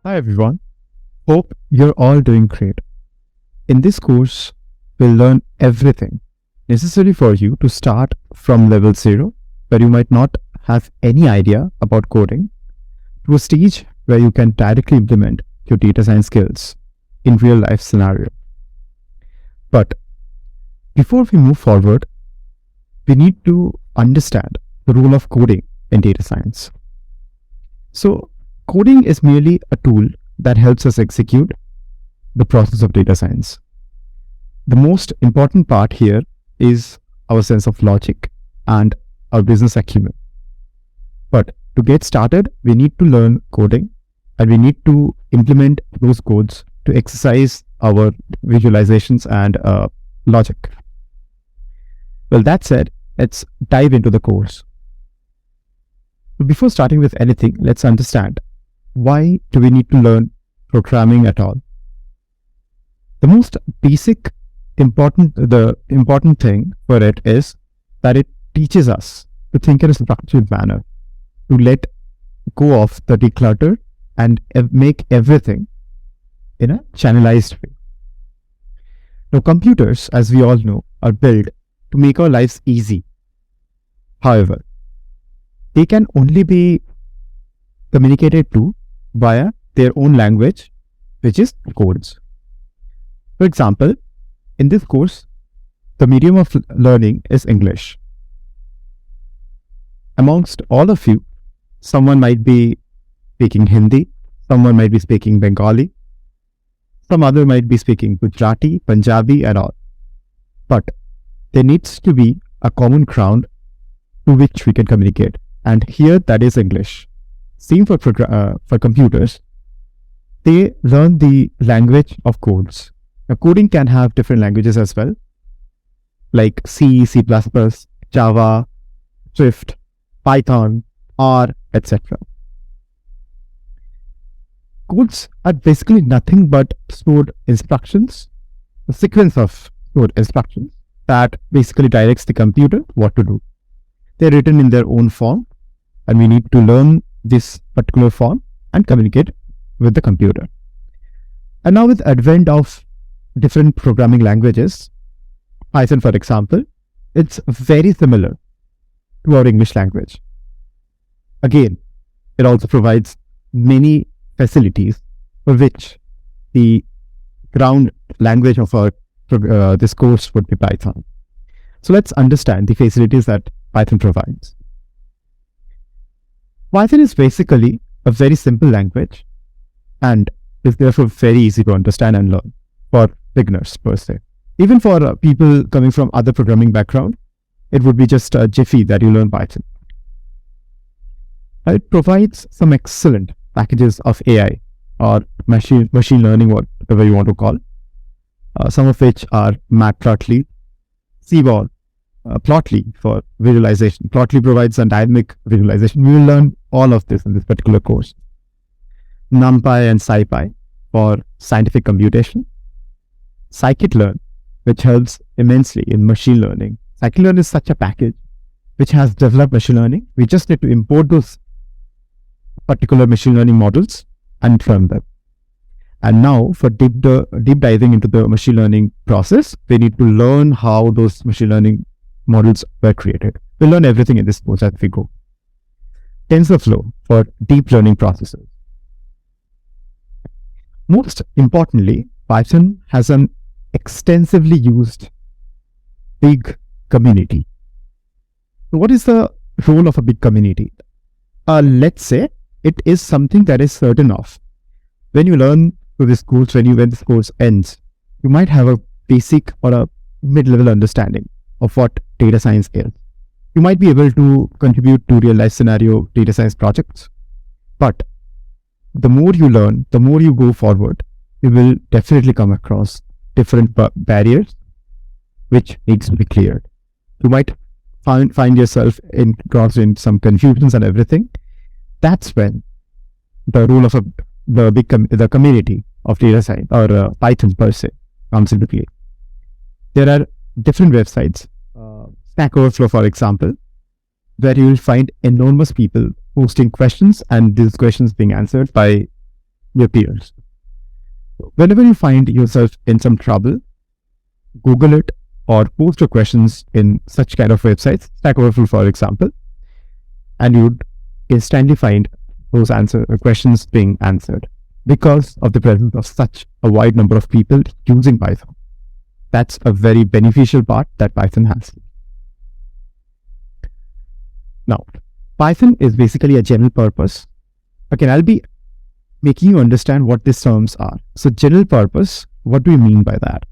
Hi everyone, hope you're all doing great. In this course, we'll learn everything necessary for you to start from level 0, where you might not have any idea about coding, to a stage where you can directly implement your data science skills in real life scenario. But before we move forward, we need to understand the role of coding in data science. So, coding is merely a tool that helps us execute the process of data science. The most important part here is our sense of logic and our business acumen. But to get started, we need to learn coding and we need to implement those codes to exercise our visualizations and logic. Well, that said, let's dive into the course. Before starting with anything, let's understand, why do we need to learn programming at all? The most basic important thing for it is that it teaches us to think in a structured manner, to let go of the declutter and make everything in a channelized way. Now, computers, as we all know, are built to make our lives easy. However, they can only be communicated to via their own language, which is codes. For example, in this course, the medium of learning is English. Amongst all of you, someone might be speaking Hindi, someone might be speaking Bengali, some other might be speaking Gujarati, Punjabi and all. But there needs to be a common ground to which we can communicate. And here that is English. Same for computers. They learn the language of codes. Now, coding can have different languages as well, like C, C++, Java, Swift, Python, R, etc. Codes are basically nothing but stored instructions, a sequence of stored instructions that basically directs the computer what to do. They're written in their own form, and we need to learn this particular form and communicate with the computer. And now, with advent of different programming languages, Python for example, it's very similar to our English language. Again, it also provides many facilities for which the ground language of our this course would be Python. So let's understand the facilities that Python provides. Python is basically a very simple language and is therefore very easy to understand and learn for beginners per se. Even for people coming from other programming background, it would be just a jiffy that you learn Python. It provides some excellent packages of AI or machine learning, whatever you want to call, some of which are Matplotlib, Seaball, Plotly for visualization. Plotly provides a dynamic visualization. We will learn all of this in this particular course. NumPy and SciPy for scientific computation. Scikit-learn, which helps immensely in machine learning. Scikit-learn is such a package which has developed machine learning. We just need to import those particular machine learning models and run them. And now, for deep diving into the machine learning process, we need to learn how those machine learning models were created. We'll learn everything in this course as we go. TensorFlow for deep learning processes. Most importantly, Python has an extensively used big community. So what is the role of a big community? Let's say it is something that is certain of. When you learn to this course, when this course ends, you might have a basic or a mid-level understanding of what data science is. You might be able to contribute to real-life scenario data science projects, but the more you learn, the more you go forward, you will definitely come across different barriers which needs to be cleared. You might find yourself engrossed in some confusions and everything. That's when the role of the community of data science or Python per se comes into play. There are different websites, Stack Overflow for example, where you will find enormous people posting questions and these questions being answered by your peers. Whenever you find yourself in some trouble, Google it or post your questions in such kind of websites, Stack Overflow for example, and you'd instantly find those questions being answered because of the presence of such a wide number of people using Python. That's a very beneficial part that Python has. Now, Python is basically a general purpose. Again, I'll be making you understand what these terms are. So general purpose, what do we mean by that?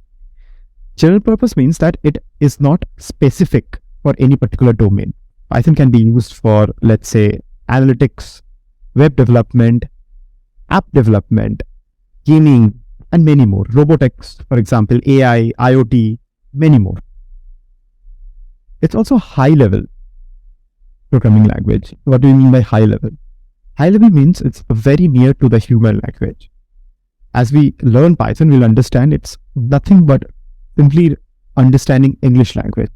General purpose means that it is not specific for any particular domain. Python can be used for, let's say, analytics, web development, app development, gaming, and many more. Robotics, for example, AI, IoT, many more. It's also high-level programming language. What do you mean by high-level? High-level means it's very near to the human language. As we learn Python, we'll understand it's nothing but simply understanding English language.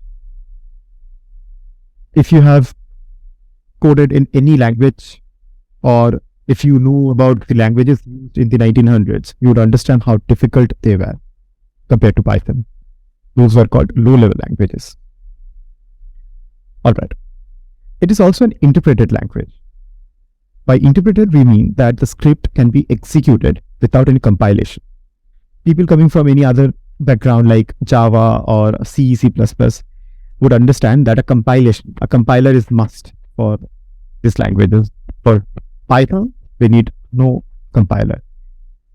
If you have coded in any language, or if you know about the languages used in the 1900s, you would understand how difficult they were compared to Python. Those were called low-level languages. Alright. It is also an interpreted language. By interpreted, we mean that the script can be executed without any compilation. People coming from any other background like Java or C, C++ would understand that a compiler is must for these languages. For Python, we need no compiler.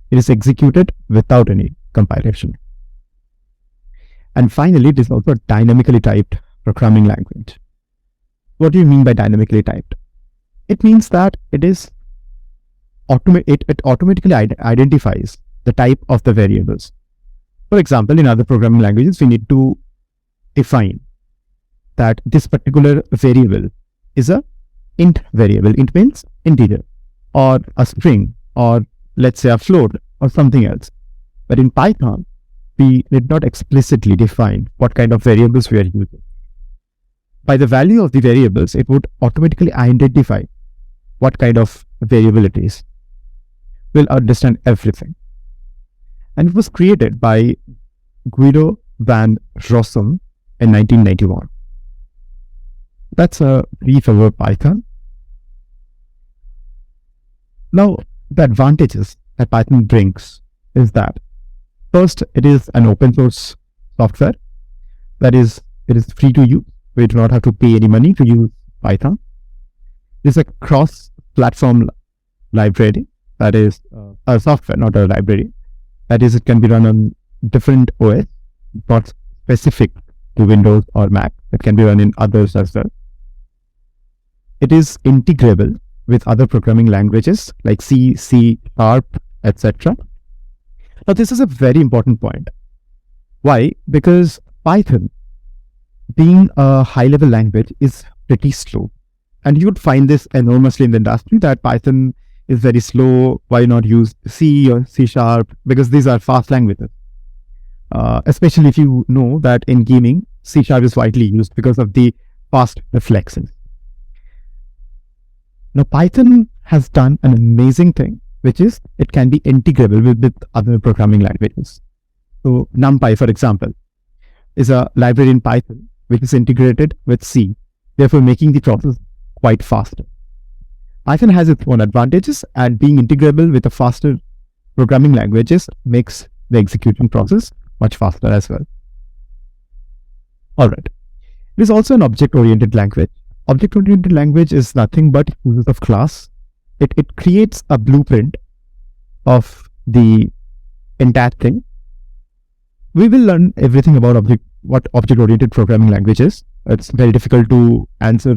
It is executed without any compilation. And finally, it is also a dynamically typed programming language. What do you mean by dynamically typed? It means that it automatically identifies the type of the variables. For example, in other programming languages, we need to define that this particular variable is a int variable. Int means integer, or a string, or let's say a float, or something else. But in Python, we did not explicitly define what kind of variables we are using. By the value of the variables, it would automatically identify what kind of variable it is. We'll understand everything. And it was created by Guido van Rossum in 1991. That's a brief about Python. Now, the advantages that Python brings is that, first, it is an open source software. That is, it is free to use. We do not have to pay any money to use Python. It's a cross-platform library. That is a software, not a library. That is, it can be run on different OS, not specific to Windows or Mac. It can be run in others as well. It is integrable with other programming languages like C, C#, etc. Now, this is a very important point. Why? Because Python, being a high-level language, is pretty slow. And you would find this enormously in the industry, that Python is very slow. Why not use C or C#? Because these are fast languages. Especially if you know that in gaming, C# is widely used because of the fast reflexes. Now, Python has done an amazing thing, which is it can be integrable with other programming languages. So NumPy, for example, is a library in Python which is integrated with C, therefore making the process quite faster. Python has its own advantages, and being integrable with the faster programming languages makes the execution process much faster as well. Alright. It is also an object-oriented language. Object-oriented language is nothing but uses of class. It creates a blueprint of the entire thing. We will learn everything about what object-oriented programming language is. It's very difficult to answer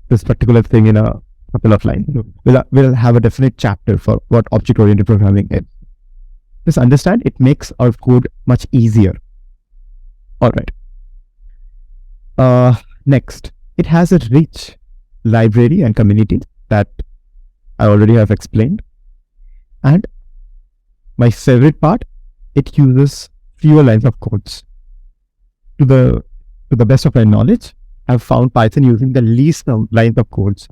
this particular thing in a couple of lines. We'll have a definite chapter for what object-oriented programming is. Just understand, it makes our code much easier. Alright. Next, it has a rich library and community that I already have explained. And my favorite part, it uses fewer lines of codes. To the best of my knowledge, I've found Python using the least lines of codes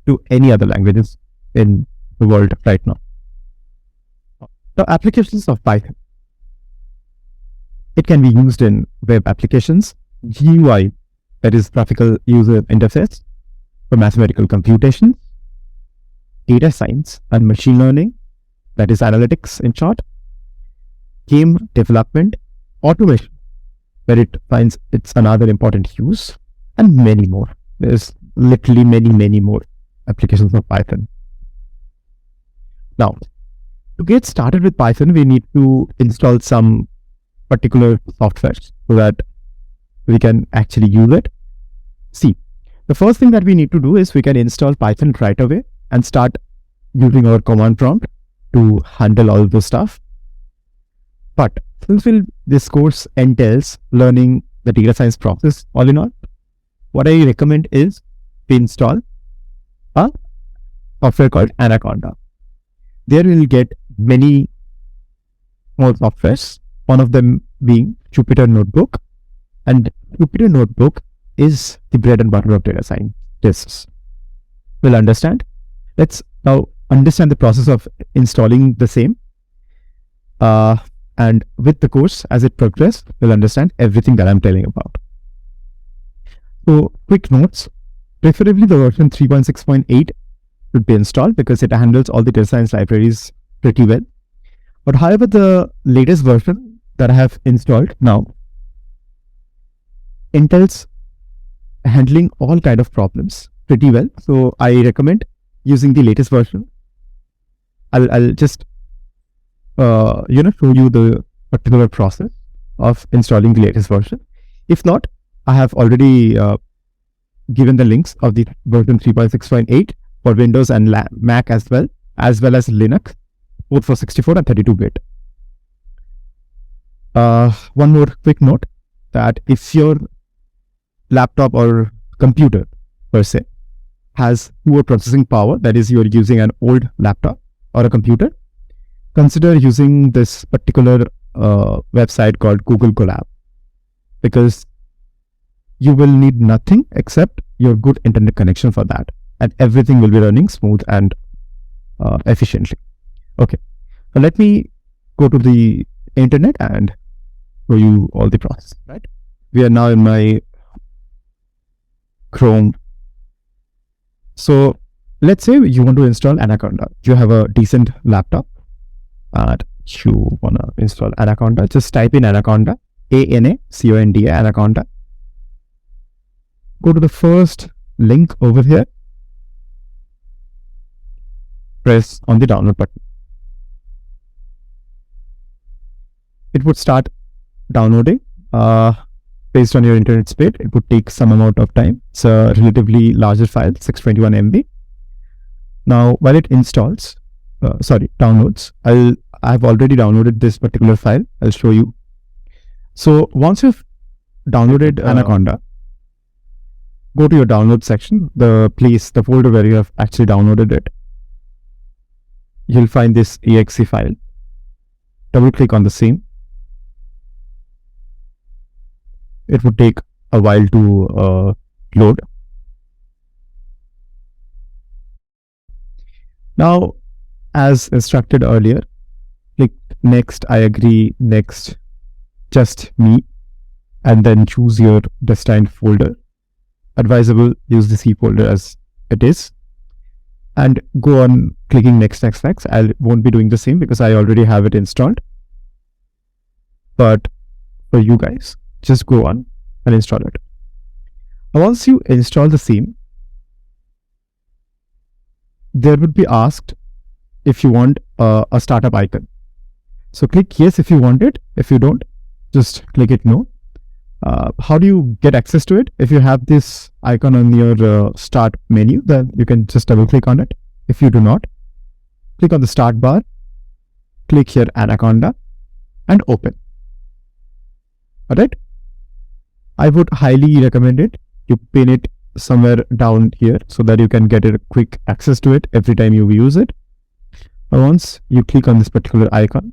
to any other languages in the world right now. Now, applications of Python. It can be used in web applications, GUI, that is graphical user interface, for mathematical computation, data science and machine learning, that is analytics in short, game development, automation, where it finds its another important use, and many more. There's literally many more applications of Python. Now, to get started with Python, we need to install some particular software so that we can actually use it. See, the first thing that we need to do is we can install Python right away and start using our command prompt to handle all of the stuff. But since this course entails learning the data science process all in all, what I recommend is we install a software called Anaconda. There we will get many more softwares, one of them being Jupyter Notebook. And Jupyter Notebook is the bread and butter of data scientists. We'll understand. Let's now understand the process of installing the same. And with the course, as it progresses, we'll understand everything that I'm telling about. So, quick notes. Preferably the version 3.6.8 should be installed because it handles all the data science libraries pretty well. But however, the latest version that I have installed now entails handling all kind of problems pretty well. So I recommend using the latest version. I'll just show you the particular process of installing the latest version. If not, I have already given the links of the version 3.6.8 for Windows and Mac as well as Linux, both for 64 and 32-bit. One more quick note, that if your laptop or computer per se has poor processing power, that is, you're using an old laptop or a computer, consider using this particular website called Google Colab, because you will need nothing except your good internet connection for that, and everything will be running smooth and efficiently. Okay, so let me go to the internet and show you all the process. Right, we are now in my Chrome. So let's say you want to install Anaconda. You have a decent laptop and you want to install Anaconda. Just type in Anaconda, A-N-A-C-O-N-D-A, Anaconda. Go to the first link over here. Press on the download button. It would start downloading. Based on your internet speed, it would take some amount of time. It's a relatively larger file, 621 MB. Now, while it installs, downloads, I've already downloaded this particular file. I'll show you. So once you've downloaded Anaconda, go to your download section, the folder where you have actually downloaded it. You'll find this exe file. Double click on the same. It would take a while to load. Now, as instructed earlier, click next, I agree, next, just me, and then choose your destined folder. Advisable, use the C folder as it is, and go on clicking next. I won't be doing the same because I already have it installed. But for you guys, just go on and install it. Now, once you install the same, there would be asked if you want a startup icon. So click yes if you want it. If you don't, just click it no. How do you get access to it? If you have this icon on your start menu, then you can just double click on it. If you do not, click on the start bar, click here Anaconda and open. Alright, I would highly recommend it. You pin it somewhere down here so that you can get a quick access to it every time you use it. Once you click on this particular icon,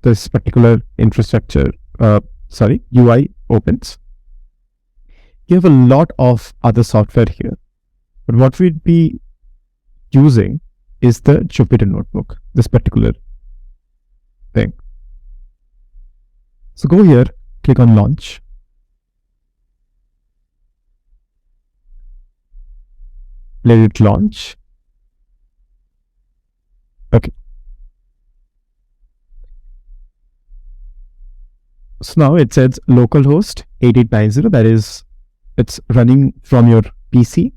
this particular UI opens. You have a lot of other software here, but what we'd be using is the Jupyter Notebook, this particular thing. So go here, click on launch. Let it launch. Okay. So now it says localhost 8890, that is, it's running from your PC.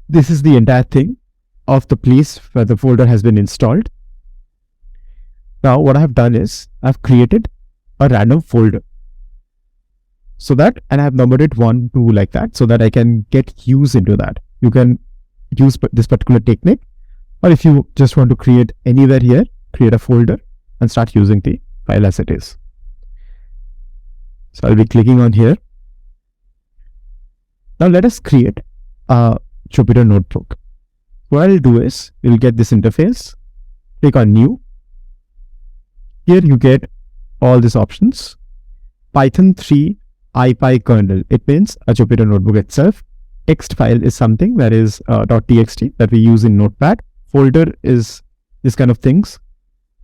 This is the entire thing of the place where the folder has been installed. Now what I have done is I've created a random folder. So that, and I have numbered it 1, 2 like that, so that I can get use into that. You can use this particular technique, or if you just want to create anywhere here, create a folder and start using the file as it is. So I'll be clicking on here. Now let us create a Jupyter notebook. What I'll do is, you'll get this interface, click on new. Here you get all these options. Python 3 IPy kernel, it means a Jupyter notebook itself. Text file is something that is .txt that we use in Notepad. Folder is this kind of things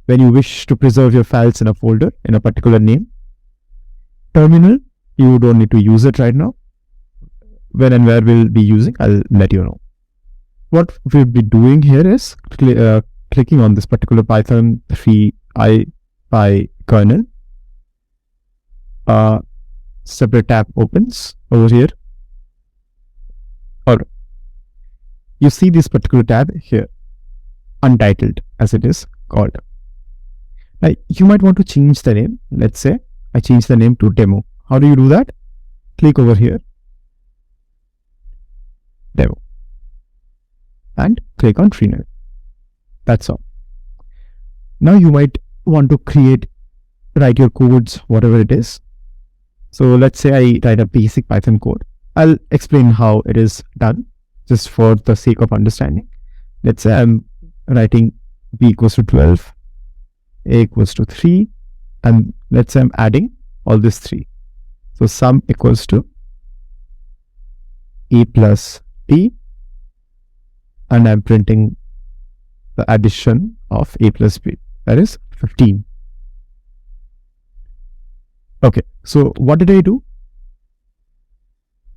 when you wish to preserve your files in a folder in a particular name. Terminal, you don't need to use it right now. When and where we'll be using, I'll let you know. What we'll be doing here is clicking on this particular Python 3 IPy kernel. Separate tab opens over here. Alright. You see this particular tab here, untitled as it is called. Now you might want to change the name. Let's say I change the name to demo. How do you do that? Click over here, demo, and click on rename. That's all. Now you might want to write your codes, whatever it is. So let's say I write a basic Python code. I'll explain how it is done just for the sake of understanding. Let's say I'm writing b equals to 12, a equals to 3, and let's say I'm adding all these 3. So sum equals to a plus b, and I'm printing the addition of a plus b, that is 15. Okay, so what did I do?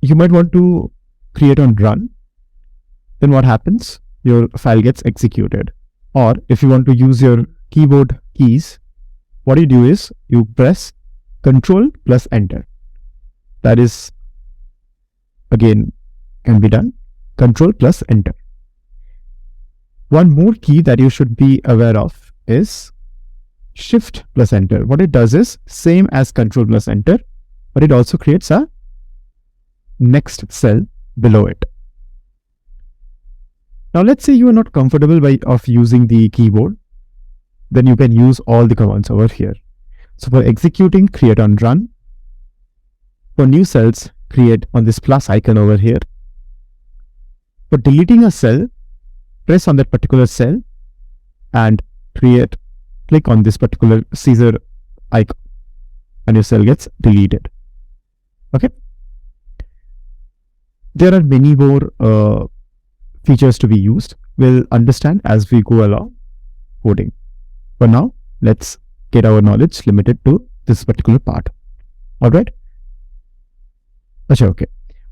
You might want to create on run. Then what happens? Your file gets executed. Or if you want to use your keyboard keys, what you do is you press Control plus Enter. That is, again, can be done. Control plus Enter. One more key that you should be aware of is Shift plus Enter. What it does is same as Control plus Enter, but it also creates a next cell below it. Now let's say you are not comfortable of using the keyboard, then you can use all the commands over here. So for executing, create on run. For new cells, create on this plus icon over here. For deleting a cell, press on that particular cell and click on this particular scissor icon and your cell gets deleted. Okay. There are many more features to be used. We'll understand as we go along coding. For now, let's get our knowledge limited to this particular part. Alright. Okay.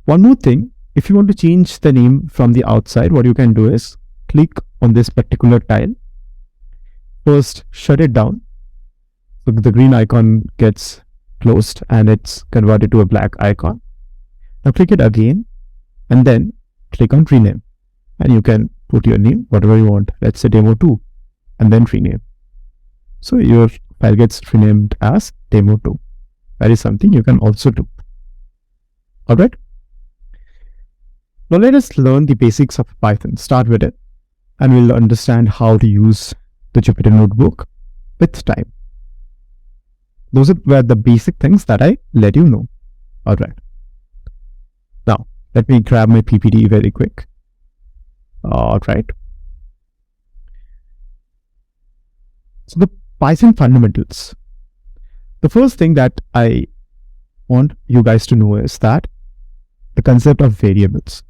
One more thing, if you want to change the name from the outside, what you can do is click on this particular tile. First, shut it down. So the green icon gets closed and it's converted to a black icon. Now click it again and then click on rename. And you can put your name, whatever you want. Let's say demo2 and then rename. So your file gets renamed as demo2. That is something you can also do. Alright. Now let us learn the basics of Python. Start with it and we'll understand how to use the Jupyter notebook with time. Those were the basic things that I let you know. Alright. Now let me grab my PPT very quick. Alright. So the Python fundamentals. The first thing that I want you guys to know is that the concept of variables.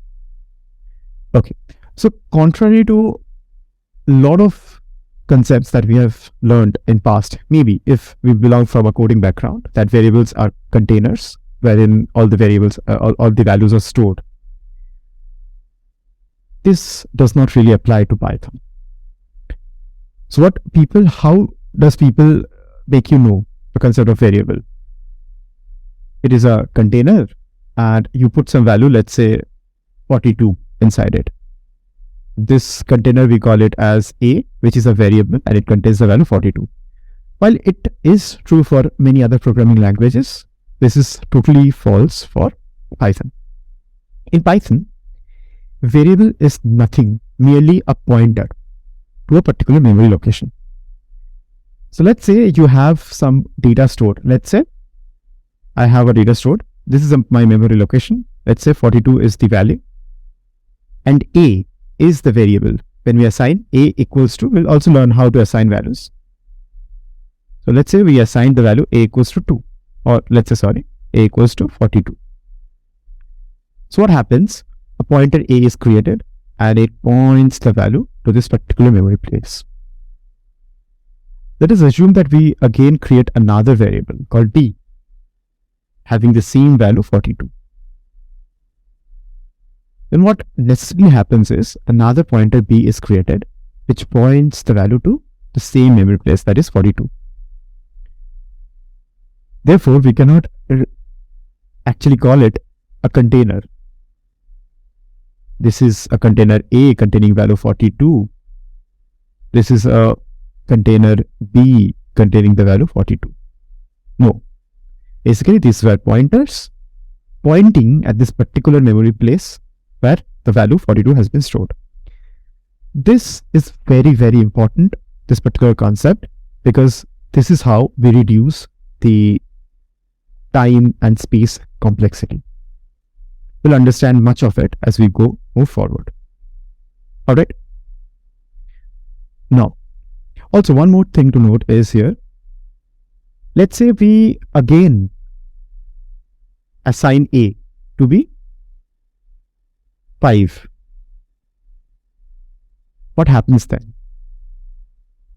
Okay. So contrary to a lot of concepts that we have learned in past. Maybe if we belong from a coding background, that variables are containers wherein all the variables, all the values are stored. This does not really apply to Python. So how does people make you know the concept of variable? It is a container and you put some value, let's say 42 inside it. This container, we call it as A, which is a variable, and it contains the value 42. While it is true for many other programming languages, this is totally false for Python. In Python, variable is nothing, merely a pointer to a particular memory location. So let's say you have some data stored. Let's say I have a data stored. This is my memory location. Let's say 42 is the value. And A is the variable. When we assign A equals to, we'll also learn how to assign values. So let's say we assign the value A equals to 2. Or let's say, sorry, A equals to 42. So what happens? A pointer A is created and it points the value to this particular memory place. Let us assume that we again create another variable called B, having the same value 42. Then what necessarily happens is another pointer B is created, which points the value to the same memory place, that is 42. Therefore, we cannot actually call it a container. This is a container A containing value 42. This is a container B containing the value 42. No. Basically, these were pointers pointing at this particular memory place where the value 42 has been stored. This is very, very important, this particular concept, because this is how we reduce the time and space complexity. We'll understand much of it as we move forward. All right. Now, also one more thing to note is here. Let's say we again assign A to be 5. What happens then?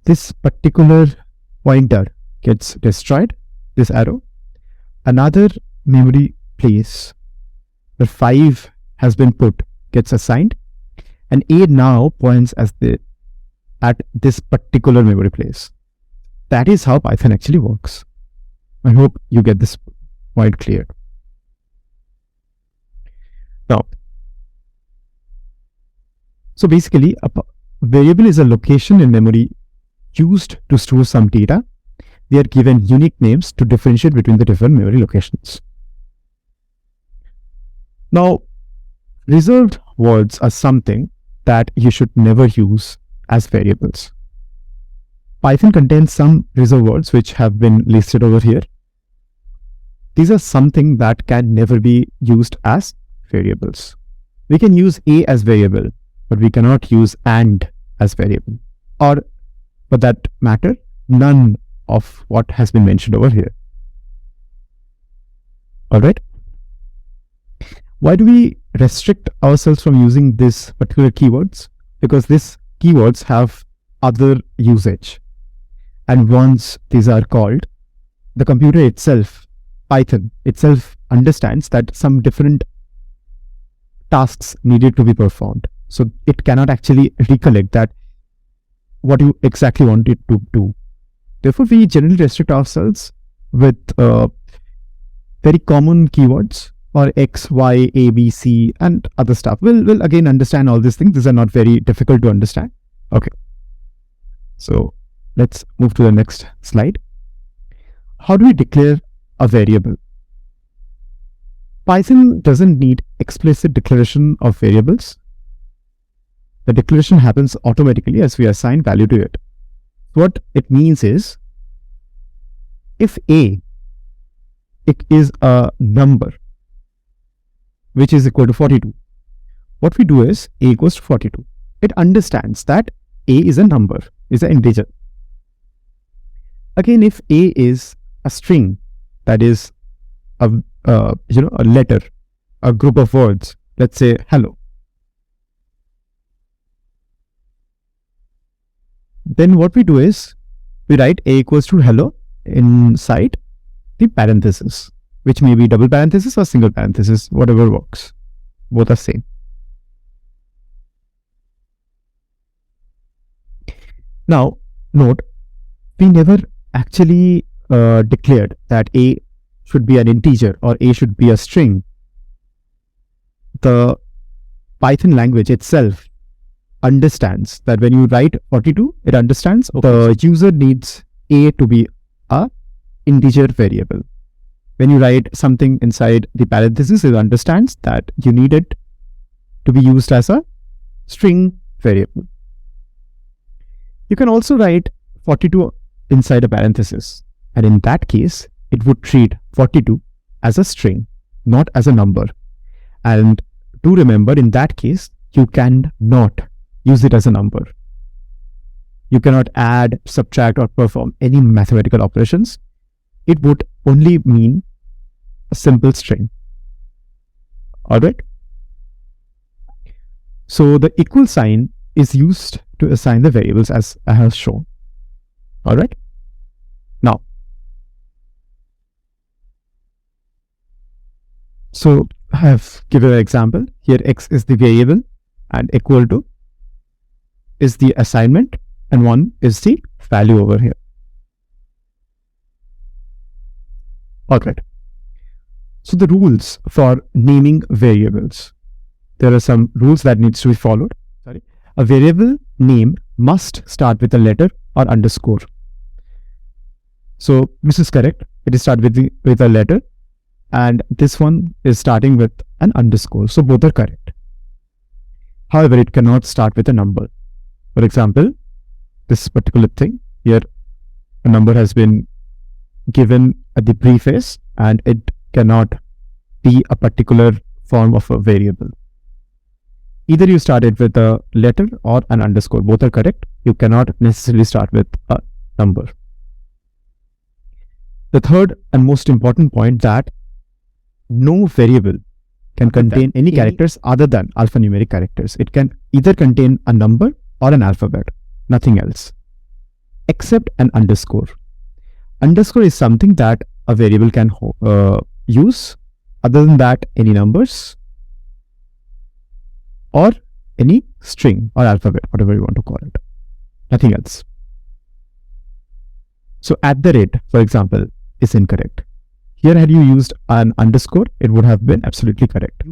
This particular pointer gets destroyed, this arrow. Another memory place where 5 has been put gets assigned, and A now points at this particular memory place. That is how Python actually works. I hope you get this point clear. Now, so basically, a variable is a location in memory used to store some data. They are given unique names to differentiate between the different memory locations. Now, reserved words are something that you should never use as variables. Python contains some reserved words which have been listed over here. These are something that can never be used as variables. We can use A as variable, but we cannot use AND as variable, or for that matter, none of what has been mentioned over here. All right. Why do we restrict ourselves from using these particular keywords? Because these keywords have other usage. And once these are called, the computer itself, Python itself, understands that some different tasks needed to be performed. So it cannot actually recollect that what you exactly want it to do. Therefore, we generally restrict ourselves with very common keywords, or X, Y, A, B, C, and other stuff. We'll again understand all these things. These are not very difficult to understand. Okay. So let's move to the next slide. How do we declare a variable? Python doesn't need explicit declaration of variables. The declaration happens automatically as we assign value to it. What it means is, if A is a number which is equal to 42, what we do is A equals to 42. It understands that A is a number, is an integer. Again, if A is a string, that is a letter, a group of words, let's say hello, then what we do is we write a equals to hello inside the parenthesis, which may be double parenthesis or single parenthesis, whatever works. Both are same. Now, note, we never actually declared that a should be an integer or a should be a string. The Python language itself understands that when you write 42, it understands the user needs a to be a integer variable. When you write something inside the parenthesis, it understands that you need it to be used as a string variable. You can also write 42 inside a parenthesis, and in that case, it would treat 42 as a string, not as a number. And do remember, in that case, you cannot use it as a number. You cannot add, subtract, or perform any mathematical operations. It would only mean a simple string. Alright? So the equal sign is used to assign the variables as I have shown. Alright? Now, so I have given an example. Here x is the variable and equal to is the assignment and 1 is the value over here. Alright. So the rules for naming variables. There are some rules that needs to be followed. A variable name must start with a letter or underscore. So this is correct. It is started with a letter, and this one is starting with an underscore. So both are correct. However, it cannot start with a number. For example, this particular thing here, a number has been given at the preface, and it cannot be a particular form of a variable. Either you started with a letter or an underscore. Both are correct. You cannot necessarily start with a number. The third and most important point, that no variable can contain any characters other than alphanumeric characters. It can either contain a number or an alphabet, nothing else, except an underscore. Underscore is something that a variable can use. Other than that, any numbers or any string or alphabet, whatever you want to call it, nothing else. So at the rate, for example, is incorrect. Here, had you used an underscore, it would have been absolutely correct.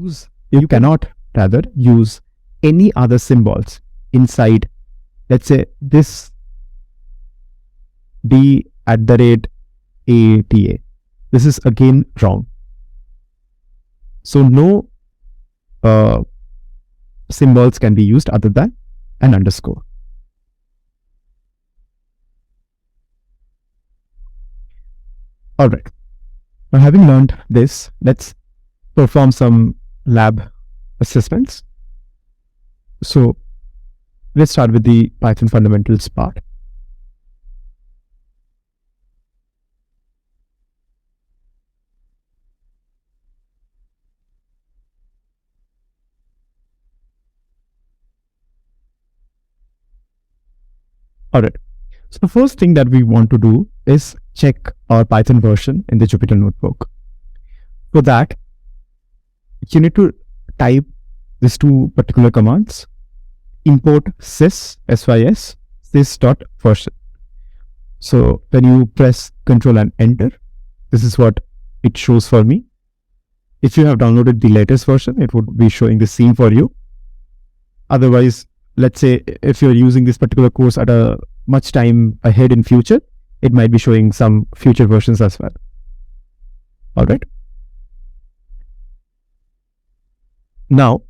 You cannot rather use any other symbols inside, let's say this d at the rate ATA. This is again wrong. So no symbols can be used other than an underscore. Alright, now having learned this, let's perform some lab assessments. So let's start with the Python fundamentals part. Alright, so the first thing that we want to do is check our Python version in the Jupyter Notebook. For that, you need to type these two particular commands: import sys, sys, sys.version. So when you press Ctrl and Enter, this is what it shows for me. If you have downloaded the latest version, it would be showing the same for you. Otherwise, let's say if you're using this particular course at a much time ahead in future, it might be showing some future versions as well. All right. Now,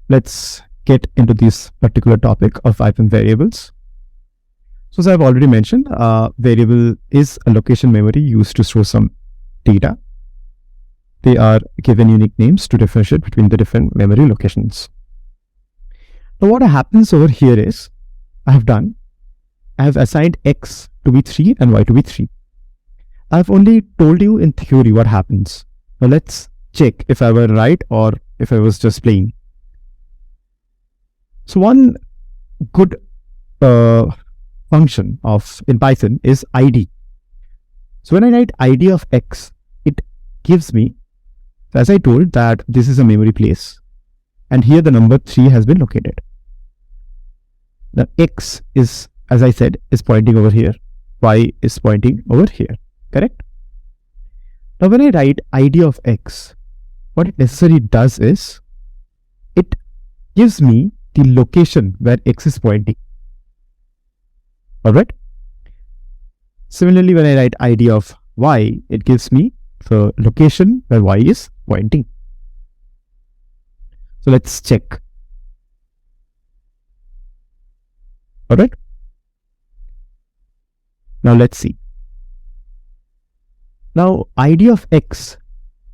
let's get into this particular topic of Python variables. So as I've already mentioned, variable is a location memory used to store some data. They are given unique names to differentiate between the different memory locations. Now what happens over here is, I have assigned x to be 3 and y to be 3. I've only told you in theory what happens. Now let's check if I were right or if I was just playing. So one good function of in Python is id. So when I write id of x, it gives me, as I told, that this is a memory place, and here the number 3 has been located. The x is, as I said, is pointing over here, y is pointing over here, correct? Now when I write id of x, what it necessarily does is, it gives me the location where x is pointing. Alright? Similarly, when I write id of y, it gives me the location where y is pointing. So let's check. Alright? Now let's see. Now id of x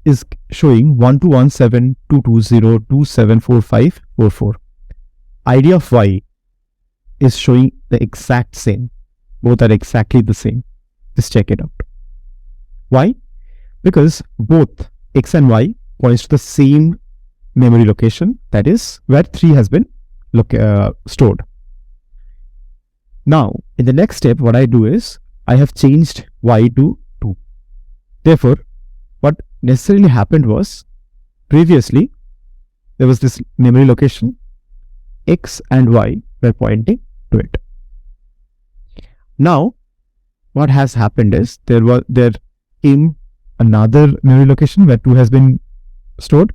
is showing 12172202745444. id of y is showing the exact same. Both are exactly the same. Just check it out. Why? Because both x and y points to the same memory location, that is where 3 has been stored. Now in the next step, what I do is I have changed y to 2. Therefore, what necessarily happened was, previously there was this memory location, x and y were pointing to it. Now what has happened is there came another memory location where 2 has been stored,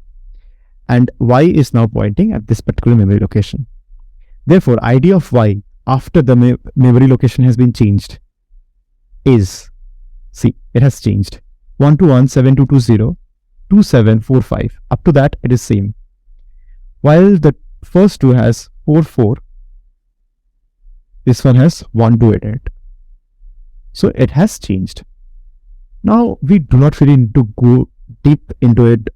and y is now pointing at this particular memory location. Therefore, id of y after the memory location has been changed is, see, it has changed 121722027445. Up to that it is same. While the first two has 44, this one has 128. So it has changed. Now we do not really need to go deep into it,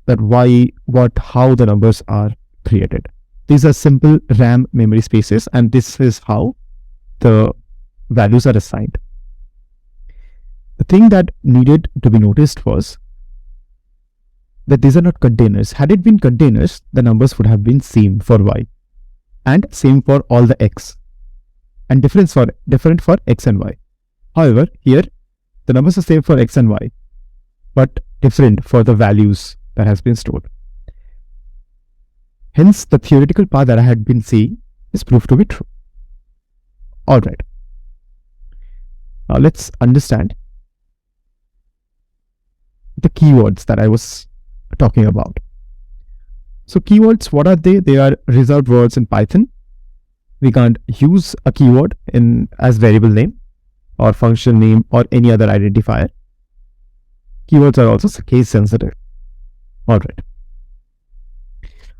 that why, what, how the numbers are created. These are simple RAM memory spaces, and this is how the values are assigned. The thing that needed to be noticed was that these are not containers. Had it been containers, the numbers would have been same for y and same for all the x, and different for x and y. However, here the numbers are same for x and y, but different for the values that has been stored. Hence, the theoretical part that I had been saying is proved to be true. Alright. Now let's understand the keywords that I was talking about. So keywords, what are they? They are reserved words in Python. We can't use a keyword as variable name or function name or any other identifier. Keywords are also case sensitive. Alright.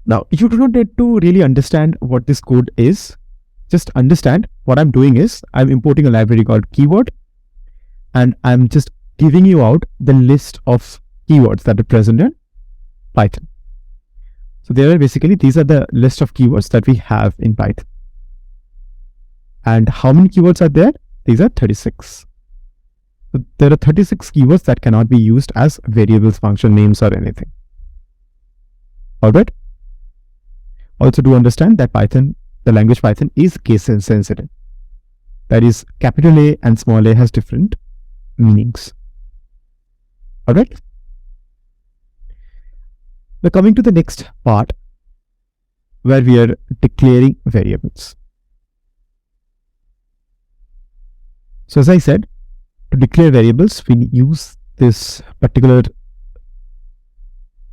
Now, you do not need to really understand what this code is. Just understand what I'm doing is I'm importing a library called keyword, and I'm just giving you out the list of keywords that are present in Python. So these are the list of keywords that we have in Python. And how many keywords are there? These are 36. So there are 36 keywords that cannot be used as variables, function names, or anything. Alright. Also do understand that Python, the language Python, is case sensitive. That is, capital A and small a has different meanings. Alright. Now coming to the next part, where we are declaring variables. So as I said, to declare variables, we use this particular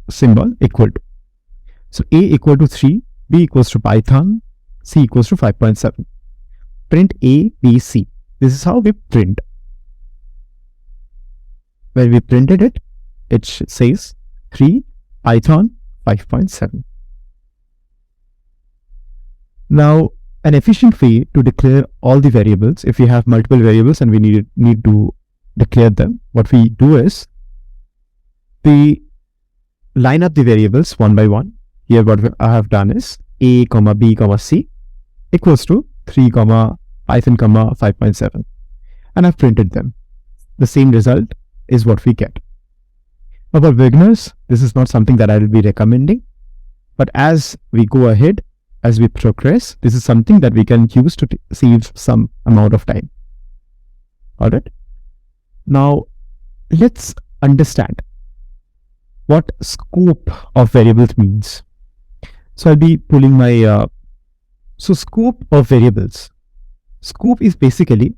symbol equal to. So a equal to 3, b equals to Python, c equals to 5.7. Print a, b, c. This is how we print. When we printed it, it says 3, Python 5.7. Now, an efficient way to declare all the variables, if we have multiple variables and we need to declare them, what we do is we line up the variables one by one. Here what I have done is a, b, c equals to 3, Python, 5.7, and I've printed them. The same result is what we get. Now for beginners, this is not something that I will be recommending, but as we go ahead, as we progress, this is something that we can use to save some amount of time. All right. Now, let's understand what scope of variables means. So I'll be pulling my, so scope of variables. Scope is basically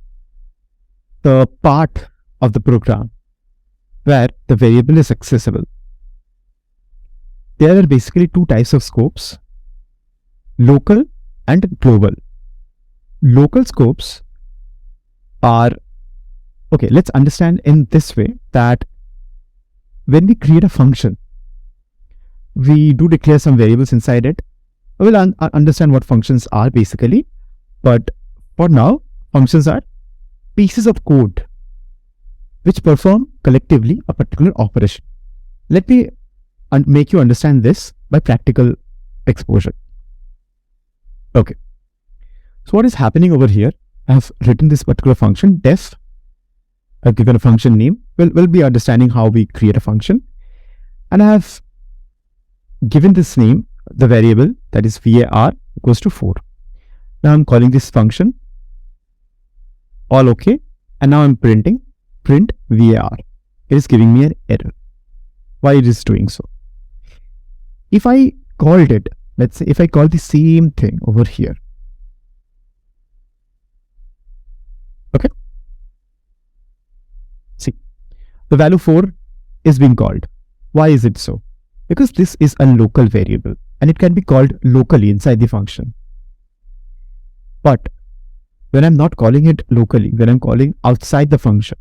the part of the program where the variable is accessible. There are basically two types of scopes, local and global. Local scopes are, okay, let's understand in this way that when we create a function, we do declare some variables inside it. We'll understand what functions are basically, but for now, functions are pieces of code which perform collectively a particular operation. Let me make you understand this by practical exposure. Okay. So what is happening over here? I have written this particular function, def. I've given a function name. We'll be understanding how we create a function. And I have given this name, the variable that is var equals to 4. Now I'm calling this function. All okay. And now I'm printing print var. It is giving me an error. Why it is doing so? If I called it, let's say if I call the same thing over here. Okay. See, the value 4 is being called. Why is it so? Because this is a local variable and it can be called locally inside the function. But when I'm not calling it locally, when I'm calling outside the function,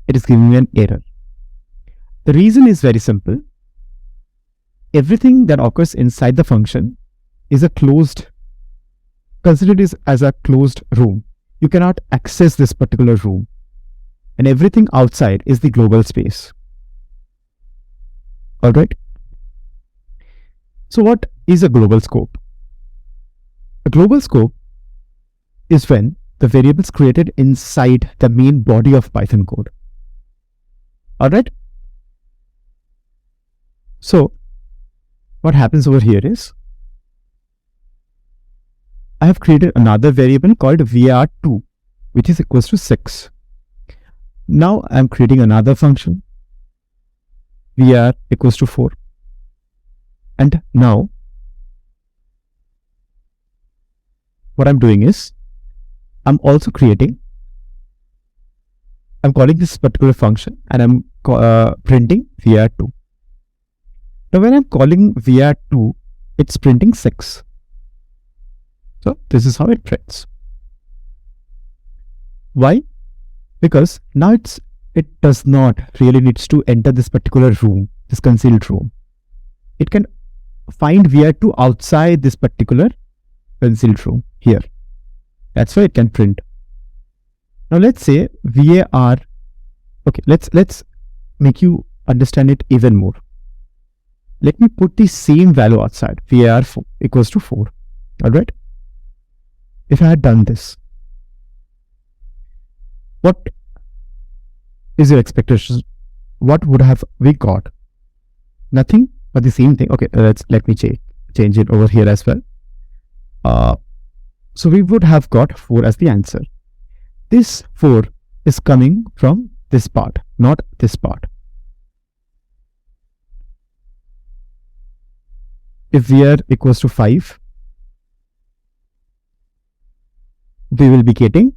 it is giving me an error. The reason is very simple. Everything that occurs inside the function is a closed, consider this as a closed room. You cannot access this particular room. And everything outside is the global space. All right. So what is a global scope? A global scope is when the variables created inside the main body of Python code. All right. So what happens over here is I have created another variable called var2, which is equals to 6. Now I'm creating another function, var equals to 4. And now what I'm doing is I'm also creating, I'm calling this particular function and I'm printing var2. Now when I'm calling var2, it's printing 6. So this is how it prints. Why? Because now it does not really needs to enter this particular room, this concealed room. It can find var2 outside this particular concealed room here. That's why it can print. Now let's say var, okay, let's make you understand it even more. Let me put the same value outside, var equals to 4. All right. If I had done this, what is your expectation? What would have we got? Nothing but the same thing. Okay, let me change it over here as well. So we would have got 4 as the answer. This 4 is coming from this part, not this part. If var equals to 5, we will be getting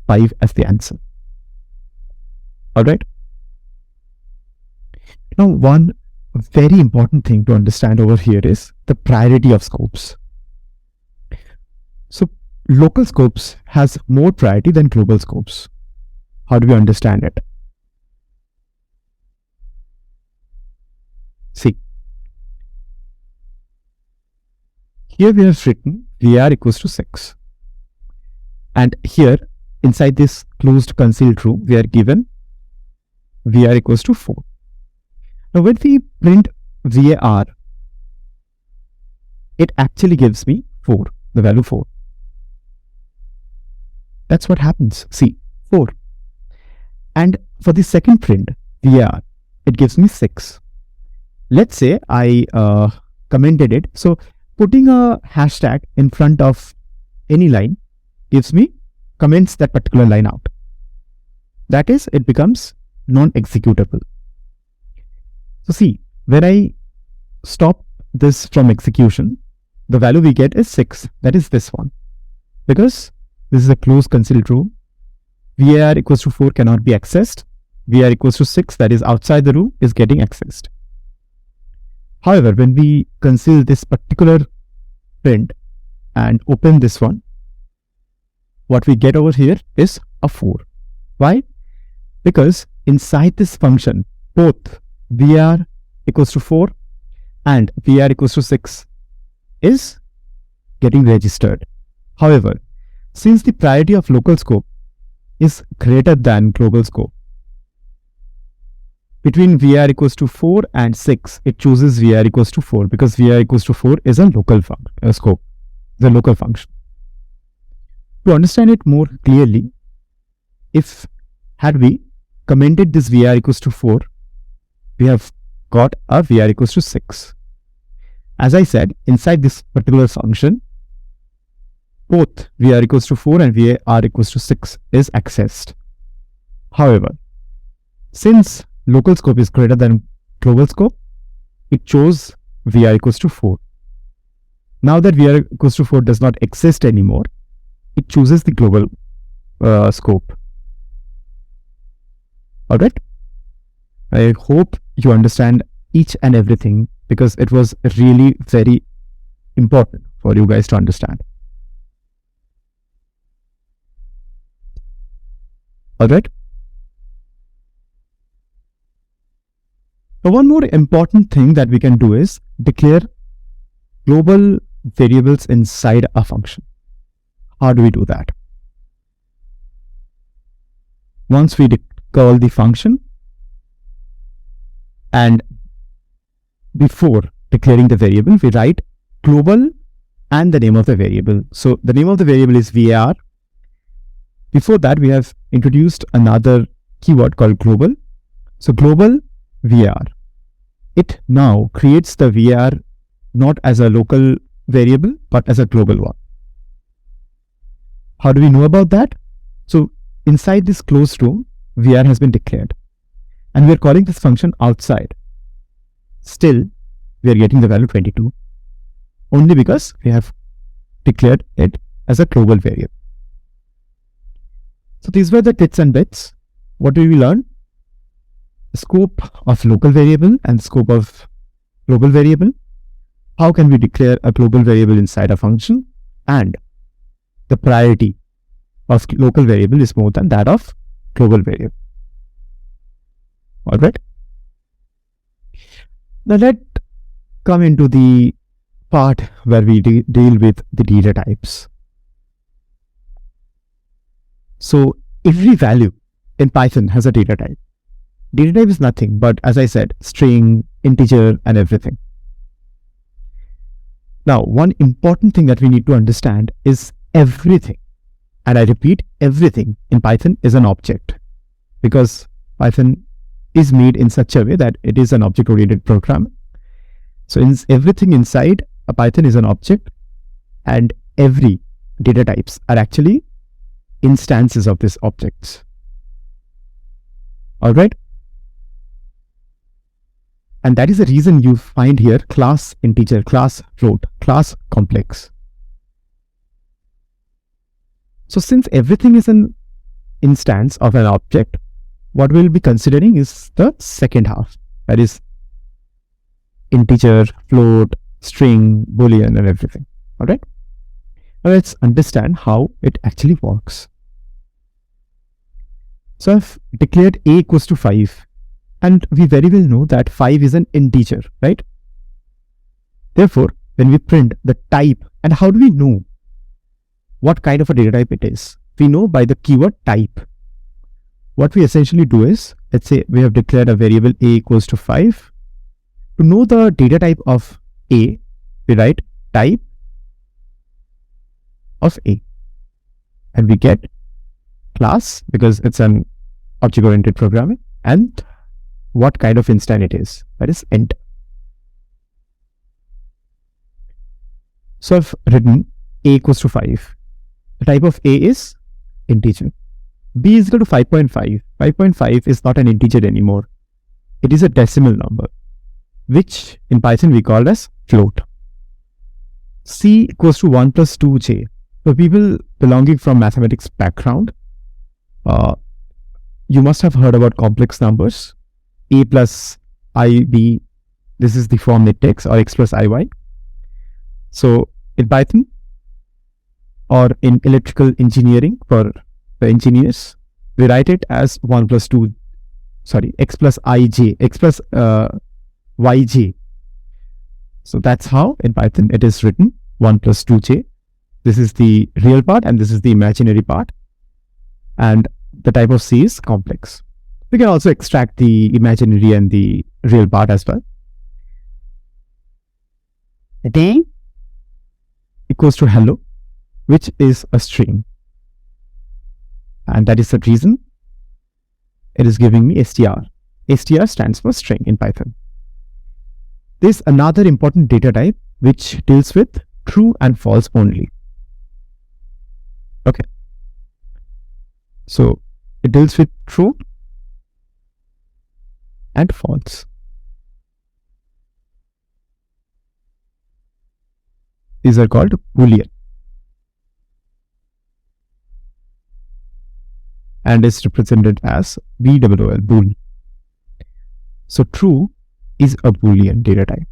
5 as the answer. All right. Now, one very important thing to understand over here is the priority of scopes. So, local scopes has more priority than global scopes. How do we understand it? See, here we have written var equals to 6. And here, inside this closed concealed room, we are given var equals to 4. Now, when we print var, it actually gives me 4, the value 4. That's what happens. See, 4. And for the second print, var, it gives me 6. Let's say I commented it. So, putting a hashtag in front of any line gives me comments that particular line out. That is, it becomes non-executable. So see, when I stop this from execution, the value we get is 6. That is this one. Because this is a closed concealed room, var equals to 4 cannot be accessed. var equals to 6, that is outside the room, is getting accessed. However, when we conceal this particular print and open this one, what we get over here is a 4. Why? Because inside this function, both var equals to 4 and var equals to 6 is getting registered. However, since the priority of local scope is greater than global scope, between var equals to 4 and 6, it chooses var equals to 4 because var equals to 4 is a local scope, the local function. To understand it more clearly, if had we commented this var equals to 4, we have got a var equals to 6. As I said, inside this particular function, both var equals to 4 and var equals to 6 is accessed. However, since local scope is greater than global scope, it chose var equals to 4. Now that var equals to 4 does not exist anymore, it chooses the global scope. Alright? I hope you understand each and everything because it was really very important for you guys to understand. Alright? Now, one more important thing that we can do is declare global variables inside a function. How do we do that? Once we call the function, and before declaring the variable, we write global and the name of the variable. So the name of the variable is var. Before that, we have introduced another keyword called global. So global var. It now creates the var not as a local variable, but as a global one. How do we know about that? So inside this closed room, var has been declared. And we are calling this function outside. Still, we are getting the value 22. Only because we have declared it as a global variable. So these were the tits and bits. What did we learn? The scope of local variable and the scope of global variable. How can we declare a global variable inside a function? And the priority of local variable is more than that of global variable. Alright. Now let's come into the part where we deal with the data types. So every value in Python has a data type. Data type is nothing but, as I said, string, integer, and everything. Now, one important thing that we need to understand is everything. And I repeat, everything in Python is an object, because Python is made in such a way that it is an object-oriented program. So everything inside a Python is an object, and every data types are actually instances of these objects. Alright? And that is the reason you find here class integer, class float, class complex. So since everything is an instance of an object, what we'll be considering is the second half. That is integer, float, string, boolean, and everything. Alright? Now let's understand how it actually works. So I've declared a equals to 5. And we very well know that 5 is an integer, right? Therefore, when we print the type, and how do we know what kind of a data type it is? We know by the keyword type. What we essentially do is, let's say we have declared a variable a equals to 5. To know the data type of a, we write type of a. And we get class, because it's an object-oriented programming, and what kind of instance it is, that is int. So I've written a equals to 5. The type of a is integer. b is equal to 5.5. 5.5 is not an integer anymore. It is a decimal number, which in Python we call as float. C equals to 1 plus 2j. For people belonging from mathematics background, you must have heard about complex numbers. A plus ib, this is the form it takes, or x plus iy. So in Python or in electrical engineering for the engineers, we write it as 1 plus 2, x plus ij, x plus yj. So that's how in Python it is written, 1 plus 2j. This is the real part and this is the imaginary part. And the type of C is complex. We can also extract the imaginary and the real part as well. The name equals to hello, which is a string. And that is the reason it is giving me str. Str stands for string in Python. There's another important data type which deals with true and false only. Okay. So it deals with true and false. These are called Boolean and is represented as BOOL, bool. So true is a Boolean data type.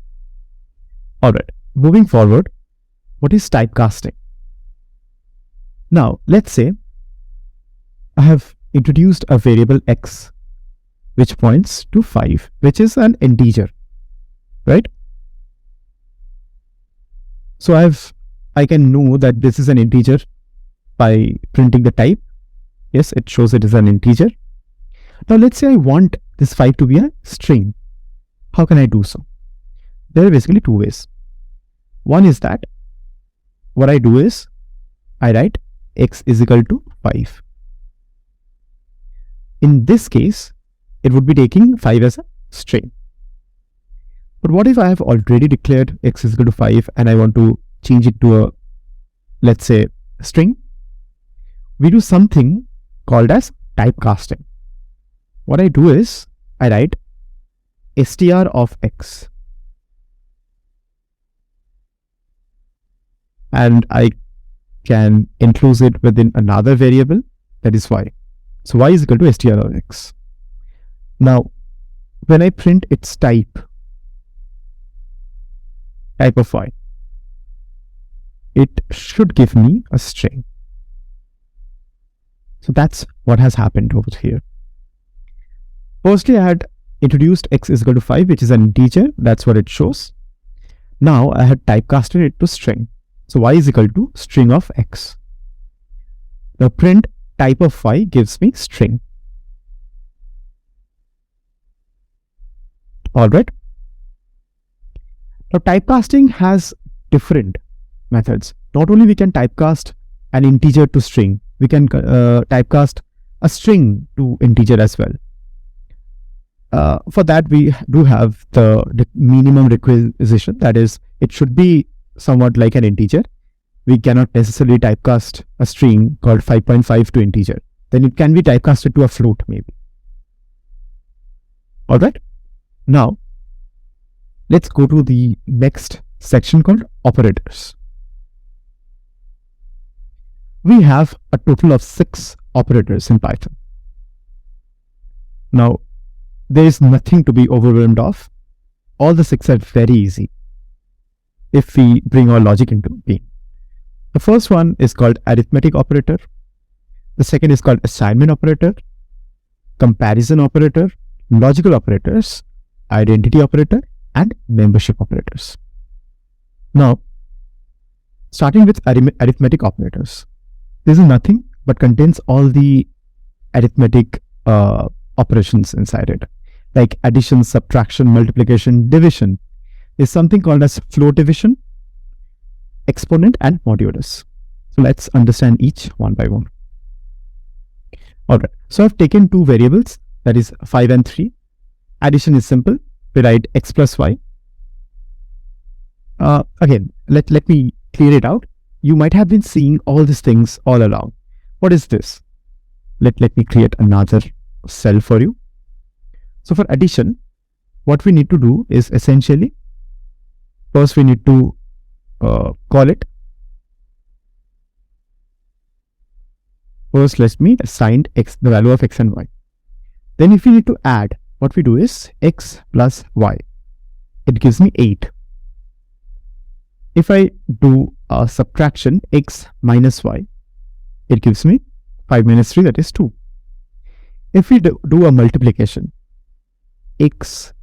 Alright, moving forward, what is typecasting? Now, let's say I have introduced a variable x which points to 5, which is an integer, right? So I can know that this is an integer by printing the type. Yes, it shows it is an integer. Now let's say I want this 5 to be a string. How can I do so? There are basically two ways. One is that what I do is I write x is equal to 5. In this case, it would be taking 5 as a string. But what if I have already declared x is equal to 5 and I want to change it to a, let's say, string? We do something called as typecasting. What I do is I write str of x. And I can enclose it within another variable, that is y. So y is equal to str of x. Now, when I print its type of y, it should give me a string. So that's what has happened over here. Firstly, I had introduced x is equal to 5, which is an integer. That's what it shows. Now I had typecasted it to string. So y is equal to string of x. The print type of y gives me string. Alright. Now typecasting has different methods. Not only we can typecast an integer to string, we can typecast a string to integer as well. For that, we do have the minimum requisition, that is, it should be somewhat like an integer. We cannot necessarily typecast a string called 5.5 to integer. Then it can be typecasted to a float maybe. Alright. Now, let's go to the next section called operators. We have a total of 6 operators in Python. Now, there is nothing to be overwhelmed of. All the 6 are very easy if we bring our logic into being. The first one is called arithmetic operator. The second is called assignment operator, comparison operator, logical operators, identity operator, and membership operators. Now, starting with arithmetic operators. This is nothing but contains all the arithmetic operations inside it, like addition, subtraction, multiplication, division. Is something called as float division, exponent, and modulus. So let's understand each one by one. Alright, so I've taken 2 variables, that is 5 and 3. Addition is simple. We write x plus y. Again, let me clear it out. You might have been seeing all these things all along. What is this? Let me create another cell for you. So for addition, what we need to do is essentially, first we need to call it. First, let me assign x, the value of x and y. Then if we need to add, what we do is x plus y. It gives me 8. If I do a subtraction, x minus y, it gives me 5 minus 3, that is 2. If we do a multiplication, x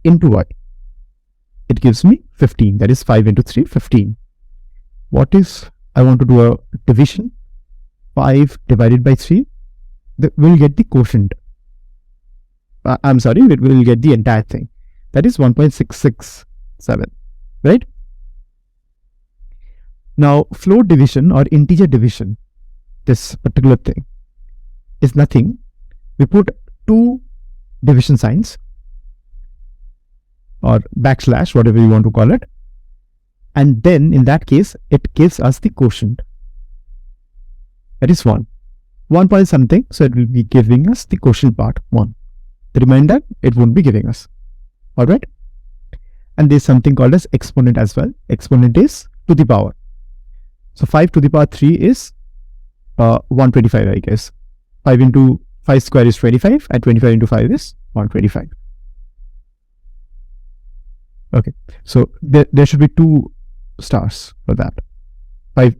into y, it gives me 15, that is 5 into 3, 15. What if I want to do a division? 5 divided by 3, we'll get the quotient. I'm sorry, we will get the entire thing. That is 1.667, right? Now, float division or integer division, this particular thing, is nothing. We put 2 division signs or backslash, whatever you want to call it. And then in that case, it gives us the quotient. That is 1. 1 point something, so it will be giving us the quotient part 1. The remainder, it won't be giving us. Alright? And there's something called as exponent as well. Exponent is to the power. So 5 to the power 3 is 125, I guess. 5 into 5 square is 25 and 25 into 5 is 125. Okay, so there should be 2 stars for that. 5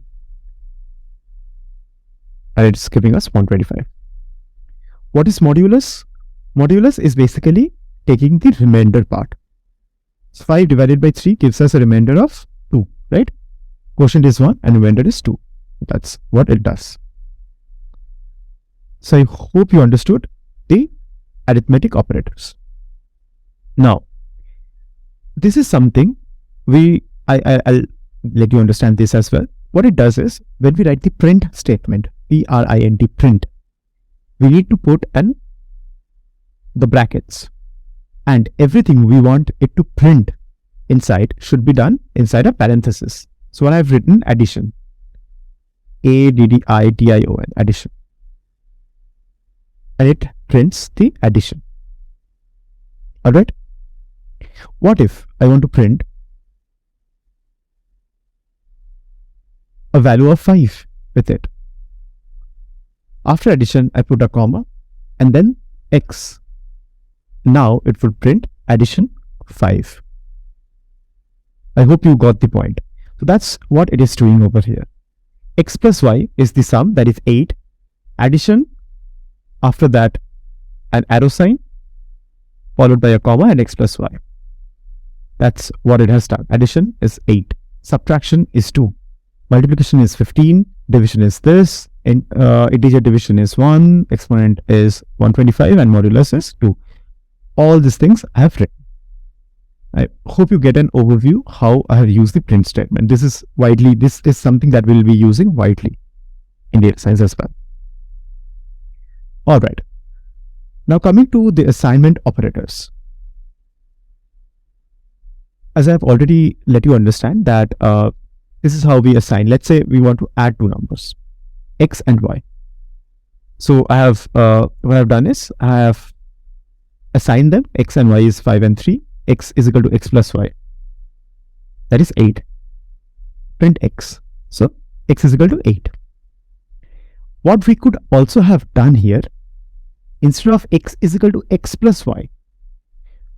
and it's giving us 125. What is modulus? Modulus is basically taking the remainder part. So 5 divided by 3 gives us a remainder of 2, right? Quotient is 1 and remainder is 2. That's what it does. So I hope you understood the arithmetic operators. Now, this is something I'll let you understand this as well. What it does is, when we write the print statement, print, print, we need to put the brackets, and everything we want it to print inside should be done inside a parenthesis. So what I've written, addition, ADDITION, addition, and it prints the addition. Alright. What if I want to print a value of 5 with it? After addition, I put a comma and then x. Now it will print addition 5. I hope you got the point. So that's what it is doing over here. X plus y is the sum, that is 8. Addition, after that an arrow sign followed by a comma and x plus y. That's what it has done. Addition is 8. Subtraction is 2. Multiplication is 15. Division is this. Integer division is 1. Exponent is 125 and modulus is 2. All these things I have written. I hope you get an overview how I have used the print statement. This is something that we'll be using widely in data science as well. Alright. Now coming to the assignment operators. As I have already let you understand that this is how we assign. Let's say we want to add 2 numbers, x and y. So I have what I've done is I have assigned them. X and y is 5 and 3. X is equal to x plus y. That is 8. Print x. So x is equal to 8. What we could also have done here, instead of x is equal to x plus y,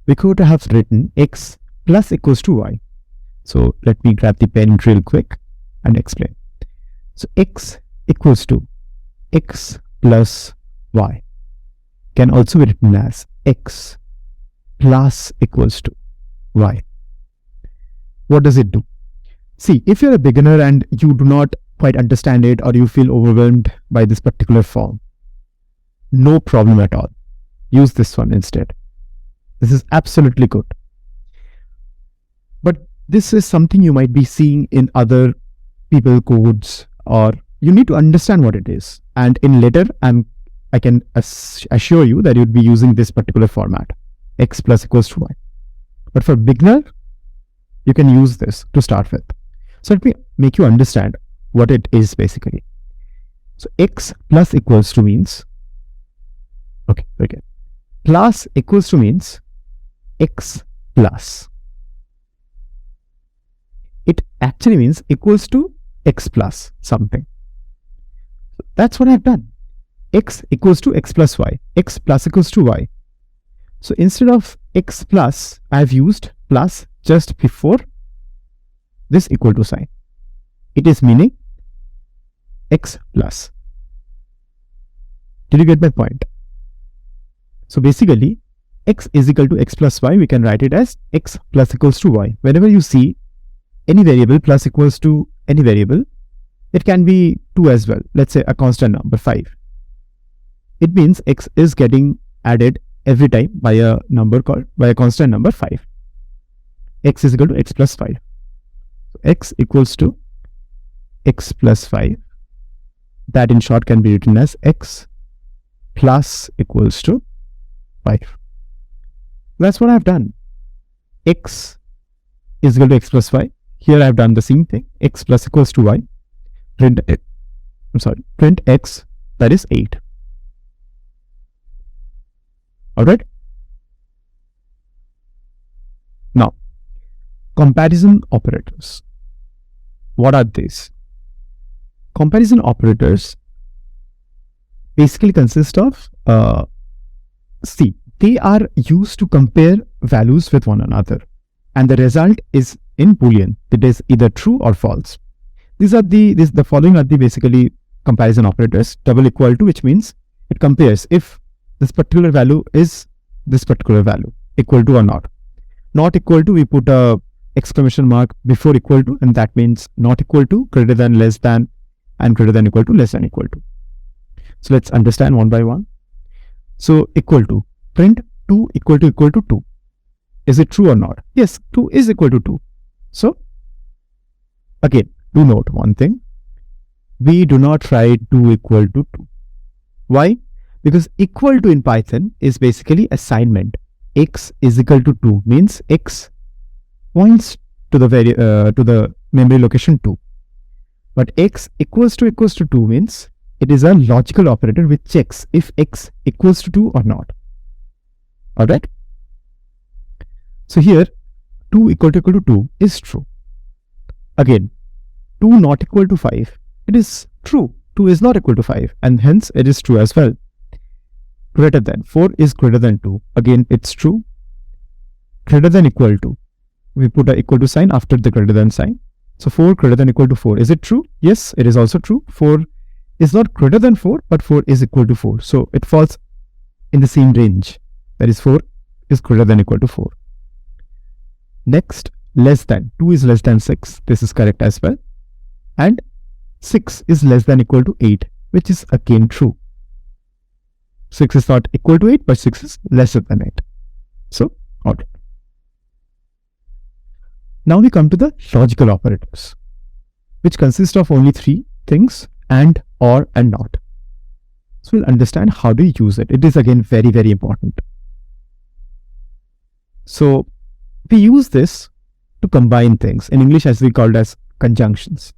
we could have written x plus equals to y. So let me grab the pen real quick and explain. So x equals to x plus y can also be written as x plus equals to y. What does it do? See, if you're a beginner and you do not quite understand it, or you feel overwhelmed by this particular form, no problem at all. Use this one instead. This is absolutely good. But this is something you might be seeing in other people codes, or you need to understand what it is. And in later, I can assure you that you'd be using this particular format, x plus equals to y. But for beginner, you can use this to start with. So let me make you understand what it is basically. So x plus equals to means, okay, plus equals to means x plus. It actually means equals to x plus something. That's what I've done. X equals to x plus y. X plus equals to y. So instead of x plus, I've used plus just before this equal to sign. It is meaning x plus. Did you get my point? So basically, x is equal to x plus y. We can write it as x plus equals to y. Whenever you see any variable plus equals to any variable, it can be 2 as well. Let's say a constant number 5. It means x is getting added every time by a constant number 5. X is equal to x plus 5. So x equals to x plus 5. That in short can be written as x plus equals to 5. That's what I've done. X is equal to x plus 5. Here I've done the same thing. X plus equals to y. Print x, that is 8. Alright. Now, comparison operators. What are these? Comparison operators basically consist of, they are used to compare values with one another, and the result is in Boolean. It is either true or false. The following are the basically comparison operators. Double equal to, which means it compares if this particular value is this particular value, equal to or not. Not equal to, we put a exclamation mark before equal to, and that means not equal to, greater than, less than, and greater than equal to, less than equal to. So let's understand one by one. So equal to, print 2 equal to 2. Is it true or not? Yes, 2 is equal to 2. So again, do note one thing. We do not write 2 equal to 2. Why? Because equal to in Python is basically assignment. X is equal to 2 means x points to the memory location 2. But x equals to 2 means it is a logical operator which checks if x equals to 2 or not. Alright? So here 2 equal to 2 is true. Again, 2 not equal to 5, it is true. 2 is not equal to 5, and hence it is true as well. Greater than, 4 is greater than 2. Again, it's true. Greater than equal to, we put a equal to sign after the greater than sign. So 4 greater than equal to 4. Is it true? Yes, it is also true. 4 is not greater than 4, but 4 is equal to 4. So it falls in the same range. That is 4 is greater than equal to 4. Next, less than. 2 is less than 6. This is correct as well. And 6 is less than equal to 8, which is again true. 6 is not equal to 8, but 6 is lesser than 8. So, okay. Now we come to the logical operators, which consist of only 3 things: and, or, and not. So we'll understand how to use it. It is again very, very important. So we use this to combine things. In English, as we call it as conjunctions.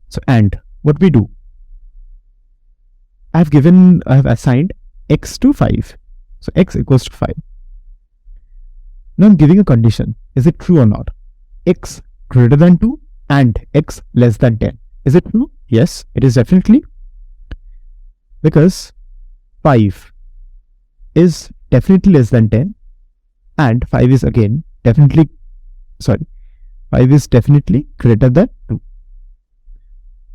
So, and what we do, I have assigned x to 5. So x equals to 5. Now I'm giving a condition. Is it true or not? X greater than 2 and x less than 10. Is it true? Yes, it is definitely. Because 5 is definitely less than 10 and 5 is again definitely, 5 is definitely greater than 2.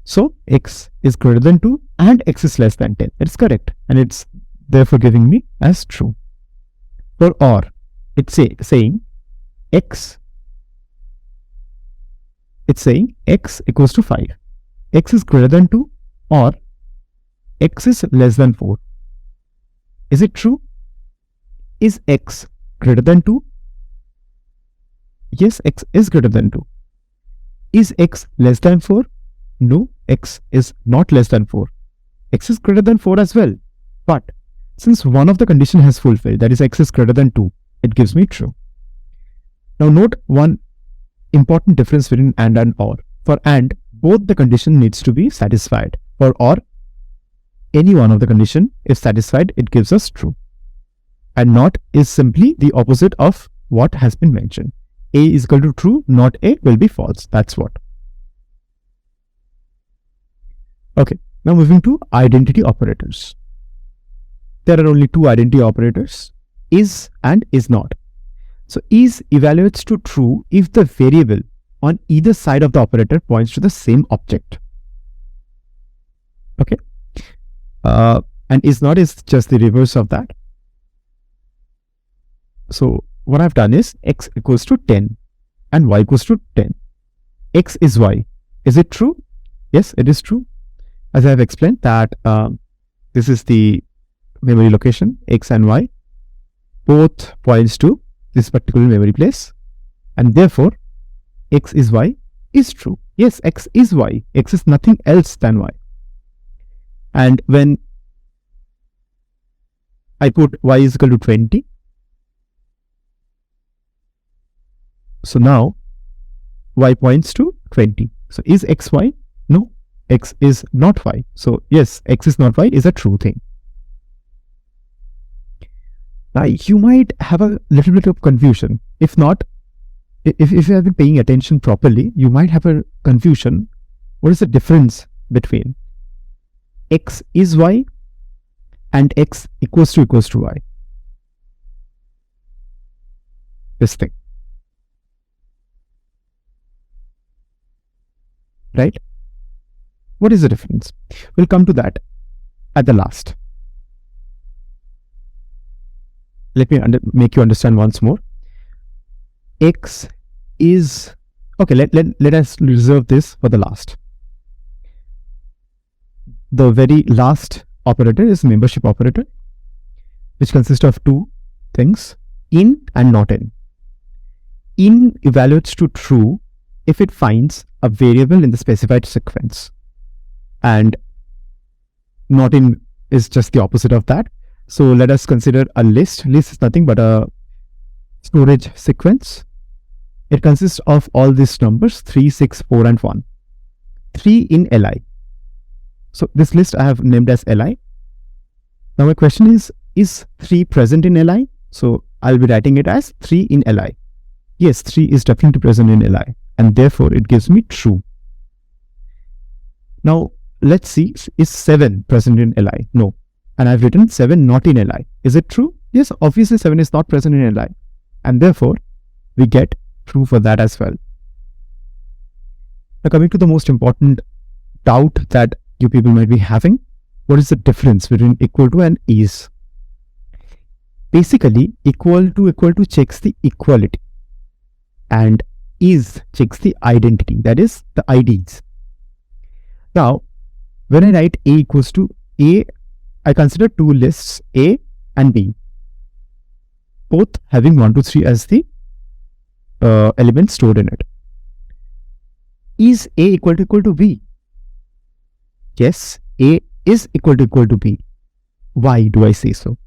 So x is greater than 2 and x is less than 10. It's correct, and it's therefore giving me as true. For or, it's saying x equals to 5. X is greater than 2 or x is less than 4. Is it true? Is x greater than 2? Yes, x is greater than 2. Is x less than 4? No, x is not less than 4. X is greater than 4 as well. But since one of the condition has fulfilled, that is x is greater than 2, it gives me true. Now note one important difference between and or. For and, both the condition needs to be satisfied. For or, any one of the condition is satisfied, it gives us true. And not is simply the opposite of what has been mentioned. A is equal to true, not A will be false. That's what. Okay, now moving to identity operators. There are only two identity operators, is and is not. So is evaluates to true if the variable on either side of the operator points to the same object. Okay. And is not is just the reverse of that. So what I've done is x equals to 10 and y equals to 10. X is y. Is it true? Yes, it is true. As I have explained that this is the memory location, x and y. Both points to this particular memory place. And therefore, x is y is true. Yes, x is y. X is nothing else than y. And when I put y is equal to 20, so now y points to 20. So is x y? No, x is not y. So yes, x is not y is a true thing. Now you might have a little bit of confusion. If not, if you have been paying attention properly, you might have a confusion. What is the difference between x is y and x equals to y? This thing. Right? What is the difference? We'll come to that at the last. Let me make you understand once more. X is, okay, let us reserve this for the last. The very last operator is membership operator, which consists of two things, in and not in. In evaluates to true if it finds a variable in the specified sequence, and not in is just the opposite of that. So let us consider a list. List is nothing but a storage sequence. It consists of all these numbers 3, 6, 4 and 1. 3 in Li. So this list I have named as Li. Now my question is 3 present in Li? So I'll be writing it as 3 in Li. Yes, 3 is definitely present in Li, and therefore it gives me true. Now let's see, is 7 present in Li? No. And I've written 7 not in Li. Is it true? Yes, obviously 7 is not present in Li, and therefore we get true for that as well. Now coming to the most important doubt that you people might be having, what is the difference between equal to and is? Basically, equal to checks the equality, and is checks the identity, that is the IDs. Now, when I write A equals to A, I consider two lists, A and B, both having 1, 2, 3 as the elements stored in it. Is A equal to B? Yes, A is equal to B. Why do I say so?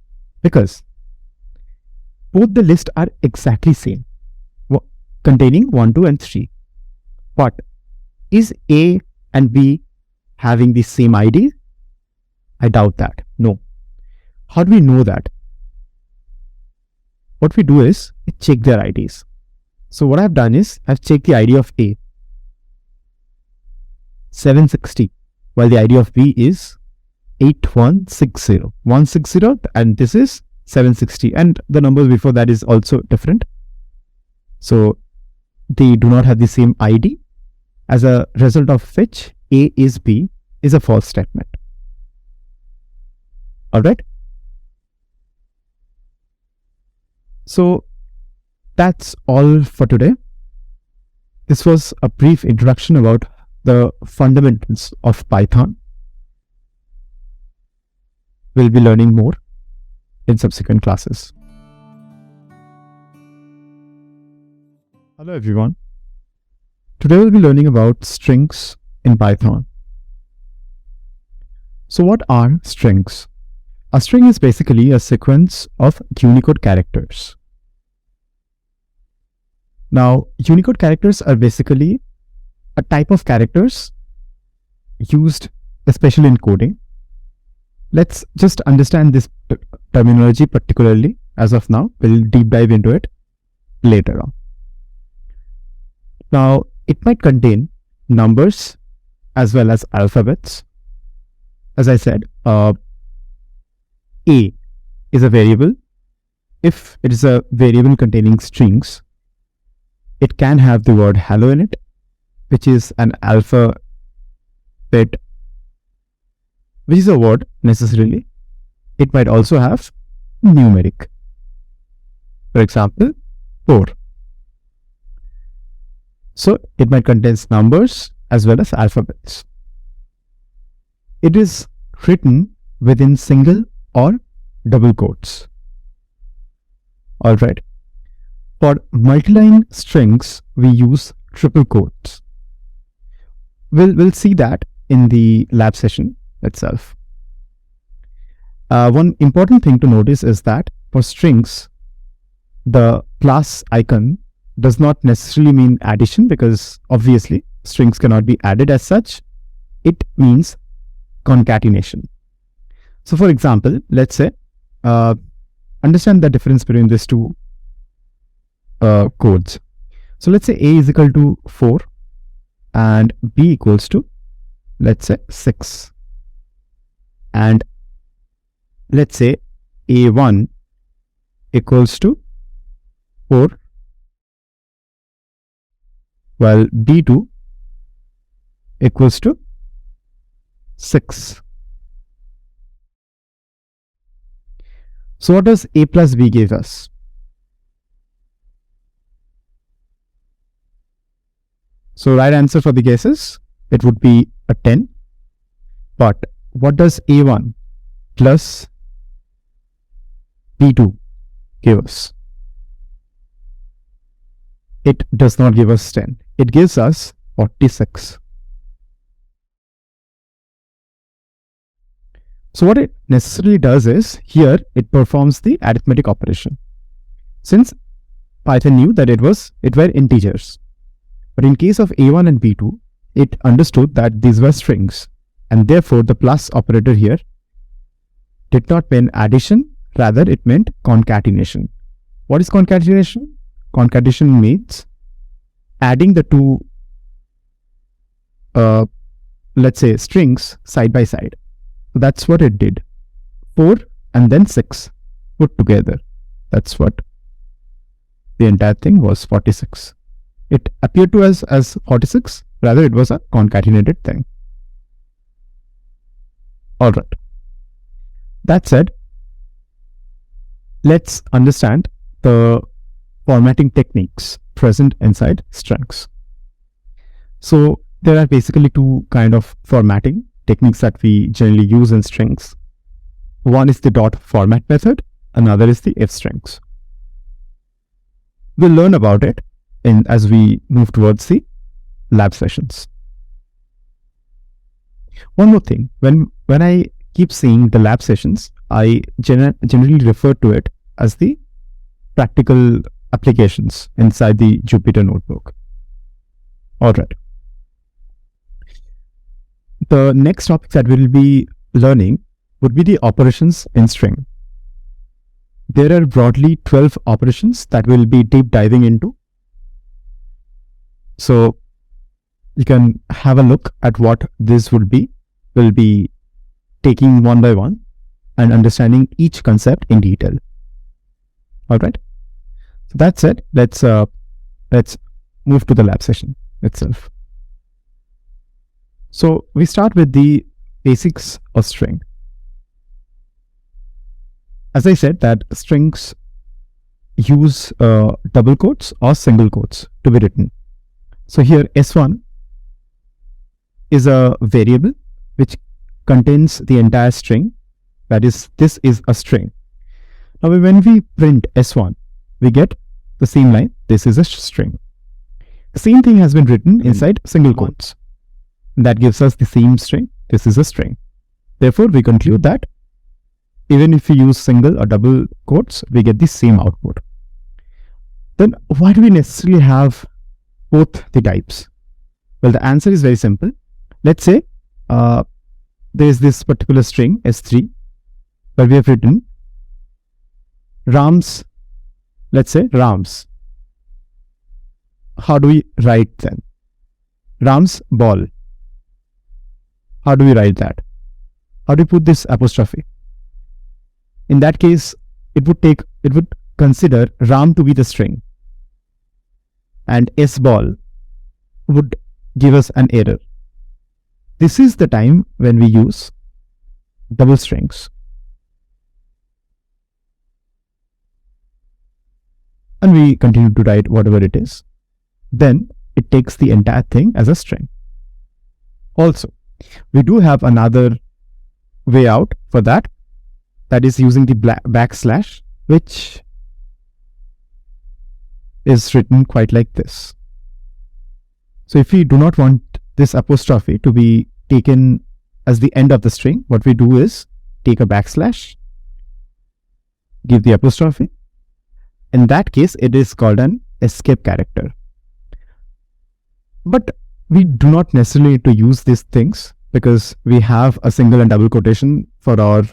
Because both the lists are exactly same, containing 1, 2 and 3. But is A and B having the same ID? I doubt that. No. How do we know that? What we do is we check their IDs. So what I've done is I've checked the ID of A, 760, while the ID of B is 8160. 160 and this is 760, and the numbers before that is also different. So they do not have the same ID, as a result of which A is B is a false statement. Alright. So that's all for today. This was a brief introduction about the fundamentals of Python. We'll be learning more in subsequent classes. Hello everyone. Today we'll be learning about strings in Python. So what are strings? A string is basically a sequence of Unicode characters. Now, Unicode characters are basically a type of characters used especially in coding. Let's just understand this terminology particularly as of now. We'll deep dive into it later on. Now, it might contain numbers as well as alphabets. As I said, A is a variable. If it is a variable containing strings, it can have the word hello in it, which is an alphabet, which is a word necessarily. It might also have numeric. For example, 4. So it might contain numbers as well as alphabets. It is written within single or double quotes. Alright. For multi-line strings, we use triple quotes. We'll see that in the lab session itself. One important thing to notice is that for strings, the plus icon does not necessarily mean addition, because obviously strings cannot be added as such. It means concatenation. So for example, let's say, understand the difference between these two codes. So let's say A is equal to 4 and B equals to, let's say, 6. And let's say A1 equals to 4, while B2 equals to 6. So what does A plus B give us? So right answer for the guesses, it would be a 10. But what does A1 plus B2 give us? It does not give us 10. It gives us 46. So what it necessarily does is, here it performs the arithmetic operation. Since Python knew that it were integers. But in case of A1 and B2, it understood that these were strings, and therefore the plus operator here did not mean addition, rather it meant concatenation. What is concatenation? Concatenation means adding the two, let's say, strings side by side. So that's what it did. 4 and then 6 put together. That's what the entire thing was, 46. It appeared to us as 46, rather it was a concatenated thing. Alright. That said, let's understand the formatting techniques present inside strings. So there are basically two kind of formatting techniques that we generally use in strings. One is the dot format method, another is the if strings. We'll learn about it as we move towards the lab sessions. One more thing, when I keep saying the lab sessions, I generally refer to it as the practical applications inside the Jupyter notebook. Alright. The next topic that we'll be learning would be the operations in string. There are broadly 12 operations that we'll be deep diving into. So you can have a look at what this would be. We'll be taking one by one and understanding each concept in detail. Alright. So that's it. Let's move to the lab session itself. So we start with the basics of string. As I said, that strings use double quotes or single quotes to be written. So here S1 is a variable which contains the entire string. That is, this is a string. Now when we print S1, we get the same line, this is a string. The same thing has been written inside single quotes. That gives us the same string, this is a string. Therefore, we conclude that even if we use single or double quotes, we get the same output. Then why do we necessarily have both the types? Well, the answer is very simple. Let's say there is this particular string S3 where we have written Rams, let's say Rams. How do we write them? Rams ball. How do we write that? How do we put this apostrophe? In that case, it would consider Ram to be the string, and S ball would give us an error. This is the time when we use double strings. And we continue to write whatever it is. Then it takes the entire thing as a string. Also, we do have another way out for that. That is using the backslash, which is written quite like this. So if we do not want this apostrophe to be taken as the end of the string, what we do is take a backslash, give the apostrophe. In that case, it is called an escape character. But we do not necessarily need to use these things because we have a single and double quotation for our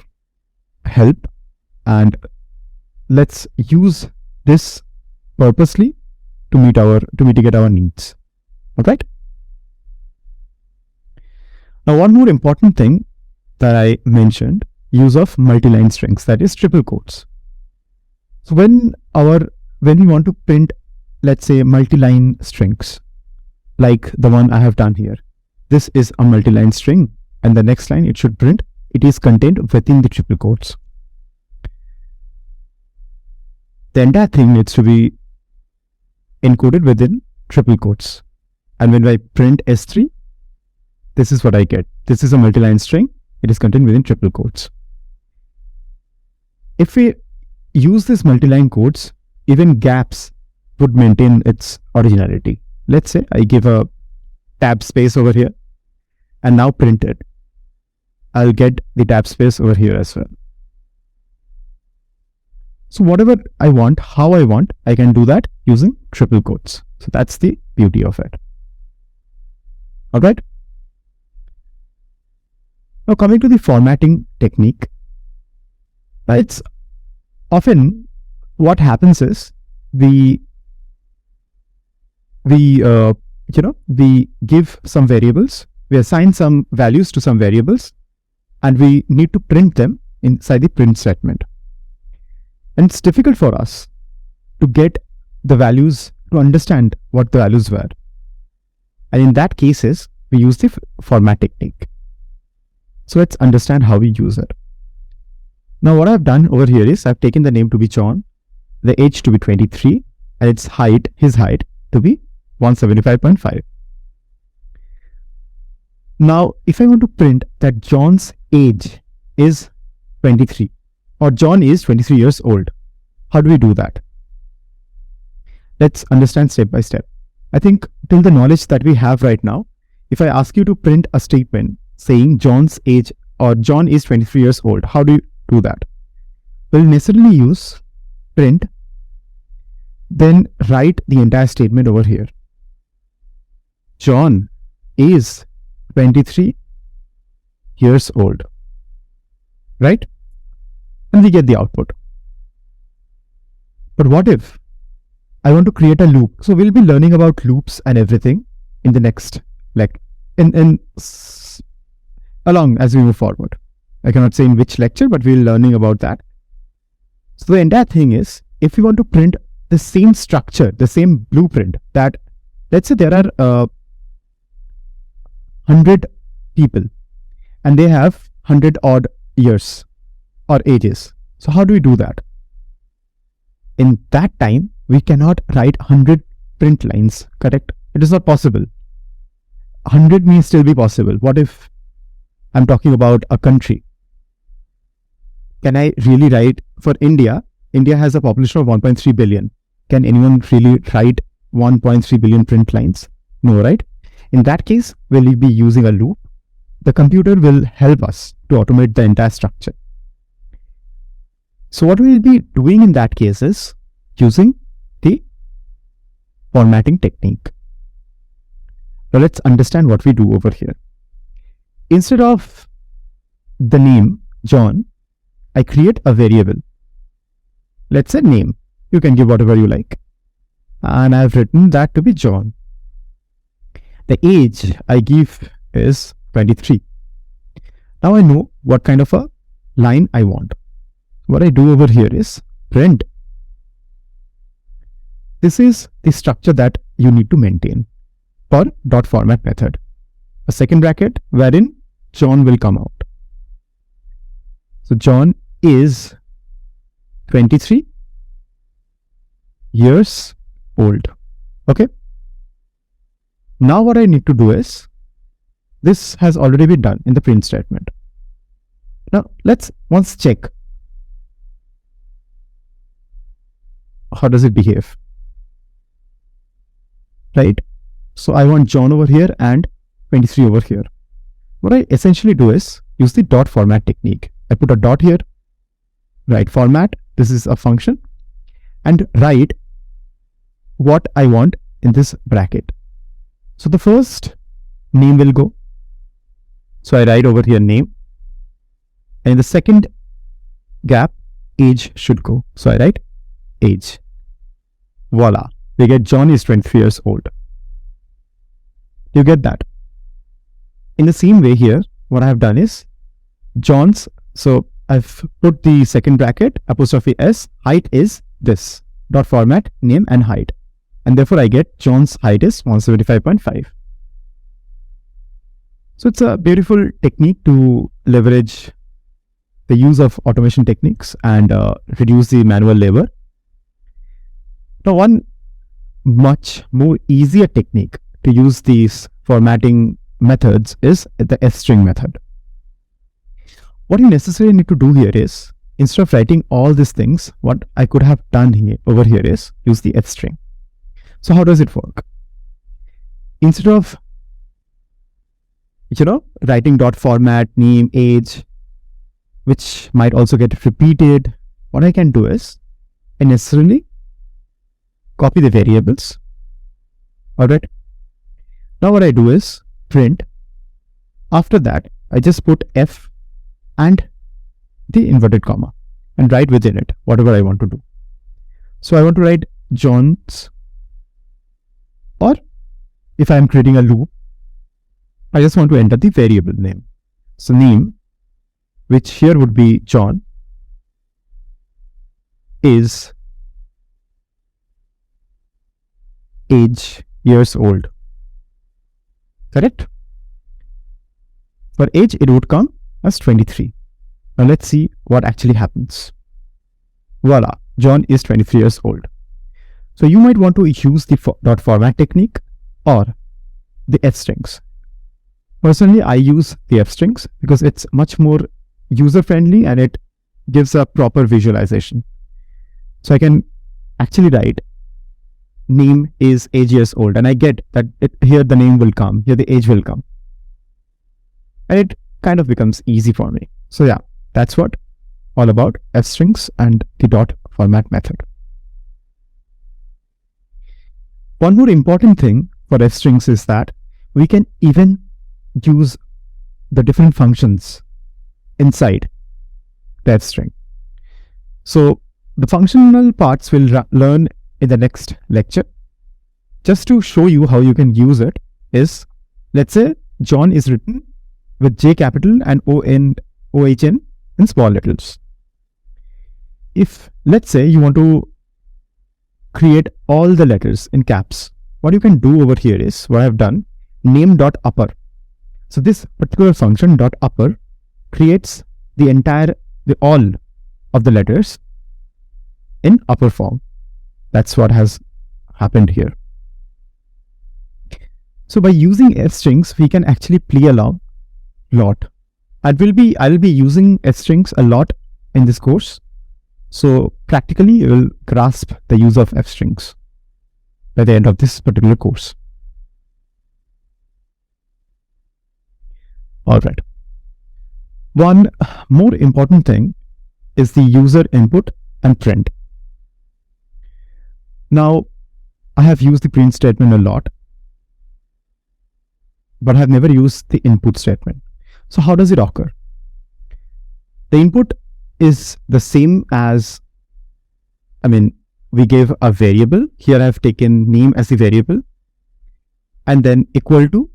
help, and let's use this purposely to mitigate our needs. Alright? Now, one more important thing that I mentioned, use of multi-line strings, that is triple quotes. So when we want to print, let's say, multi-line strings, like the one I have done here, this is a multi-line string, and the next line it should print, it is contained within the triple quotes. The entire thing needs to be encoded within triple quotes. And when I print S3, this is what I get. This is a multi-line string. It is contained within triple quotes. If we use this multi-line quotes, even gaps would maintain its originality. Let's say I give a tab space over here and now print it. I'll get the tab space over here as well. So whatever I want, how I want, I can do that using triple quotes. So that's the beauty of it. Alright. Now coming to the formatting technique, it's often what happens is we give some variables, we assign some values to some variables, and we need to print them inside the print statement. And it's difficult for us to get the values, to understand what the values were. And in that cases, we use the format technique. So let's understand how we use it. Now what I've done over here is I've taken the name to be John, the age to be 23, and its height, his height, to be 175.5. Now, if I want to print that John's age is 23, or John is 23 years old, how do we do that? Let's understand step by step. I think till the knowledge that we have right now, if I ask you to print a statement saying John's age or John is 23 years old, how do you do that? We'll necessarily use print, then write the entire statement over here. John is 23 years old, right? And we get the output. But what if I want to create a loop? So we'll be learning about loops and everything in the next, along as we move forward. I cannot say in which lecture, but we'll be learning about that. So the entire thing is, if we want to print the same structure, the same blueprint, that let's say there are 100 people and they have 100 odd years or ages. So how do we do that? In that time, we cannot write 100 print lines, correct? It is not possible. 100 may still be possible. What if I'm talking about a country? Can I really write for India? India has a population of 1.3 billion. Can anyone really write 1.3 billion print lines? No, right? In that case, we'll be using a loop. The computer will help us to automate the entire structure. So what we'll be doing in that case is using the formatting technique. Now let's understand what we do over here. Instead of the name John, I create a variable. Let's say name. You can give whatever you like. And I've written that to be John. The age I give is 23. Now I know what kind of a line I want. What I do over here is print. This is the structure that you need to maintain for .format method. A second bracket wherein John will come out. So John is 23 years old. Okay. Now what I need to do is, this has already been done in the print statement. Now let's once check how does it behave. Right. So I want John over here and 23 over here. What I essentially do is use the dot format technique. I put a dot here, write format, this is a function, and write what I want in this bracket. So the first name will go. So I write over here name, and in the second gap age should go. So I write age. Voila, we get John is 23 years old. You get that? In the same way here, what I have done is John's, so I've put the second bracket, apostrophe s, height is this, dot format, name and height. And therefore I get John's height is 175.5. So it's a beautiful technique to leverage the use of automation techniques and reduce the manual labor. Now one much more easier technique to use these formatting methods is the f-string method. What you necessarily need to do here is, instead of writing all these things, what I could have done here over here is use the f-string. So how does it work? Instead of writing dot format, name, age, which might also get repeated, what I can do is I necessarily copy the variables. Alright. Now what I do is print. After that, I just put F and the inverted comma and write within it whatever I want to do. So I want to write John's, or if I am creating a loop, I just want to enter the variable name. So name, which here would be John, is age years old. Correct? For age, it would come as 23. Now let's see what actually happens. Voila, John is 23 years old. So you might want to use the dot format technique or the f strings. Personally, I use the f strings because it's much more user friendly and it gives a proper visualization. So I can actually write name is age years old, and I get that here the name will come, here the age will come, and it kind of becomes easy for me. So yeah, that's what all about f strings and the dot format method. One more important thing for f strings is that we can even use the different functions inside the f string. So the functional parts we'll learn in the next lecture. Just to show you how you can use it is, let's say John is written with J capital and OHN in small letters. If let's say you want to create all the letters in caps, what you can do over here is what I've done, name.upper. So this particular function .upper creates all of the letters in upper form. That's what has happened here. So by using f strings, we can actually play along a lot. I will be using f strings a lot in this course. So practically you will grasp the use of f strings by the end of this particular course. Alright. One more important thing is the user input and print. Now, I have used the print statement a lot, but I have never used the input statement. So how does it occur? The input is the same as, we gave a variable. Here I have taken name as the variable, and then equal to.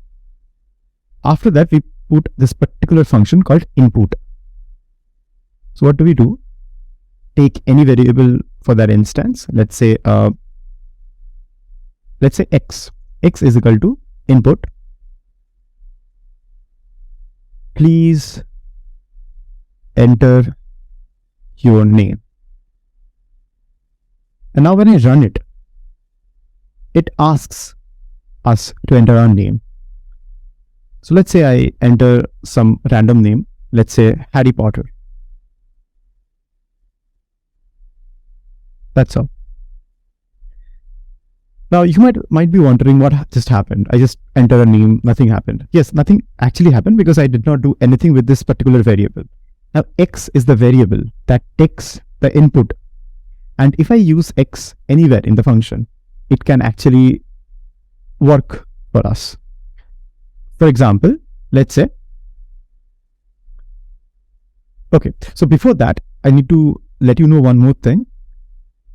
After that, we put this particular function called input. So what do we do? Take any variable for that instance. Let's say x. X is equal to input. Please enter your name. And now when I run it, it asks us to enter our name. So let's say I enter some random name. Let's say Harry Potter. That's all. Now you might be wondering what just happened. I just entered a name, nothing happened. Yes, nothing actually happened because I did not do anything with this particular variable. Now x is the variable that takes the input, and if I use x anywhere in the function, it can actually work for us. For example, let's say, okay, so before that, I need to let you know one more thing.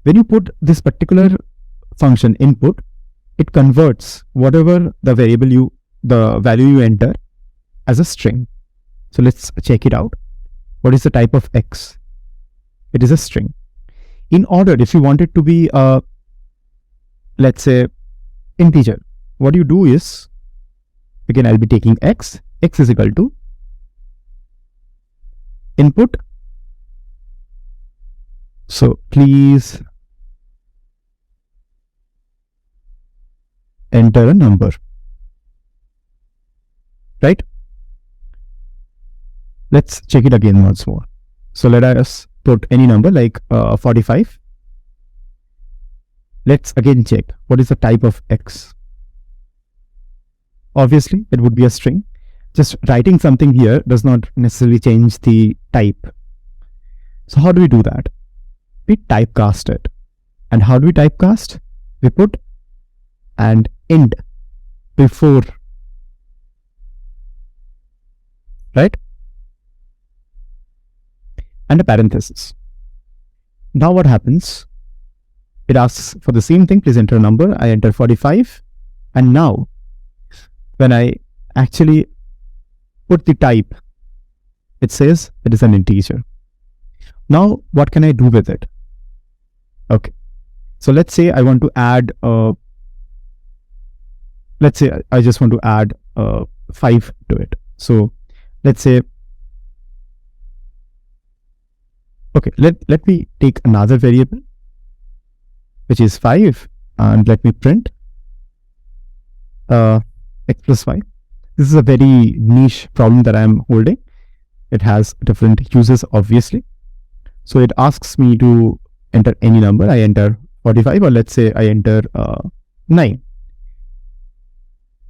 When you put this particular function input, it converts whatever the value you enter as a string. So let's check it out. What is the type of x? It is a string. In order, if you want it to be a, let's say, integer, what you do is, again, I'll be taking x. X is equal to input. So please enter a number, right? Let's check it again once more. So let us put any number like 45. Let's again check what is the type of x. Obviously, it would be a string. Just writing something here does not necessarily change the type. So how do we do that? We typecast it. And how do we typecast? We put an int before, right? And a parenthesis. Now what happens? It asks for the same thing, please enter a number. I enter 45. And now, when I actually put the type, it says it is an integer. Now, what can I do with it? Okay. So let's say I want to add, let's say I just want to add 5 to it. So let's say, okay, let me take another variable, which is 5, and let me print x plus 5. This is a very niche problem that I am holding. It has different uses, obviously. So it asks me to enter any number. I enter 45, or let's say I enter 9.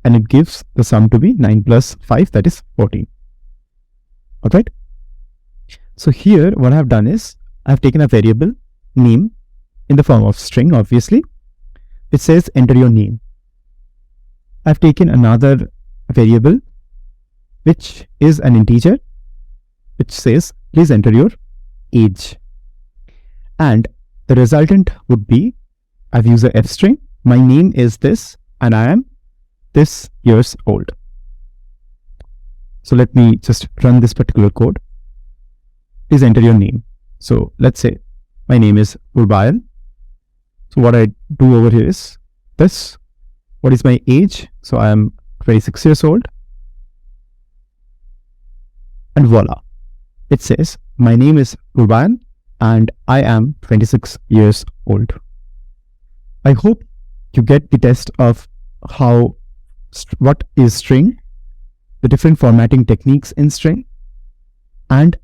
And it gives the sum to be 9 plus 5, that is 14. Alright. So here what I have done is I have taken a variable name in the form of string, obviously. It says enter your name. I have taken another variable which is an integer, which says please enter your age. And the resultant would be, I've used a f string, my name is this, and I am this years old. So let me just run this particular code. Please enter your name. So let's say my name is Urbayan. So what I do over here is this. What is my age? So I am 26 years old. And voila. It says my name is Urbayan and I am 26 years old. I hope you get the test of what is string, the different formatting techniques in string, and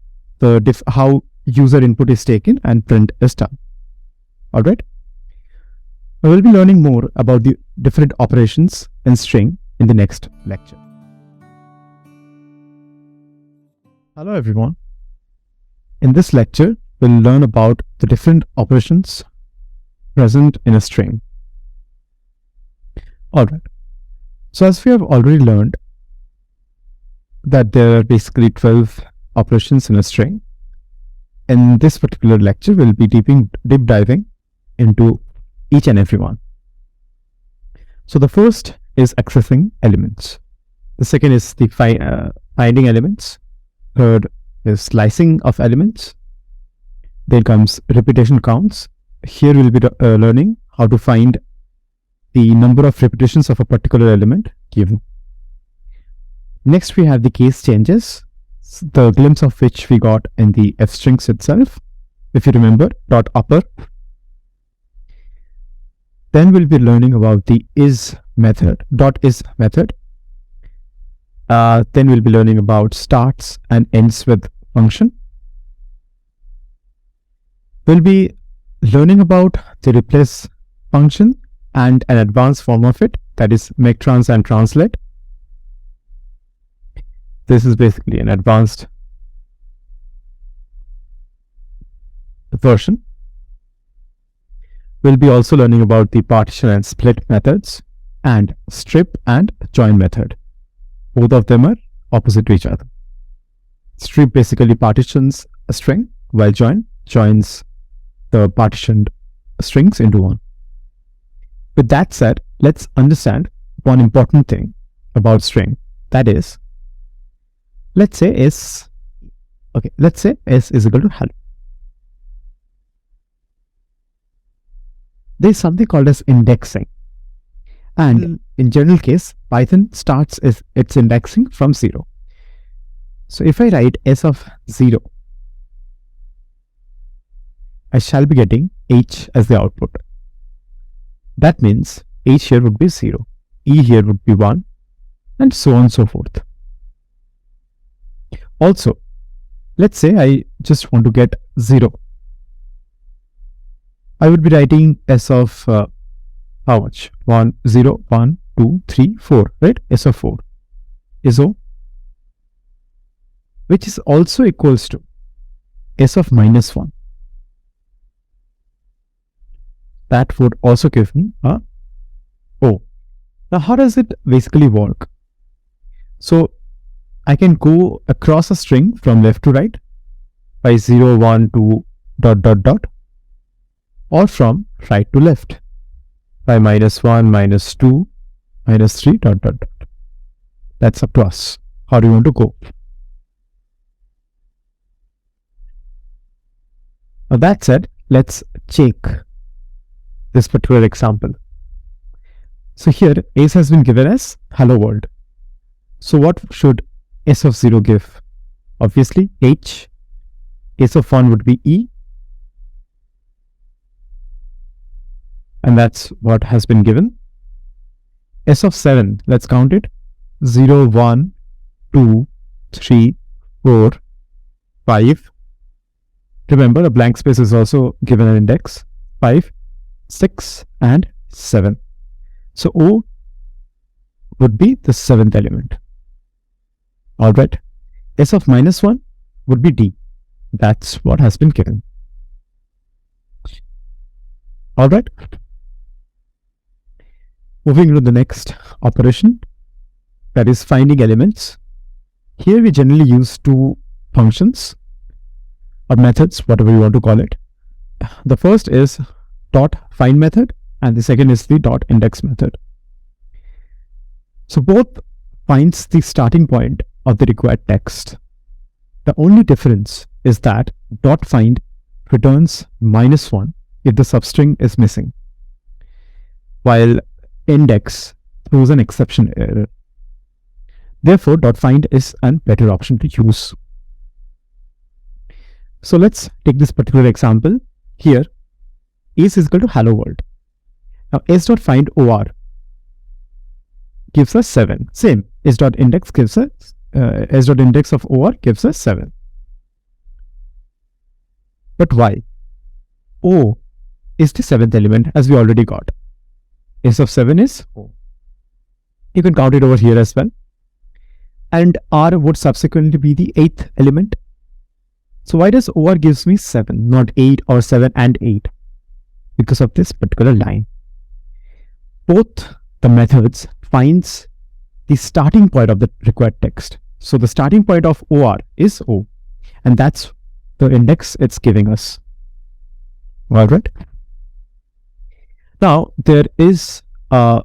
how user input is taken and print is done. Alright. We will be learning more about the different operations in string in the next lecture. Hello everyone. In this lecture, we'll learn about the different operations present in a string. Alright. So as we have already learned that there are basically 12 operations in a string, in this particular lecture we'll be deep diving into each and every one. So the first is accessing elements. The second is the finding elements. Third is slicing of elements. Then comes repetition counts. Here we'll be learning how to find the number of repetitions of a particular element given. Next we have the case changes, the glimpse of which we got in the f strings itself, if you remember, dot upper. Then we'll be learning about the is method, dot is method. Then we'll be learning about starts and ends with function. We'll be learning about the replace function and an advanced form of it, that is make trans and translate. This is basically an advanced version. We'll be also learning about the partition and split methods and strip and join method. Both of them are opposite to each other. Strip basically partitions a string, while join joins the partitioned strings into one. With that said, let's understand one important thing about string. That is, let's say S is equal to hello. There is something called as indexing, and in general case Python starts its indexing from 0. So if I write s of 0, I shall be getting h as the output. That means h here would be 0, e here would be 1, and so on and so forth. Also, let's say I just want to get 0. I would be writing s of how much? 1, 0, 1, 2, 3, 4, right? S of 4 is O, which is also equals to s of minus 1. That would also give me a O. Now, how does it basically work? So, I can go across a string from left to right by 0, 1, 2, dot, dot, dot, or from right to left by minus 1, minus 2, minus 3, dot, dot, dot. That's up to us. How do you want to go? Now that said, let's check this particular example. So here s has been given as hello world. So what should s of 0 give? Obviously h. S of 1 would be e. And that's what has been given. S of 7, let's count it. 0, 1, 2, 3, 4, 5. Remember, a blank space is also given an index. 5, 6, and 7. So O would be the 7th element. Alright. S of minus 1 would be D. That's what has been given. Alright. Moving to the next operation, that is finding elements. Here we generally use two functions or methods, whatever you want to call it. The first is dot find method and the second is the dot index method. So both finds the starting point of the required text. The only difference is that dot find returns minus 1 if the substring is missing, while index throws an exception error. Therefore, dot find is a better option to use. So let's take this particular example. Here, s is equal to hello world. Now s dot find or gives us 7. Same, s dot index gives us s dot index of or gives us 7. But why? O is the 7th element, as we already got. S of 7 is O. You can count it over here as well. And R would subsequently be the 8th element. So why does OR gives me 7, not 8 or 7 and 8? Because of this particular line. Both the methods finds the starting point of the required text. So the starting point of OR is O, and that's the index it's giving us. All right. Now there is a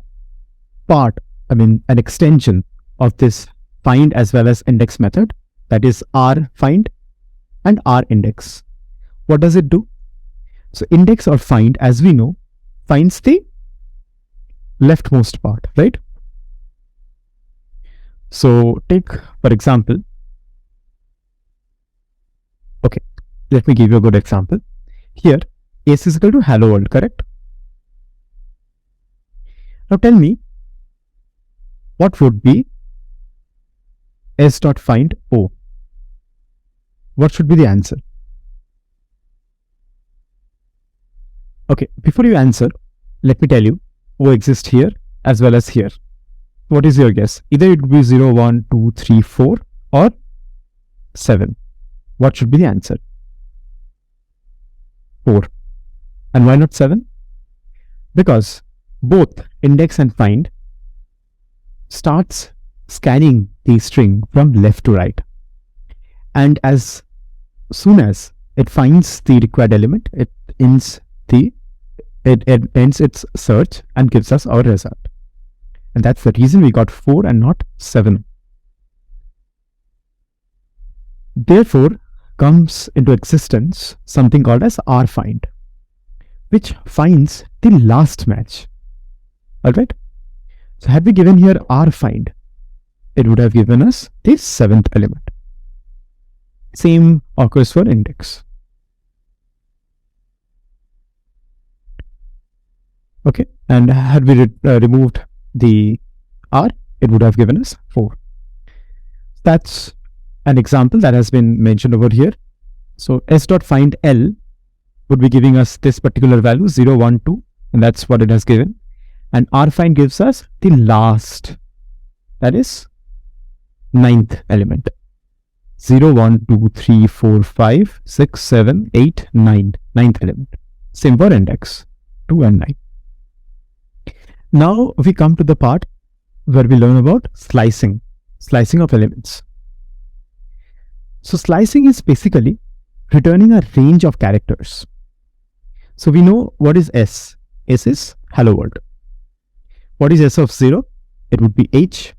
an extension of this find as well as index method, that is R find and R index. What does it do? So index or find, as we know, finds the leftmost part, right? So take, for example, okay, let me give you a good example. Here, S is equal to hello world, correct? Now tell me, what would be S dot find O? What should be the answer? Okay, before you answer, let me tell you, O exists here as well as here. What is your guess? Either it would be 0, 1, 2, 3, 4 or 7. What should be the answer? 4. And why not 7? Because both index and find starts scanning the string from left to right. And as soon as it finds the required element, it ends its search and gives us our result. And that's the reason we got 4 and not 7. Therefore, comes into existence something called as rfind, which finds the last match. Alright? So had we given here rfind, it would have given us the 7th element. Same occurs for index. Okay, and had we removed the R, it would have given us 4. That's an example that has been mentioned over here. So s.find L would be giving us this particular value 0, 1, 2, and that's what it has given. And rfind gives us the last, that is 9th element. 0, 1, 2, 3, 4, 5, 6, 7, 8, 9. 9th element. Same for index, 2 and 9. Now we come to the part where we learn about slicing of elements. So slicing is basically returning a range of characters. So we know what is S. S is hello world. What is S of 0? It would be H.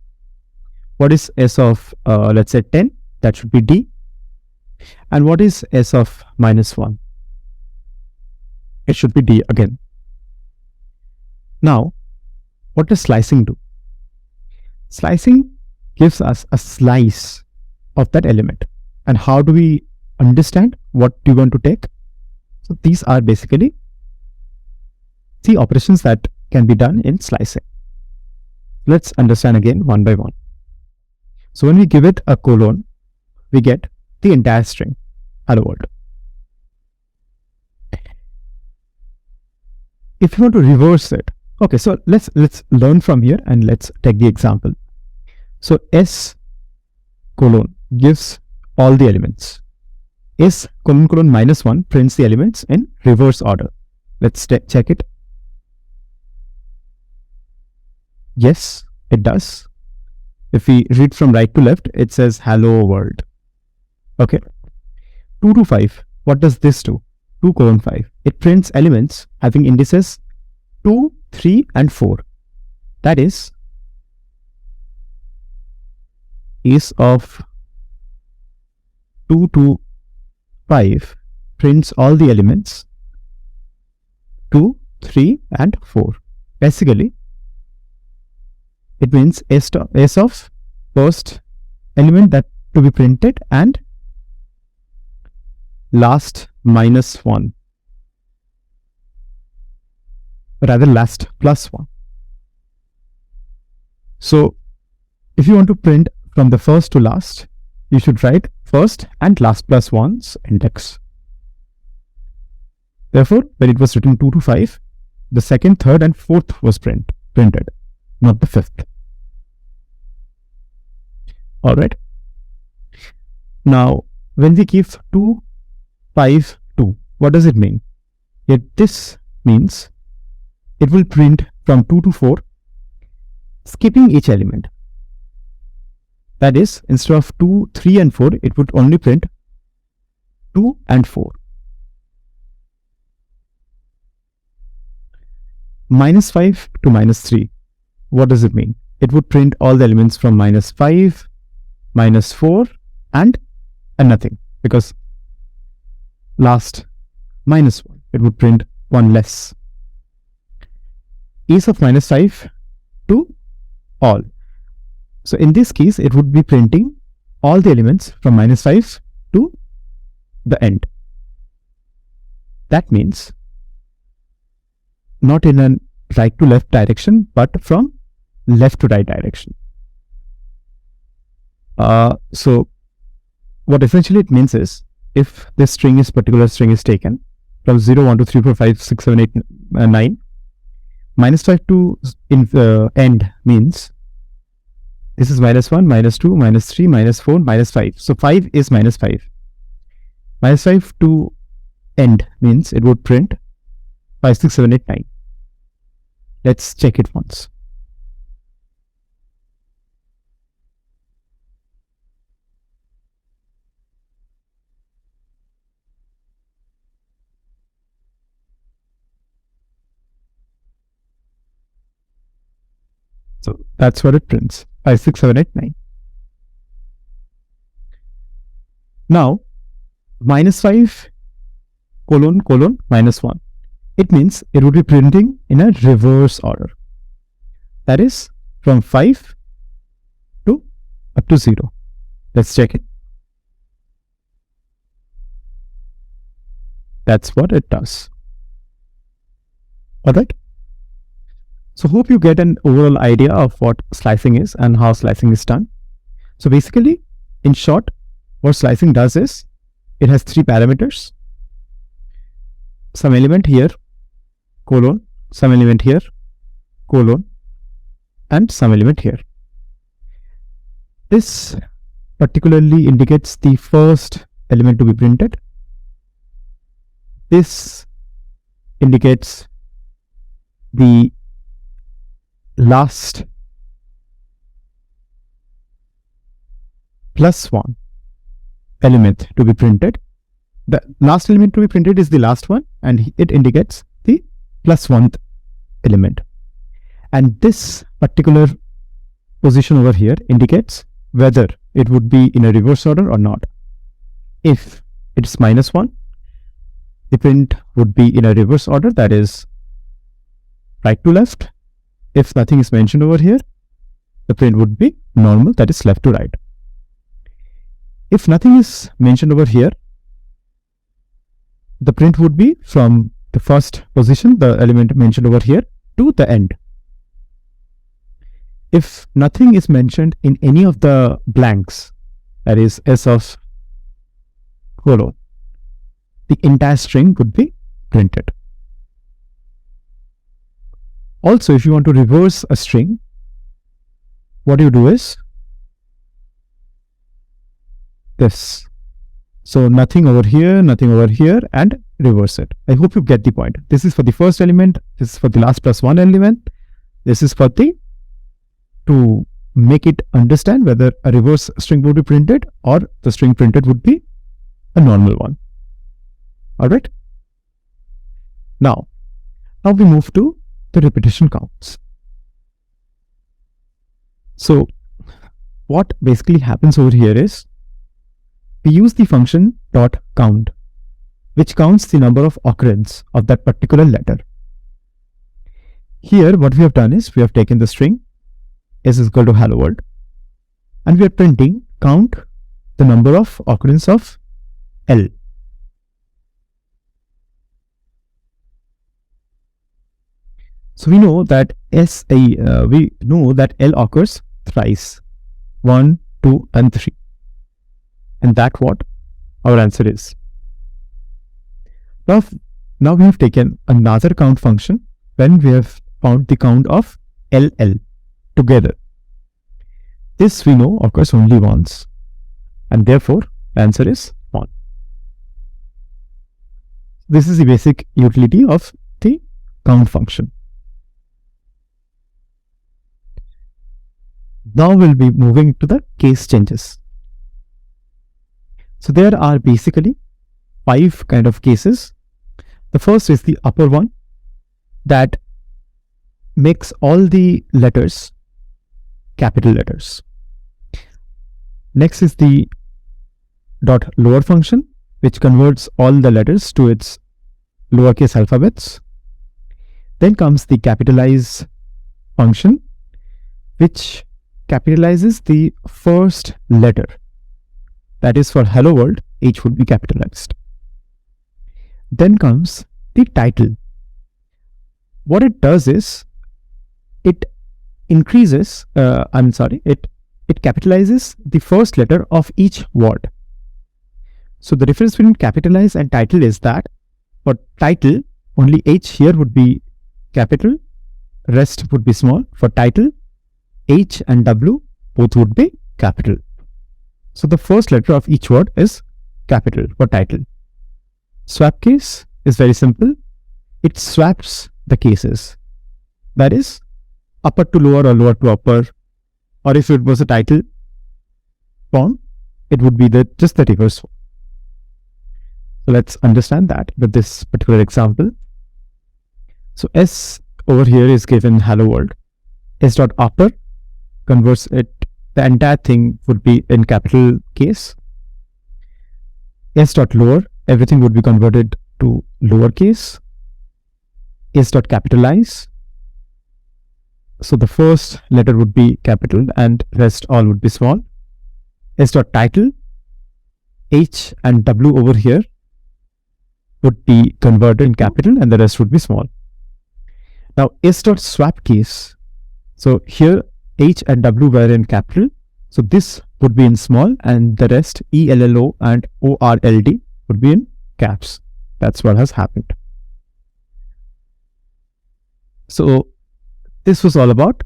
What is S of let's say 10? That should be D. And what is S of -1? It should be D again. Now, what does slicing do? Slicing gives us a slice of that element. And how do we understand what do you want to take? So these are basically the operations that can be done in slicing. Let's understand again one by one. So when we give it a colon, we get the entire string, hello world. If you want to reverse it, okay, so let's learn from here and let's take the example. So S colon gives all the elements. S colon -1 prints the elements in reverse order. Let's check it. Yes, it does. If we read from right to left, it says hello world. Okay. 2 to 5, what does this do? 2 colon 5. It prints elements having indices 2, 3 and 4. That is of 2 to 5 prints all the elements 2, 3 and 4. Basically, it means S of first element that to be printed and last -1. Rather last +1. So if you want to print from the first to last, you should write first and last +1's index. Therefore, when it was written 2 to 5, the second, third and fourth was printed, not the fifth. Alright. Now, when we give 2, 5, 2, what does it mean? Yet this means it will print from 2 to 4 skipping each element. That is, instead of 2, 3 and 4, it would only print 2 and 4. -5 to -3. What does it mean? It would print all the elements from -5, -4 and nothing, because last -1. It would print one less. Is of -5 to all. So in this case, it would be printing all the elements from -5 to the end. That means not in a right to left direction, but from left to right direction. So what essentially it means is, if this particular string is taken from 0, 1, 2, 3, 4, 5, 6, 7, 8, 9, -5 to end means this is -1, -2, -3, -4, -5. So 5 is -5. -5 to end means it would print 5, 6, 7, 8, 9. Let's check it once. So that's what it prints, 5, 6, 7, 8, 9. Now, -5 colon colon -1. It means it would be printing in a reverse order. That is, from 5 to up to 0. Let's check it. That's what it does. Alright. So hope you get an overall idea of what slicing is and how slicing is done. So basically, in short, what slicing does is, it has 3 parameters. Some element here, colon, some element here, colon, and some element here. This particularly indicates the first element to be printed. This indicates the last +1 element to be printed. The last element to be printed is the last one, and it indicates the +1th element. And this particular position over here indicates whether it would be in a reverse order or not. If it's -1, the print would be in a reverse order, that is right to left. If nothing is mentioned over here, the print would be normal, that is left to right. If nothing is mentioned over here, the print would be from the first position, the element mentioned over here, to the end. If nothing is mentioned in any of the blanks, that is S of colon, the entire string would be printed. Also, if you want to reverse a string, what you do is this. So nothing over here, and reverse it. I hope you get the point. This is for the first element, this is for the last +1 element, this is for to make it understand whether a reverse string would be printed or the string printed would be a normal one. Alright. Now we move to the repetition counts. So what basically happens over here is, we use the function .count, which counts the number of occurrence of that particular letter. Here what we have done is, we have taken the string s is equal to hello world, and we are printing count the number of occurrence of L. So we know that L occurs thrice, 1, 2, and 3, and that's what our answer is. Now we have taken another count function when we have found the count of LL together. This we know occurs only once, and therefore the answer is 1. This is the basic utility of the count function. Now we'll be moving to the case changes. So there are basically 5 kind of cases. The first is the upper one that makes all the letters capital letters. Next is the dot lower function, which converts all the letters to its lowercase alphabets. Then comes the capitalize function, which capitalizes the first letter. That is, for hello world, H would be capitalized. Then comes the title. What it does is it increases, it capitalizes the first letter of each word. So the difference between capitalize and title is that for title, only H here would be capital, rest would be small. For title, H and W both would be capital. So the first letter of each word is capital for title. Swap case is very simple. It swaps the cases. That is, upper to lower or lower to upper, or if it was a title form, it would be just the reverse form. So let's understand that with this particular example. So S over here is given hello world. S dot upper converts it, the entire thing would be in capital case. S dot lower, everything would be converted to lowercase. S dot capitalize, so the first letter would be capital and rest all would be small. S dot title, H and W over here would be converted in capital and the rest would be small. Now S dot swap case, so here H and W were in capital, so this would be in small and the rest ELLO and ORLD would be in caps. That's what has happened. So this was all about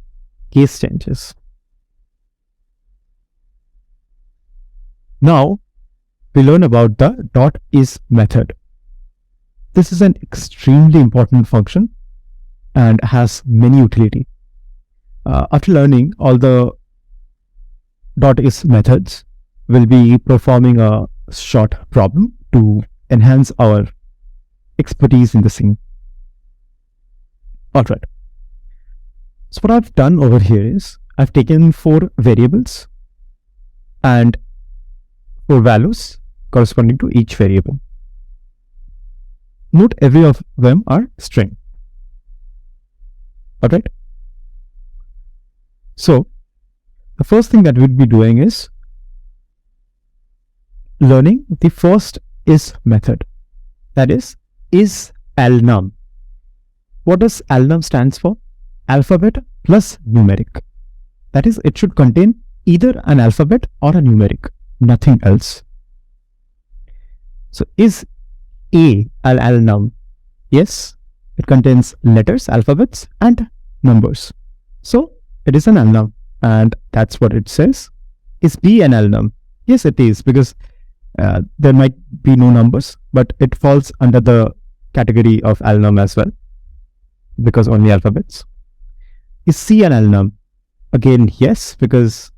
case changes. Now we learn about the dot is method. This is an extremely important function and has many utility. After learning all the dot is methods, we'll be performing a short problem to enhance our expertise in the same. Alright. So what I've done over here is I've taken 4 variables and 4 values corresponding to each variable. Note every of them are string. Alright. So the first thing that we'll be doing is learning the first is method. That is alnum. What does alnum stands for? Alphabet plus numeric. That is, it should contain either an alphabet or a numeric, nothing else. So is a alnum? Yes, it contains letters, alphabets and numbers. So it is an alnum and that's what it says. Is B an alnum? Yes, it is, because there might be no numbers, but it falls under the category of alnum as well, because only alphabets. Is C an alnum? Again, yes, because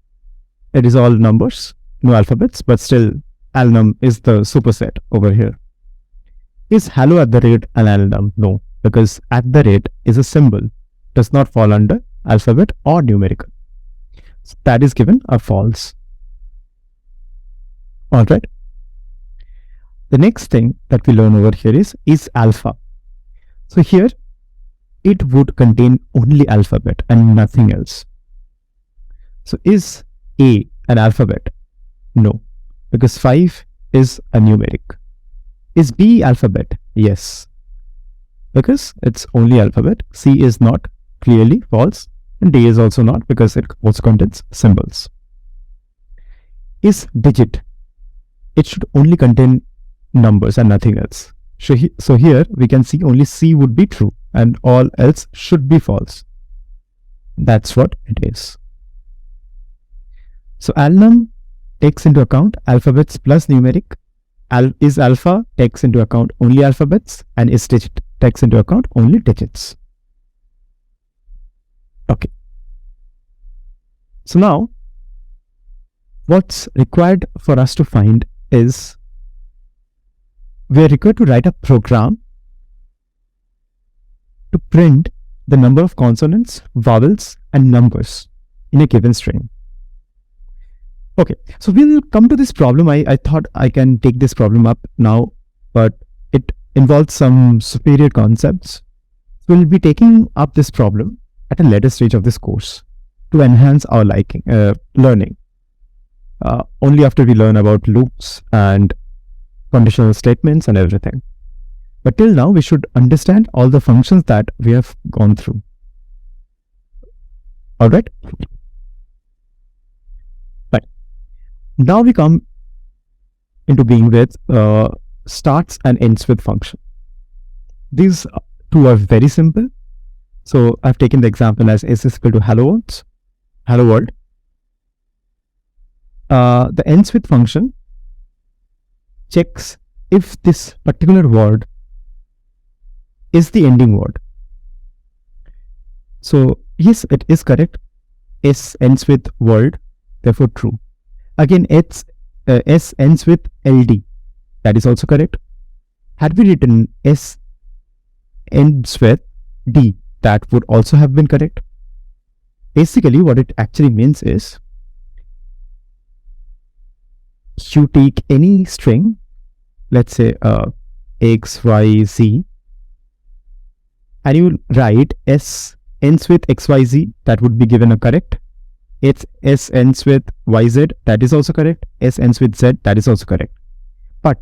it is all numbers, no alphabets, but still alnum is the superset over here. Is hello at the rate an alnum? No, because at the rate is a symbol, does not fall under alphabet or numerical. So that is given a false. Alright. The next thing that we learn over here is alpha. So here it would contain only alphabet and nothing else. So is A an alphabet? No, because 5 is a numeric. Is B alphabet? Yes, because it's only alphabet. C is not, clearly false, and D is also not, because it also contains symbols. Is digit? It should only contain numbers and nothing else. So here we can see only C would be true and all else should be false. That's what it is. So alnum takes into account alphabets plus numeric. Is alpha takes into account only alphabets, and is digit takes into account only digits. Okay. So now, what's required for us to find is we are required to write a program to print the number of consonants, vowels, and numbers in a given string. Okay, so we'll come to this problem. I thought I can take this problem up now, but it involves some superior concepts. We'll be taking up this problem at a later stage of this course to enhance our learning. Only after we learn about loops and conditional statements and everything. But till now, we should understand all the functions that we have gone through. All right. Right. Now we come into being with starts and ends with function. These two are very simple. So I've taken the example as s is equal to hello world. The ends with function checks if this particular word is the ending word. So yes, it is correct. S ends with world, therefore true. Again, S ends with LD. That is also correct. Had we written S ends with D, that would also have been correct. Basically, what it actually means is you take any string, let's say X, Y, Z, and you write S ends with XYZ, that would be given a correct. S ends with YZ, that is also correct. S ends with Z, that is also correct. But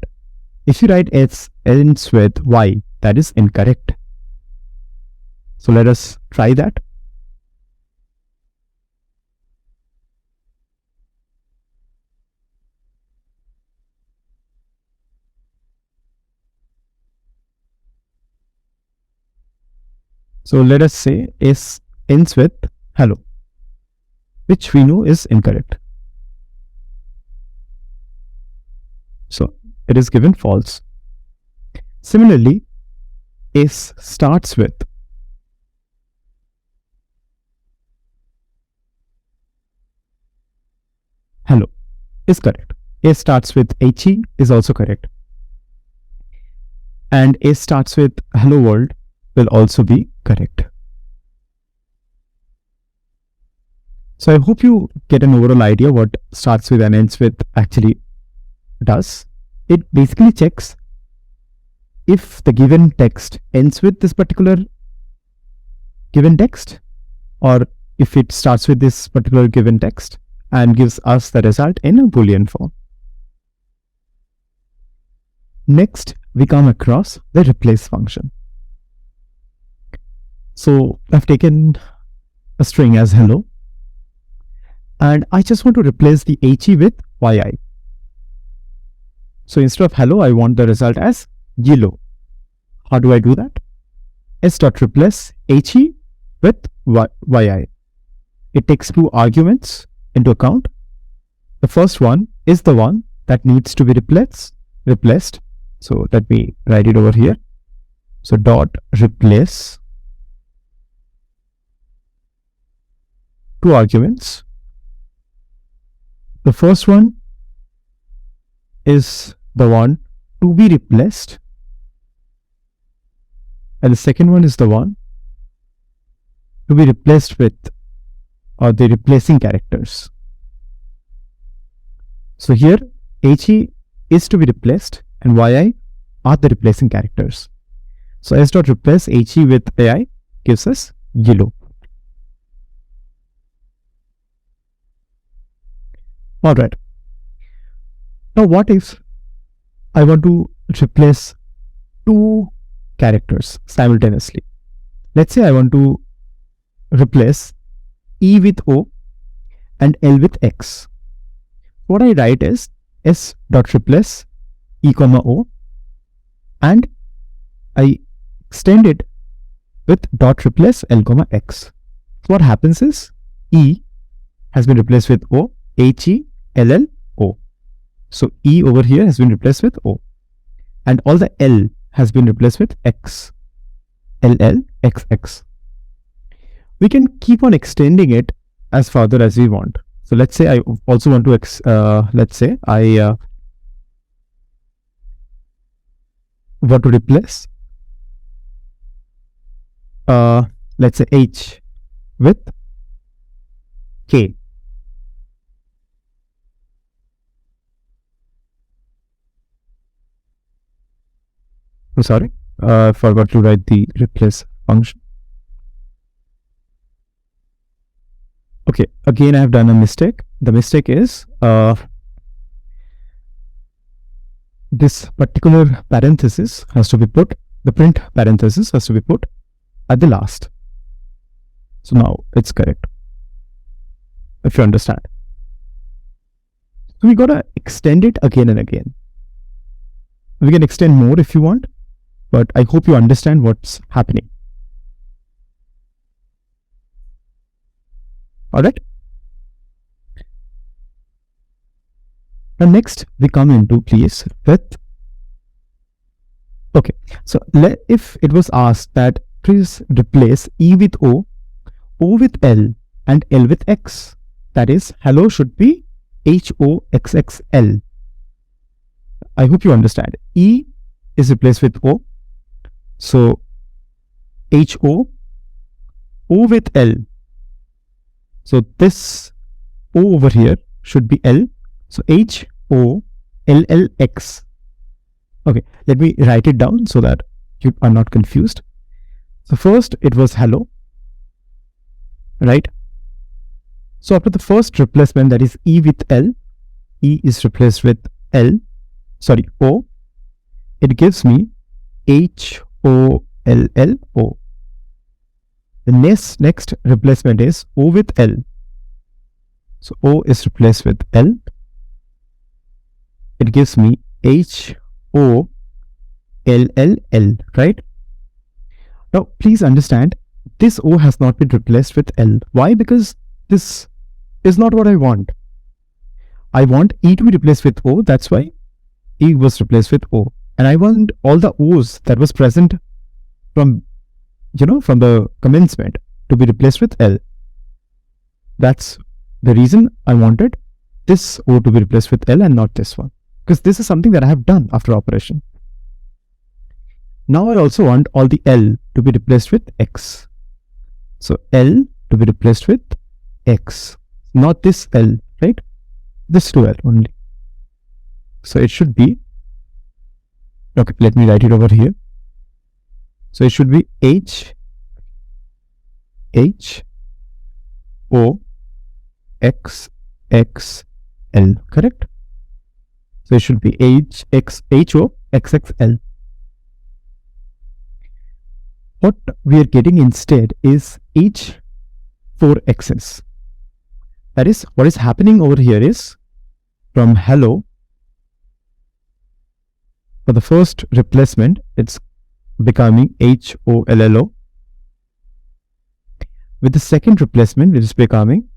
if you write S ends with Y, that is incorrect. So let us try that. So let us say S ends with hello, which we know is incorrect. So it is given false. Similarly, S starts with hello is correct. S starts with HE is also correct. And S starts with hello world will also be correct. So I hope you get an overall idea what starts with and ends with actually does. It basically checks if the given text ends with this particular given text, or if it starts with this particular given text and gives us the result in a Boolean form. Next, we come across the replace function. So I've taken a string as hello, and I just want to replace the HE with YI. So instead of hello, I want the result as yellow. How do I do that? S.replace HE with YI. It takes two arguments into account. The first one is the one that needs to be replaced. So let me write it over here. So dot replace two arguments. The first one is the one to be replaced, and the second one is the one to be replaced with, or the replacing characters. So here HE is to be replaced and YI are the replacing characters. So S.replace HE with AI gives us yellow. Alright. Now what if I want to replace two characters simultaneously? Let's say I want to replace E with O and L with X. What I write is S.replace E, O, and I extend it with .replace L, X. So what happens is E has been replaced with O, HE, LL, O. So E over here has been replaced with O, and all the L has been replaced with X, LL, XX. We can keep on extending it as further as we want. So let's say I also want to, let's say I want to replace, let's say H with K. I'm sorry, I forgot to write the replace function. Okay, again I have done a mistake. The mistake is this particular parenthesis has to be put, the print parenthesis has to be put at the last. So now it's correct, if you understand. So we gotta extend it again and again. We can extend more if you want, but I hope you understand what's happening. Alright. Now next we come into place with, okay, so if it was asked that please replace E with O with L, and L with X, that is hello should be HOXXL. I hope you understand. E is replaced with O, so HO, O with L, so this O over here should be L, so HOLLX. Okay, let me write it down so that you are not confused. So first it was hello, right? So after the first replacement, that is E with L, E is replaced with O, it gives me HOLLO. The next replacement is O with L. So O is replaced with L. It gives me HOLLL, right? Now please understand, this O has not been replaced with L. Why? Because this is not what I want. I want E to be replaced with O. That's why E was replaced with O. And I want all the O's that was present from the commencement to be replaced with L. That's the reason I wanted this O to be replaced with L and not this one, because this is something that I have done after operation. Now I also want all the L to be replaced with X. So L to be replaced with X, not this L, right? This 2L only. So it should be, okay, let me write it over here. So it should be HOXXL, correct? So it should be HOXXL. What we are getting instead is H 4Xs. That is, what is happening over here is, from hello, for the first replacement, it's becoming HOLLO. With the second replacement, it is becoming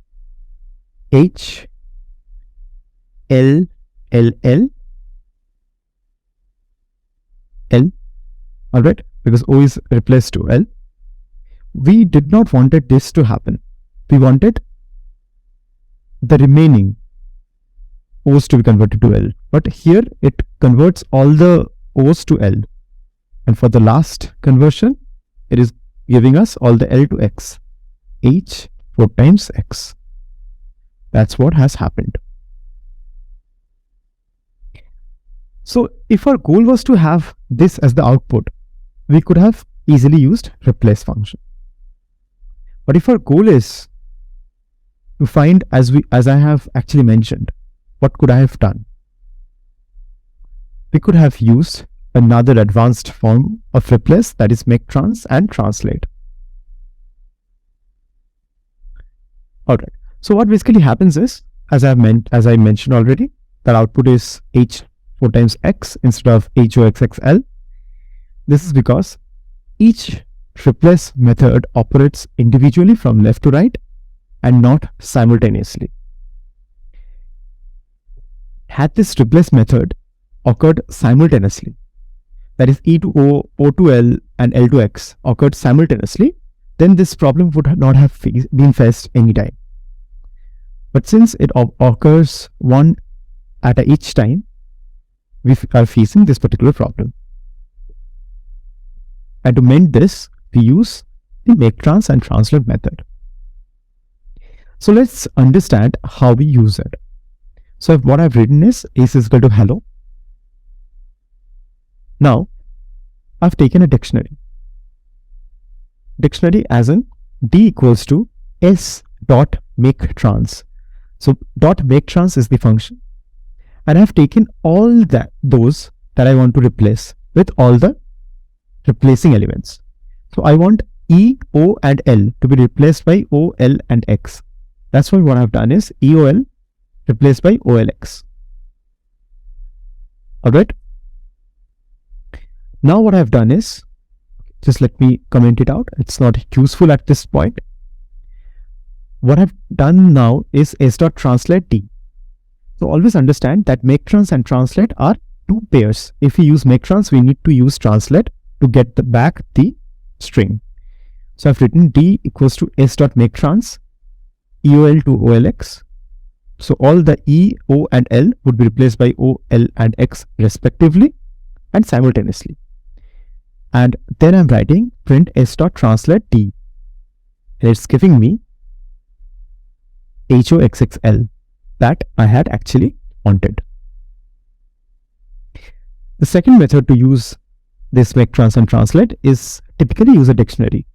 HLLL. Alright, because O is replaced to L. We did not wanted this to happen. We wanted the remaining O's to be converted to L. But here it converts all the O's to L. And for the last conversion, it is giving us all the L to X. H 4 times X. That's what has happened. So if our goal was to have this as the output, we could have easily used replace function. But if our goal is to find, as I have actually mentioned, what could I have done? We could have used another advanced form of replace, that is make trans and translate. Alright, so what basically happens is, as I mentioned already, that output is H 4 times X instead of HOXXL. This is because each replace method operates individually from left to right and not simultaneously. Had this replace method occurred simultaneously, that is E to O, O to L and L to X occurred simultaneously, then this problem would not have been faced anytime. But since it occurs one at each time, we are facing this particular problem. And to mend this, we use the make trans and translate method. So let's understand how we use it. So what I've written is equal to hello. Now I've taken a dictionary. Dictionary as in D equals to S dot make trans. So dot make trans is the function. And I've taken all those that I want to replace with all the replacing elements. So I want E, O and L to be replaced by O, L and X. That's why what I've done is EOL replaced by OLX. Alright. Now what I've done is, just let me comment it out. It's not useful at this point. What I've done now is s.translate D. So always understand that make trans and translate are two pairs. If we use make trans, we need to use translate to get back the string. So I've written D equals to s.make trans, EOL to OLX. So all the E, O and L would be replaced by O, L and X respectively and simultaneously. And then I'm writing print s.translate D. And it's giving me HOXXL that I had actually wanted. The second method to use this make trans and translate is typically use a dictionary.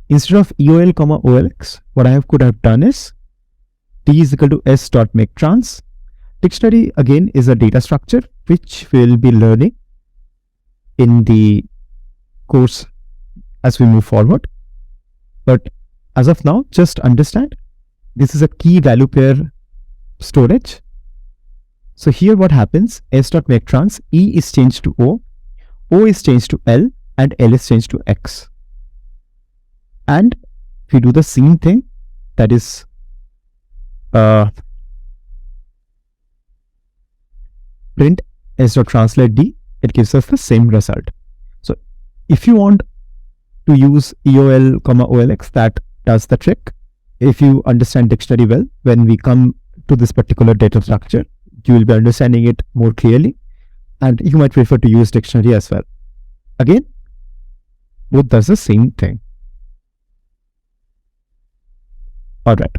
Instead of EOL, OLX, what I could have done is D is equal to S dot make trans. Dictionary again is a data structure which we'll be learning in the course as we move forward. But as of now, just understand this is a key value pair storage. So here what happens, S dot make trans, E is changed to O is changed to L and L is changed to X. And we do the same thing, that is print s.translate D, it gives us the same result. So if you want to use EOL, OLX, that does the trick. If you understand dictionary well, when we come to this particular data structure, you will be understanding it more clearly, and you might prefer to use dictionary as well. Again, both does the same thing. Alright.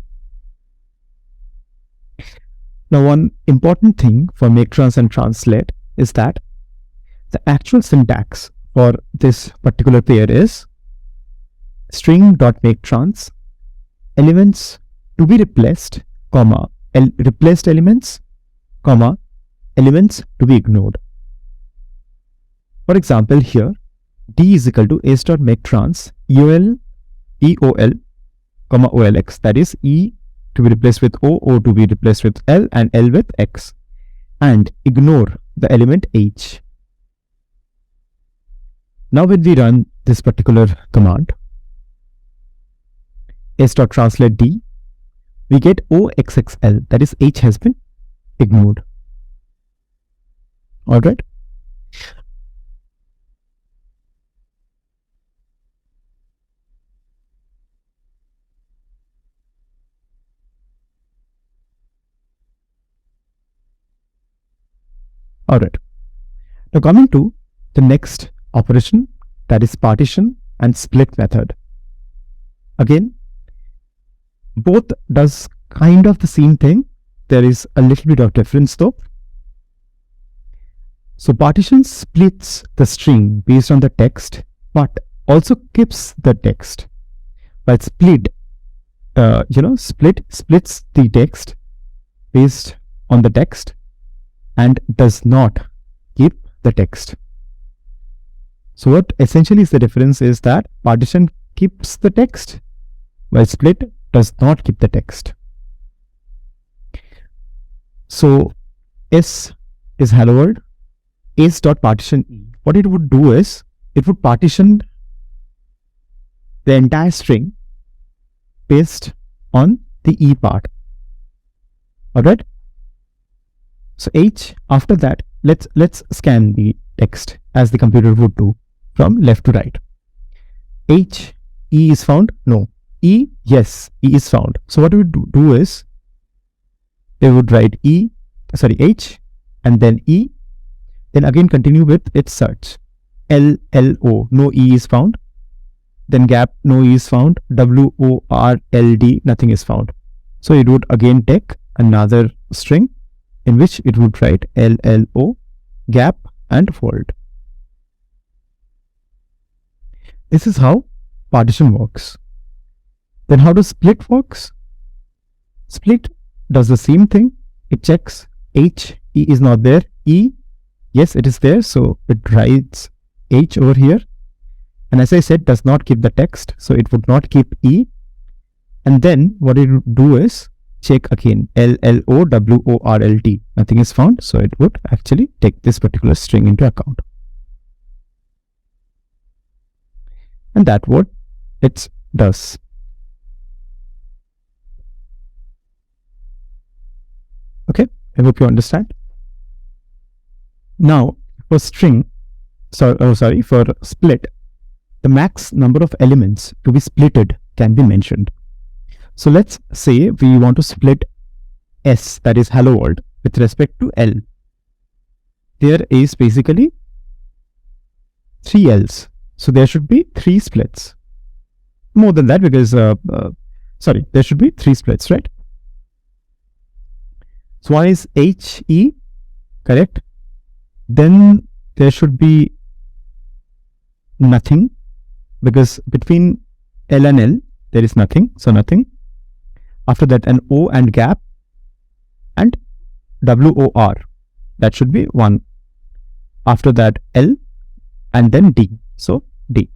Now one important thing for make trans and translate is that the actual syntax for this particular pair is string.make trans, elements to be replaced, comma, replaced elements, comma, elements to be ignored. For example, here D is equal to s.make trans, EOL, comma, OLX, that is E to be replaced with O to be replaced with L and L with X, and ignore the element H. Now when we run this particular command, s.translate D, we get OXXL, that is H has been ignored. Alright. Alright. Now coming to the next operation, that is partition and split method. Again, both does kind of the same thing. There is a little bit of difference though. So partition splits the string based on the text, but also keeps the text. But split, splits the text based on the text and does not keep the text. So what essentially is the difference is that partition keeps the text, while split does not keep the text. So S is hello world, s.partition E. What it would do is, it would partition the entire string based on the E part. Alright. So H, after that, let's scan the text as the computer would do from left to right. H, E is found? No. E, yes, E is found. So what we do is, it would write H, and then E, then again continue with its search. LLO, no E is found. Then gap, no E is found. WORLD, nothing is found. So it would again take another string in which it would write LLO, gap, and fold. This is how partition works. Then how does split works? Split does the same thing. It checks H, E is not there. E, yes, it is there. So it writes H over here. And as I said, does not keep the text. So it would not keep E. And then what it would do is check again LLOWORLD. Nothing is found. So it would actually take this particular string into account. And that's what it does. Okay, I hope you understand. Now, for string, for split, the max number of elements to be splitted can be mentioned. So let's say we want to split S, that is hello world, with respect to L. There is basically 3 L's. So there should be 3 splits. More than that because, there should be 3 splits, right? So one is HE, correct? Then there should be nothing because between L and L, there is nothing. So nothing. After that, an O and gap and WOR. That should be 1. After that, L and then D. So D.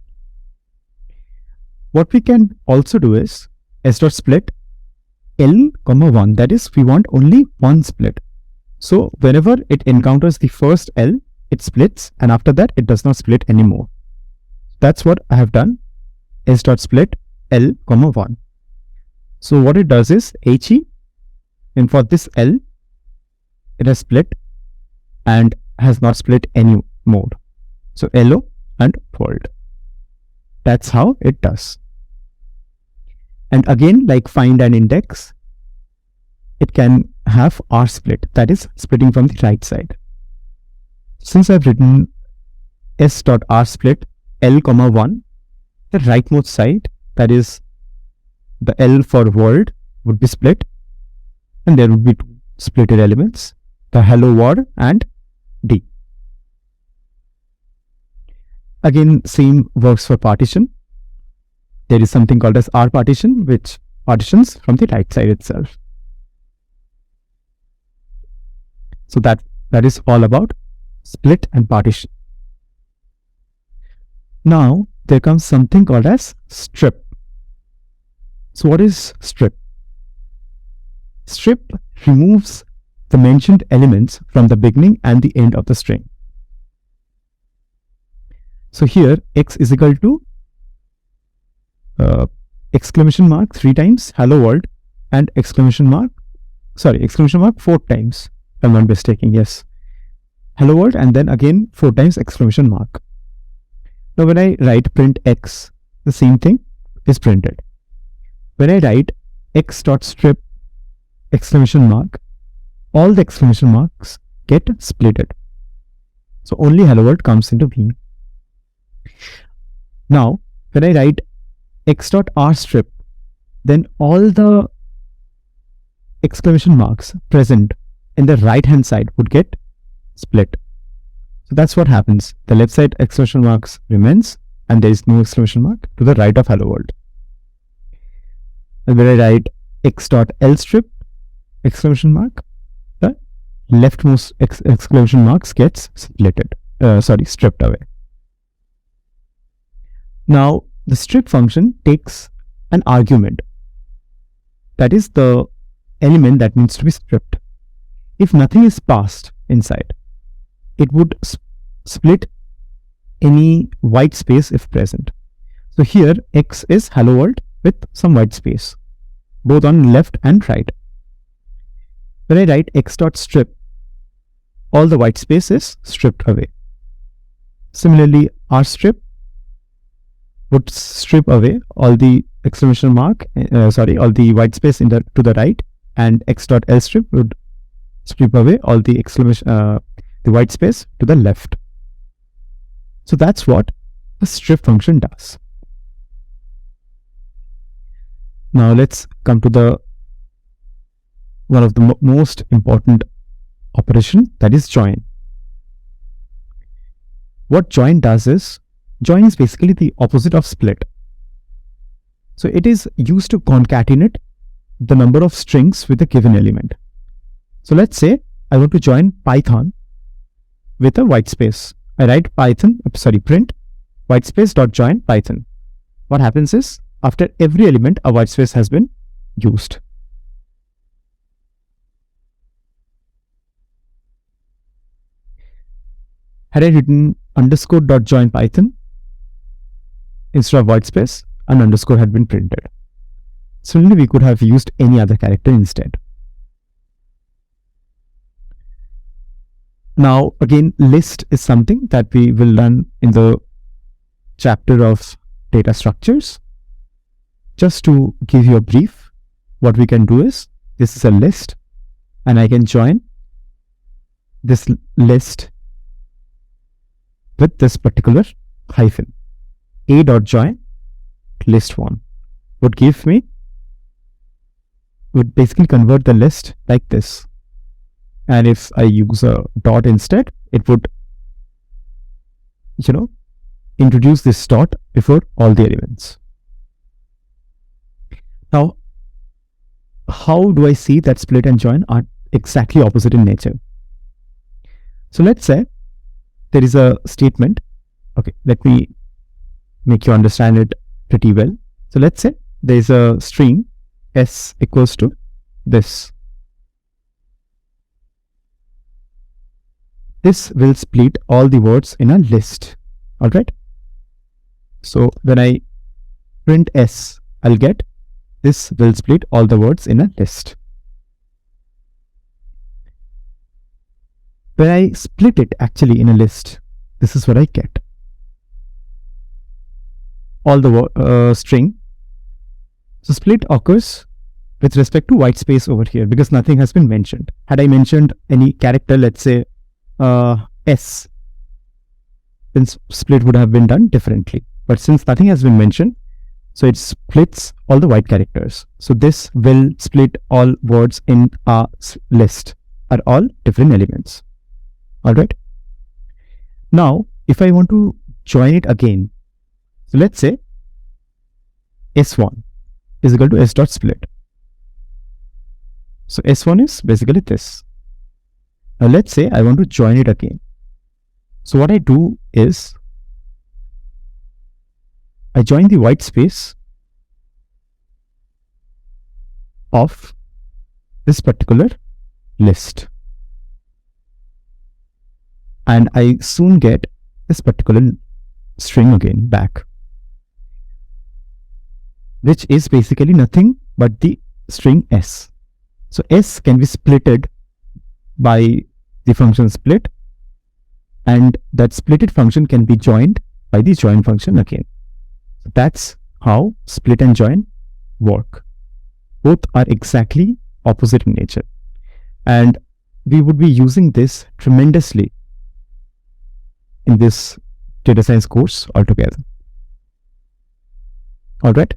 What we can also do is s.split L, 1. That is, we want only one split. So whenever it encounters the first L, it splits, and after that, it does not split anymore. That's what I have done. S.split L, 1. So what it does is HE, and for this L, it has split and has not split anymore. So LO and fold. That's how it does. And again, like find and index, it can have R split, that is splitting from the right side. Since I've written s.rsplit L, 1, the rightmost side, that is the L for world, would be split, and there would be 2 splitted elements, the hello world and D. Again, same works for partition. There is something called as R partition, which partitions from the right side itself. So that is all about split and partition. Now there comes something called as strip. So what is strip? Strip removes the mentioned elements from the beginning and the end of the string. So here x is equal to exclamation mark 3 times hello world and exclamation mark 4 times. I'm not mistaken, yes. Hello world and then again 4 times exclamation mark. Now when I write print x, the same thing is printed. When I write x.strip exclamation mark, all the exclamation marks get splitted. So only hello world comes into being. Now when I write x.rstrip, then all the exclamation marks present in the right hand side would get split. So that's what happens. The left side exclamation marks remains and there is no exclamation mark to the right of hello world. And when I write x.lstrip exclamation mark, the leftmost exclamation marks gets stripped away. Now the strip function takes an argument, that is the element that needs to be stripped. If nothing is passed inside, it would split any white space if present. So here x is hello world with some white space, both on left and right. When I write x.strip, all the white space is stripped away. Similarly, rstrip would strip away all the exclamation mark, all the white space to the right and x.lstrip would strip away all the the white space to the left. So that's what a strip function does. Now let's come to the one of the most important operation, that is join. What join does is, join is basically the opposite of split. So it is used to concatenate the number of strings with a given element. So let's say I want to join Python with a white space. I write print white space dot join Python. What happens is, after every element, a white space has been used. Had I written underscore dot join Python, instead of white space, an underscore had been printed. Similarly, we could have used any other character instead. Now, again, list is something that we will learn in the chapter of data structures. Just to give you a brief, what we can do is, this is a list, and I can join this list with this particular hyphen. A.join list1 would basically convert the list like this. And if I use a dot instead, it would, introduce this dot before all the elements. Now, how do I see that split and join are exactly opposite in nature? So let's say there is a statement. Okay, let me make you understand it pretty well. So let's say there is a string s equals to this. This will split all the words in a list. All right. So when I print s, I'll get this will split all the words in a list. When I split it actually in a list, this is what I get. All the string. So split occurs with respect to white space over here because nothing has been mentioned. Had I mentioned any character, let's say s, then split would have been done differently. But since nothing has been mentioned, so it splits all the white characters. So this will split all words in a list, are all different elements. All right. Now, if I want to join it again, so let's say s1 is equal to s.split. So s1 is basically this. Now let's say I want to join it again. So what I do is I join the white space of this particular list. And I soon get this particular string again back, which is basically nothing but the string s. So s can be splitted by the function split, and that splitted function can be joined by the join function again. So that's how split and join work. Both are exactly opposite in nature, and we would be using this tremendously in this data science course altogether. All right.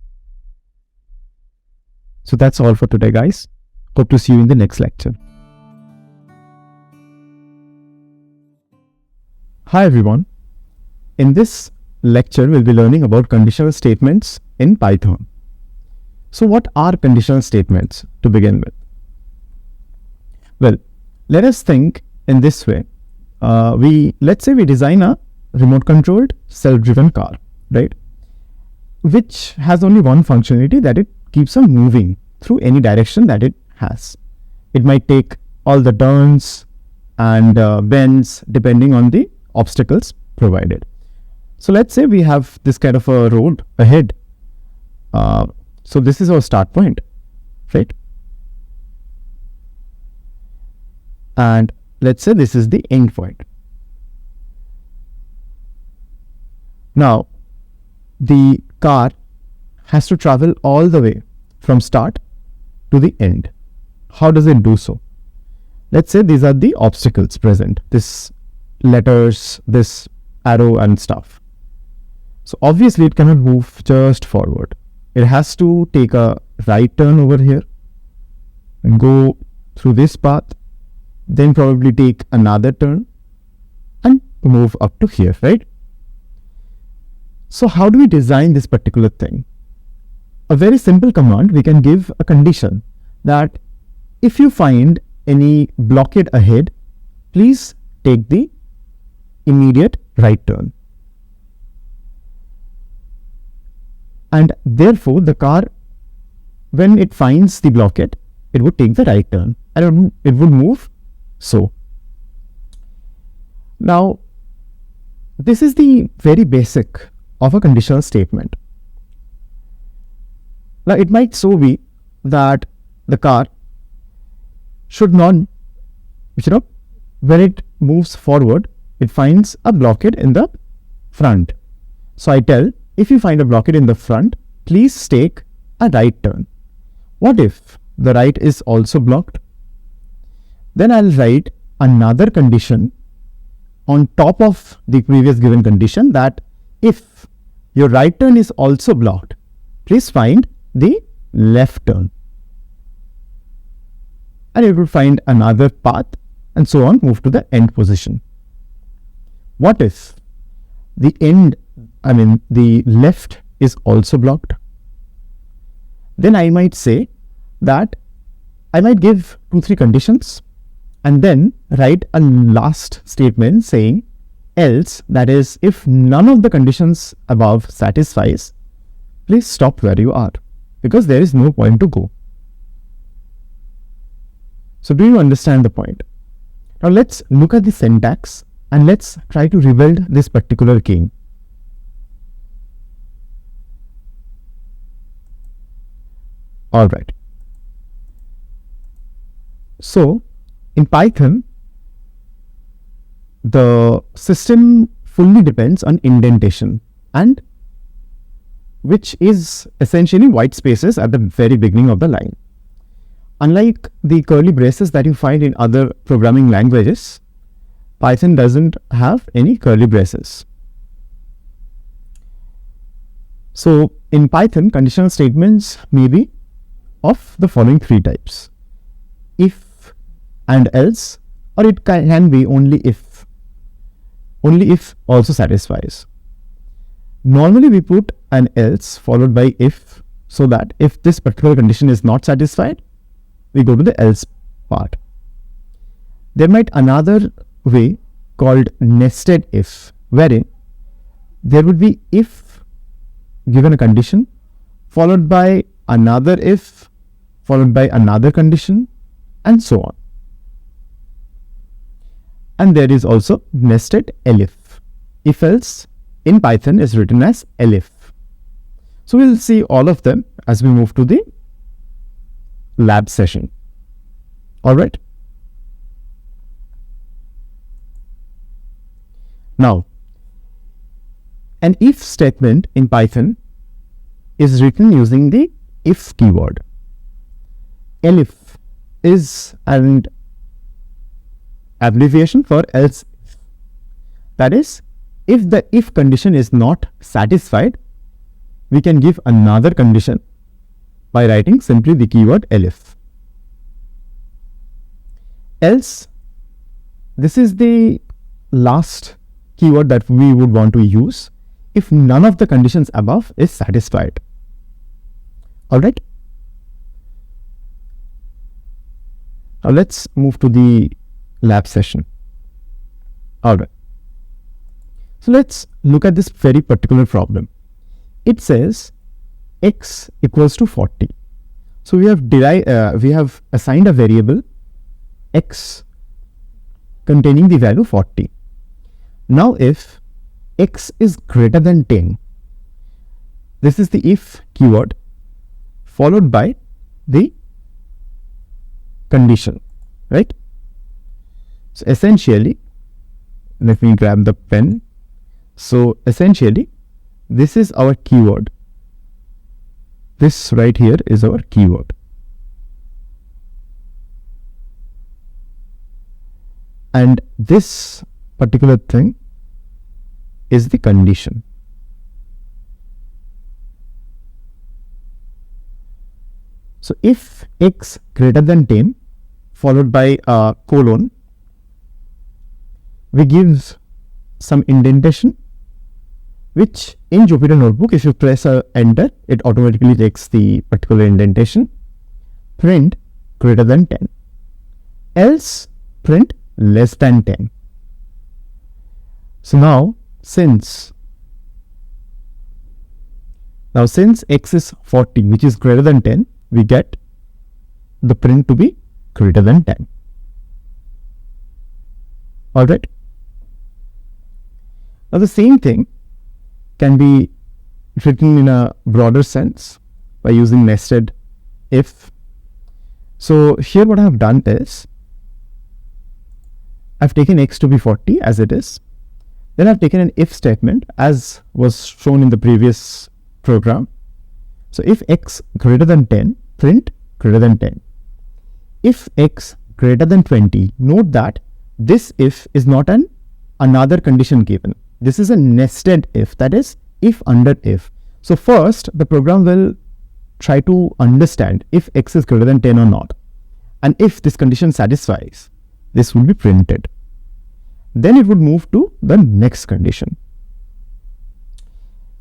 So that's all for today, guys. Hope to see you in the next lecture. Hi everyone. In this lecture, we'll be learning about conditional statements in Python. So what are conditional statements to begin with? Well, let us think in this way. Let's say we design a remote controlled self-driven car, right? Which has only one functionality, that it keeps on moving through any direction that it has. It might take all the turns and bends depending on the obstacles provided. So let's say we have this kind of a road ahead. So this is our start point, right? And let's say this is the end point. Now, the car has to travel all the way from start to the end. how does it do so? Let's say these are the obstacles present, this letters, this arrow and stuff. So obviously it cannot move just forward. It has to take a right turn over here and go through this path, then probably take another turn and move up to here, right? So how do we design this particular thing? A very simple command, we can give a condition that if you find any blockade ahead, please take the immediate right turn. And therefore, the car, when it finds the blockade, it would take the right turn and it would move so. Now, this is the very basic of a conditional statement. Now, it might so be that the car should not, when it moves forward, it finds a blockade in the front. So I tell, if you find a blockade in the front, please take a right turn. What if the right is also blocked? Then I'll write another condition on top of the previous given condition that if your right turn is also blocked, please find the left turn. And it will find another path and so on, move to the end position. What if the left is also blocked? Then I might say that I might give 2-3 conditions and then write a last statement saying else, that is, if none of the conditions above satisfies, please stop where you are because there is no point to go. So do you understand the point? Now let's look at the syntax and let's try to rebuild this particular game. Alright. So in Python, the system fully depends on indentation, and which is essentially white spaces at the very beginning of the line. Unlike the curly braces that you find in other programming languages, Python doesn't have any curly braces. So in Python, conditional statements may be of the following 3 types: if and else, or it can be only if also satisfies. Normally we put an else followed by if, so that if this particular condition is not satisfied, we go to the else part. There might another way called nested if, wherein there would be if given a condition followed by another if followed by another condition and so on. And there is also nested elif. If else in Python is written as elif. So we'll see all of them as we move to the lab session. All right. Now, an if statement in Python is written using the if keyword. Elif is an abbreviation for else. That is, if the if condition is not satisfied, we can give another condition by writing simply the keyword elif. Else, this is the last keyword that we would want to use if none of the conditions above is satisfied. Alright. Now let's move to the lab session. Alright. So let's look at this very particular problem. It says x equals to 40. So we have assigned a variable x containing the value 40. Now if x is greater than 10, this is the if keyword followed by the condition, right? So essentially, let me grab the pen. So essentially, this is our keyword. This right here is our keyword. And this particular thing is the condition. So if x greater than 10 followed by a colon, we give some indentation, which in Jupyter Notebook, if you press enter, it automatically takes the particular indentation. Print greater than 10, else print less than 10. So now since x is 40, which is greater than 10, we get the print to be greater than 10. Alright. Now the same thing can be written in a broader sense by using nested if. So here what I have done is, I've taken x to be 40 as it is. Then I've taken an if statement as was shown in the previous program. So if x greater than 10, print greater than 10. If x greater than 20, note that this if is not another condition given. This is a nested if, that is if under if. So first the program will try to understand if x is greater than 10 or not. And if this condition satisfies, this will be printed. Then it would move to the next condition.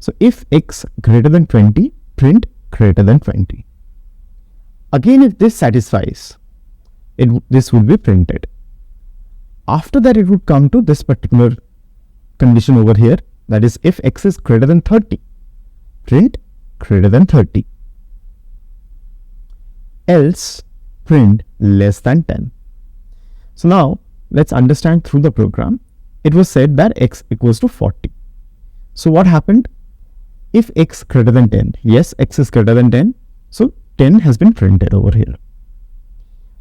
So if x greater than 20, print greater than 20. Again, if this satisfies, this will be printed. After that, it would come to this particular condition over here, that is if x is greater than 30, print greater than 30, else print less than 10. So now let's understand through the program. It was said that x equals to 40. So what happened? If x greater than 10, yes, x is greater than 10, so 10 has been printed over here.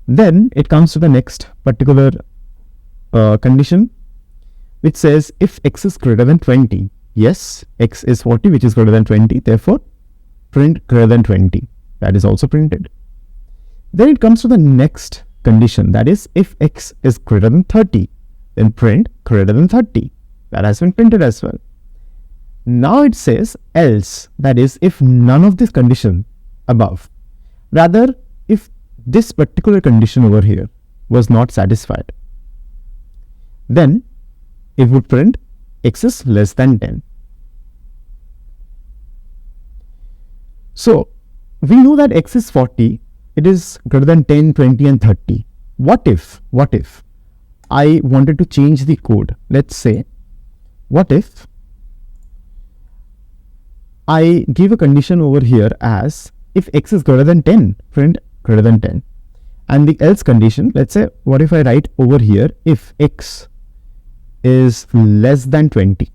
Then it comes to the next particular condition, which says if x is greater than 20, yes, x is 40, which is greater than 20, therefore print greater than 20. That is also printed. Then it comes to the next condition, that is if x is greater than 30, then print greater than 30. That has been printed as well. Now it says else, that is if none of this condition above, rather if this particular condition over here was not satisfied, then it would print x is less than 10. So we know that x is 40, it is greater than 10, 20 and 30. What if I wanted to change the code? Let's say, what if I give a condition over here as if x is greater than 10, print greater than 10. And the else condition, let's say, what if I write over here if x is less than 20,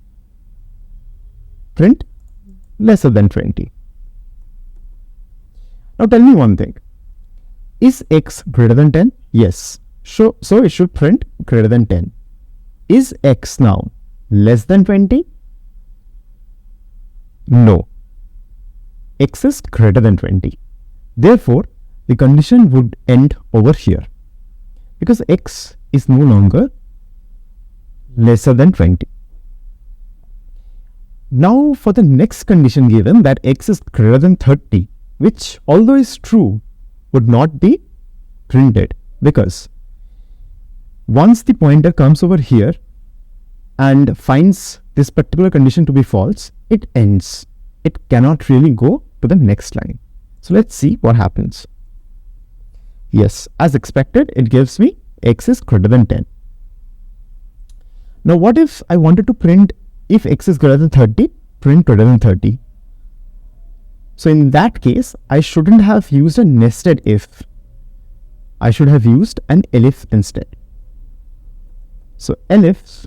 print lesser than 20. Now tell me one thing, is x greater than 10? Yes, so it should print greater than 10. Is x now less than 20? No, x is greater than 20. Therefore, the condition would end over here because x is no longer lesser than 20. Now for the next condition given, that x is greater than 30, which although is true, would not be printed because once the pointer comes over here and finds this particular condition to be false, it ends. It cannot really go to the next line. So let's see what happens. Yes, as expected, it gives me x is greater than 10. Now what if I wanted to print if x is greater than 30, print greater than 30. So in that case, I shouldn't have used a nested if. I should have used an elif instead. So elif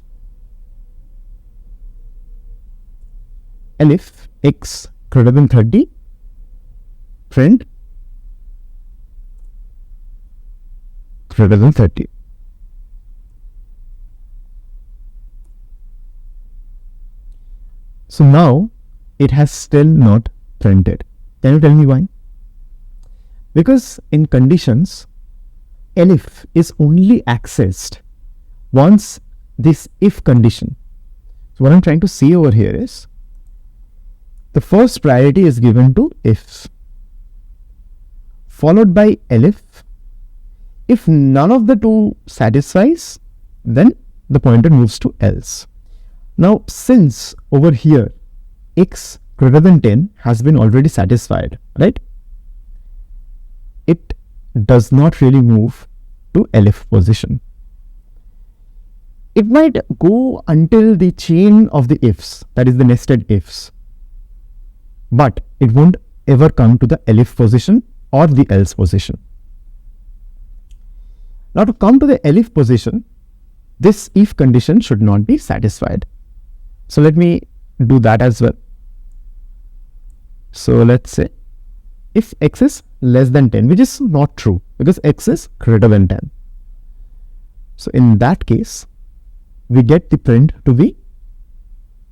x greater than 30, print greater than 30. So now it has still not printed. Can you tell me why? Because in conditions, elif is only accessed once this if condition. So what I'm trying to say over here is the first priority is given to if, followed by elif. If none of the two satisfies, then the pointer moves to else. Now, since over here x greater than 10 has been already satisfied, right? It does not really move to elif position. It might go until the chain of the ifs, that is the nested ifs, but it won't ever come to the elif position or the else position. Now, to come to the elif position, this if condition should not be satisfied. So let me do that as well. So let's say if x is less than 10, which is not true because x is greater than 10. So in that case, we get the print to be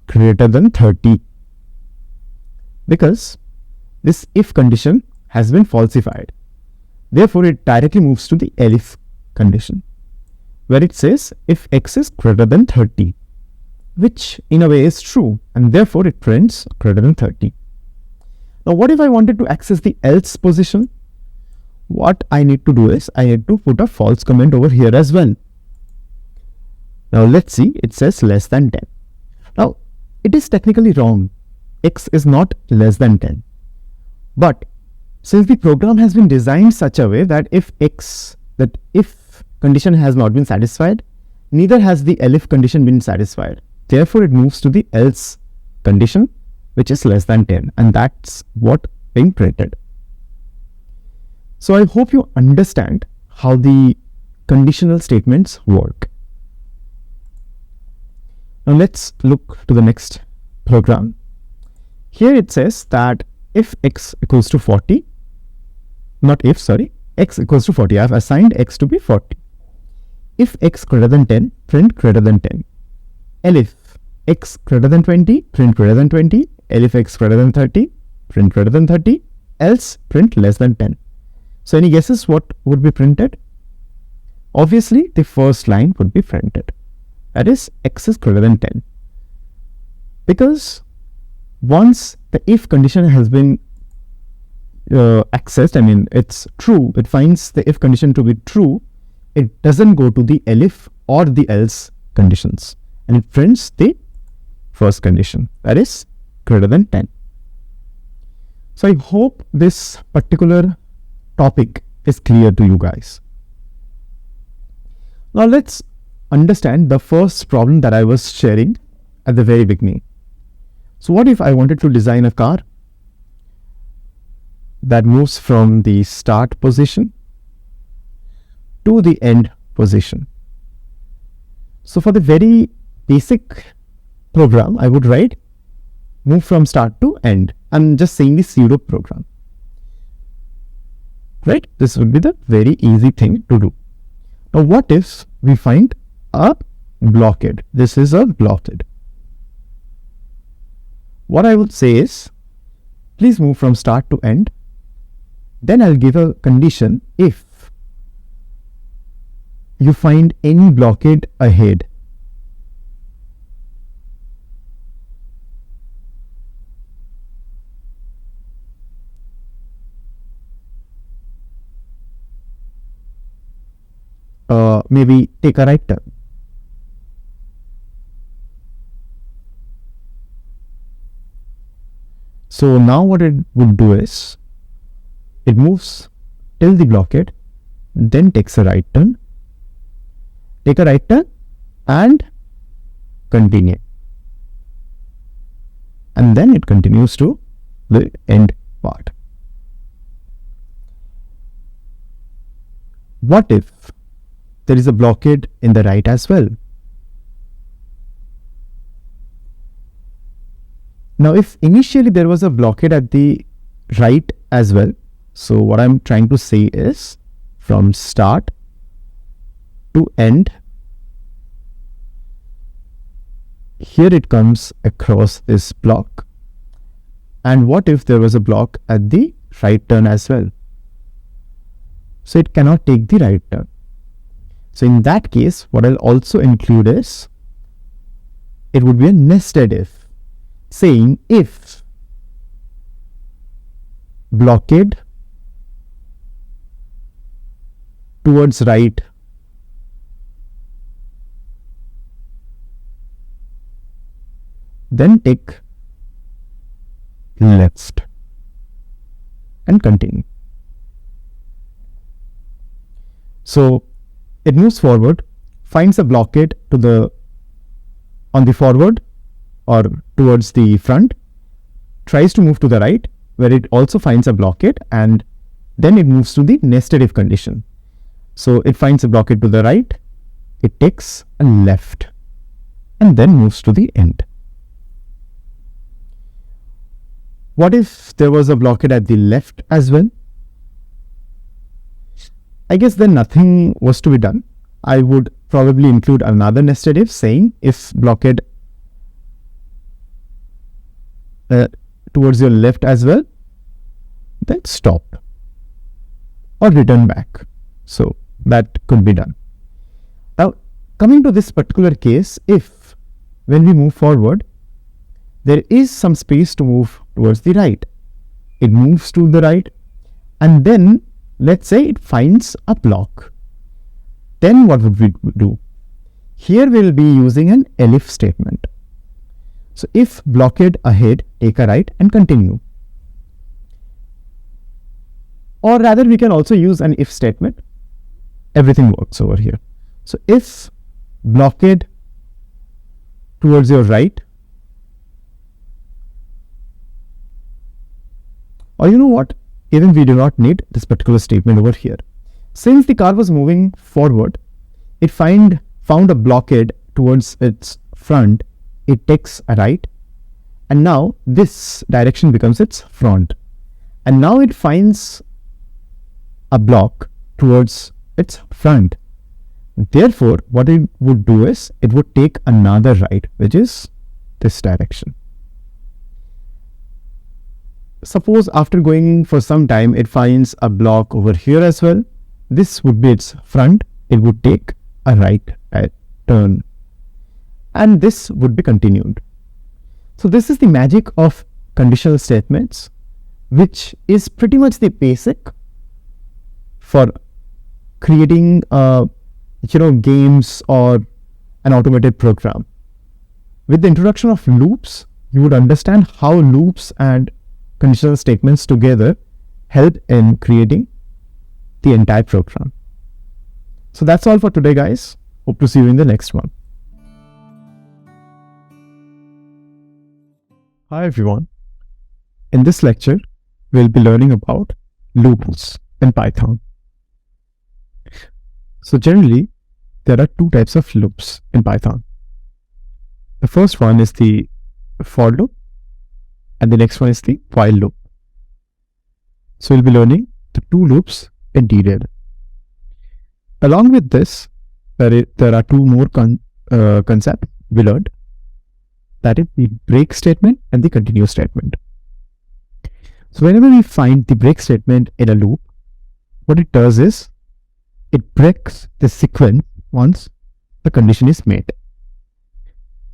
greater than 30 because this if condition has been falsified. Therefore, it directly moves to the elif condition where it says if x is greater than 30, which in a way is true, and therefore it prints greater than 30. Now, what if I wanted to access the else position? What I need to do is I need to put a false comment over here as well. Now let's see, it says less than 10. Now it is technically wrong. X is not less than 10. But since the program has been designed such a way that if condition has not been satisfied, neither has the elif condition been satisfied. Therefore, it moves to the else condition, which is less than 10, and that's what being printed. So I hope you understand how the conditional statements work. Now let's look to the next program. Here it says that if x equals to 40, x equals to 40, I have assigned x to be 40. If x greater than 10, print greater than 10. Elif x greater than 20, print greater than 20. Elif x greater than 30, print greater than 30. Else, print less than 10. So any guesses what would be printed? Obviously, the first line would be printed. That is, x is greater than 10. Because once the if condition has been accessed, it's true, it finds the if condition to be true, it doesn't go to the elif or the else conditions, and it prints the first condition, that is greater than 10. So I hope this particular topic is clear to you guys. Now let's understand the first problem that I was sharing at the very beginning. So what if I wanted to design a car that moves from the start position to the end position? So for the very basic program, I would write move from start to end. I'm just saying the pseudo program, right? This would be the very easy thing to do. Now what if we find a blockade? This is a blockade. What I would say is, please move from start to end. Then I'll give a condition if you find any blockade ahead. Maybe take a right turn. So now what it would do is, it moves till the blockade, then takes a right turn, take a right turn and continue. And then it continues to the end part. What if there is a blockade in the right as well? Now, if initially there was a blockade at the right as well, so what I'm trying to say is from start to end, here it comes across this block. And what if there was a block at the right turn as well? So it cannot take the right turn. So in that case, what I'll also include is, it would be a nested if, saying if blockade towards right then take left and continue. So it moves forward, finds a blockade on the forward or towards the front, tries to move to the right where it also finds a blockade, and then it moves to the nested if condition. So it finds a blockade to the right, it takes a left and then moves to the end. What if there was a blockade at the left as well? I guess then nothing was to be done. I would probably include another nested if, saying if blockade towards your left as well, then stop or return back. So that could be done. Now, coming to this particular case, if when we move forward, there is some space to move towards the right, it moves to the right, and then let's say it finds a block. Then what would we do? Here we will be using an elif statement. So if blockade ahead, take a right and continue. Or rather, we can also use an if statement. Everything works over here. So if blockade towards your right, or you know what, even we do not need this particular statement over here. Since the car was moving forward, it found a blockade towards its front, it takes a right, and now this direction becomes its front, and now it finds a block towards its front. Therefore, what it would do is, it would take another right, which is this direction. Suppose after going for some time, it finds a block over here as well. This would be its front. It would take a right turn, and this would be continued. So this is the magic of conditional statements, which is pretty much the basic for creating games or an automated program. With the introduction of loops, you would understand how loops and conditional statements together help in creating the entire program. So that's all for today, guys. Hope to see you in the next one. Hi everyone. In this lecture, we'll be learning about loops in Python. So generally, there are two types of loops in Python. The first one is the for loop, and the next one is the while loop. So we'll be learning the two loops in detail. Along with this, there are two more concepts we learned. That is the break statement and the continue statement. So whenever we find the break statement in a loop, what it does is, it breaks the sequence once the condition is met.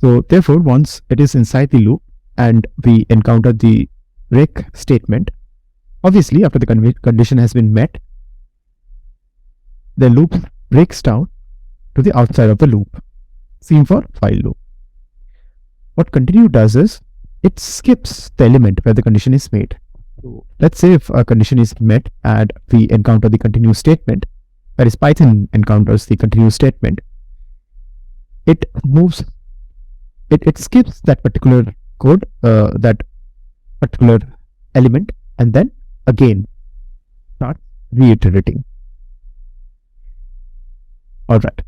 So therefore, once it is inside the loop and we encounter the break statement, obviously after the condition has been met, the loop breaks down to the outside of the loop. Same for while loop. What continue does is, it skips the element where the condition is made. So let's say if a condition is met and we encounter the continue statement, whereas Python encounters the continue statement, it skips that particular code, that particular element, and then again start reiterating. Alright,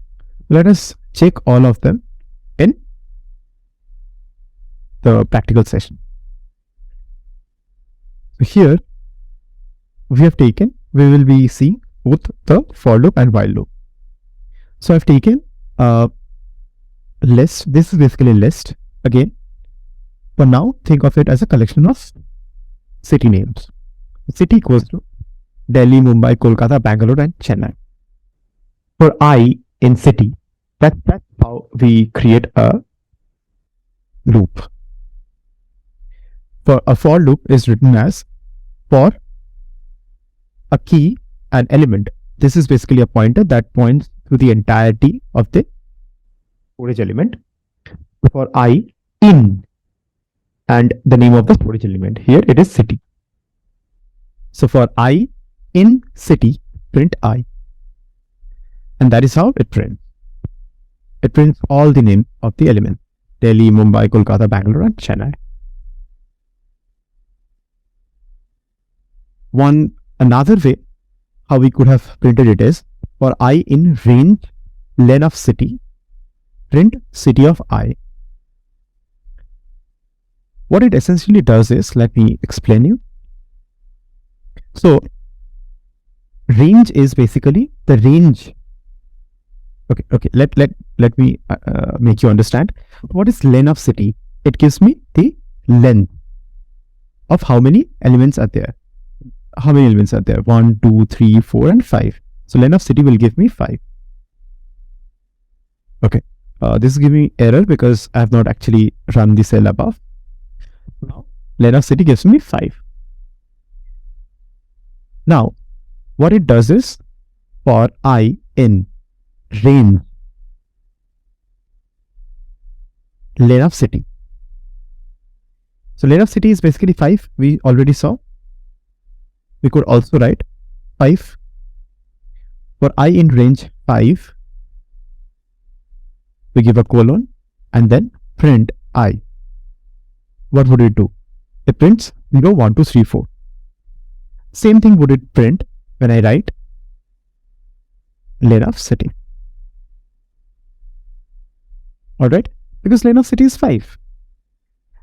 let us check all of them in the practical session. So here we will be seeing both the for loop and while loop. So I've taken a list. This is basically a list. Again, for now, think of it as a collection of city names. City equals to Delhi, Mumbai, Kolkata, Bangalore, and Chennai. For I, in city. That's how we create a loop. For a for loop is written as for a key, an element. This is basically a pointer that points to the entirety of the storage element. For I in and the name of the storage element. Here it is city. So for I in city, print I. And that is how it prints. It prints all the name of the element. Delhi, Mumbai, Kolkata, Bangalore, and Chennai. Another way how we could have printed it is for I in range len of city, print city of I. What it essentially does is, let me explain you. So range is basically the range. Okay. Let me make you understand. What is len of city? It gives me the length of how many elements are there. How many elements are there? 1, 2, 3, 4, and 5. So len of city will give me 5. Okay. This is giving me error because I have not actually run the cell above. Now len of city gives me 5. Now what it does is for I in range len of city. So len of city is basically 5. We already saw. We could also write 5 for I in range 5. We give a colon and then print I. What would it do? It prints 0, 1, 2, 3, 4. Same thing would it print when I write len of city. Alright, because len of city is 5.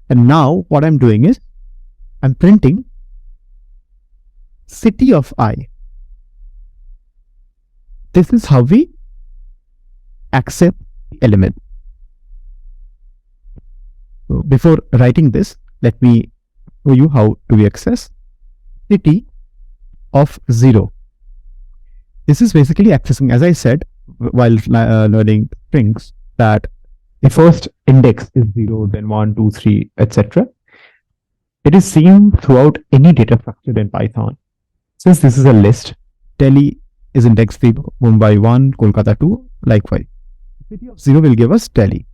And now what I'm doing is I'm printing city of I. This is how we accept the element. So before writing this, let me show you how do we access city of 0. This is basically accessing, as I said while learning strings, that the first index is 0, then 1, 2, 3, etc. It is seen throughout any data structure in Python. Since this is a list, Delhi is index 3, Mumbai 1, Kolkata 2, likewise. City of 0 will give us Delhi.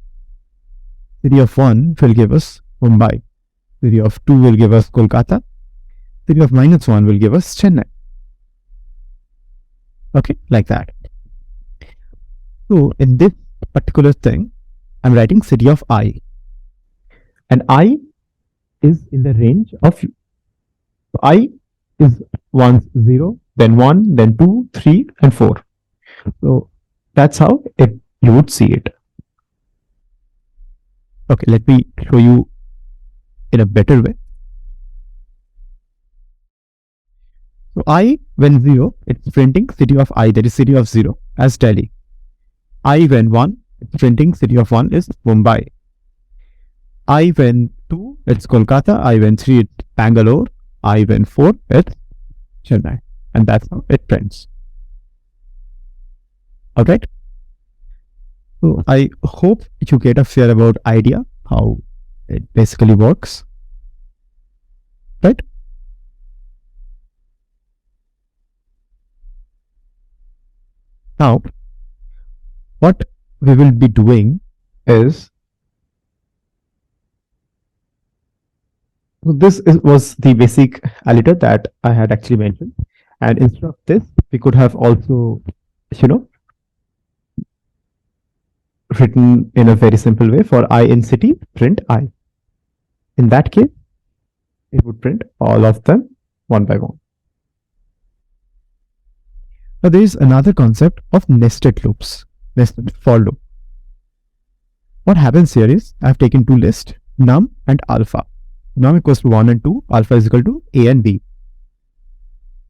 City of 1 will give us Mumbai. City of 2 will give us Kolkata. City of -1 will give us Chennai. Okay, like that. So in this particular thing, I'm writing city of I. And I is in the range of I is once 0, then 1, then 2, 3, and 4. So that's how you would see it. Okay, let me show you in a better way. So I, when 0, it's printing city of I, that is city of 0, as Delhi. I, when 1, it's printing city of 1 is Mumbai. I, when 2, it's Kolkata. I, when 3, it's Bangalore. I, when 4, it's Chennai. And that's how it prints. Alright. So I hope you get a fair about idea how it basically works. Right? Now, what we will be doing is, so this was the basic editor that I had actually mentioned, and instead of this, we could have also, written in a very simple way for I in city, print I. In that case, it would print all of them one by one. Now there is another concept of nested loops, nested for loop. What happens here is I have taken two lists, num and alpha. Num equals to 1 and 2, alpha is equal to a and b.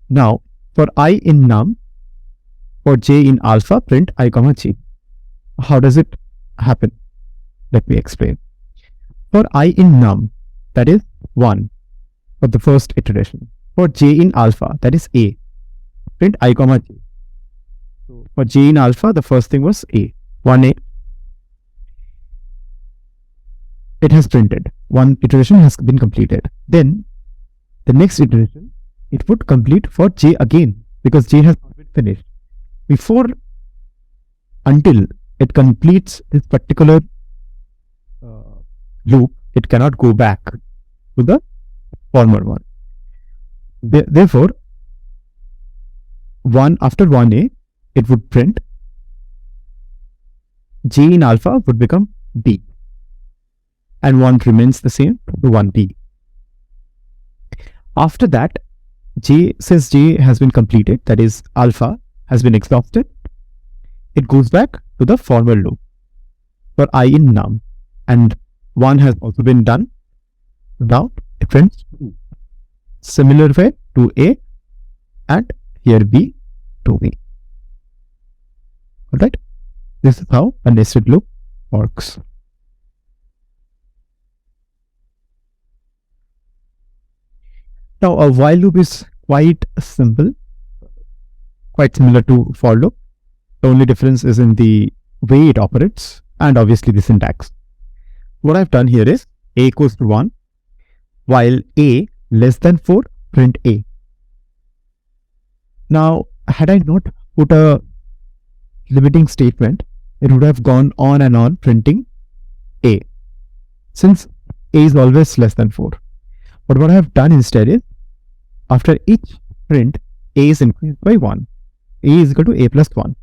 Now for I in num, for j in alpha, print I comma j. How does it happen? Let me explain. For I in num, that is 1 for the first iteration. For j in alpha, that is a, print I comma j. So for j in alpha, the first thing was a, 1a. It has printed. One iteration has been completed. Then the next iteration, it would complete for j again, because j has not been finished. Until it completes this particular loop, it cannot go back to the former one. Therefore, after 1a, it would print j in alpha would become b, and 1 remains the same to 1b. After that, since j has been completed, that is alpha has been exhausted, it goes back to the former loop for I in num, and 1 has also been done. Now it prints 2. Similar way to a, and here b to b. Alright, this is how a nested loop works. Now a while loop is quite simple, quite similar to for loop. The only difference is in the way it operates and obviously the syntax. What I've done here is a equals to 1, while a less than 4, print a. Now, had I not put a limiting statement, it would have gone on and on printing a, since a is always less than 4. But what I have done instead is, after each print, a is increased by 1. A is equal to a plus 1.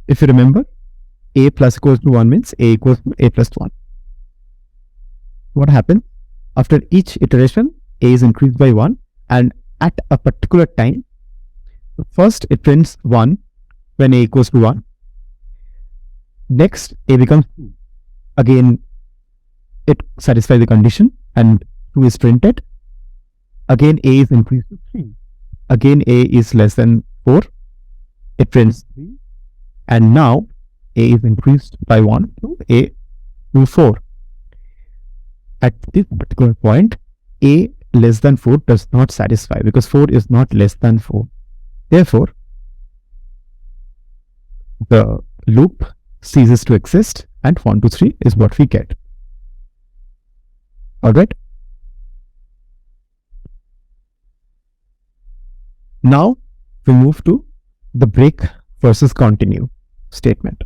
If you remember, a plus equals to 1 means a equals to a plus 1. What happens? After each iteration, a is increased by 1, and at a particular time, first it prints 1 when a equals to 1. Next, a becomes 2. Again, it satisfies the condition and 2 is printed. Again, a is increased to 3. Again, a is less than 4. It prints 3. And now, a is increased by 1 to 4. At this particular point, a less than 4 does not satisfy, because 4 is not less than 4. Therefore, the loop ceases to exist, and 1, 2, 3 is what we get. Alright. Now, we move to the break versus continue statement.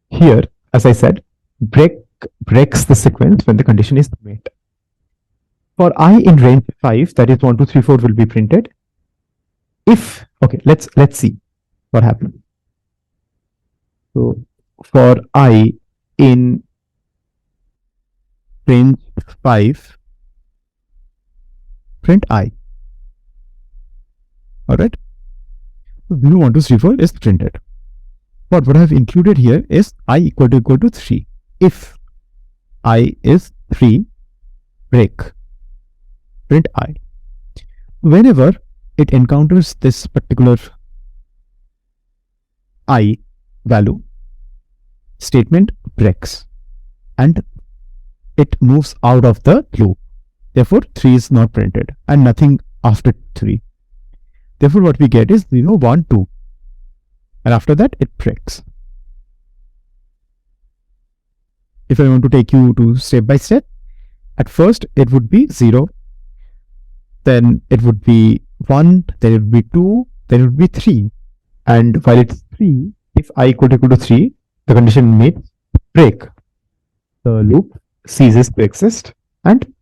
Here, as I said, breaks the sequence when the condition is met. For I in range 5, that is 1, 2, 3, 4 will be printed. If, okay, let's see what happens. So for I in range 5, print I. Alright. So 0, 1, 2, 3, 4 is printed. But what I have included here is I equal to 3. If I is 3, break, print I. Whenever it encounters this particular I value, statement breaks and it moves out of the loop. Therefore, 3 is not printed and nothing after 3. Therefore, what we get is 0, 1, 2. And after that, it breaks. If I want to take you to step by step, at first it would be 0, then it would be 1, then it would be 2, then it would be 3. And while it's 3, if I equal to 3, the condition met, break. The loop ceases to exist, and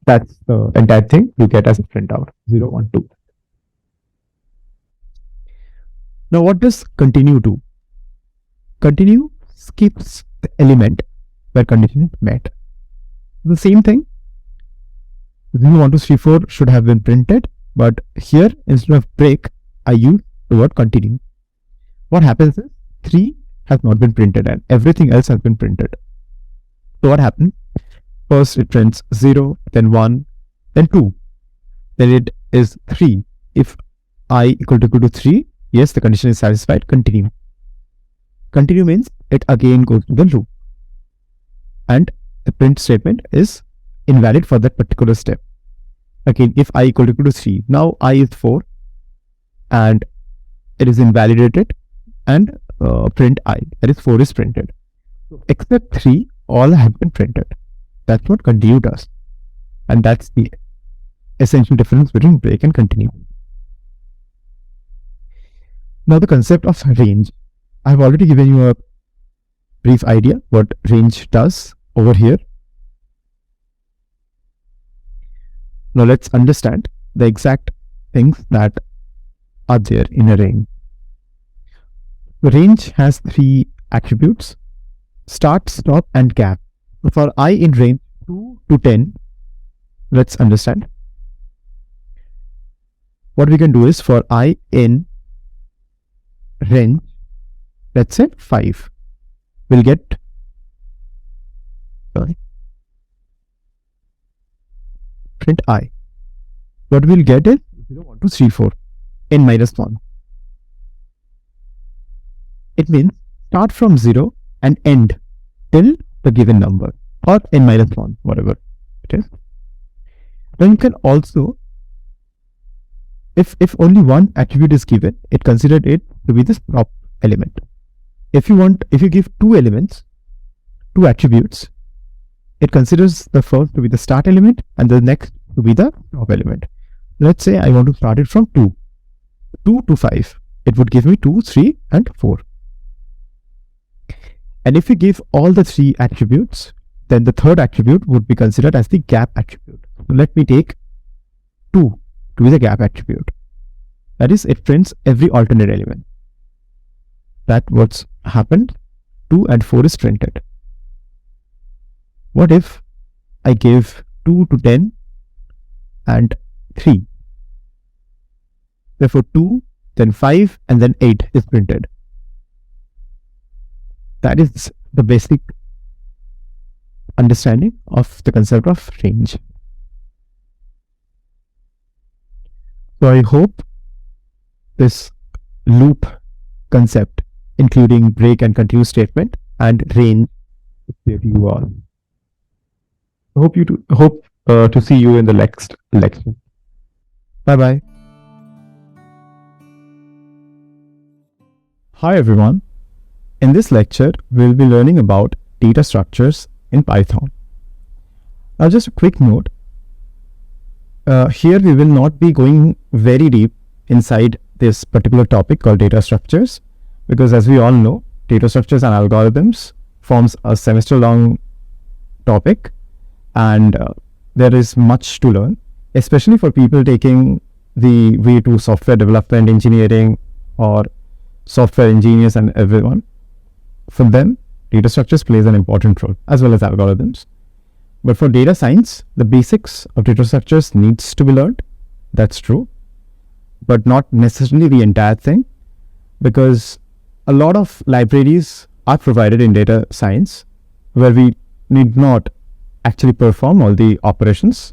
that's the entire thing you get as a printout, 0, 1, 2. Now, what does continue do? Continue skips the element where condition is met. The same thing, 0, 1, 2, 3, 4 should have been printed, but here instead of break, I use the word continue. What happens is 3 has not been printed and everything else has been printed. So what happens? First it prints 0, then 1, then 2, then it is 3. If I equal to 3, yes, the condition is satisfied, continue. Continue means it again goes to the loop and the print statement is invalid for that particular step. Again, if I equal to 3, now I is 4 and it is invalidated, and print I, that is 4 is printed. Except 3, all have been printed. That's what continue does. And that's the essential difference between break and continue. Now the concept of range. I've already given you a brief idea what range does over here. Now let's understand the exact things that are there in a range. The range has 3 attributes: start, stop, and gap. For I in range 2 to 10, let's understand. What we can do is, for I in range, let's say 5, we'll get, print I. What we'll get is 0, 1, 2, 3, 4, n minus 1. It means start from 0 and end till the given number, or n minus 1, whatever it is. Then you can also, if only one attribute is given, it considered it to be the stop element. If you give 2 elements, 2 attributes, it considers the first to be the start element and the next to be the stop element. Let's say I want to start it from 2 to 5. It would give me 2, 3, and 4. And if we give all the 3 attributes, then the third attribute would be considered as the gap attribute. So let me take 2 to be the gap attribute. That is, it prints every alternate element. That what's happened, 2 and 4 is printed. What if I give 2 to 10 and 3? Therefore 2, then 5, and then 8 is printed. That is the basic understanding of the concept of range. So I hope this loop concept, including break and continue statement and range, is clear to you all. I hope to see you in the next lecture. Bye bye. Hi everyone. In this lecture, we'll be learning about data structures in Python. Now just a quick note. Here we will not be going very deep inside this particular topic called data structures, because as we all know, data structures and algorithms forms a semester-long topic, and there is much to learn, especially for people taking the way to software development, engineering, or software engineers and everyone. For them, data structures plays an important role, as well as algorithms. But for data science, the basics of data structures needs to be learned. That's true. But not necessarily the entire thing, because a lot of libraries are provided in data science where we need not actually perform all the operations.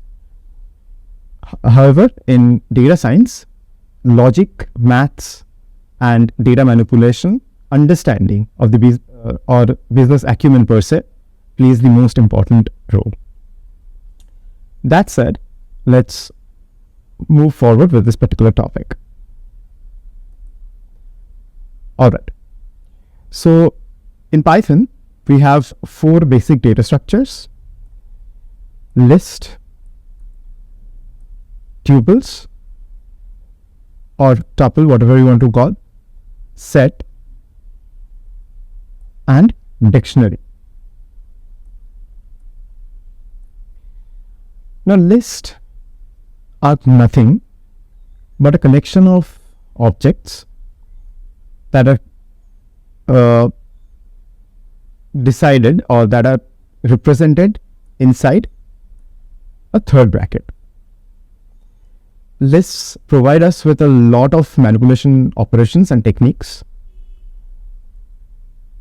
However, in data science, logic, maths, and data manipulation, understanding of the or business acumen per se plays the most important role. That said, let's move forward with this particular topic. Alright, so in Python, we have 4 basic data structures: list, tuples, or tuple, whatever you want to call, set, and dictionary. Now lists are nothing but a collection of objects that are decided or that are represented inside a third bracket. Lists provide us with a lot of manipulation operations and techniques.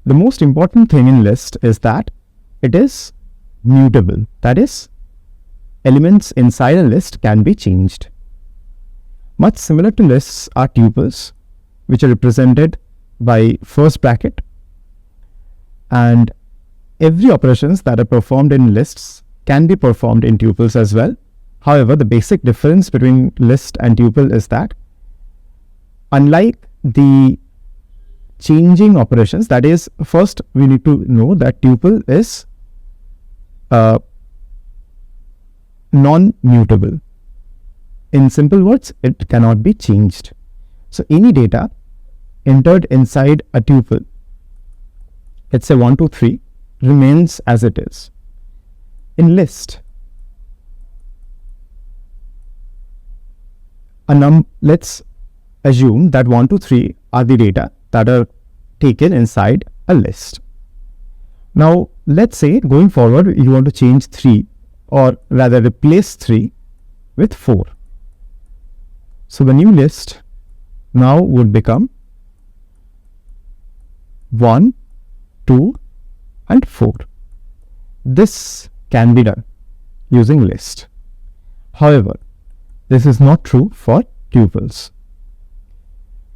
The most important thing in list is that it is mutable. That is, elements inside a list can be changed. Much similar to lists are tuples, which are represented by first bracket, and every operations that are performed in lists can be performed in tuples as well. However, the basic difference between list and tuple is that unlike the changing operations, that is, first we need to know that tuple is non-mutable. In simple words, it cannot be changed. So any data entered inside a tuple, let's say 1, 2, 3, remains as it is. In list, let's assume that 1, 2, 3 are the data that are taken inside a list. Now, let's say going forward, you want to change 3, or rather replace 3 with 4. So the new list now would become 1, 2, and 4. This can be done using list. However, this is not true for tuples.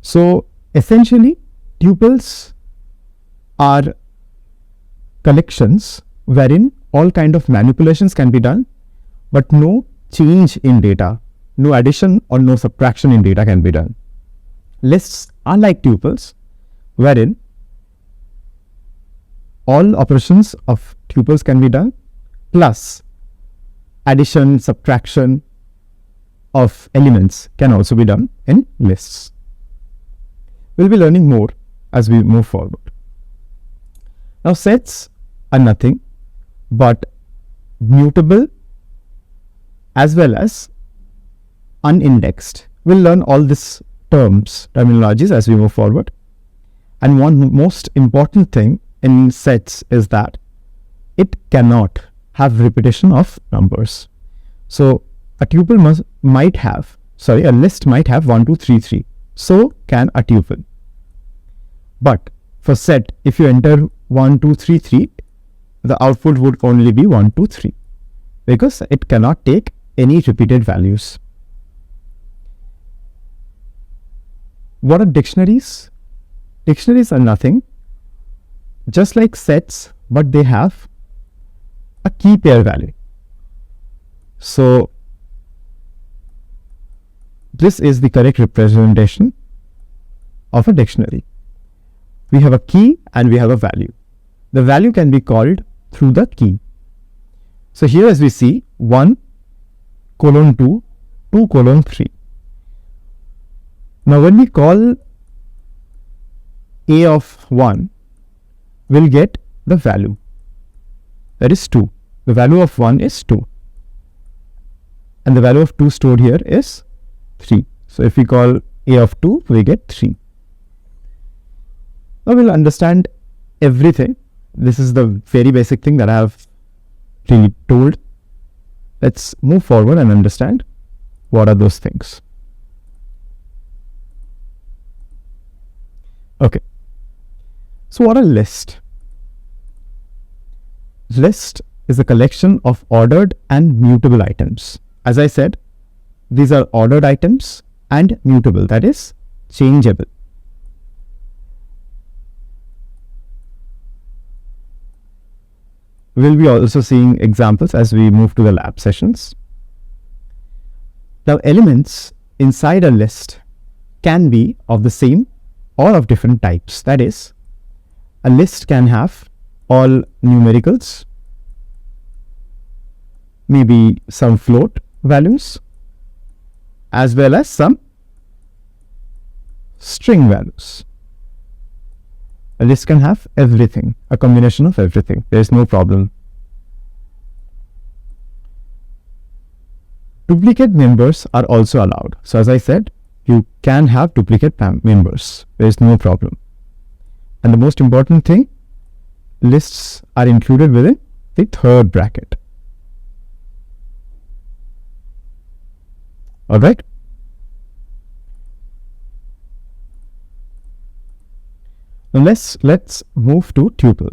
So essentially, tuples are collections wherein all kind of manipulations can be done, but no change in data, no addition or no subtraction in data can be done. Lists are like tuples, wherein all operations of tuples can be done, plus addition, subtraction of elements can also be done in lists. We'll be learning more as we move forward. Now, sets are nothing but mutable as well as unindexed. We'll learn all these terminologies as we move forward. And one most important thing in sets is that it cannot have repetition of numbers. So a tuple a list might have 1, 2, 3, 3. So can a tuple. But for set, if you enter 1, 2, 3, 3, the output would only be 1, 2, 3 because it cannot take any repeated values. What are dictionaries? Dictionaries are nothing just like sets, but they have a key pair value. So this is the correct representation of a dictionary. We have a key and we have a value. The value can be called through the key. So here as we see 1:2, 2:3. Now when we call a of 1, we'll get the value, that is 2. The value of 1 is 2 and the value of 2 stored here is 3. So if we call a of 2, we get 3. Now we'll understand everything. This is the very basic thing that I have really told. Let's move forward and understand what are those things. Okay. So what are lists? List is a collection of ordered and mutable items. As I said, these are ordered items and mutable, that is changeable. We'll be also seeing examples as we move to the lab sessions. Now, elements inside a list can be of the same or of different types. That is, a list can have all numericals, maybe some float values, as well as some string values. A list can have everything, a combination of everything. There is no problem. Duplicate members are also allowed. So as I said, you can have duplicate members. There is no problem. And the most important thing, lists are included within the third bracket. All right. Now let's move to tuple.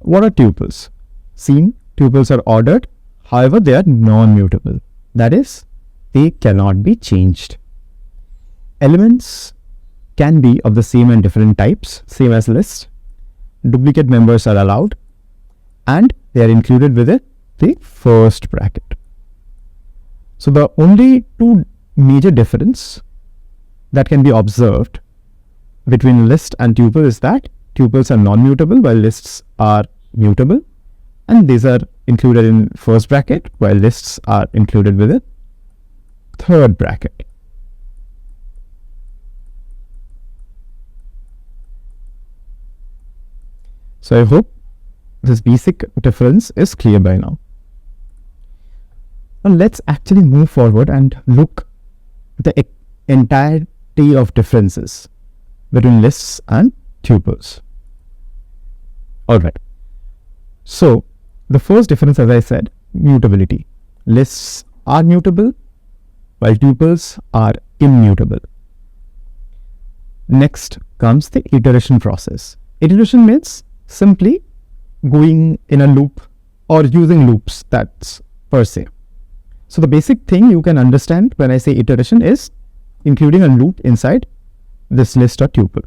What are tuples? Seen, tuples are ordered, however they are non-mutable. That is, they cannot be changed. Elements can be of the same and different types, same as list. Duplicate members are allowed and they are included within the first bracket. So the only two major difference that can be observed between list and tuple is that tuples are non-mutable while lists are mutable, and these are included in first bracket while lists are included within third bracket. So I hope this basic difference is clear by now. Now let's actually move forward and look at the entirety of differences between lists and tuples. Alright, so the first difference, as I said, mutability. Lists are mutable while tuples are immutable. Next comes the iteration process. Iteration means simply going in a loop or using loops, that's per se. So the basic thing you can understand when I say iteration is including a loop inside this list or tuple.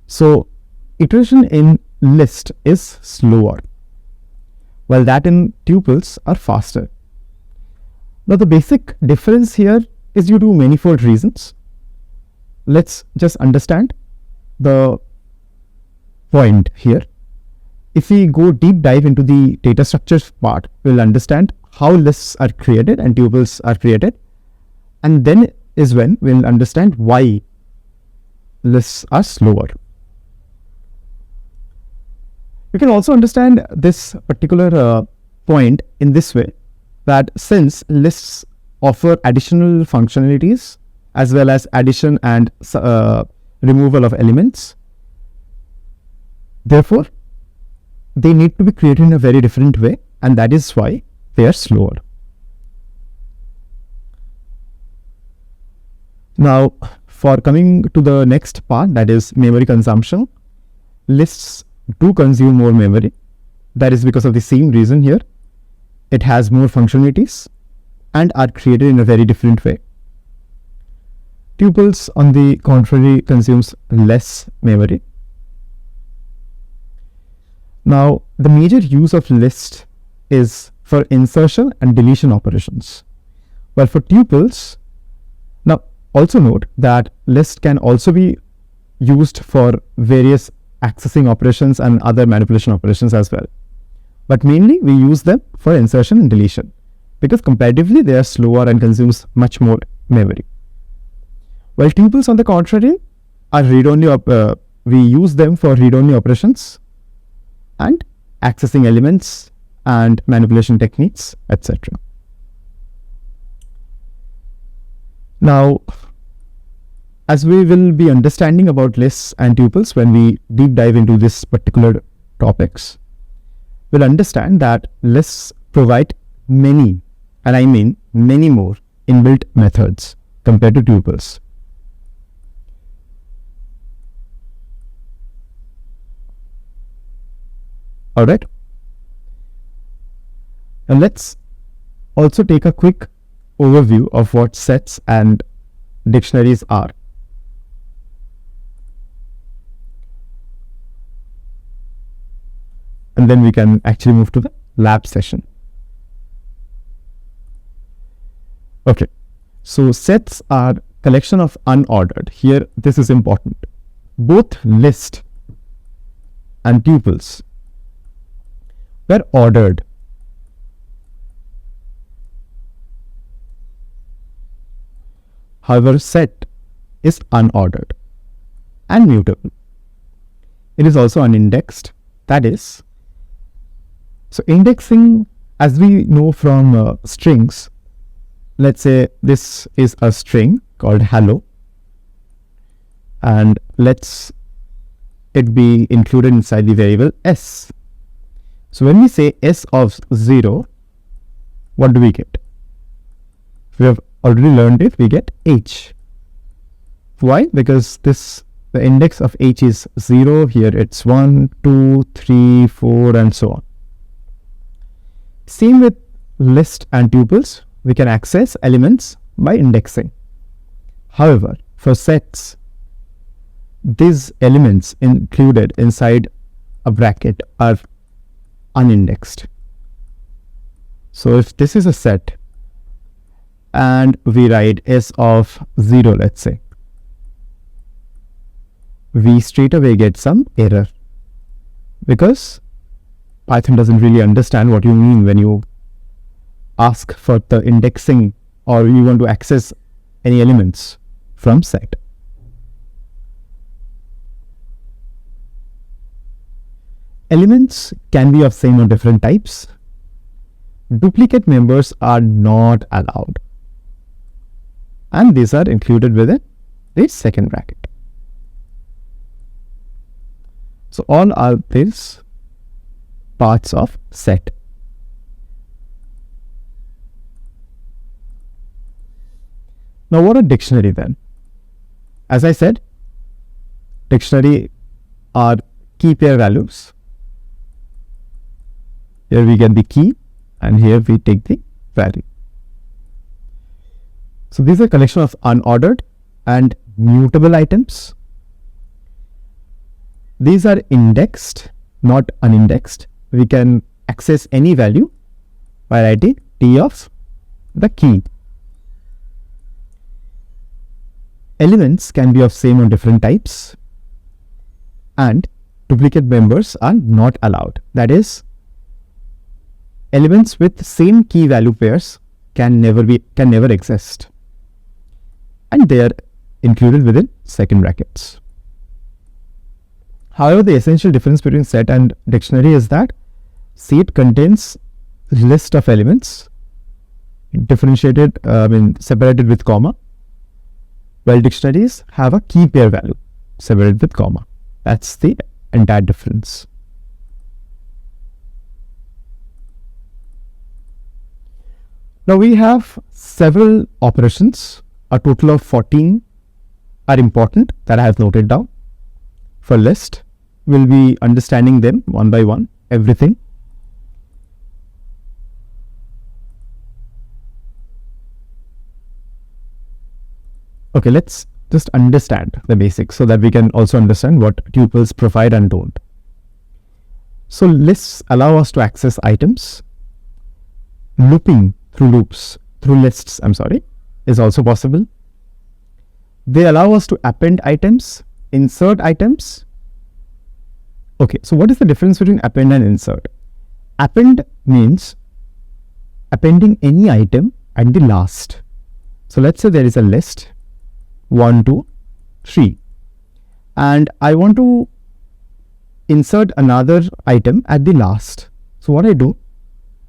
So iteration in list is slower, while that in tuples are faster. Now the basic difference here is due to manifold reasons. Let's just understand the point here. If we go deep dive into the data structures part, we'll understand how lists are created and tuples are created, and then is when we'll understand why lists are slower. You can also understand this particular point in this way, that since lists offer additional functionalities as well as addition and removal of elements, therefore they need to be created in a very different way, and that is why they are slower. Now for coming to the next part, that is memory consumption, lists do consume more memory. That is because of the same reason here. It has more functionalities and are created in a very different way. Tuples, on the contrary, consumes less memory. Now, the major use of list is for insertion and deletion operations. While for tuples, now also note that list can also be used for various accessing operations and other manipulation operations as well. But mainly we use them for insertion and deletion because comparatively they are slower and consumes much more memory. While tuples, on the contrary, are read-only. We use them for read-only operations and accessing elements and manipulation techniques, etc. Now, as we will be understanding about lists and tuples when we deep dive into this particular topics, we'll understand that lists provide many, and I mean many more inbuilt methods compared to tuples. Alright. Now let's also take a quick overview of what sets and dictionaries are. And then we can actually move to the lab session. Okay, so sets are collection of unordered. Here, this is important. Both list and tuples were ordered. However, set is unordered and mutable. It is also unindexed. That is, so indexing, as we know from strings, let's say this is a string called hello, and let's it be included inside the variable s. So when we say s of 0, what do we get? We have already learned it, we get h. Why? Because the index of h is 0, here it's 1, 2, 3, 4 and so on. Same with list and tuples, we can access elements by indexing. However, for sets, these elements included inside a bracket are unindexed. So if this is a set and we write s of 0, let's say, we straight away get some error because Python doesn't really understand what you mean when you ask for the indexing or you want to access any elements from set. Elements can be of same or different types. Duplicate members are not allowed, and these are included within the second bracket. So all are these parts of set. Now what are dictionary then? As I said, dictionary are key pair values. Here we get the key and here we take the value. So these are a collection of unordered and mutable items. These are indexed, not unindexed. We can access any value by writing T of the key. Elements can be of same or different types, and duplicate members are not allowed. That is, elements with same key value pairs can never exist, and they are included within second brackets. However, the essential difference between set and dictionary is that set contains list of elements separated with comma, while dictionaries have a key pair value separated with comma. That's the entire difference. Now we have several operations. A total of 14 are important that I have noted down. For list, we'll be understanding them one by one, everything. Okay, let's just understand the basics so that we can also understand what tuples provide and don't. So lists allow us to access items. Looping through lists, is also possible. They allow us to append items, insert items. Okay, so what is the difference between append and insert? Append means appending any item at the last. So let's say there is a list 1, 2, 3, and I want to insert another item at the last. So what I do,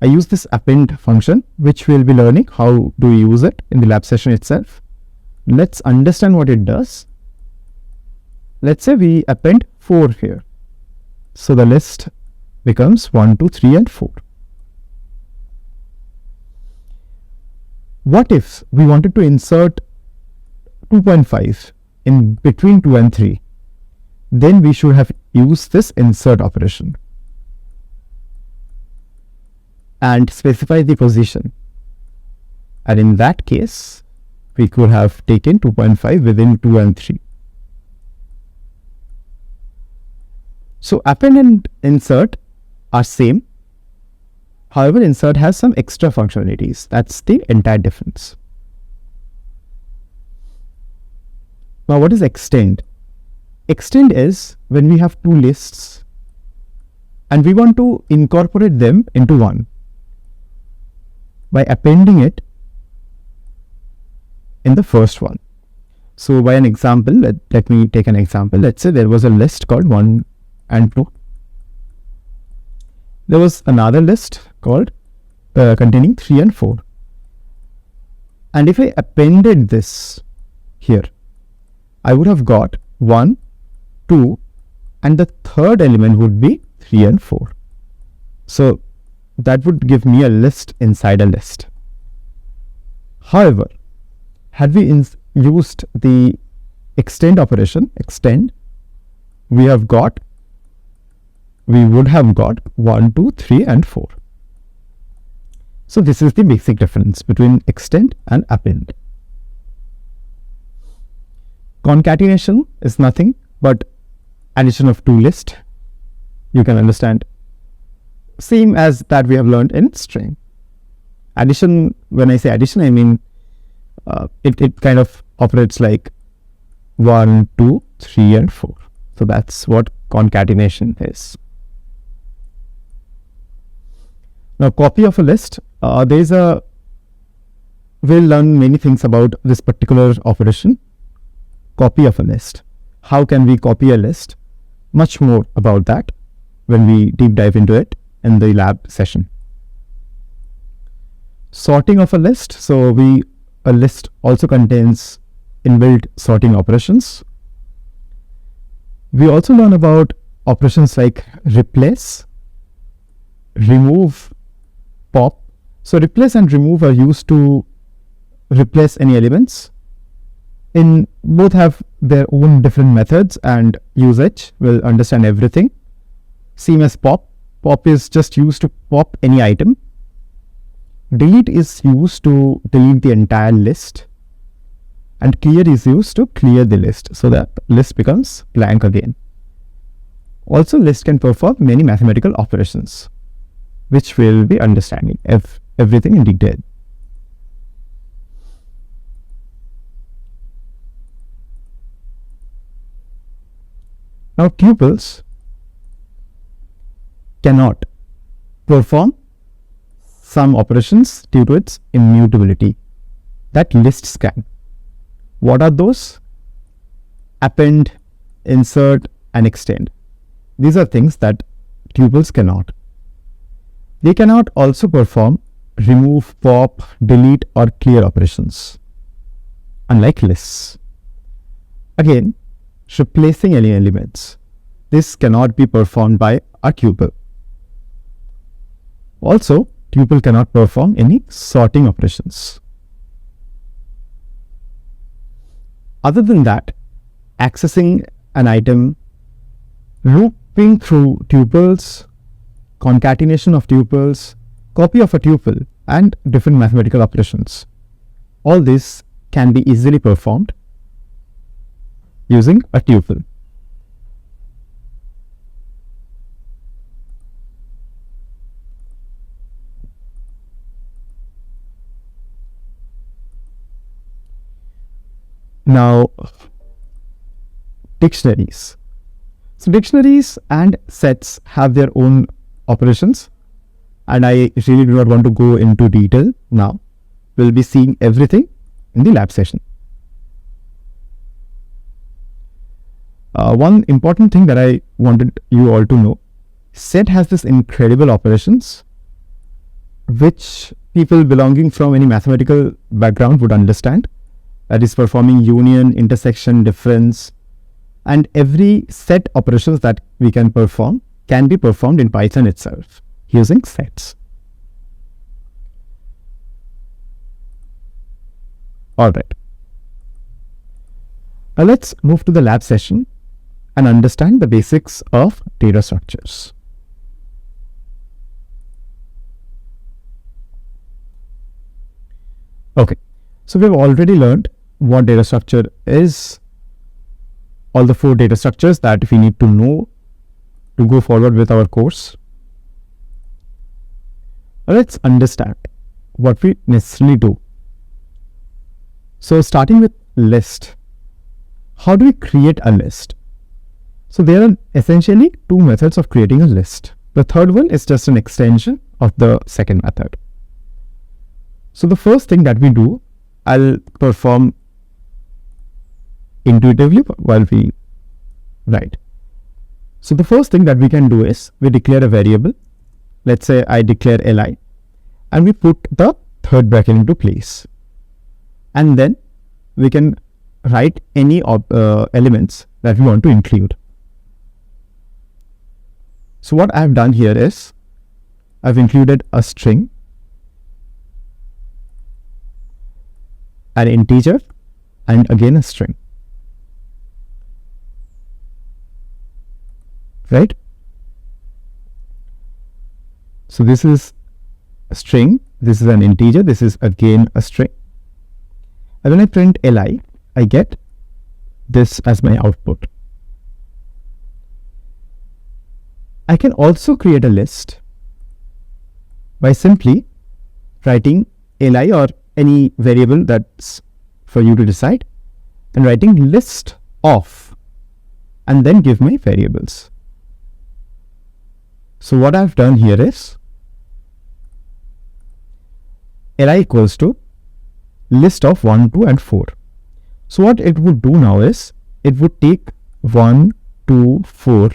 I use this append function, which we'll be learning how to use it in the lab session itself. Let's understand what it does. Let's say we append 4 here. So the list becomes 1, 2, 3 and 4. What if we wanted to insert 2.5 in between 2 and 3? Then we should have used this insert operation and specify the position. And in that case, we could have taken 2.5 within 2 and 3. So append and insert are same. However, insert has some extra functionalities. That's the entire difference. Now, what is extend? Extend is when we have two lists and we want to incorporate them into one by appending it in the first one. So by an example, let me take an example. Let's say there was a list called 1 and 2. There was another list called containing 3 and 4. And if I appended this here, I would have got 1, 2, and the third element would be 3 and 4. So that would give me a list inside a list. However, had we used the extend operation, we would have got 1, 2, 3 and 4. So this is the basic difference between extend and append. Concatenation is nothing but addition of two lists. You can understand, same as that we have learned in string. Addition, when I say addition, I mean it kind of operates like 1, 2, 3, and 4. So that's what concatenation is. Now, copy of a list. We'll learn many things about this particular operation. Copy of a list. How can we copy a list? Much more about that when we deep dive into it in the lab session. Sorting of a list. So a list also contains inbuilt sorting operations. We also learn about operations like replace, remove, pop. So replace and remove are used to replace any elements. Both have their own different methods and usage. We'll understand everything. Same as pop. Pop is just used to pop any item. Delete is used to delete the entire list. And clear is used to clear the list so that list becomes blank again. Also, list can perform many mathematical operations, which we'll be understanding everything in detail. Now, tuples cannot perform some operations due to its immutability that lists can. What are those? Append, insert, and extend. These are things that tuples cannot. They cannot also perform remove, pop, delete, or clear operations, unlike lists. Again, replacing any elements. This cannot be performed by a tuple. Also, tuple cannot perform any sorting operations. Other than that, accessing an item, looping through tuples, concatenation of tuples, copy of a tuple, and different mathematical operations. All this can be easily performed using a tuple. Now, dictionaries. So dictionaries and sets have their own operations, and I really do not want to go into detail now. We'll be seeing everything in the lab session. One important thing that I wanted you all to know, set has this incredible operations which people belonging from any mathematical background would understand. That is performing union, intersection, difference, and every set operations that we can perform can be performed in Python itself using sets. All right. Now let's move to the lab session and understand the basics of data structures. Okay, so we've already learned what data structure is, all the 4 data structures that we need to know to go forward with our course. Now let's understand what we necessarily do. So starting with list, how do we create a list? So there are essentially 2 methods of creating a list. The third one is just an extension of the second method. So the first thing that we do, I'll perform intuitively while we write. So the first thing that we can do is we declare a variable. Let's say I declare li, and we put the third bracket into place. And then we can write any elements that we want to include. So what I've done here is I've included a string, an integer, and again a string. Right? So this is a string, this is an integer, this is again a string. And when I print li, I get this as my output. I can also create a list by simply writing li or any variable that's for you to decide, and writing list of, and then give my variables. So what I've done here is li equals to list of 1, 2 and 4. So what it would do now is it would take 1, 2, 4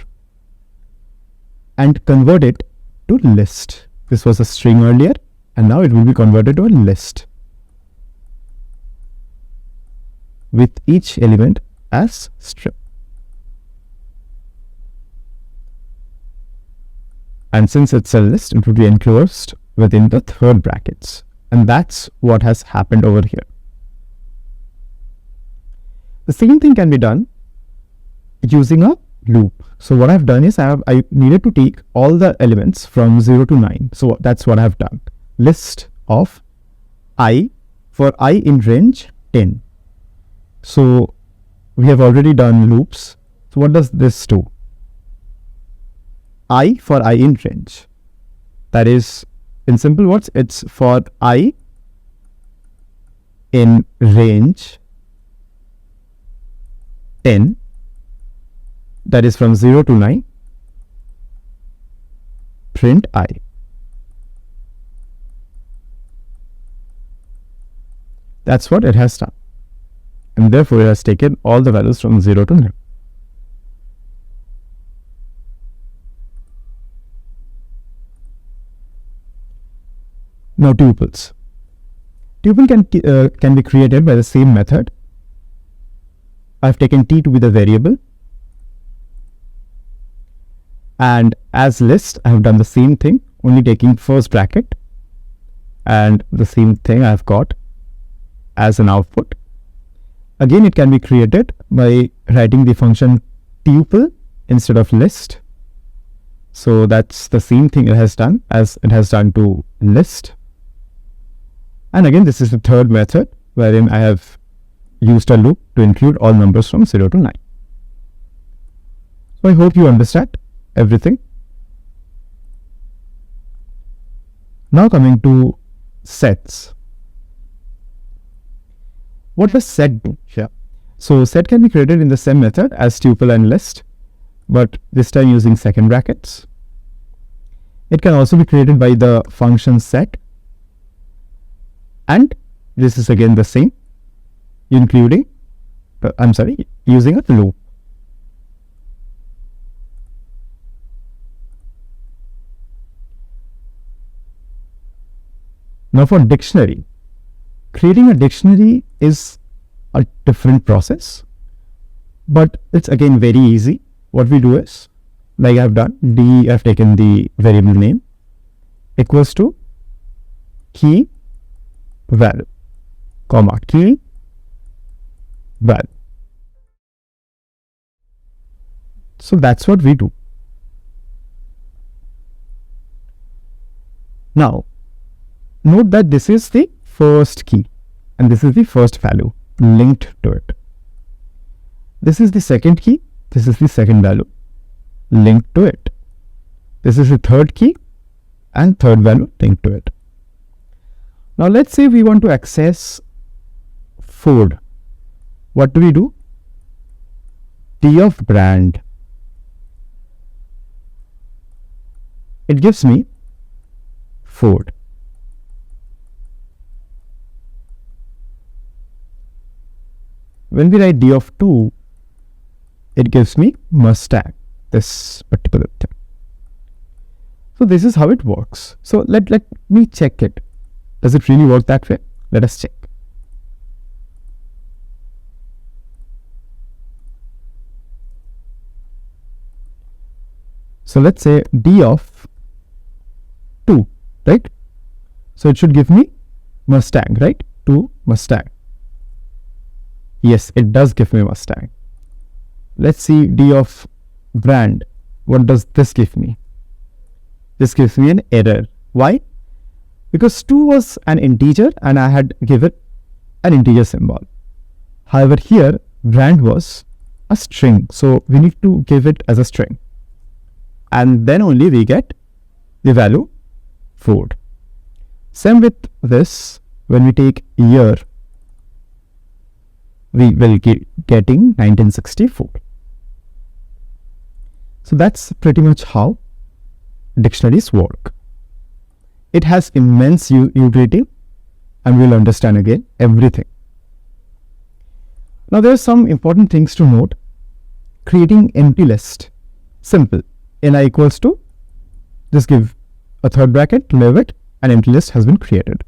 and convert it to list. This was a string earlier and now it will be converted to a list with each element as string. And since it's a list, it would be enclosed within the third brackets. And that's what has happened over here. The same thing can be done using a loop. So what I've done is I needed to take all the elements from 0 to 9. So that's what I've done. List of I for I in range 10. So we have already done loops. So what does this do? I for I in range. That is, in simple words, it's for I in range 10, that is from 0 to 9, print I. That's what it has done. And therefore it has taken all the values from 0 to 9. Now tuples. Tuple can be created by the same method. I've taken t to be the variable, and as list I have done the same thing, only taking first bracket, and the same thing I've got as an output. Again, it can be created by writing the function tuple instead of list. So that's the same thing it has done as it has done to list. And again, this is the third method wherein I have used a loop to include all numbers from 0 to 9. So I hope you understand everything. Now coming to sets. What does set do here? So set can be created in the same method as tuple and list, but this time using second brackets. It can also be created by the function set, and this is again the same, including, using a loop. Now for dictionary, creating a dictionary is a different process, but it's again very easy. What we do is, like I've done, I've taken the variable name equals to key value, comma, key value. So that's what we do. Now, note that this is the first key and this is the first value linked to it. This is the second key, this is the second value linked to it. This is the third key and third value linked to it. Now let's say we want to access Ford. What do we do? D of brand. It gives me Ford. When we write D of 2, it gives me Mustang, this particular thing. So this is how it works. So let me check it. Does it really work that way? Let us check. So let's say D of 2, right? So it should give me Mustang, right? 2 Mustang. Yes, it does give me Mustang. Let's see D of brand. What does this give me? This gives me an error. Why? Because 2 was an integer and I had given an integer symbol. However, here brand was a string. So we need to give it as a string. And then only we get the value Ford. Same with this, when we take year, we will get getting 1964. So that's pretty much how dictionaries work. It has immense utility, and we'll understand again everything. Now there are some important things to note. Creating empty list. Simple. Ni equals to, just give a third bracket, leave it, an empty list has been created.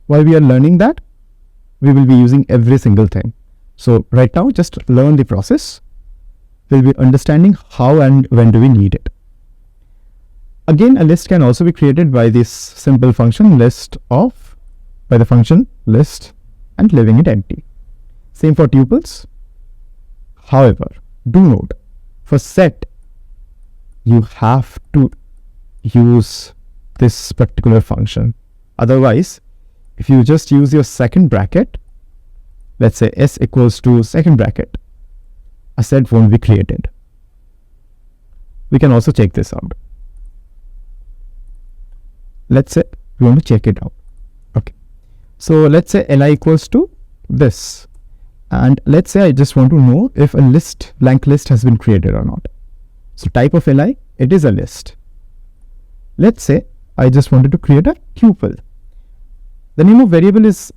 While we are learning that, we will be using every single thing. So right now, just learn the process. We'll be understanding how and when do we need it. Again, a list can also be created by this simple function list of, by the function list and leaving it empty. Same for tuples. However, do note, for set, you have to use this particular function. Otherwise, if you just use your second bracket, let's say s equals to second bracket, a set won't be created. We can also check this out. Let's say we want to check it out. Okay. So let's say li equals to this. And let's say I just want to know if a list, blank list has been created or not. So type of li, it is a list. Let's say I just wanted to create a tuple. The name of variable is,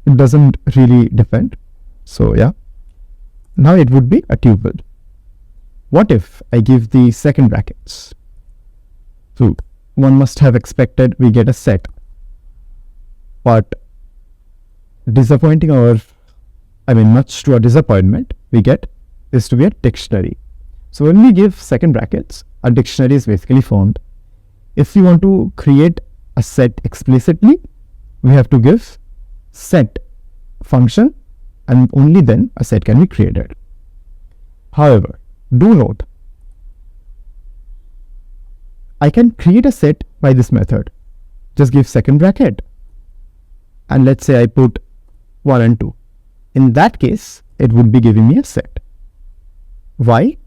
it doesn't really depend. So yeah, now it would be a tuple. What if I give the second brackets? So one must have expected we get a set, but disappointing, or much to our disappointment, we get this to be a dictionary. So when we give second brackets, a dictionary is basically formed. If we want to create a set explicitly, we have to give set function, and only then a set can be created. However, do note, I can create a set by this method. Just give second bracket, and let's say I put 1 and 2. In that case, it would be giving me a set. Why?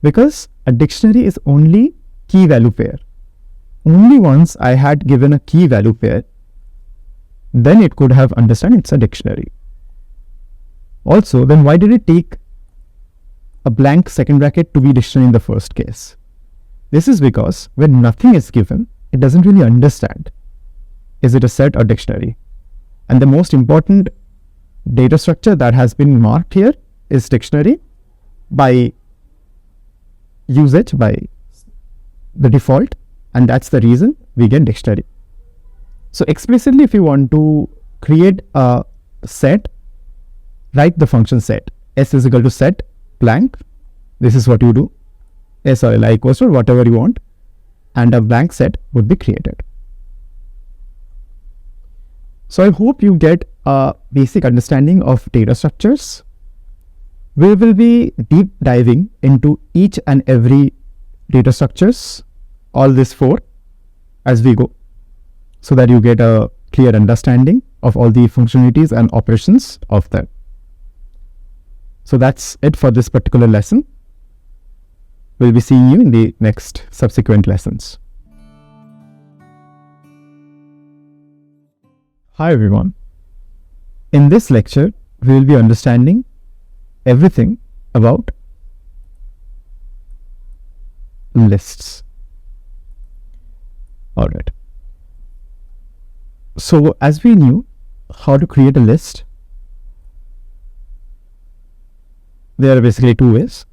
Because a dictionary is only key value pair. Only once I had given a key value pair, then it could have understood it's a dictionary. Also, then why did it take a blank second bracket to be dictionary in the first case? This is because when nothing is given, it doesn't really understand, is it a set or dictionary? And the most important data structure that has been marked here is dictionary by usage, by the default, and that's the reason we get dictionary. So explicitly, if you want to create a set, write the function set. S is equal to set blank. This is what you do. S or li equals to whatever you want, and a blank set would be created. So I hope you get a basic understanding of data structures. We will be deep diving into each and every data structures, all these 4, as we go, so that you get a clear understanding of all the functionalities and operations of them. So that's it for this particular lesson. We'll be seeing you in the next subsequent lessons. Hi everyone. In this lecture, we will be understanding everything about lists. Alright. So as we knew how to create a list, there are basically 2 ways.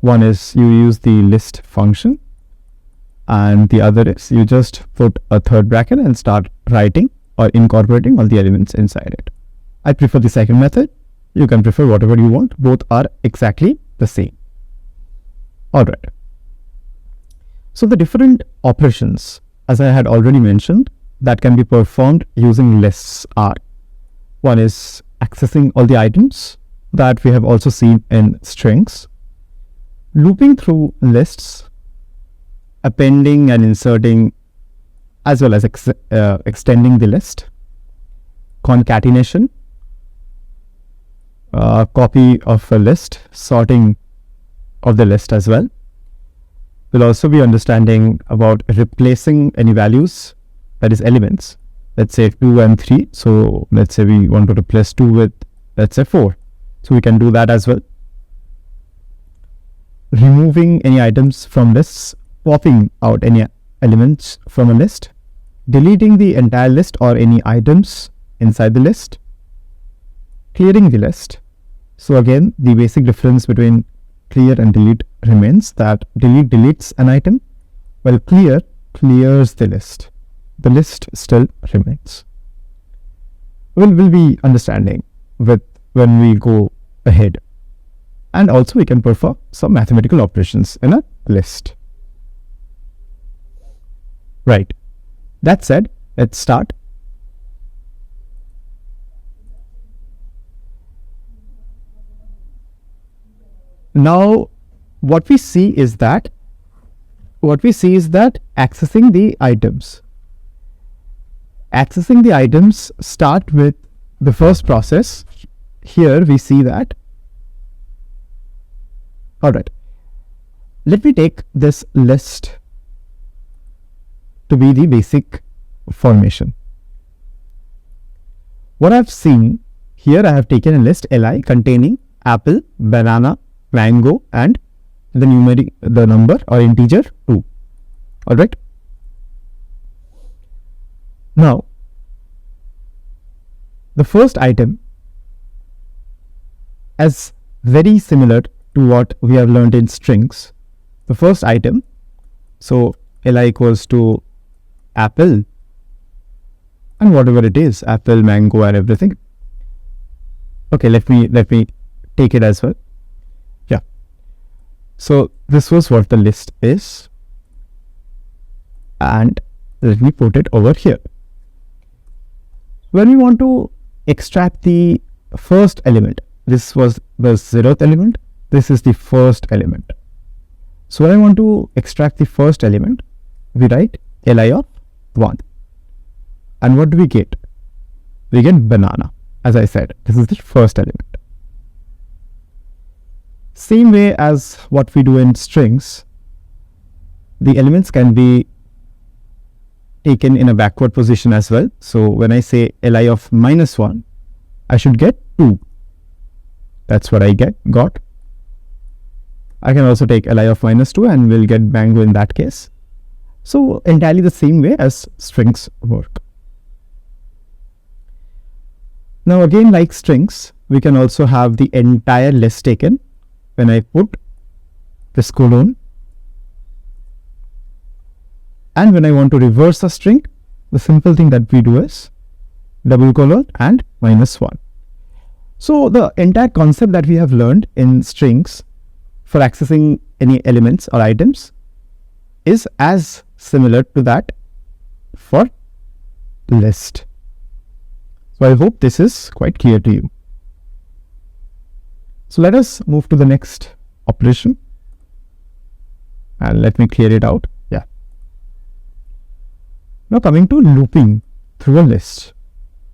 One is you use the list function, and the other is you just put a third bracket and start writing or incorporating all the elements inside it. I prefer the second method. You can prefer whatever you want. Both are exactly the same. Alright. So the different operations, as I had already mentioned, that can be performed using lists are: one is accessing all the items that we have also seen in strings, looping through lists, appending and inserting, as well as extending the list, concatenation, copy of a list, sorting of the list as well. We'll also be understanding about replacing any values that is elements, let's say 2 and 3. So let's say we want to replace 2 with, let's say 4. So we can do that as well. Removing any items from lists, popping out any elements from a list, deleting the entire list or any items inside the list, clearing the list. So again, the basic difference between clear and delete remains, that delete deletes an item, while clear clears the list. The list still remains. We'll be understanding with when we go ahead. And also we can perform some mathematical operations in a list. Right. That said, let's start. Now, what we see is that accessing the items. Accessing the items start with the first process. Here we see that. Alright. Let me take this list to be the basic formation. What I've seen here, I have taken a list li containing apple, banana, mango and the number or integer 2. Alright. Now, the first item is very similar to what we have learned in strings. The first item, so li equals to apple and whatever it is, apple, mango and everything. Okay, let me take it as well. Yeah. So this was what the list is, and let me put it over here. When we want to extract the first element, this was the 0th element, this is the first element. So when I want to extract the first element, we write li of 1. And what do we get? We get banana. As I said, this is the first element. Same way as what we do in strings, the elements can be taken in a backward position as well. So when I say li of -1, I should get 2. That's what I got. I can also take li of -2 and we'll get mango in that case. So entirely the same way as strings work. Now again, like strings, we can also have the entire list taken. When I put this colon, and when I want to reverse a string, the simple thing that we do is double colon and -1. So the entire concept that we have learned in strings for accessing any elements or items is as similar to that for list. So I hope this is quite clear to you. So let us move to the next operation and let me clear it out. Yeah. Now coming to looping through a list.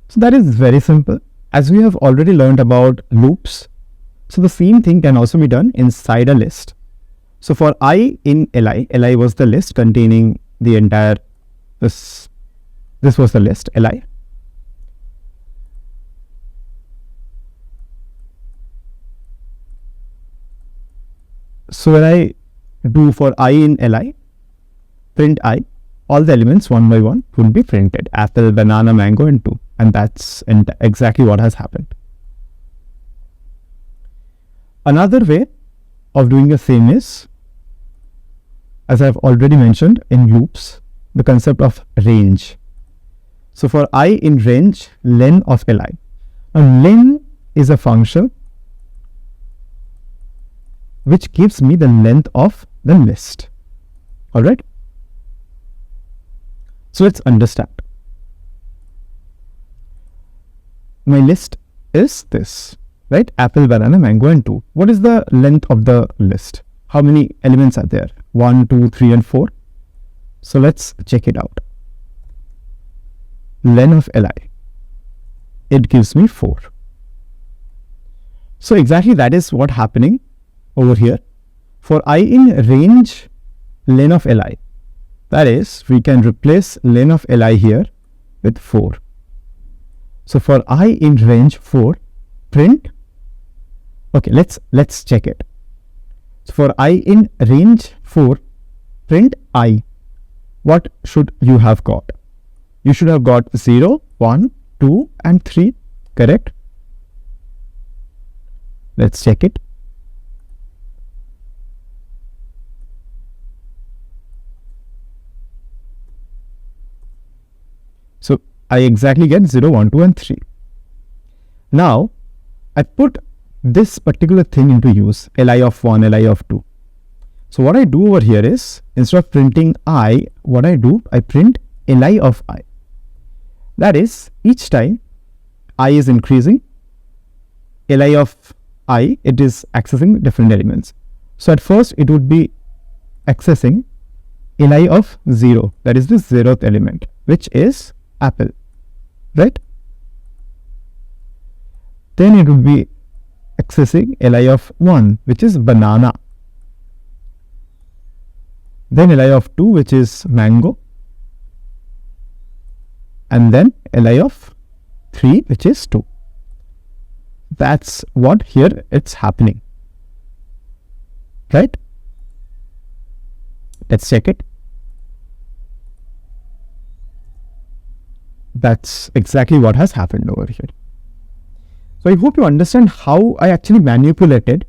So that is very simple. As we have already learned about loops, so the same thing can also be done inside a list. So for I in li was the list containing the entire, this was the list li. So when I do for I in li, print I, all the elements one by one will be printed, apple, banana, mango and 2. And that's exactly what has happened. Another way of doing the same is, as I've already mentioned in loops, the concept of range. So for I in range, len of li. Now len is a function which gives me the length of the list. Alright. So let's understand. My list is this, right? Apple, banana, mango and 2. What is the length of the list? How many elements are there? 1, 2, 3 and 4. So let's check it out. Len of li. It gives me 4. So exactly that is what happening over here. For I in range, len of li. That is, we can replace len of li here with 4. So for I in range 4, print, okay, let's check it. So for I in range 4, print I. What should you have got? You should have got 0, 1, 2 and 3, correct? Let's check it. So I exactly get 0, 1, 2 and 3. Now I put this particular thing into use, li of 1, li of 2. So what I do over here is, instead of printing I, what I do, I print li of I. That is, each time I is increasing, li of I, it is accessing different elements. So at first it would be accessing li of 0, that is the 0th element, which is apple, right? Then it would be accessing li of 1, which is banana. Then li of 2, which is mango. And then li of 3, which is 2. That's what here it's happening, right? Let's check it. That's exactly what has happened over here. So I hope you understand how I actually manipulated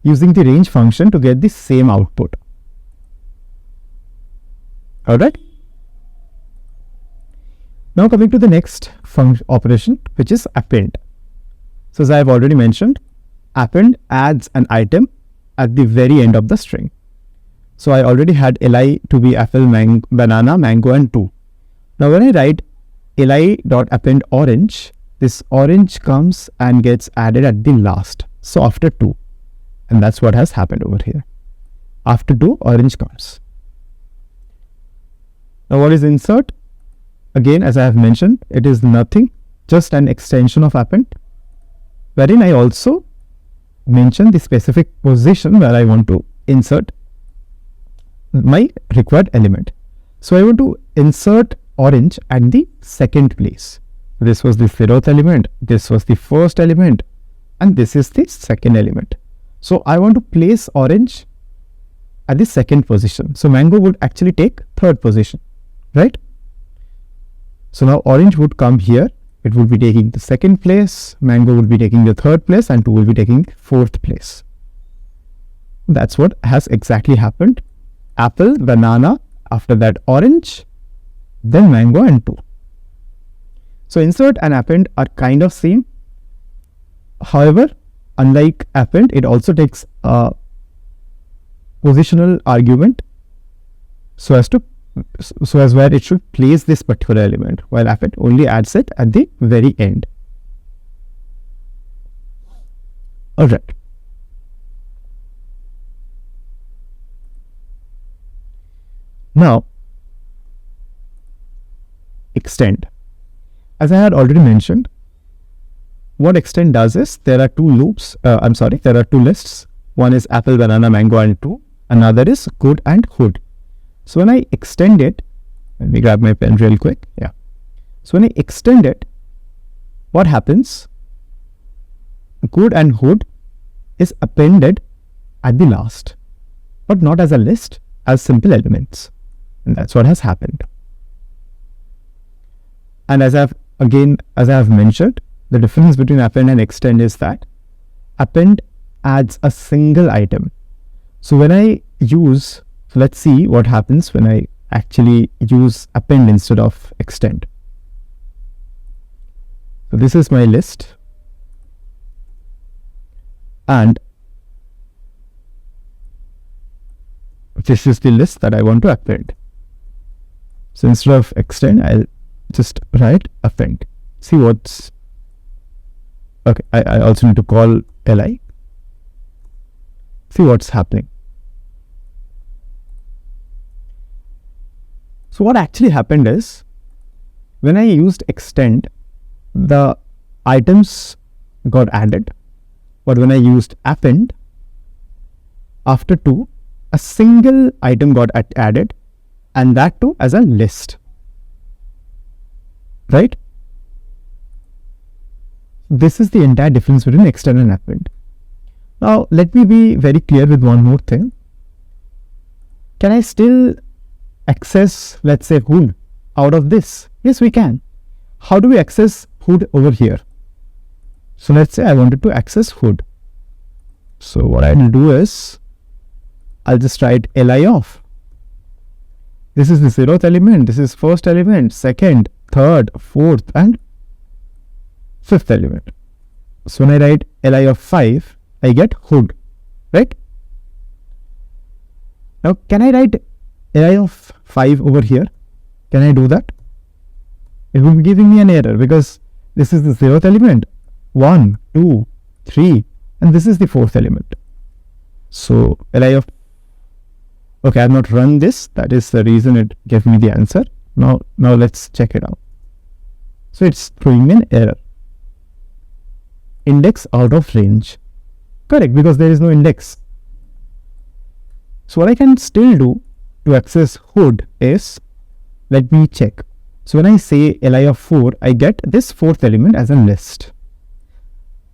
using the range function to get the same output. Alright. Now coming to the next operation, which is append. So as I have already mentioned, append adds an item at the very end of the string. So I already had li to be apple, banana, mango and 2. Now when I write li.append orange, this orange comes and gets added at the last. So after 2. And that's what has happened over here. After 2, orange comes. Now what is insert? Again, as I have mentioned, it is nothing, just an extension of append, wherein I also mention the specific position where I want to insert my required element. So I want to insert orange at the second place. This was the 0th element, this was the first element, and this is the second element. So I want to place orange at the second position. So mango would actually take third position, right? So now orange would come here, it would be taking the second place, mango would be taking the third place, and 2 will be taking fourth place. That's what has exactly happened. Apple, banana, after that orange, then mango and 2. So insert and append are kind of same. However, unlike append, it also takes a positional argument so as where it should place this particular element, while append only adds it at the very end. Alright. Now, extend. As I had already mentioned, what extend does is, there are two lists. One is apple, banana, mango and 2. Another is good and hood. So when I extend it, let me grab my pen real quick. Yeah. So when I extend it, what happens? Good and hood is appended at the last, but not as a list, as simple elements. And that's what has happened. And as I have mentioned, the difference between append and extend is that append adds a single item. So when I use, let's see what happens when I actually use append instead of extend. So this is my list, and this is the list that I want to append. So instead of extend, I'll just write append. See what's okay. I also need to call li. See what's happening. So what actually happened is, when I used extend, the items got added, but when I used append, after 2, a single item got added, and that too as a list, right? This is the entire difference between extend and append. Now let me be very clear with one more thing. Can I still access, let's say, hood out of this? Yes, we can. How do we access hood over here? So let's say I wanted to access hood. So what I'll do is I'll just write li of. This is the 0th element, this is first element, second, third, fourth and fifth element. So when I write li of 5, I get hood, right? Now can I write li of 5 over here? Can I do that? It will be giving me an error because this is the 0th element, 1, 2, 3 and this is the 4th element. So li of, okay, I have not run this, that is the reason it gave me the answer. Now let's check it out. So it's throwing me an error. Index out of range. Correct, because there is no index. So what I can still do to access hood is, let me check. So when I say li of 4, I get this 4th element as a list.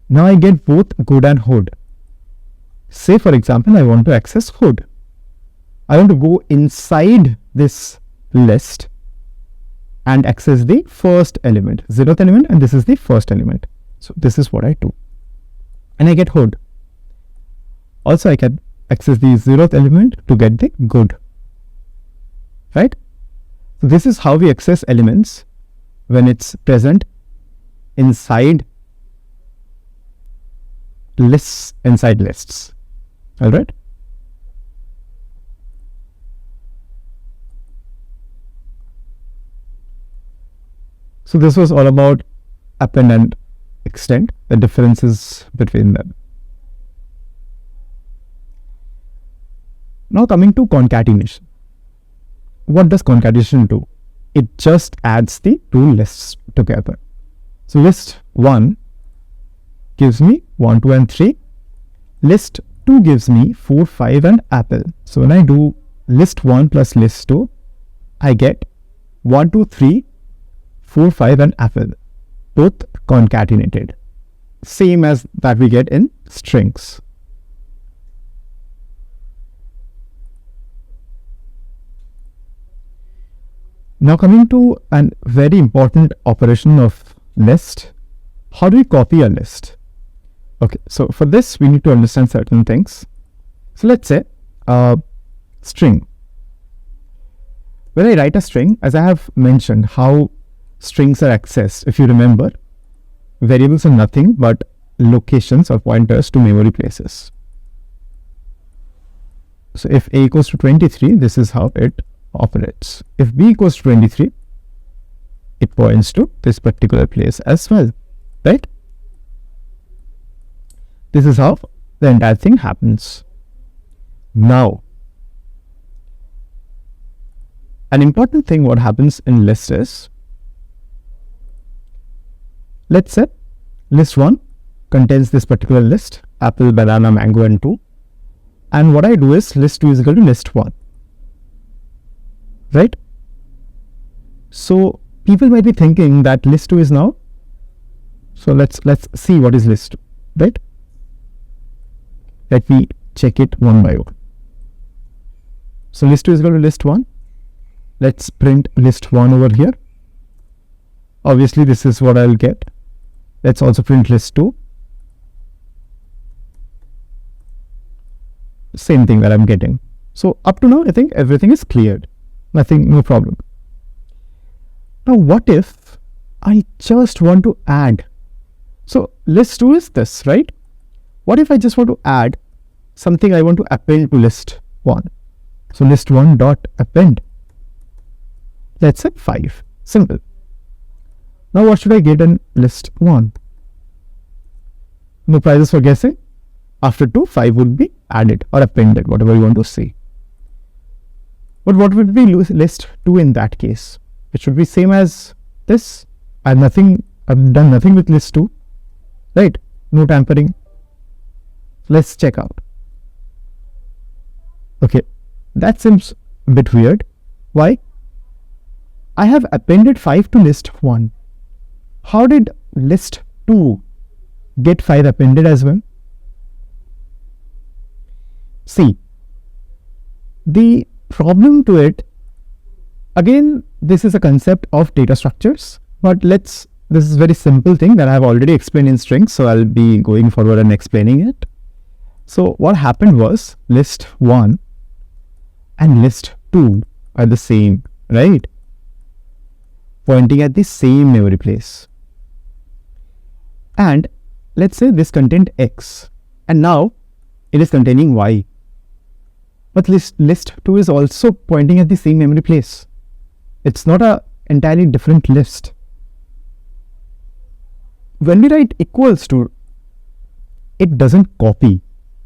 Now I get both good and hood. Say for example, I want to access hood. I want to go inside this list and access the first element, 0th element, and this is the first element. So this is what I do. And I get hood. Also I can access the 0th element to get the good. Right? So this is how we access elements when it's present inside lists, inside lists. Alright? So this was all about append and extend, the differences between them. Now coming to concatenation. What does concatenation do? It just adds the two lists together. So list 1 gives me 1, 2 and 3. List 2 gives me 4, 5 and apple. So when I do list 1 plus list 2, I get 1, 2, 3, 4, 5 and apple, both concatenated. Same as that we get in strings. Now coming to a very important operation of list. How do we copy a list? Okay, so for this we need to understand certain things. So let's say string. When I write a string, as I have mentioned how strings are accessed, if you remember, variables are nothing but locations or pointers to memory places. So if a equals to 23, this is how it operates. If b equals to 23, it points to this particular place as well, right? This is how the entire thing happens. Now, an important thing what happens in list is, let's say list 1 contains this particular list, apple, banana, mango and 2. And what I do is list 2 is equal to list 1. Right? So people might be thinking that list 2 is now, so let's see what is list 2, right? Let me check it one by one. So list 2 is equal to list 1. Let's print list 1 over here. Obviously this is what I'll get. Let's also print list 2. Same thing that I'm getting. So up to now I think everything is cleared. Nothing, no problem. Now what if I just want to add? So list 2 is this, right? What if I just want to add something I want to append to list 1? So list 1 dot append. Let's say 5. Simple. Now what should I get in list 1? No prizes for guessing. After 2, 5 would be added or appended, whatever you want to say. But what would be list 2 in that case? It should be same as this. I've done nothing with list 2, right? No tampering. Let's check out. Okay, that seems a bit weird. Why? I have appended 5 to list 1. How did list 2 get 5 appended as well? See, the problem to it, again, this is a concept of data structures, but this is a very simple thing that I have already explained in strings, so I'll be going forward and explaining it. So what happened was list 1 and list 2 are the same, right? Pointing at the same memory place. And let's say this contained X, and now it is containing Y. But list 2 is also pointing at the same memory place. It's not an entirely different list. When we write equals to, it doesn't copy.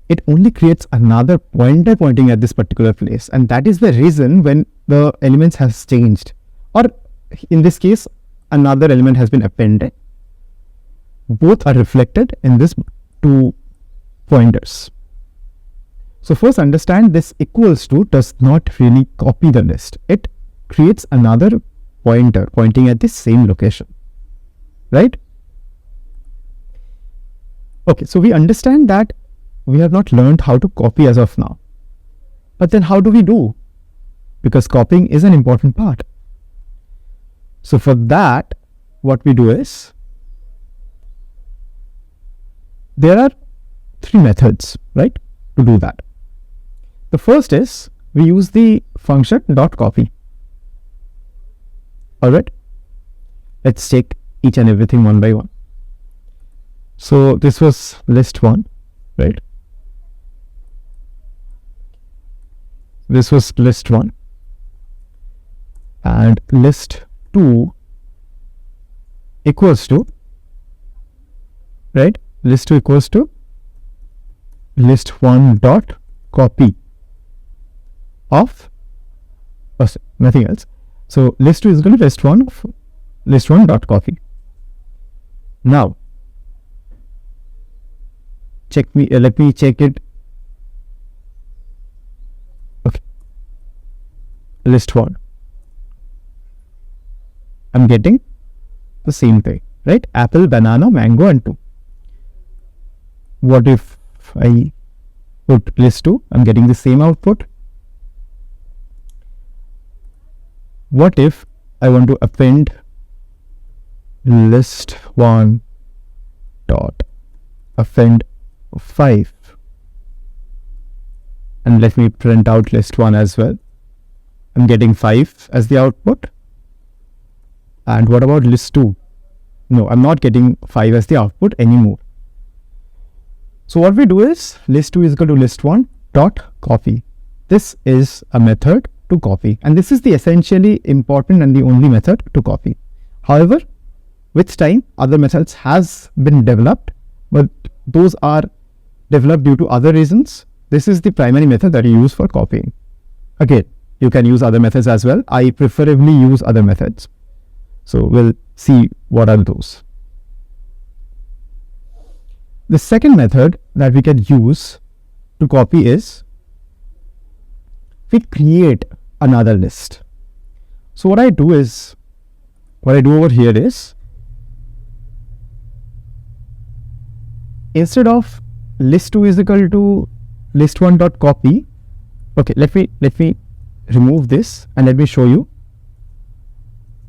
It only creates another pointer pointing at this particular place. And that is the reason when the elements has changed. Or in this case, another element has been appended. Both are reflected in this 2 pointers. So first understand this equals to does not really copy the list. It creates another pointer pointing at the same location, right? Okay, so we understand that we have not learned how to copy as of now. But then how do we do? Because copying is an important part. So for that, what we do is, there are 3 methods, right, to do that. The first is we use the function .copy. Alright, let's take each and everything one by one. So this was list 1, right? This was list 1, and list 2 equals to, right? List 2 equals to list 1 dot copy of nothing else. So list 2 is equal to list 1 of list 1 dot copy. Now let me check it. Okay, list 1, I'm getting the same thing, right? Apple, banana, mango, and 2. What if I put list 2? I'm getting the same output. What if I want to append list 1 dot append 5, and let me print out list 1 as well. I'm getting 5 as the output. And what about list 2? No, I'm not getting 5 as the output anymore. So what we do is list 2 is equal to list 1 dot copy. This is a method to copy, and this is the essentially important and the only method to copy. However, with time other methods has been developed, but those are developed due to other reasons. This is the primary method that you use for copying. Again, you can use other methods as well. I preferably use other methods. So we'll see what are those. The second method that we can use to copy is we create another list. So what I do over here is, instead of list 2 is equal to list 1 dot copy, okay, let me remove this and let me show you.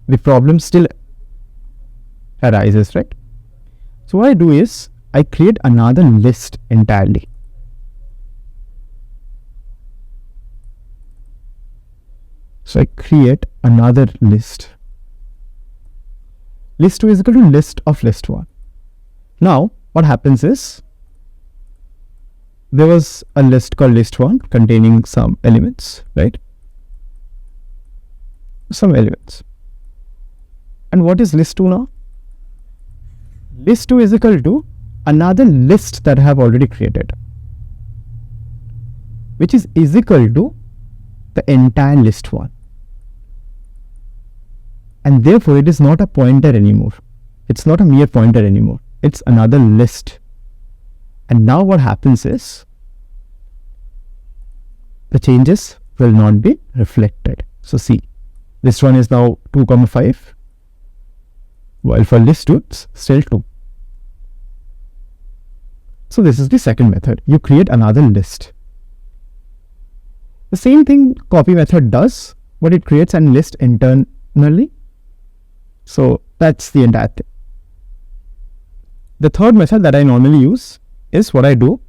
The problem still arises, right? So what I do is I create another list entirely. So I create another list. List 2 is equal to list of list 1. Now what happens is, there was a list called list 1 containing some elements, right? Some elements. And what is list 2 now? List 2 is equal to another list that I have already created, which is equal to the entire list 1. And therefore it is not a pointer anymore. It's not a mere pointer anymore. It's another list. And now what happens is, the changes will not be reflected. So see, List 1 is now 2, 5, while for list 2, it's still 2. So this is the second method. You create another list. The same thing copy method does, but it creates a list internally. So that's the entire thing. The third method that I normally use is what I do.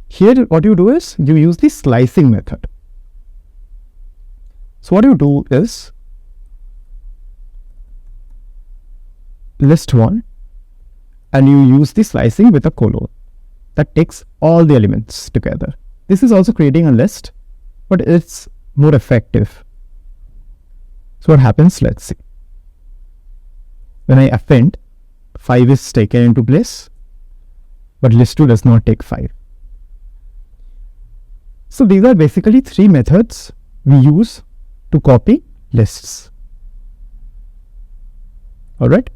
Here what you do is you use the slicing method. So what you do is list 1 and you use the slicing with a colon that takes all the elements together. This is also creating a list, but it's more effective. So what happens, let's see. When I append, 5 is taken into place, but list 2 does not take 5. So these are basically 3 methods we use to copy lists. Alright,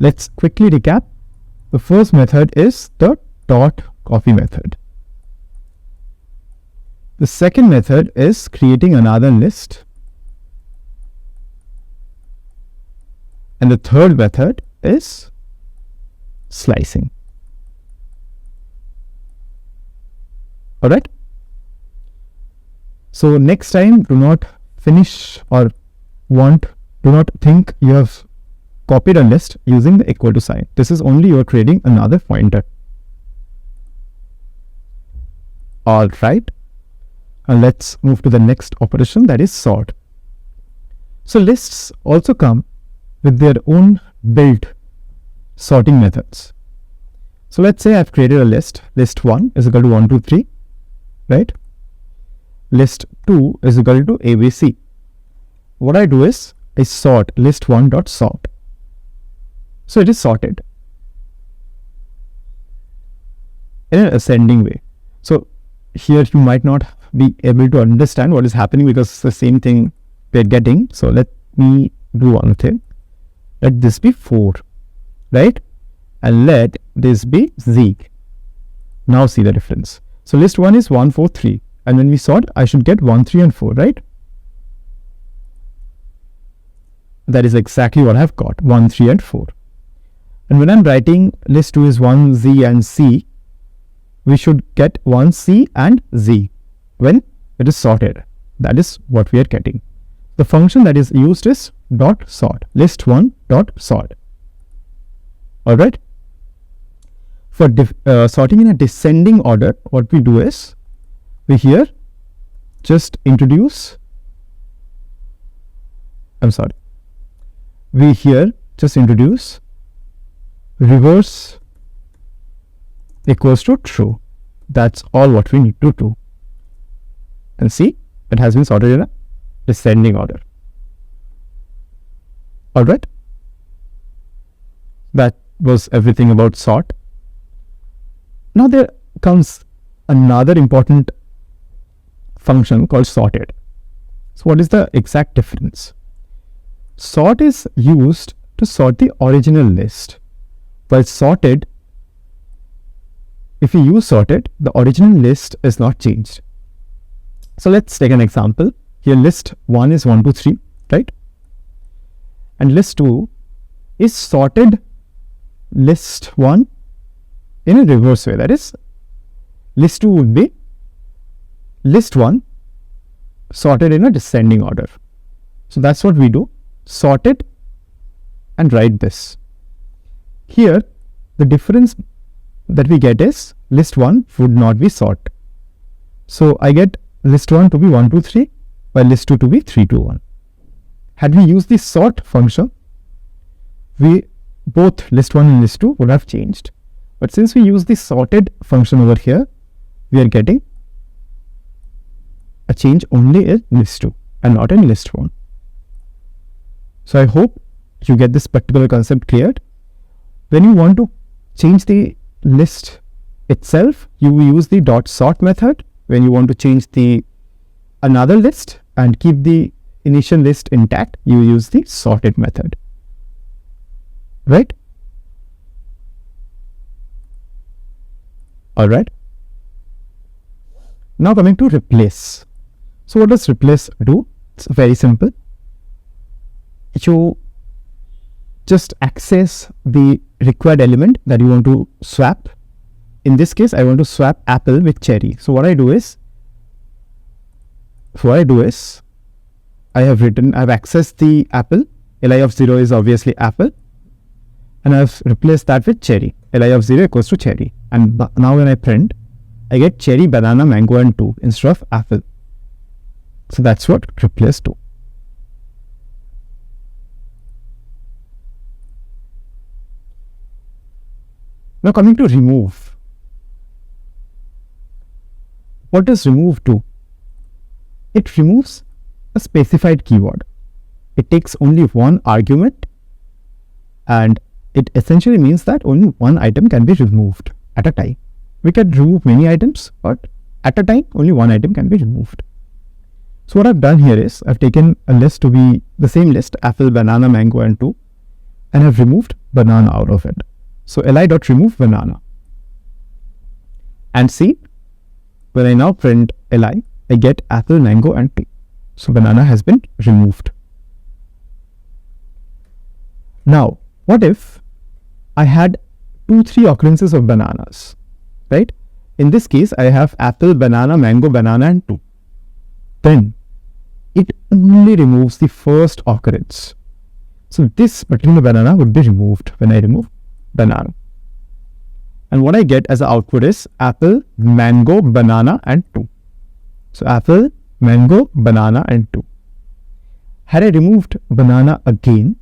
let's quickly recap. The first method is the dot copy method. The second method is creating another list. And the third method is slicing. Alright. So next time, do not finish or do not think you have copied a list using the equal to sign. This is only you are creating another pointer. Alright. And let's move to the next operation, that is sort. So lists also come with their own built sorting methods. So let's say I've created a list. List 1 is equal to 1, 2, 3, right? List 2 is equal to ABC. What I do is I sort list 1 dot sort. So it is sorted in an ascending way. So here you might not be able to understand what is happening because it's the same thing we're getting. So let me do one thing. Let this be 4, right? And let this be Z. Now see the difference. So list 1 is 1, 4, 3. And when we sort, I should get 1, 3 and 4, right? That is exactly what I've got, 1, 3 and 4. And when I'm writing list 2 is 1, Z and C, we should get 1, C and Z when it is sorted. That is what we are getting. The function that is used is dot sort, list 1 dot sort. Alright. For sorting in a descending order, what we do is we here just introduce, we here just introduce reverse equals to true. That's all what we need to do. And see, it has been sorted in a descending order. Alright. That was everything about sort. Now there comes another important function called sorted. So what is the exact difference? Sort is used to sort the original list, while sorted, if we use sorted, the original list is not changed. So let's take an example. Here list 1 is 1, 2, 3, right? And list 2 is sorted list 1 in a reverse way. That is, list 2 would be list 1 sorted in a descending order. So that's what we do. Sort it and write this. Here, the difference that we get is list 1 would not be sort. So I get list 1 to be 1, 2, 3, while list 2 to be 3, 2, 1. Had we used the sort function, both list 1 and list 2 would have changed. But since we use the sorted function over here, we are getting a change only in list 2 and not in list 1. So I hope you get this particular concept cleared. When you want to change the list itself, you use the dot sort method. When you want to change the another list and keep the initial list intact, you use the sorted method. Right? Alright. Now coming to replace. So what does replace do? It's very simple. You just access the required element that you want to swap. In this case, I want to swap apple with cherry. So what I do is I have accessed the apple. Li of 0 is obviously apple, and I have replaced that with cherry. Li of 0 equals to cherry, and now when I print, I get cherry, banana, mango, and 2 instead of apple. So that's what replace do. Now coming to remove. What does remove do? It removes a specified keyword. It takes only one argument, and it essentially means that only one item can be removed at a time. We can remove many items, but at a time only one item can be removed. So what I've done here is I've taken a list to be the same list, apple, banana, mango, and 2, and I've removed banana out of it. So li.remove banana. And see, when I now print li, I get apple, mango, and 2. So banana has been removed. Now, what if I had 2-3 occurrences of bananas, right? In this case, I have apple, banana, mango, banana, and 2. Then it only removes the first occurrence. So this particular banana would be removed when I remove banana. And what I get as an output is apple, mango, banana, and 2. So apple, mango, banana, and 2. Had I removed banana again,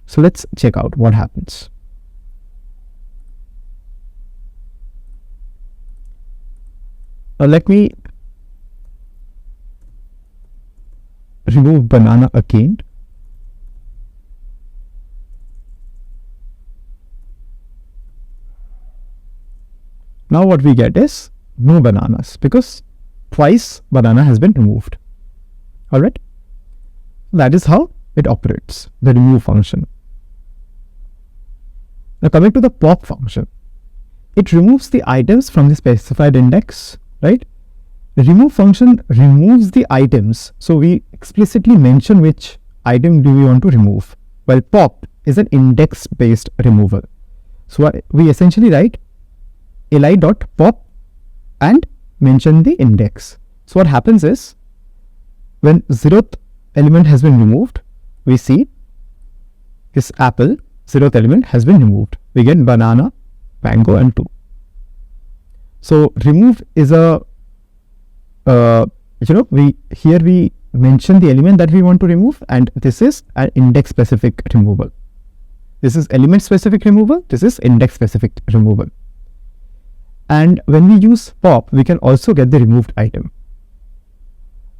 so let's check out what happens. Now let me remove banana again. Now what we get is no bananas because twice banana has been removed. Alright, that is how it operates, the remove function. Now coming to the pop function, it removes the items from the specified index, right? The remove function removes the items, so we explicitly mention which item do we want to remove, while pop is an index based removal. So we essentially write li.pop and mention the index. So what happens is when 0th element has been removed, we see this apple 0th element has been removed. We get banana, mango, and 2. So remove is a we mention the element that we want to remove, and this is an index specific removal. This is element specific removal. This is index specific removal. And when we use pop, we can also get the removed item.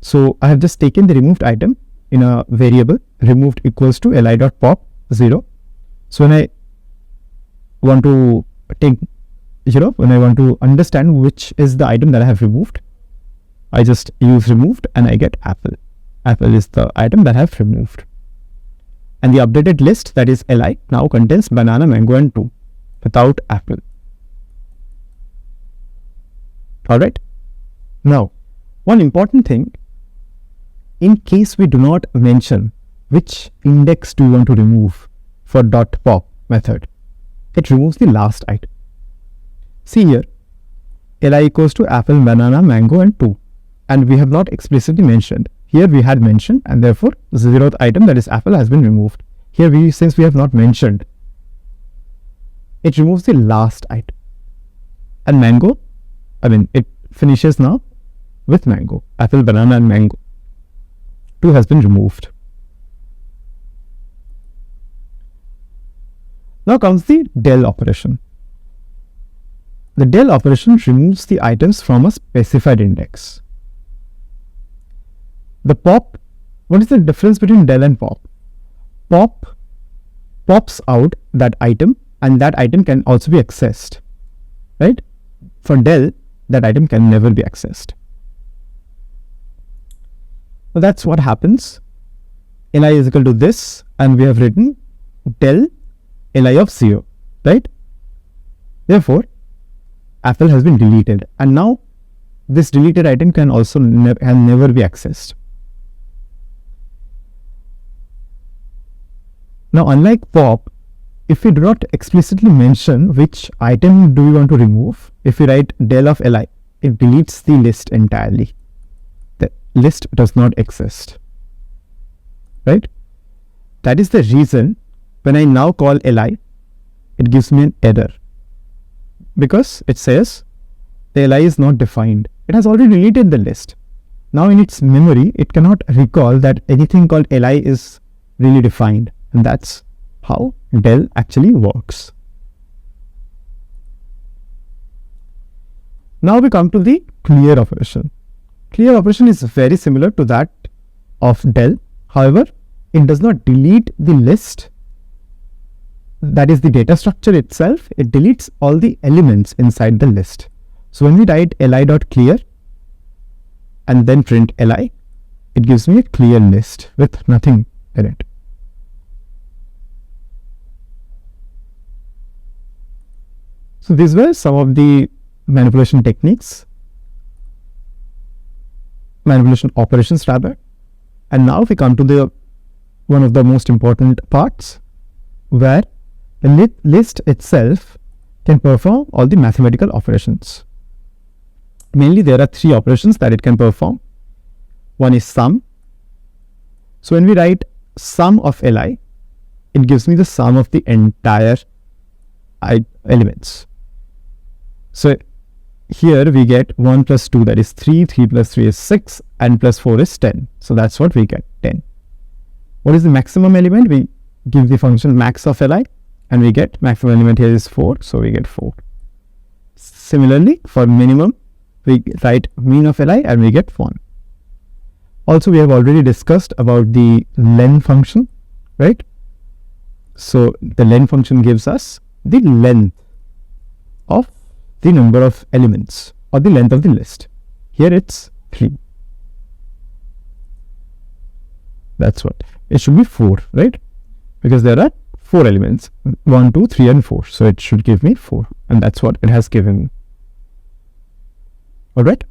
So I have just taken the removed item in a variable removed equals to li.pop 0. So when I want to take, when I want to understand which is the item that I have removed, I just use removed and I get apple. Apple is the item that I have removed. And the updated list, that is li, now contains banana, mango, and 2 without apple. Alright. Now, one important thing, in case we do not mention which index do you want to remove for .pop method, it removes the last item. See here, li equals to apple, banana, mango, and 2. And we have not explicitly mentioned. Here we had mentioned, and therefore the 0th item, that is apple, has been removed. Here since we have not mentioned, it removes the last item. And mango, it finishes now with mango. Apple, banana, and mango. 2 has been removed. Now comes the del operation. The del operation removes the items from a specified index. The pop, what is the difference between del and pop? Pop pops out that item, and that item can also be accessed, right? For del, that item can never be accessed. So that's what happens. Li is equal to this, and we have written del li of 0, right? Therefore, apple has been deleted, and now this deleted item can also never be accessed. Now, unlike pop, if we do not explicitly mention which item do we want to remove, if we write del of li, it deletes the list entirely. The list does not exist, right? That is the reason when I now call li, it gives me an error, because it says the li is not defined. It has already deleted the list. Now in its memory, it cannot recall that anything called li is really defined, and that's how del actually works. Now we come to the clear operation. Clear operation is very similar to that of del. However, it does not delete the list, that is the data structure itself. It deletes all the elements inside the list. So when we write li.clear and then print li, it gives me a clear list with nothing in it. So these were some of the manipulation techniques, manipulation operations rather. And now we come to the one of the most important parts, where the list itself can perform all the mathematical operations. Mainly there are three operations that it can perform. One is sum. So when we write sum of li, it gives me the sum of the entire elements. So here we get 1 plus 2, that is 3, 3 plus 3 is 6, and plus 4 is 10. So that's what we get, 10. What is the maximum element? We give the function max of li, and we get maximum element here is 4, so we get 4. Similarly, for minimum, we write mean of li and we get 1. Also, we have already discussed about the len function, right? So the len function gives us the length of the number of elements, or the length of the list. Here it's 3. That's what. It should be 4, right? Because there are 4 elements, 1, 2, 3 and 4. So it should give me 4, and that's what it has given me. Alright.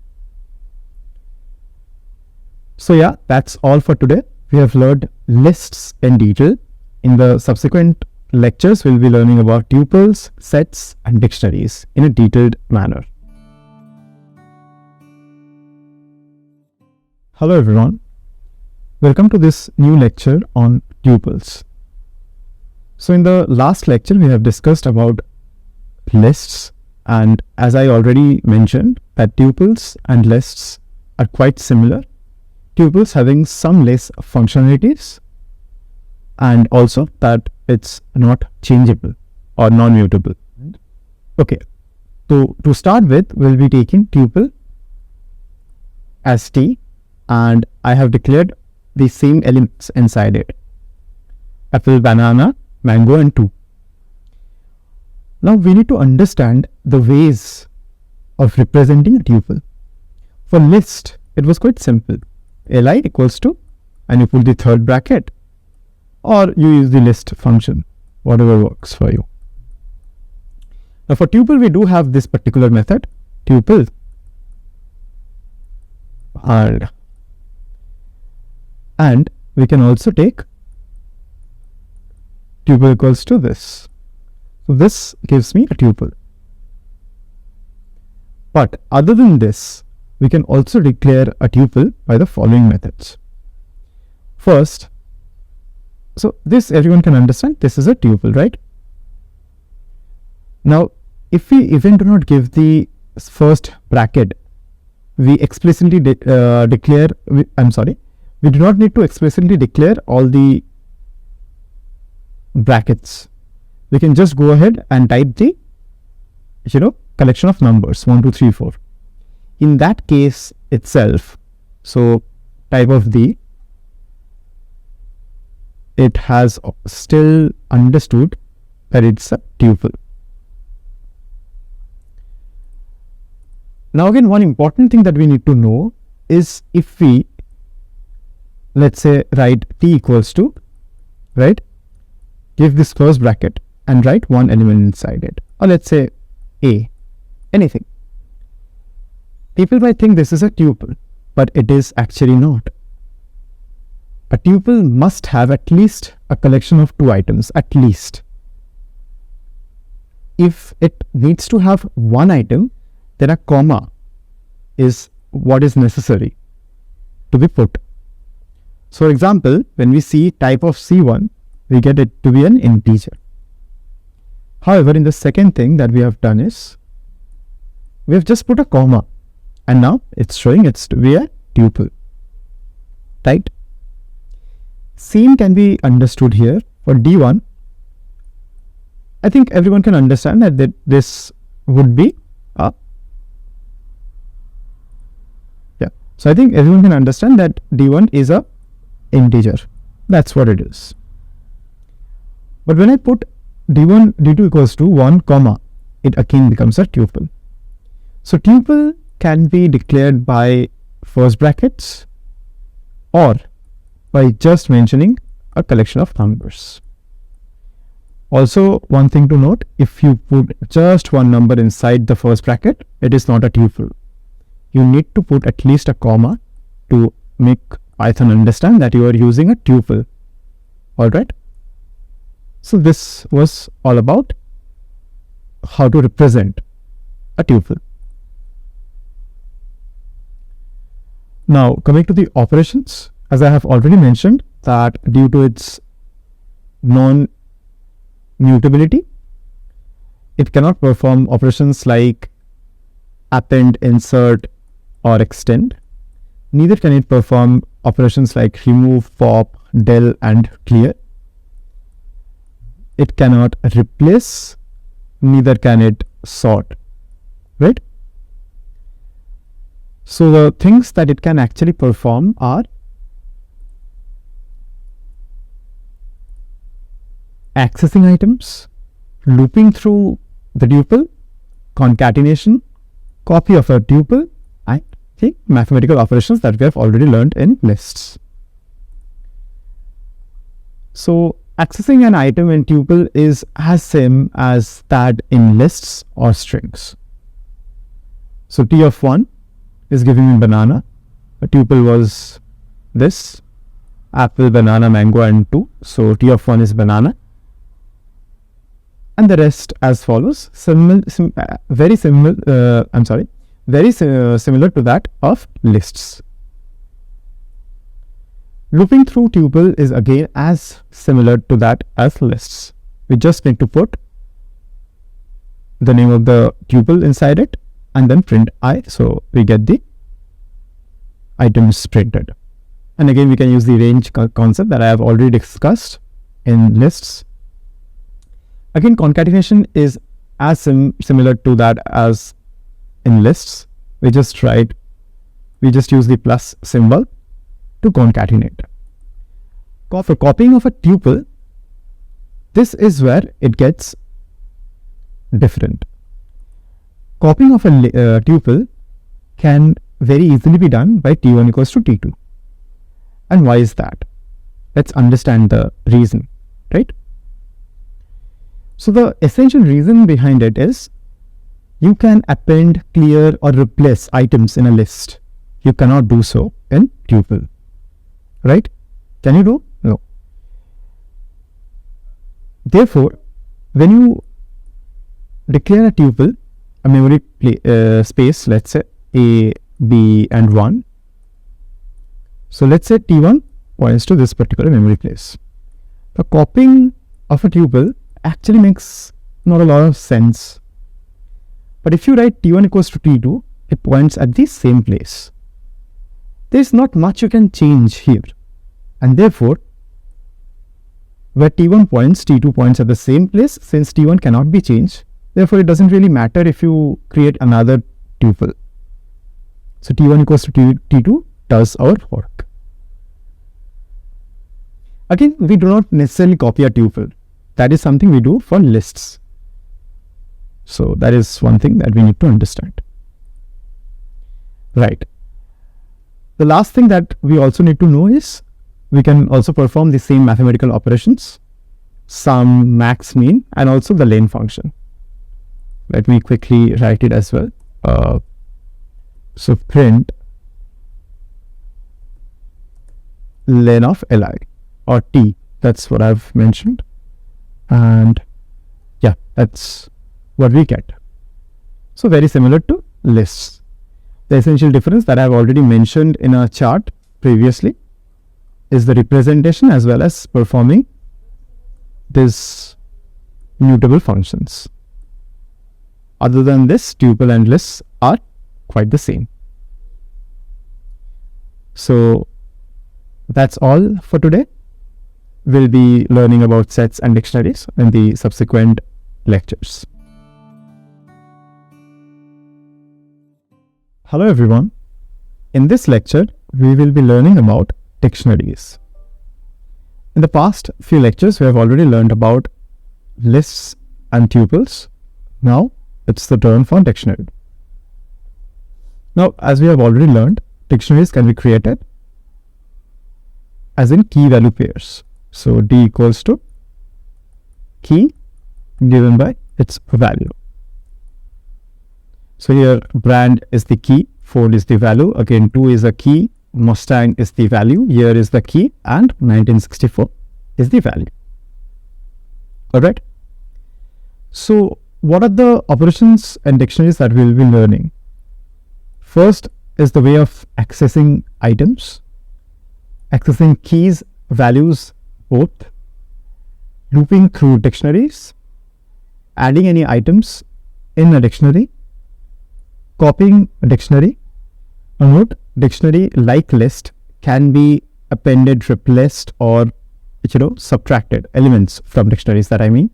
So yeah, that's all for today. We have learned lists in detail. In the subsequent lectures, we'll be learning about tuples, sets and dictionaries in a detailed manner. Hello everyone. Welcome to this new lecture on tuples. So in the last lecture, we have discussed about lists, and as I already mentioned, that tuples and lists are quite similar. Tuples having some less functionalities, and also that it's not changeable or non-mutable. Okay, so to start with, we'll be taking tuple as t, and I have declared the same elements inside it: apple, banana, mango and 2. Now we need to understand the ways of representing a tuple. For list, it was quite simple. Li equals to, and you put the third bracket, or you use the list function, whatever works for you. Now for tuple, we do have this particular method, tuple, and we can also take tuple equals to this. So this gives me a tuple. But other than this, we can also declare a tuple by the following methods. First, so this everyone can understand, this is a tuple, right? Now, if we even do not give the first bracket, we explicitly we do not need to explicitly declare all the brackets. We can just go ahead and type the collection of numbers 1, 2, 3, 4. In that case itself, so type of the, it has still understood that it's a tuple. Now again, one important thing that we need to know is, if we, let's say, write t equals to, right, give this first bracket and write one element inside it, or let's say a, anything. People might think this is a tuple, but it is actually not. A tuple must have at least a collection of 2 items, at least. If it needs to have 1 item, then a comma is what is necessary to be put. So, for example, when we see type of C1, we get it to be an integer. However, in the second thing that we have done is, we have just put a comma, and now it's showing it's to be a tuple, right? Same can be understood here for D1. I think everyone can understand that this would be a, so I think everyone can understand that D1 is a integer. That's what it is. But when I put D1, D2 equals to 1 comma, it again becomes a tuple. So tuple can be declared by first brackets or by just mentioning a collection of numbers. Also, one thing to note, if you put just one number inside the first bracket, it is not a tuple. You need to put at least a comma to make Python understand that you are using a tuple. Alright. So this was all about how to represent a tuple. Now coming to the operations, as I have already mentioned that due to its non-mutability, it cannot perform operations like append, insert or extend. Neither can it perform operations like remove, pop, del and clear. It cannot replace, neither can it sort, right? So the things that it can actually perform are accessing items, looping through the tuple, concatenation, copy of a tuple, and the mathematical operations that we have already learned in lists. So accessing an item in tuple is as same as that in lists or strings. So T of 1 is giving me banana. A tuple was this, apple, banana, mango and 2. So T of 1 is banana. And the rest as follows, very similar to that of lists. Looping through tuple is again as similar to that as lists. We just need to put the name of the tuple inside it and then print I, so we get the items printed. And again we can use the range concept that I have already discussed in lists. Again, concatenation is as similar to that as in lists. We just use the plus symbol to concatenate. For copying of a tuple, this is where it gets different. Copying of a tuple can very easily be done by T1 equals to T2. And why is that? Let's understand the reason, right? So the essential reason behind it is you can append, clear or replace items in a list. You cannot do so in tuple, right? Can you do? No. Therefore, when you declare a tuple, a memory space, let's say A, B and 1. So let's say T1 points to this particular memory place. The copying of a tuple actually makes not a lot of sense. But if you write T1 equals to T2, it points at the same place. There is not much you can change here. And therefore, where T1 points, T2 points at the same place, since T1 cannot be changed. Therefore, it doesn't really matter if you create another tuple. So T1 equals to T2 does our work. Again, we do not necessarily copy a tuple. That is something we do for lists. So that is one thing that we need to understand. Right. The last thing that we also need to know is we can also perform the same mathematical operations, sum, max, mean, and also the len function. Let me quickly write it as well. So print len of li or t. That's what I've mentioned. And yeah, that's what we get. So very similar to lists. The essential difference that I've already mentioned in a chart previously is the representation as well as performing these mutable functions. Other than this, tuple and lists are quite the same. So that's all for today. We'll be learning about sets and dictionaries in the subsequent lectures. Hello everyone. In this lecture, we will be learning about dictionaries. In the past few lectures, we have already learned about lists and tuples. Now, it's the turn for dictionary. Now, as we have already learned, dictionaries can be created as in key value pairs. So, D equals to key given by its value. So, here brand is the key, Ford is the value, again 2 is a key, Mustang is the value, year is the key, and 1964 is the value. Alright. So, what are the operations and dictionaries that we will be learning? First is the way of accessing items, accessing keys, values, both, looping through dictionaries, adding any items in a dictionary, copying a dictionary. Note, dictionary like list can be appended, replaced, or subtracted elements from dictionaries, that I mean.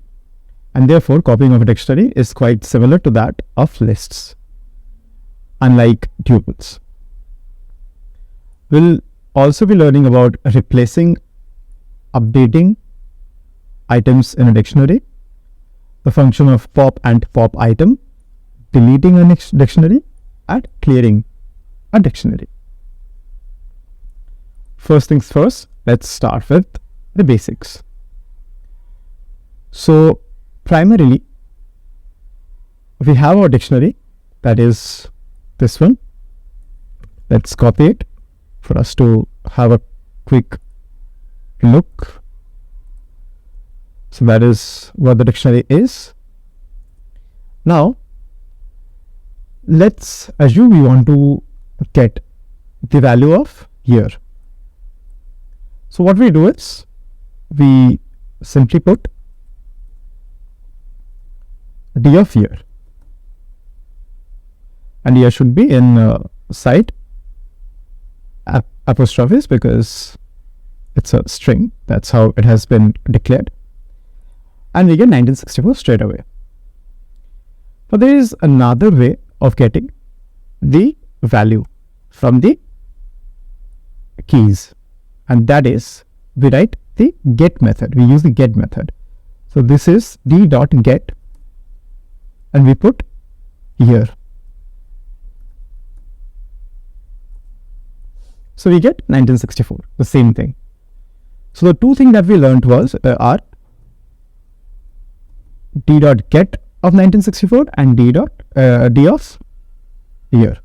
And therefore, copying of a dictionary is quite similar to that of lists, unlike tuples. We'll also be learning about replacing, updating items in a dictionary, the function of pop and pop item, deleting a dictionary, and clearing a dictionary. First things first, let's start with the basics. So, primarily, we have our dictionary, that is this one. Let's copy it for us to have a quick look. So that is what the dictionary is. Now, let's assume we want to get the value of year. So what we do is, we simply put D of year, and year should be in side apostrophes because it's a string. That's how it has been declared, and we get 1964 straight away. But there is another way of getting the value from the keys, and that is, we write the get method. We use the get method. So this is d dot get, and we put year. So we get 1964, the same thing. So the two things that we learned was are d dot get of 1964 and d of year.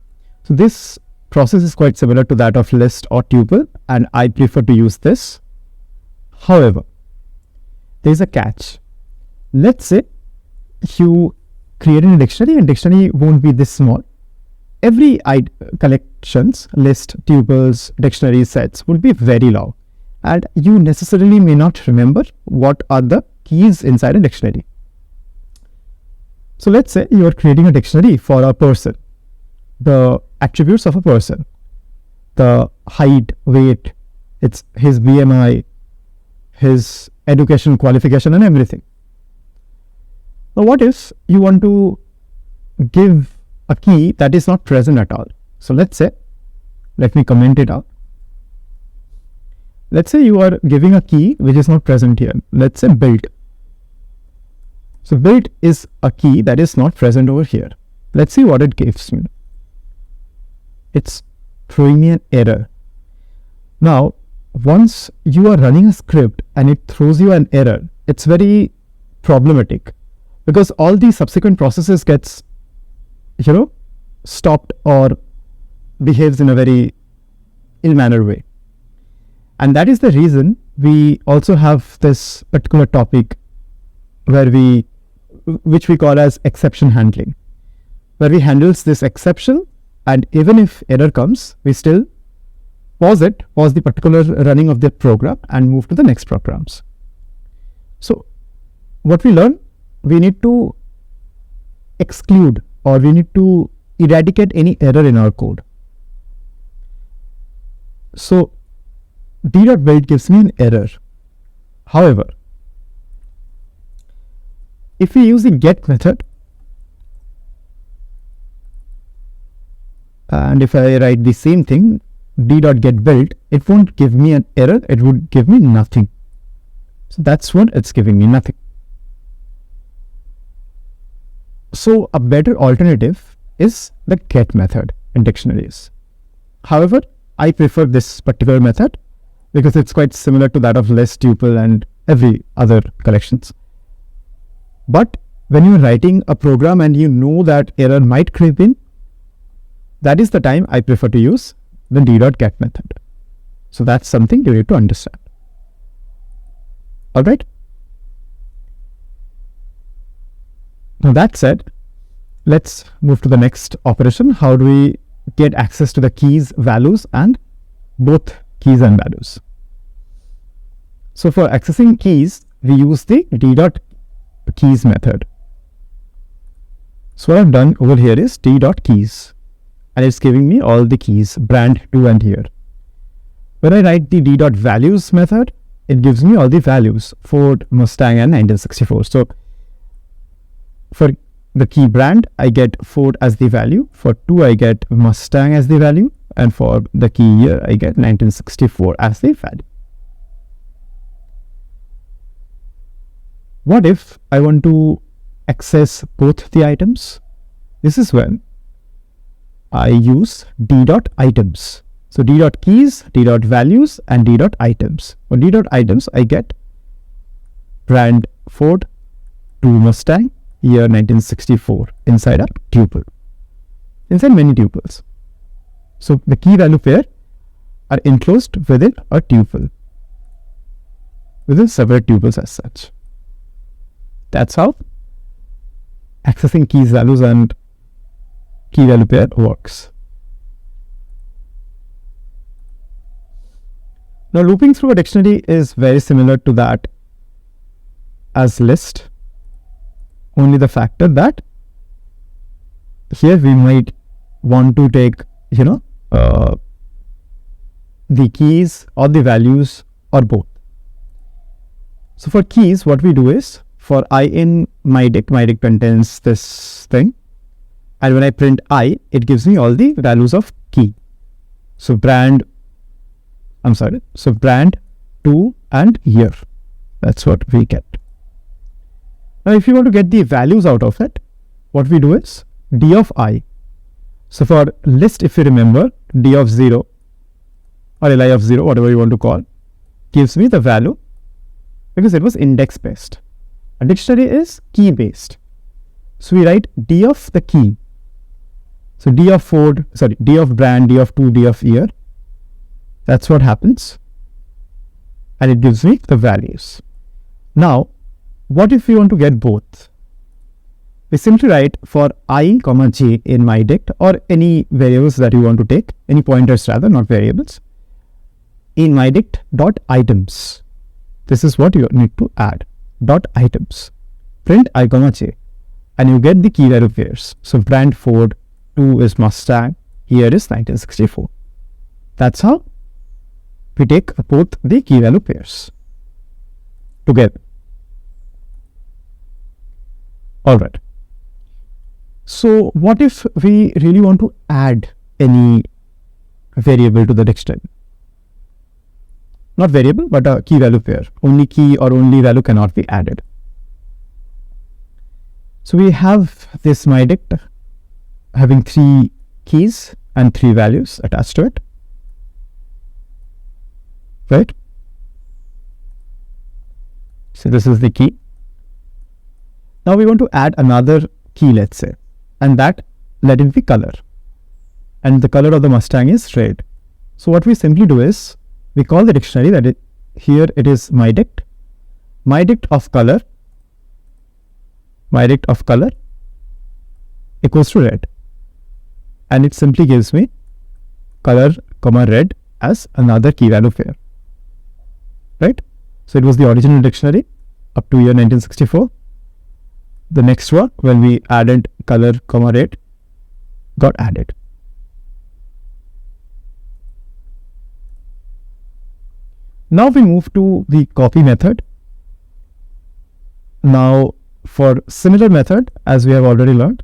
So this process is quite similar to that of list or tuple, and I prefer to use this. However, there is a catch. Let's say you create a dictionary, and dictionary won't be this small. Every collections, list, tuples, dictionary sets will be very long, and you necessarily may not remember what are the keys inside a dictionary. So let's say you are creating a dictionary for a person, the attributes of a person, the height, weight, it's his BMI, his education qualification, and everything. Now what if you want to give a key that is not present at all? So let's say, let me comment it out. Let's say you are giving a key which is not present here. Let's say built. So built is a key that is not present over here. Let's see what it gives me. It's throwing me an error. Now, once you are running a script and it throws you an error, it's very problematic, because all the subsequent processes gets stopped or behaves in a very ill-mannered way. And that is the reason we also have this particular topic which we call as exception handling, where we handles this exception, and even if error comes, we still pause the particular running of the program and move to the next programs. So what we learn, we need to exclude, or we need to eradicate any error in our code. So d.build gives me an error. However, if we use the get method, and if I write the same thing, d.getBuild, it won't give me an error, it would give me nothing. So that's what it's giving me, nothing. So a better alternative is the get method in dictionaries. However, I prefer this particular method because it's quite similar to that of list, tuple, and every other collections. But when you're writing a program and you know that error might creep in, that is the time I prefer to use the d.get method. So that's something you need to understand. Alright. Now that said, let's move to the next operation. How do we get access to the keys, values, and both keys and values? So for accessing keys, we use the d.keys method. So what I've done over here is d.keys, and it's giving me all the keys, brand, to, and here. When I write the d.values method, it gives me all the values, Ford, Mustang, and 1964. So for the key brand, I get Ford as the value. For 2, I get Mustang as the value. And for the key year, I get 1964 as the value. What if I want to access both the items? This is when I use d.items. So d.keys, d.values, and d.items. For d.items, I get brand Ford, 2 Mustang, year 1964 inside a tuple, inside many tuples. So the key value pair are enclosed within a tuple, within several tuples as such. That's how accessing keys, values, and key value pair works. Now looping through a dictionary is very similar to that as list, only the factor that here we might want to take the keys or the values or both. So for keys, what we do is, for I in my dict contains this thing, and when I print I, it gives me all the values of key. So brand, so brand, 2, and year. That's what we get. Now if you want to get the values out of it, what we do is d of I. So for list, if you remember, d of 0 or li of 0, whatever you want to call, gives me the value because it was index based. A dictionary is key based. So we write d of the key. So d of Ford, d of brand, d of 2, d of year. That's what happens. And it gives me the values. Now, what if we want to get both? We simply write for I, j in my dict, or any variables that you want to take, any pointers rather, not variables, in my dict dot items. This is what you need to add, dot items. Print I, j, and you get the key value pairs. So brand Ford, 2 is Mustang, here is 1964. That's how we take both the key value pairs together. Alright. So what if we really want to add any variable to the dictionary? Not variable, but a key value pair. Only key or only value cannot be added. So we have this my dict having 3 keys and 3 values attached to it. Right? So this is the key. Now we want to add another key, let's say, and that let it be color. and the color of the Mustang is red. So what we simply do is we call the dictionary that here it is mydict of color equals to red, and it simply gives me color comma red as another key value pair, right? So it was the original dictionary up to year 1964. The next one, when we added color comma red, got added. Now we move to the copy method. Now for similar method, as we have already learned,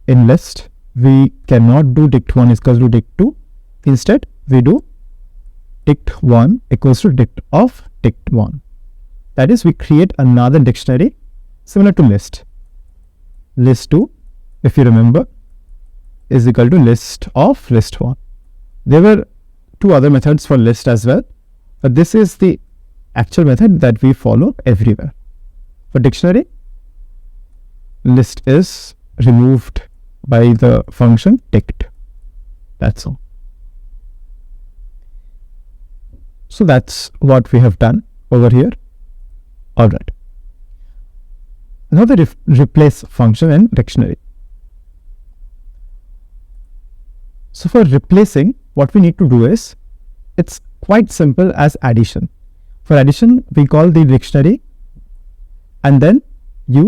in list we cannot do dict1 is equals to dict2. Instead we do dict1 equals to dict of dict1. That is, we create another dictionary similar to list. List2, if you remember, is equal to list of list1. There were two other methods for list as well, but this is the actual method that we follow everywhere. For dictionary, list is removed by the function dict. That's all. So that's what we have done over here. Alright. Now the replace function in dictionary. So for replacing, what we need to do is, it's quite simple as addition. For addition, we call the dictionary and then we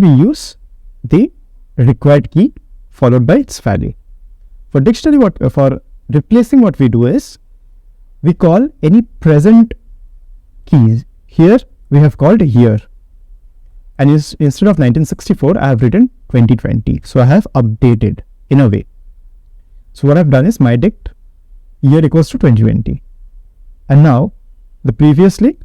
use the required key followed by its value. For dictionary, for replacing, what we do is we call any present keys. Here we have called year, and instead of 1964 I have written 2020. So I have updated in a way. So what I've done is mydict year equals to 2020, and now the previously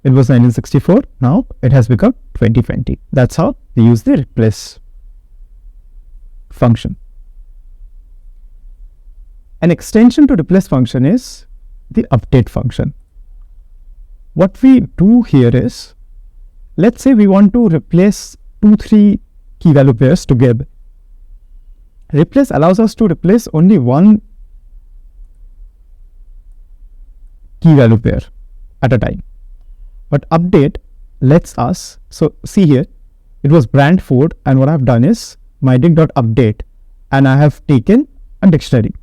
it was 1964, now it has become 2020. That's how we use the replace function. An extension to replace function is the update function. What we do here is, let's say we want to replace 2-3 key value pairs together. Replace allows us to replace only one key value pair at a time. But update lets us, so see here, it was brand Ford, and what I have done is mydict.update, and I have taken a dictionary.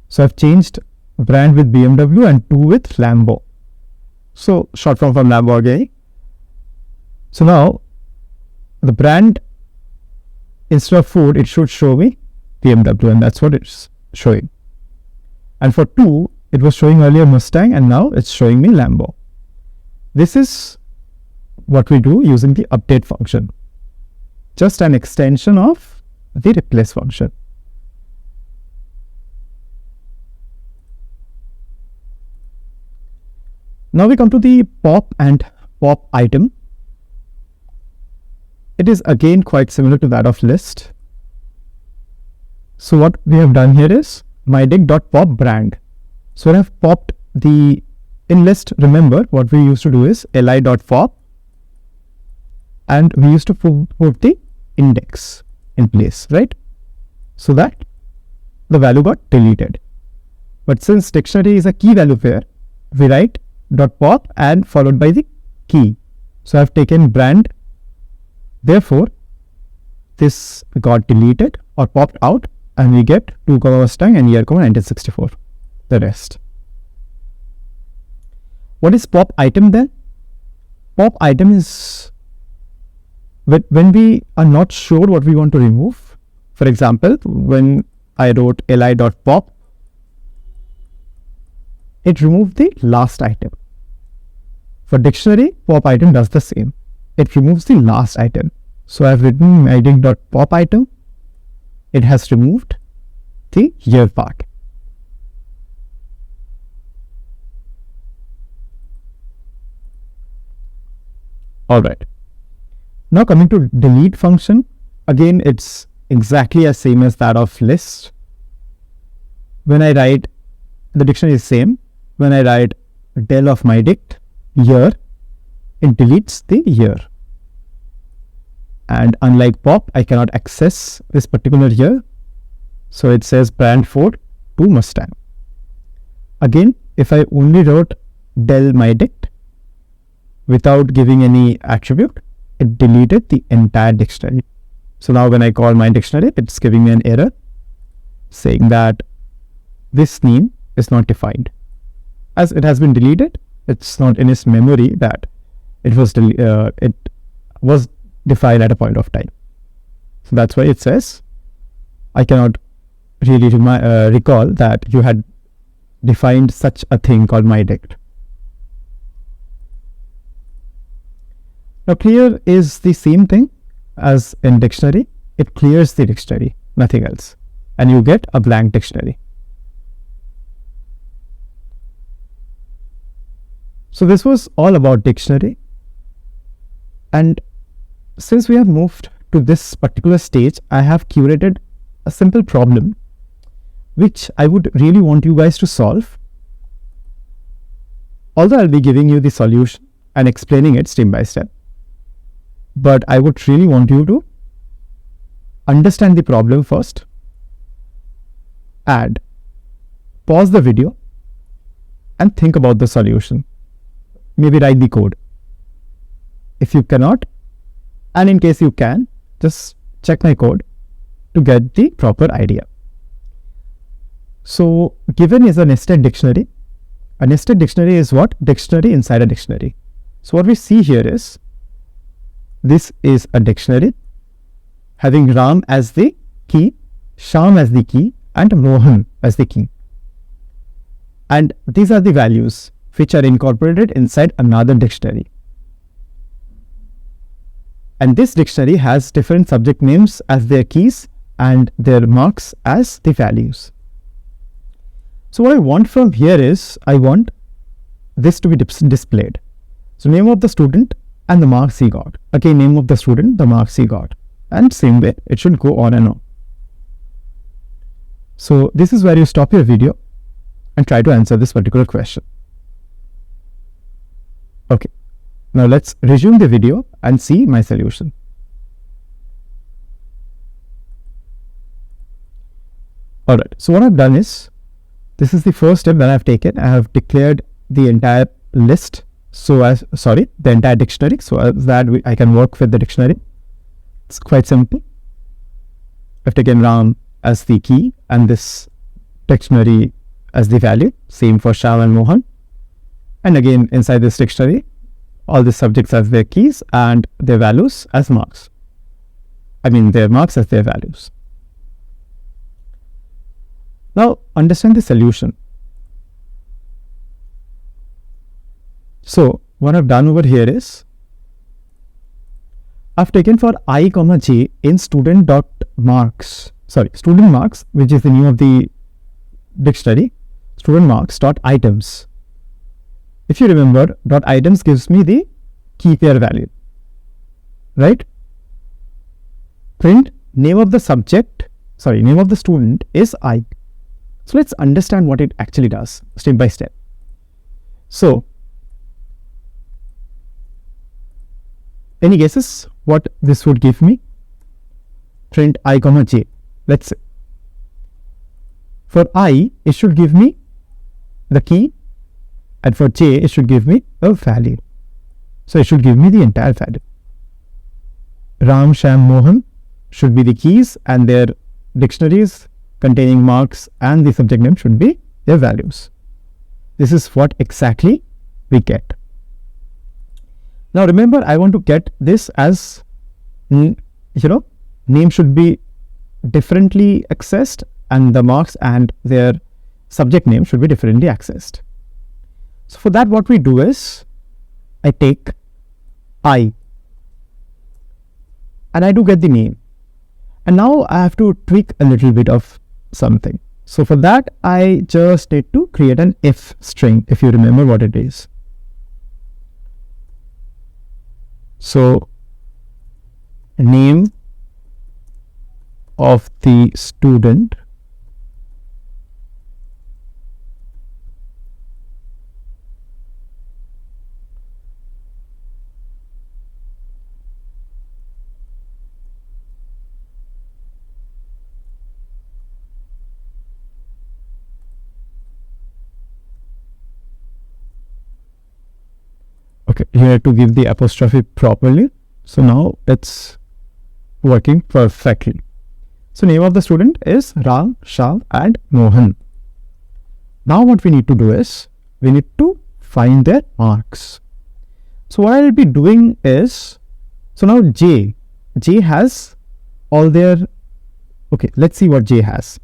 So I've changed brand with BMW and 2 with Lambo. So short form from Lamborghini. So now the brand, instead of Ford, it should show me BMW, and that's what it's showing. And for 2, it was showing earlier Mustang, and now it's showing me Lambo. This is what we do using the update function. Just an extension of the replace function. Now we come to the pop and pop item. It is again quite similar to that of list. So what we have done here is mydict.pop brand. So I have popped the, in list, remember what we used to do is li.pop, and we used to put the index in place, right? So that the value got deleted. But since dictionary is a key value pair, we write .pop and followed by the key. So I have taken brand, therefore this got deleted or popped out, and we get 2, Mustang and year, 1964, the rest. What is pop item then? Pop item is when we are not sure what we want to remove. For example, when I wrote li.pop, it removed the last item. For dictionary, pop item does the same. It removes the last item. So I have written mydict.pop item. It has removed the year part. Alright. Now coming to delete function. Again, it's exactly as same as that of list. When I write, the dictionary is same. When I write del of mydict year, it deletes the year. And unlike pop, I cannot access this particular year. So it says brand Ford to Mustang. Again, if I only wrote del my dict without giving any attribute, it deleted the entire dictionary. So now when I call my dictionary, it's giving me an error saying that this name is not defined. As it has been deleted, it's not in its memory that it was defined at a point of time. So that's why it says I cannot really recall that you had defined such a thing called my dict. Now clear is the same thing as in dictionary. It clears the dictionary, nothing else, and you get a blank dictionary. So this was all about dictionary. And since we have moved to this particular stage, I have curated a simple problem which I would really want you guys to solve. Although I'll be giving you the solution and explaining it step by step, but I would really want you to understand the problem first, and pause the video and think about the solution. Maybe write the code. If you cannot, and in case you can, just check my code to get the proper idea. So given is a nested dictionary. A nested dictionary is what? Dictionary inside a dictionary. So what we see here is, this is a dictionary having Ram as the key, Sham as the key, and Mohan as the key. And these are the values which are incorporated inside another dictionary. And this dictionary has different subject names as their keys and their marks as the values. So what I want from here is, I want this to be displayed. So name of the student and the marks he got. Again, name of the student, the marks he got. And same way, it should go on and on. So this is where you stop your video and try to answer this particular question. Okay, now let's resume the video and see my solution. Alright, so what I've done is, this is the first step that I've taken. I have declared the entire list, the entire dictionary, so as that I can work with the dictionary. It's quite simple. I've taken Ram as the key and this dictionary as the value, same for Sham and Mohan. And again, inside this dictionary, all the subjects as their keys and their values as marks. Their marks as their values. Now, understand the solution. So, what I've done over here is, I've taken for I, j in student marks, which is the name of the dictionary, student marks dot items. If you remember, dot items gives me the key pair value, right? Print name of the student is I. So let's understand what it actually does step by step. So, any guesses what this would give me? Print I, j. Let's say for I, it should give me the key, and for j, it should give me a value. So it should give me the entire value. Ram, Sham, Mohan should be the keys, and their dictionaries containing marks and the subject name should be their values. This is what exactly we get. Now remember, I want to get this as, name should be differently accessed, and the marks and their subject name should be differently accessed. So for that, what we do is, I take I and I do get the name. And now I have to tweak a little bit of something. So for that, I just need to create an if string, if you remember what it is. So name of the student Okay, you have to give the apostrophe properly. So now it's working perfectly. So name of the student is Ram, Sham and Mohan. Now what we need to do is, we need to find their marks. So what I'll be doing is, so now J has all their, okay, let's see what J has.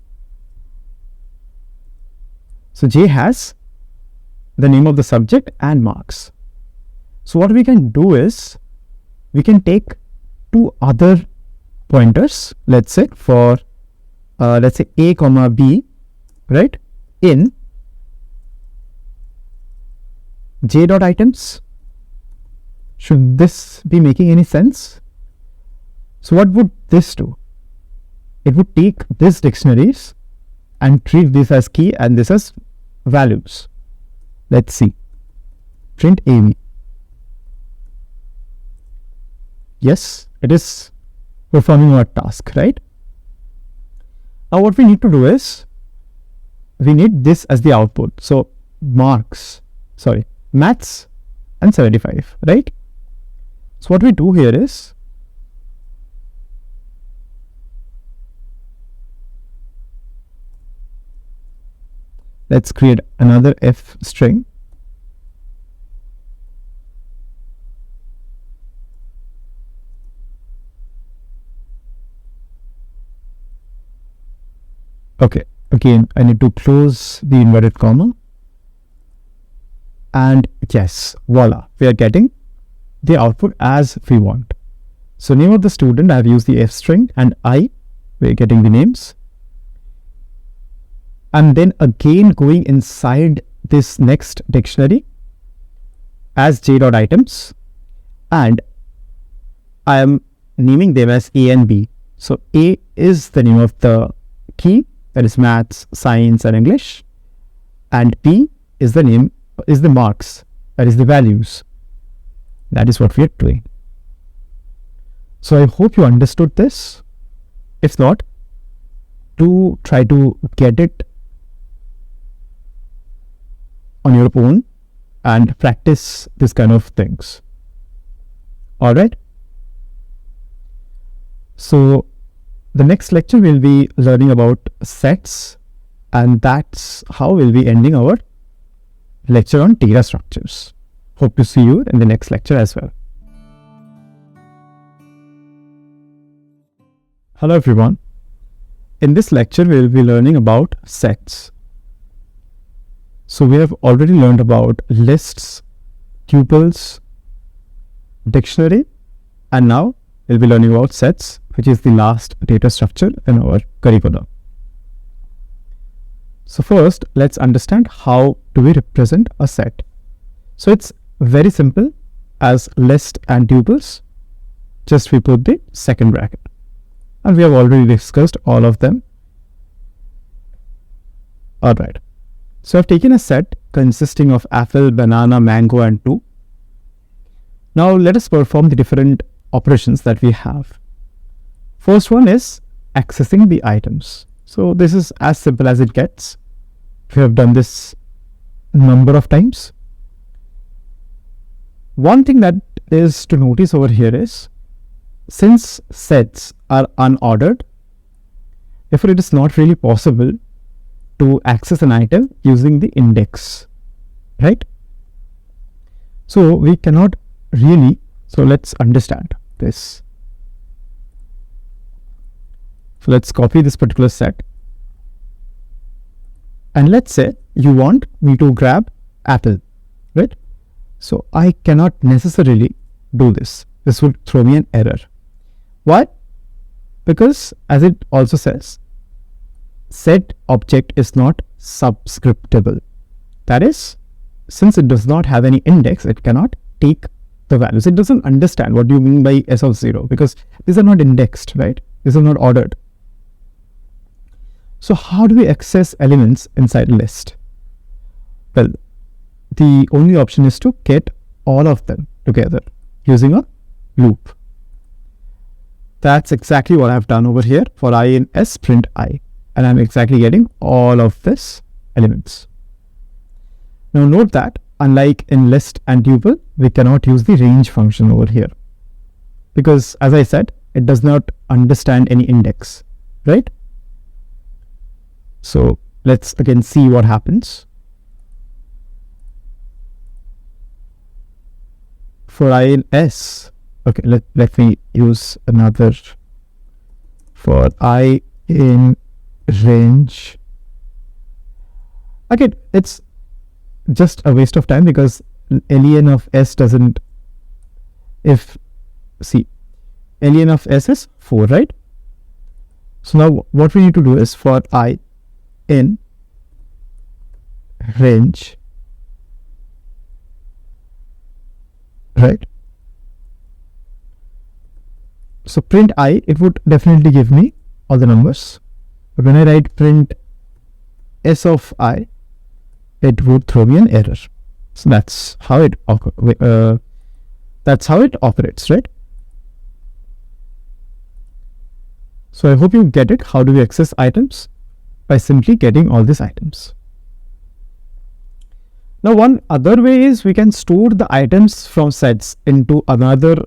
So J has the name of the subject and marks. So what we can do is, we can take two other pointers, let's say for, let's say A comma B, right, in J dot items. Should this be making any sense? So what would this do? It would take these dictionaries and treat this as key and this as values. Let's see. Print AB. Yes, it is performing our task, right? Now what we need to do is, we need this as the output. So maths and 75, right? So what we do here is, let's create another F string. Okay, again, I need to close the inverted comma. And yes, voila, we are getting the output as we want. So name of the student, I have used the F string, and I, we're getting the names. And then again going inside this next dictionary as j.items, and I am naming them as A and B. So A is the name of the key, that is maths, science and English, and B is the name, is the marks, that is the values. That is what we are doing. So I hope you understood this. If not, do try to get it on your own and practice this kind of things. Alright. So the next lecture we'll be learning about sets, and that's how we'll be ending our lecture on data structures. Hope to see you in the next lecture as well. Hello everyone. In this lecture we'll be learning about sets. So we have already learned about lists, tuples, dictionary, and now we'll be learning about sets, which is the last data structure in our curriculum. So first, let's understand how do we represent a set. So it's very simple. As list and tuples, just we put the second bracket, and we have already discussed all of them. Alright. So I've taken a set consisting of apple, banana, mango and 2. Now let us perform the different operations that we have. First one is accessing the items. So this is as simple as it gets. We have done this a number of times. One thing that is to notice over here is, since sets are unordered, therefore it is not really possible to access an item using the index, right? So we cannot really, so let's understand this. So let's copy this particular set, and let's say you want me to grab apple, right? So I cannot necessarily do this. This would throw me an error. Why? Because as it also says, set object is not subscriptable. That is, since it does not have any index, it cannot take the values. It doesn't understand what do you mean by s of 0, because these are not indexed, right? These are not ordered. So how do we access elements inside a list? Well, the only option is to get all of them together using a loop. That's exactly what I've done over here for I in S print I, and I'm exactly getting all of this elements. Now note that unlike in list and tuple, we cannot use the range function over here because, as I said, it does not understand any index, right? So let's again see what happens. For I in S, okay, let me use another. For I in range, again, it's just a waste of time because len of S doesn't, len of S is 4, right? So now what we need to do is for I in range, right? So print I, it would definitely give me all the numbers. But when I write print S of I, it would throw me an error. So that's how it operates, right? So I hope you get it. How do we access items? By simply getting all these items. Now, one other way is we can store the items from sets into another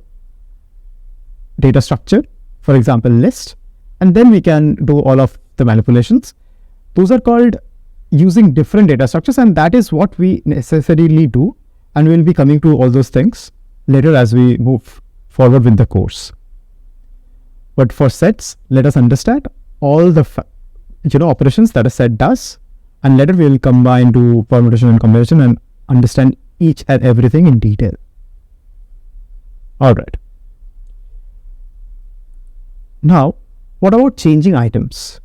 data structure, for example, list, and then we can do all of the manipulations. Those are called using different data structures, and that is what we necessarily do, and we'll be coming to all those things later as we move forward with the course. But for sets, let us understand all the operations that a set does, and later we will combine to permutation and combination and understand each and everything in detail. All right. Now, what about changing items?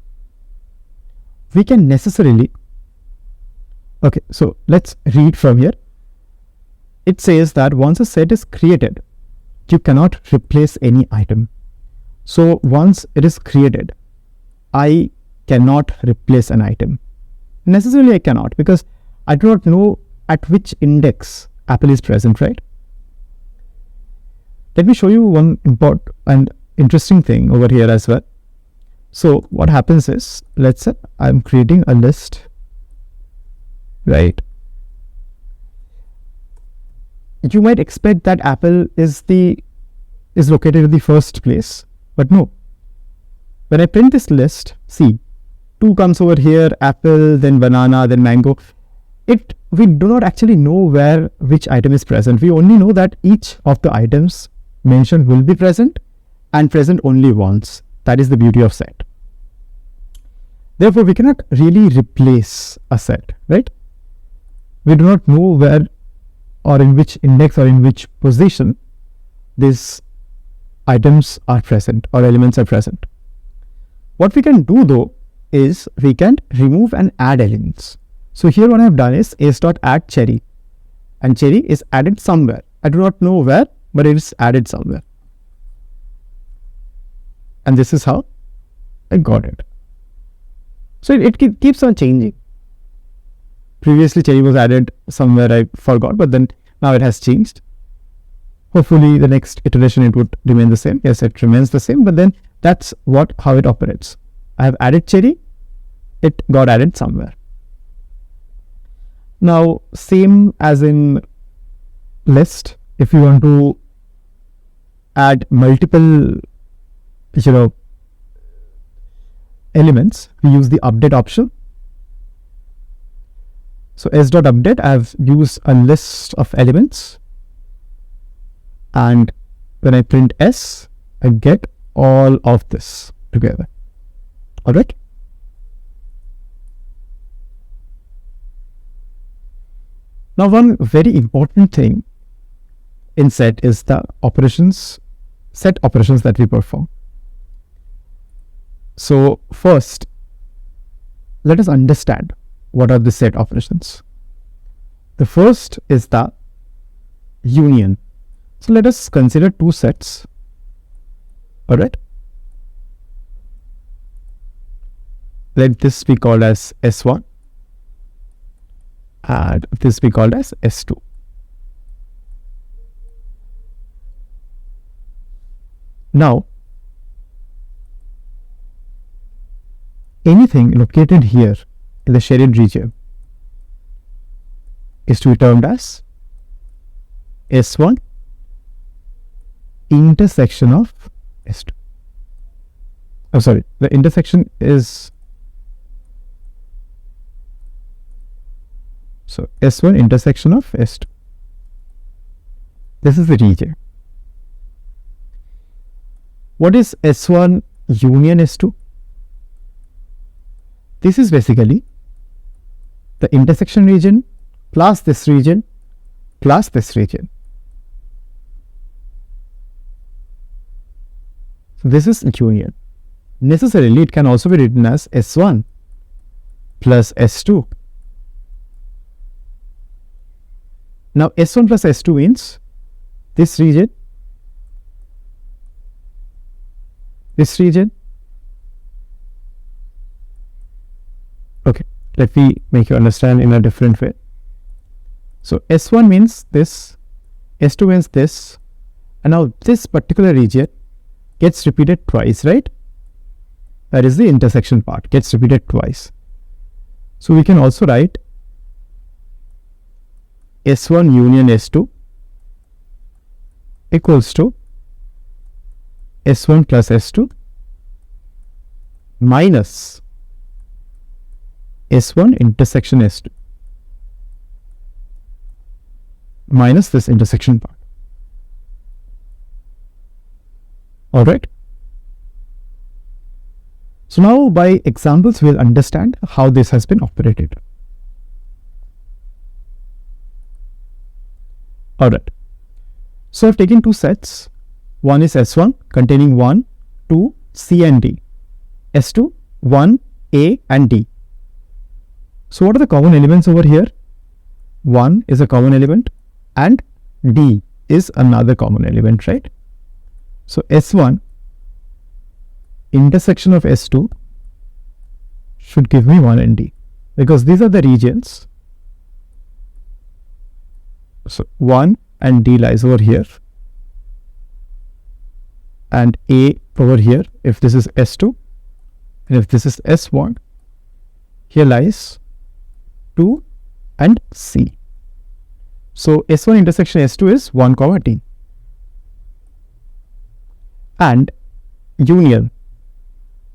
We can necessarily, okay, so let's read from here. It says that once a set is created, you cannot replace any item. So once it is created, I cannot replace an item. Necessarily I cannot, because I do not know at which index Apple is present, right? Let me show you one important and interesting thing over here as well. So what happens is, let's say I'm creating a list, right? You might expect that Apple is located in the first place, but no. When I print this list, see, 2 comes over here, apple, then banana, then mango. We do not actually know which item is present. We only know that each of the items mentioned will be present and present only once. That is the beauty of set. Therefore, we cannot really replace a set, right? We do not know where or in which index or in which position these items are present or elements are present. What we can do though is we can remove and add elements. So here what I have done is s.add cherry, and cherry is added somewhere. I do not know where, but it is added somewhere. And this is how I got it. So it keeps on changing. Previously cherry was added somewhere, I forgot, but then now it has changed. Hopefully the next iteration it would remain the same. Yes, it remains the same, but then that's how it operates. I have added cherry, it got added somewhere. Now, same as in list, if you want to add multiple, elements, we use the update option. So s.update, I have used a list of elements, and when I print s, I get all of this together. All right. Now, one very important thing in set is the set operations that we perform. So first, let us understand what are the set operations. The first is the union. So let us consider 2 sets. All right. Let this be called as S1 and this be called as S2. Now, anything located here in the shaded region is to be termed as S1 intersection of S2. Oh, sorry, the intersection is, so S1 intersection of S2. This is the region. What is S1 union S2? This is basically the intersection region plus this region plus this region. So this is union. Necessarily, it can also be written as S1 plus S2. Now, S1 plus S2 means this region, this region. Okay, let me make you understand in a different way. So S1 means this, S2 means this, and now this particular region gets repeated twice, right? That is the intersection part, gets repeated twice. So we can also write S1 union S2 equals to S1 plus S2 minus S1 intersection S2 minus this intersection part. Alright. So now by examples we'll understand how this has been operated. Alright. So I've taken two sets. One is S1 containing 1, 2, C and D. S2, 1, A and D. So what are the common elements over here? 1 is a common element and D is another common element, right? So S1 intersection of S2 should give me 1 and D, because these are the regions. So 1 and D lies over here and A over here if this is S2, and if this is S1, here lies 2 and C. So S1 intersection S2 is 1 comma D. And union,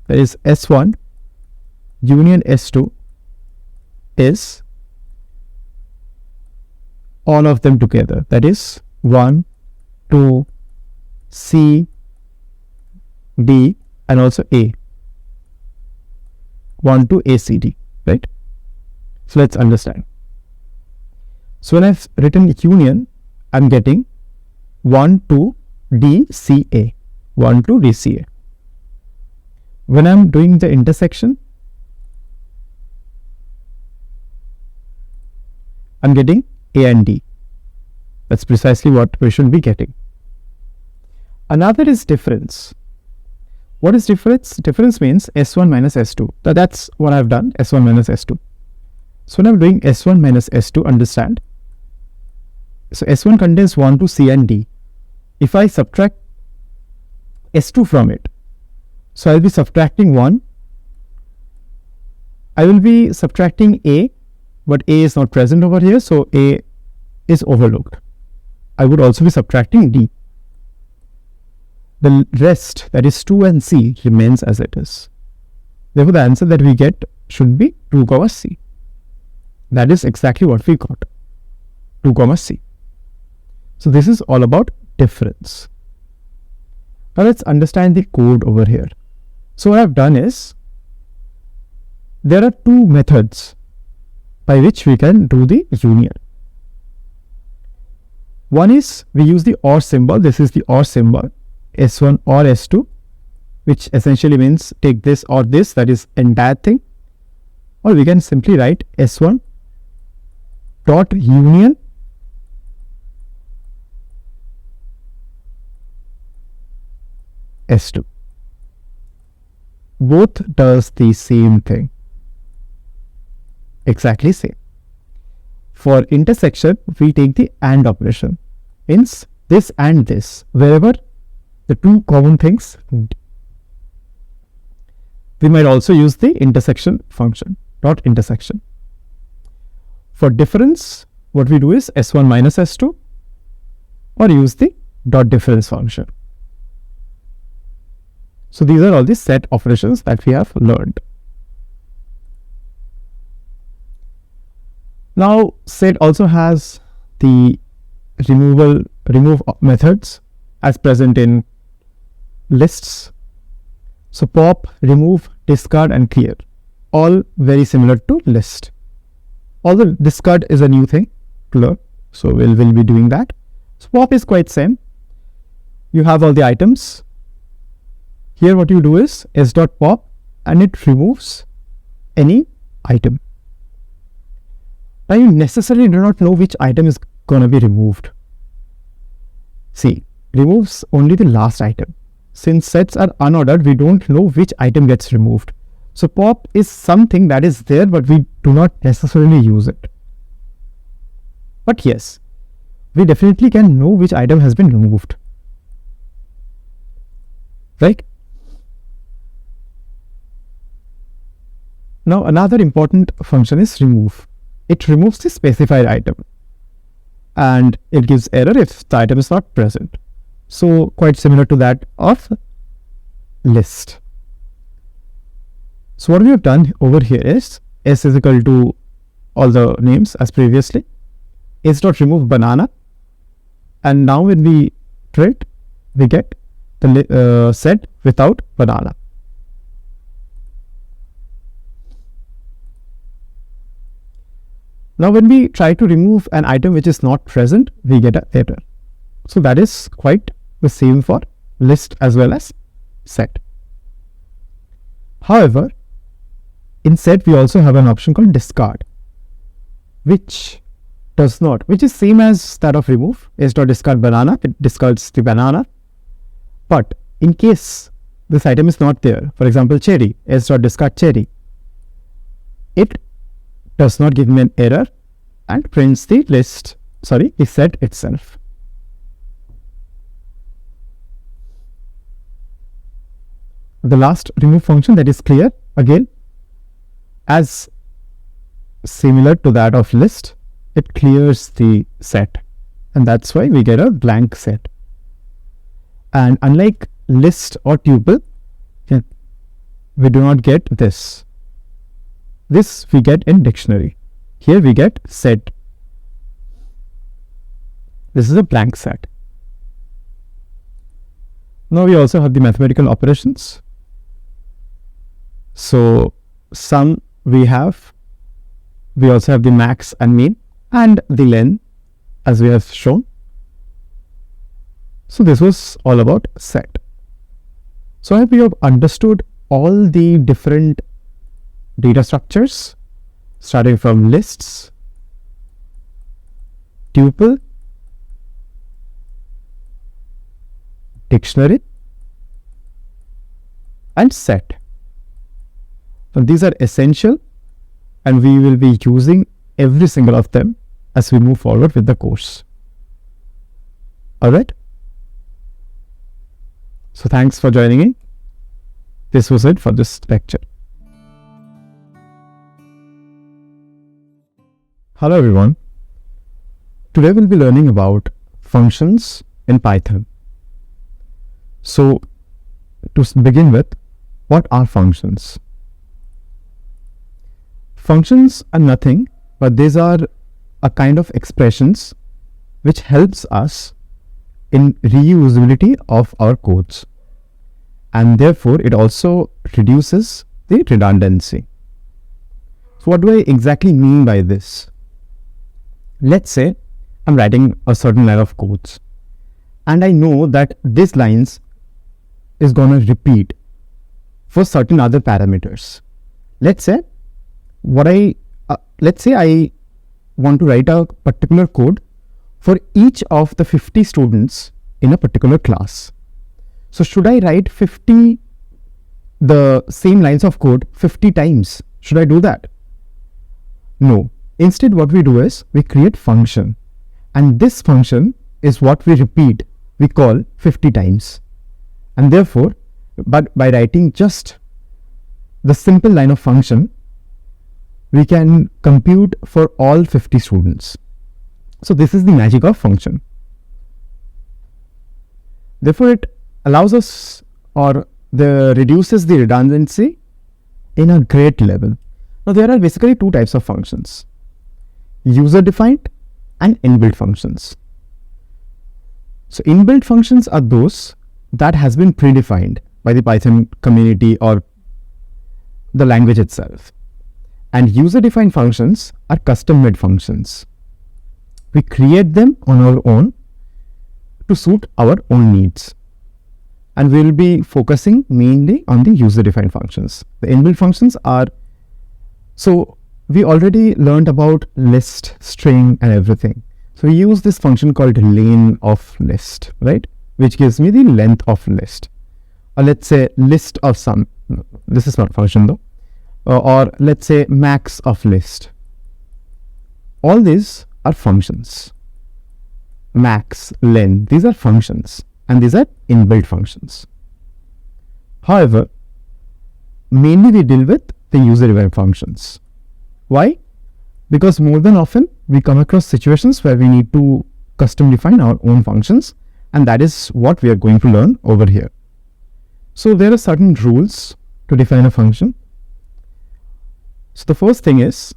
that is S1 union S2 is all of them together, that is 1, 2, C, D and also A. 1, 2, A, C, D, right? So let's understand. So when I've written union, I'm getting 1, 2, D, C, A. 1, 2, D, C, A. When I'm doing the intersection, I'm getting A and D. That's precisely what we should be getting. Another is difference. What is difference? Difference means S1 minus S2. That's what I've done, S1 minus S2. So when I'm doing S1 minus S2, understand. So S1 contains 1, 2, C and D. If I subtract S2 from it, so I'll be subtracting 1. I will be subtracting A, but A is not present over here, so A is overlooked. I would also be subtracting D. The rest, that is 2 and C, remains as it is. Therefore, the answer that we get should be 2 comma C. That is exactly what we got, 2 comma C. So this is all about difference. Now let's understand the code over here. So what I've done is, there are two methods by which we can do the union. One is we use the OR symbol. This is the OR symbol, S1 or S2, which essentially means take this or this, that is entire thing. Or we can simply write S1 dot union S2. Both does the same thing. Exactly same. For intersection, we take the AND operation. Means this and this. Wherever the two common things, we might also use the intersection function, dot intersection. For difference, what we do is S1 minus S2 or use the dot difference function. So these are all the set operations that we have learned. Now set also has the remove methods as present in lists. So pop, remove, discard and clear, all very similar to list. Although discard is a new thing to learn, so we'll be doing that. So pop is quite same. You have all the items. Here what you do is s.pop and it removes any item. Now you necessarily do not know which item is going to be removed. See, removes only the last item. Since sets are unordered, we don't know which item gets removed. So pop is something that is there, but we do not necessarily use it. But yes, we definitely can know which item has been removed. Right? Now another important function is remove. It removes the specified item and it gives error if the item is not present. So quite similar to that of list. So what we have done over here is s is equal to all the names as previously, s.remove banana, and now when we print we get the set without banana. Now when we try to remove an item which is not present, we get an error. So that is quite the same for list as well as set. However, in set we also have an option called discard, which is same as that of remove. S.discard banana, it discards the banana. But in case this item is not there, for example cherry, s.discard cherry, it does not give me an error and prints the the set itself. The last remove function, that is clear, again as similar to that of list, it clears the set and that's why we get a blank set. And unlike list or tuple, we do not get this. This we get in dictionary. Here we get set. This is a blank set. Now we also have the mathematical operations. So sum we also have the max and mean and the len as we have shown. So this was all about set. So I hope you have understood all the different data structures starting from lists, tuple, dictionary and set. So these are essential and we will be using every single of them as we move forward with the course. Alright. So thanks for joining in. This was it for this lecture. Hello everyone. Today we'll be learning about functions in Python. So to begin with, what are functions? Functions are nothing but these are a kind of expressions which helps us in reusability of our codes, and therefore it also reduces the redundancy. So what do I exactly mean by this? Let's say I'm writing a certain line of codes and I know that this lines is going to repeat for certain other parameters. Let's say I want to write a particular code for each of the 50 students in a particular class. So should I write the same lines of code 50 times? Should I do that? No. Instead what we do is we create function, and this function is what we repeat, we call 50 times. And therefore, but by writing just the simple line of function, we can compute for all 50 students. So this is the magic of function. Therefore, it allows us, or reduces the redundancy in a great level. Now, there are basically two types of functions: user-defined and inbuilt functions. So inbuilt functions are those that has been predefined by the Python community or the language itself. And user-defined functions are custom-made functions. We create them on our own to suit our own needs. And we will be focusing mainly on the user-defined functions. The inbuilt functions are, so we already learned about list, string and everything. So we use this function called len of list, right? Which gives me the length of list. Or let's say list of some, this is not function though. Or let's say max of list. All these are functions. Max, len, these are functions, and these are inbuilt functions. However, mainly we deal with the user-defined functions. Why? Because more than often we come across situations where we need to custom define our own functions, and that is what we are going to learn over here. So there are certain rules to define a function. So the first thing is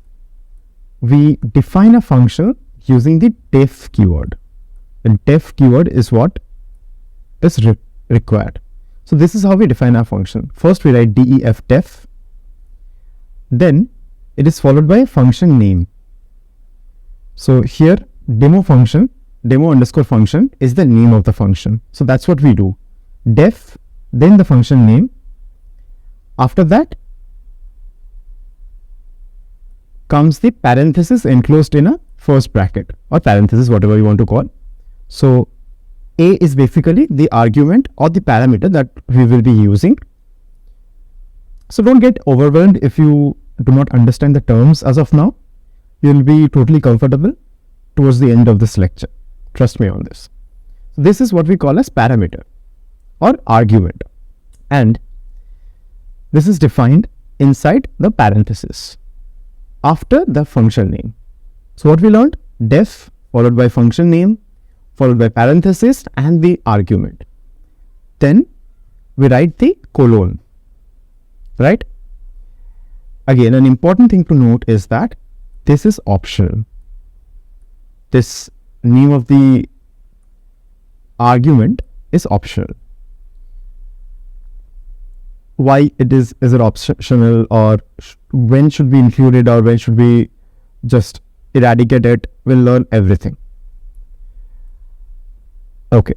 we define a function using the def keyword. The def keyword is what is required. So this is how we define our function. First we write def, then it is followed by a function name. So here demo underscore function is the name of the function. So that's what we do. Def, then the function name. After that comes the parenthesis enclosed in a first bracket or parenthesis, whatever you want to call. So a is basically the argument or the parameter that we will be using. So don't get overwhelmed if you do not understand the terms as of now. You will be totally comfortable towards the end of this lecture. Trust me on this. This is what we call as parameter or argument, and this is defined inside the parenthesis after the function name. So what we learned? Def followed by function name followed by parenthesis and the argument. Then we write the colon, right? Again, an important thing to note is that this is optional. This name of the argument is optional. Why it is it optional, or when should we include it, or when should we just eradicate it? We'll learn everything. Okay.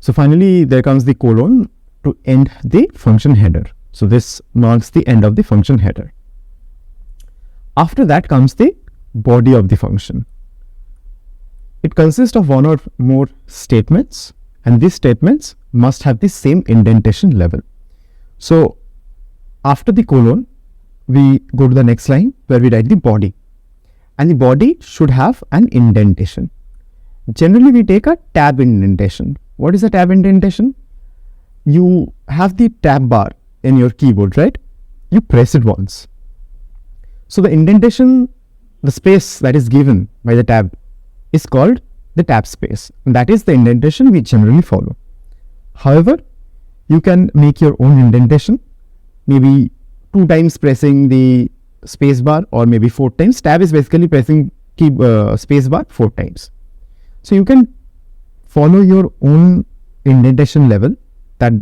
So finally there comes the colon to end the function header. So this marks the end of the function header. After that comes the body of the function. It consists of one or more statements, and these statements must have the same indentation level. So after the colon, we go to the next line where we write the body, and the body should have an indentation. Generally, we take a tab indentation. What is a tab indentation? You have the tab bar in your keyboard, right? You press it once. So the indentation, the space that is given by the tab, is called the tab space. And that is the indentation we generally follow. However, you can make your own indentation, maybe 2 times pressing the space bar, or maybe 4 times. Tab is basically pressing space bar 4 times. So you can follow your own indentation level. That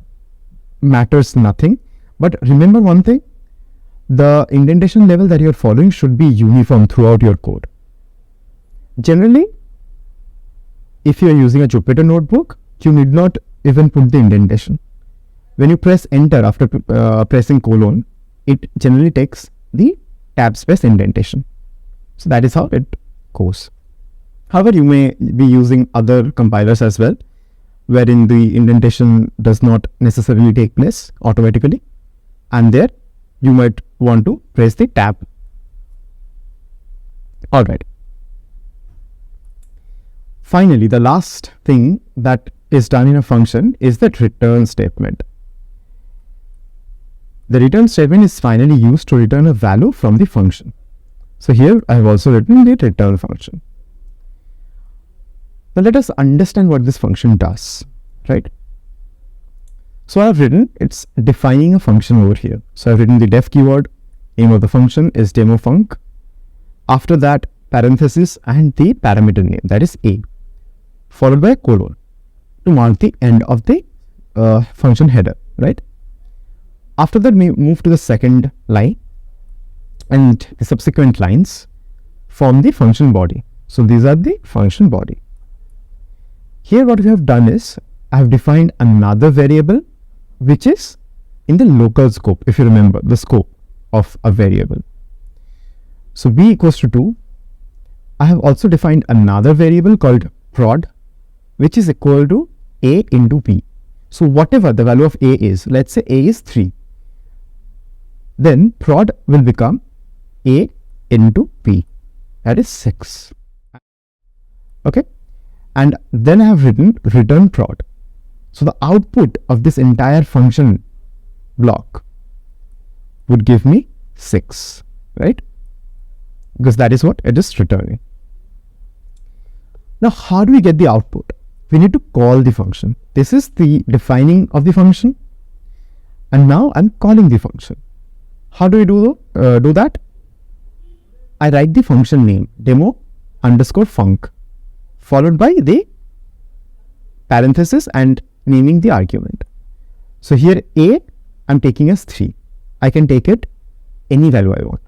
matters nothing. But remember one thing, the indentation level that you're following should be uniform throughout your code. Generally, if you're using a Jupyter notebook, you need not even put the indentation. When you press enter after pressing colon, it generally takes the tab space indentation. So that is how it goes. However, you may be using other compilers as well, wherein the indentation does not necessarily take place automatically, and there you might want to press the tab. Alright. Finally, the last thing that is done in a function is the return statement. The return statement is finally used to return a value from the function. So here I have also written the return function. Now let us understand what this function does, right? So I've written, it's defining a function over here. So I've written the def keyword, name of the function is demofunc. After that, parenthesis and the parameter name, that is a, followed by a colon to mark the end of the function header, right? After that, we move to the second line, and the subsequent lines form the function body. So these are the function body. Here what we have done is, I have defined another variable which is in the local scope, if you remember the scope of a variable. So b equals to 2. I have also defined another variable called prod, which is equal to a into b. So whatever the value of a is, let's say a is 3, then prod will become a into b, that is 6. Okay, and then I have written return prod. So the output of this entire function block would give me 6, right? Because that is what it is returning. Now, how do we get the output? We need to call the function. This is the defining of the function, and now I'm calling the function. How do we do that? I write the function name demo underscore func, followed by the parenthesis and naming the argument. So here a I'm taking as 3. I can take it any value I want.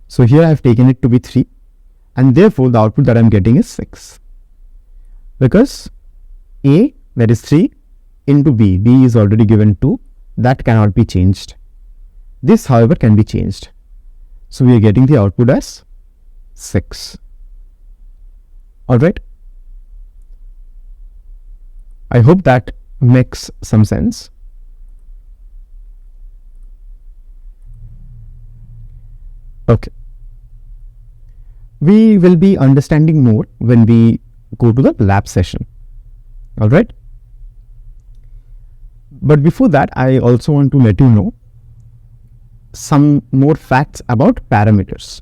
So here I have taken it to be 3, and therefore the output that I'm getting is 6. Because a, that is 3, into b is already given 2, that cannot be changed. This, however, can be changed. So we are getting the output as 6. Alright. I hope that makes some sense. Okay. We will be understanding more when we go to the lab session. Alright. But before that, I also want to let you know some more facts about parameters.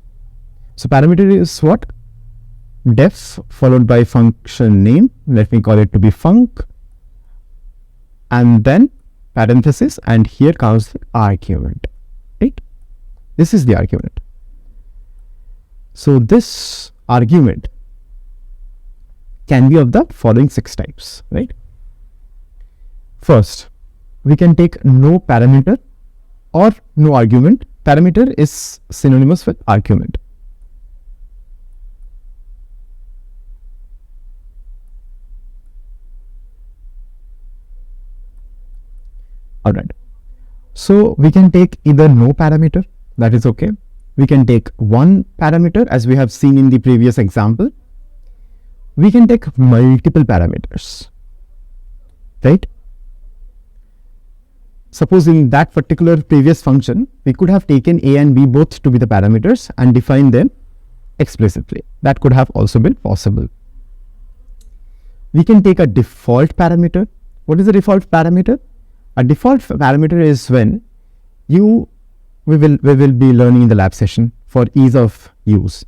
So parameter is what? Def followed by function name. Let me call it to be func. And then parenthesis, and here comes the argument, right? This is the argument. So this argument can be of the following 6 types, right? First, we can take no parameter or no argument. Parameter is synonymous with argument. Alright. So we can take either no parameter, that is okay. We can take one parameter, as we have seen in the previous example. We can take multiple parameters, right? Suppose in that particular previous function, we could have taken a and b both to be the parameters and defined them explicitly. That could have also been possible. We can take a default parameter. What is a default parameter? A default parameter is when we will be learning in the lab session for ease of use.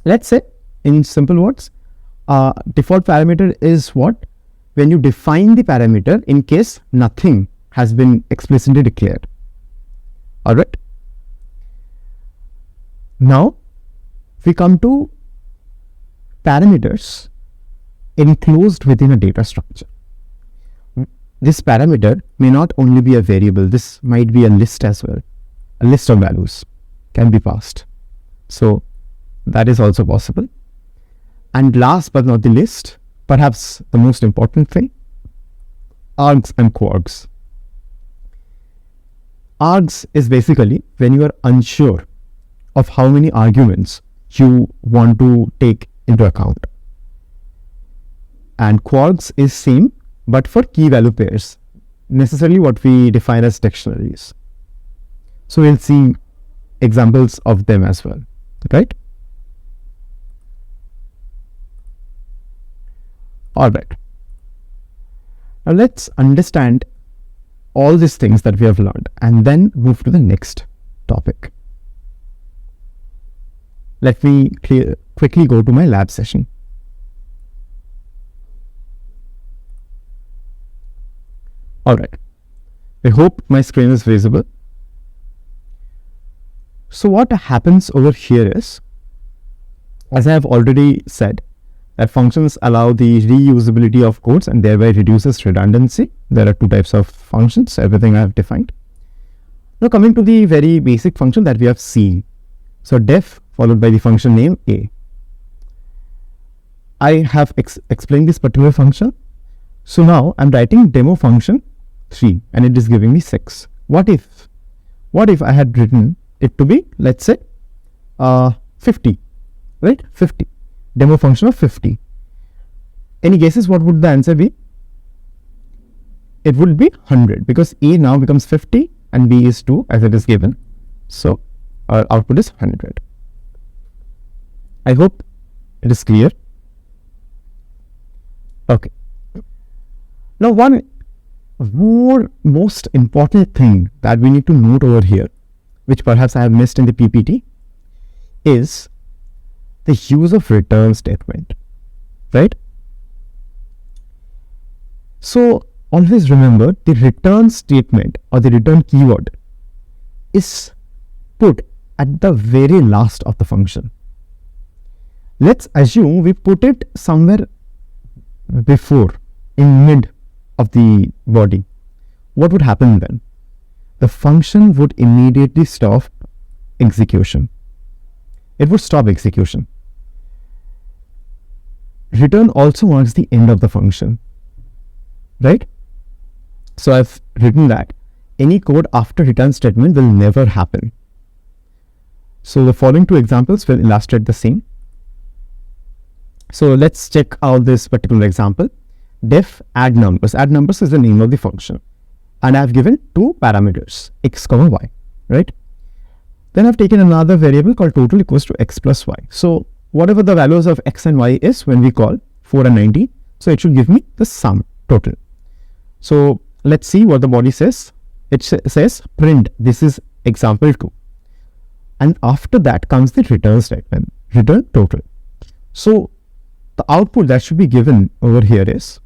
Let's say, in simple words, default parameter is what? When you define the parameter in case nothing has been explicitly declared. Alright. Now, we come to parameters enclosed within a data structure. This parameter may not only be a variable, this might be a list as well. A list of values can be passed. So that is also possible. And last but not the least, perhaps the most important thing, args and quarks. Args is basically when you are unsure of how many arguments you want to take into account. And quarks is same, but for key value pairs, necessarily what we define as dictionaries. So we'll see examples of them as well, right? Alright. Now let's understand all these things that we have learned and then move to the next topic. Let me quickly go to my lab session. Alright, I hope my screen is visible. So what happens over here is, as I have already said, that functions allow the reusability of codes and thereby reduces redundancy. There are two types of functions, everything I have defined. Now coming to the very basic function that we have seen. So def followed by the function name a. I have explained this particular function. So now I'm writing demo function 3 and it is giving me 6. What if I had written it to be, let's say 50, right? 50, demo function of 50. Any guesses what would the answer be? It would be 100 because a now becomes 50 and b is 2 as it is given. So our output is 100. I hope it is clear. Okay. Now one most important thing that we need to note over here, which perhaps I have missed in the PPT, is the use of return statement, right? So always remember the return statement or the return keyword is put at the very last of the function. Let's assume we put it somewhere before, in mid of the body. What would happen then? The function would immediately stop execution. It would stop execution. Return also marks the end of the function, right? So I've written that any code after return statement will never happen. So the following two examples will illustrate the same. So let's check out this particular example. Def add numbers. Add numbers is the name of the function. And I have given two parameters, x, y, right? Then I've taken another variable called total equals to x plus y. So whatever the values of x and y is when we call 4 and 90, so it should give me the sum total. So let's see what the body says. It says print, this is example 2. And after that comes the return statement, return total. So the output that should be given over here is,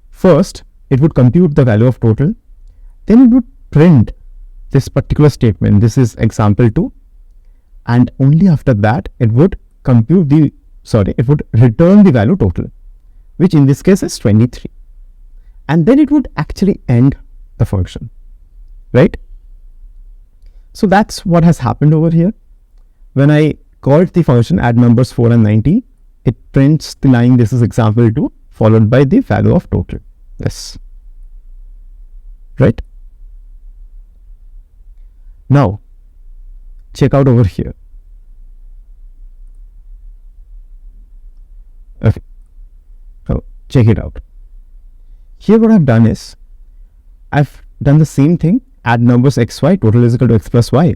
first it would compute the value of total, then it would print this particular statement, this is example 2, and only after that it would compute the, it would return the value total, which in this case is 23. And then it would actually end the function, right? So that's what has happened over here. When I called the function add numbers 4 and 90, it prints the line, this is example 2, followed by the value of total, this, right? Now, check out over here. Okay, so check it out. Here what I've done is, I've done the same thing, add numbers x, y, total is equal to x plus y.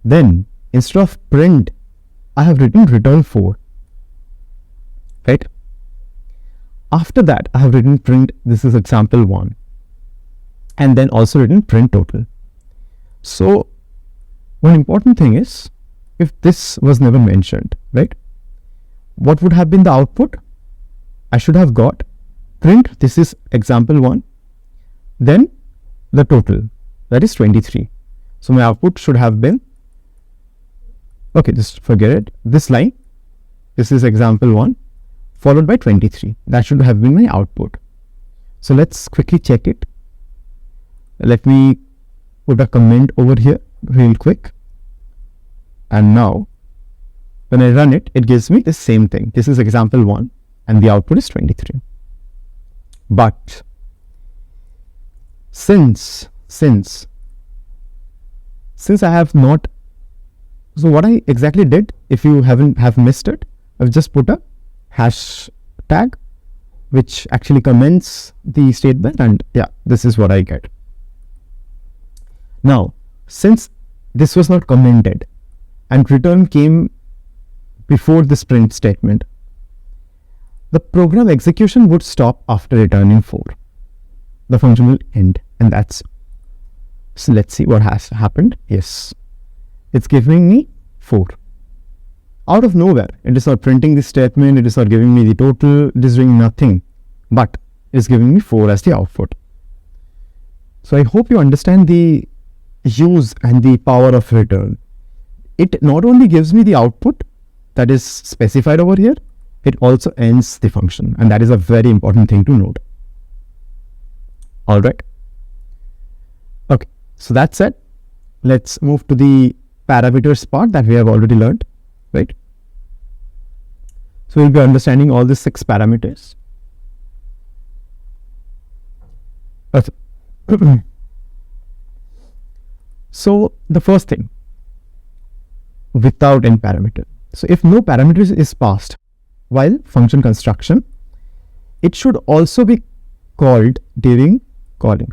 Then, instead of print, I have written return 4, right? After that, I have written print, this is example 1. And then also written print total. So, one important thing is, if this was never mentioned, right? What would have been the output? I should have got print, this is example 1, then the total, that is 23. So my output should have been, okay, just forget it, this line, this is example 1, followed by 23. That should have been my output. So let's quickly check it. Let me put a comment over here real quick. And now, when I run it, it gives me the same thing. This is example 1 and the output is 23. But since I have not, so what I exactly did, if you have missed it, I've just put a hashtag which actually comments the statement, and yeah, this is what I get. Now, since this was not commented and return came before this print statement, the program execution would stop after returning 4. The function will end, and that's it. So let's see what has happened. Yes, it's giving me 4. Out of nowhere, it is not printing the statement, it is not giving me the total, it is doing nothing, but it's giving me 4 as the output. So I hope you understand the use and the power of return. It not only gives me the output that is specified over here, it also ends the function, and that is a very important thing to note. All right. Okay, so that's it. Let's move to the parameters part that we have already learned, right? So we'll be understanding all the 6 parameters. So the first thing, without any parameter. So if no parameters is passed while function construction, it should also be called during calling.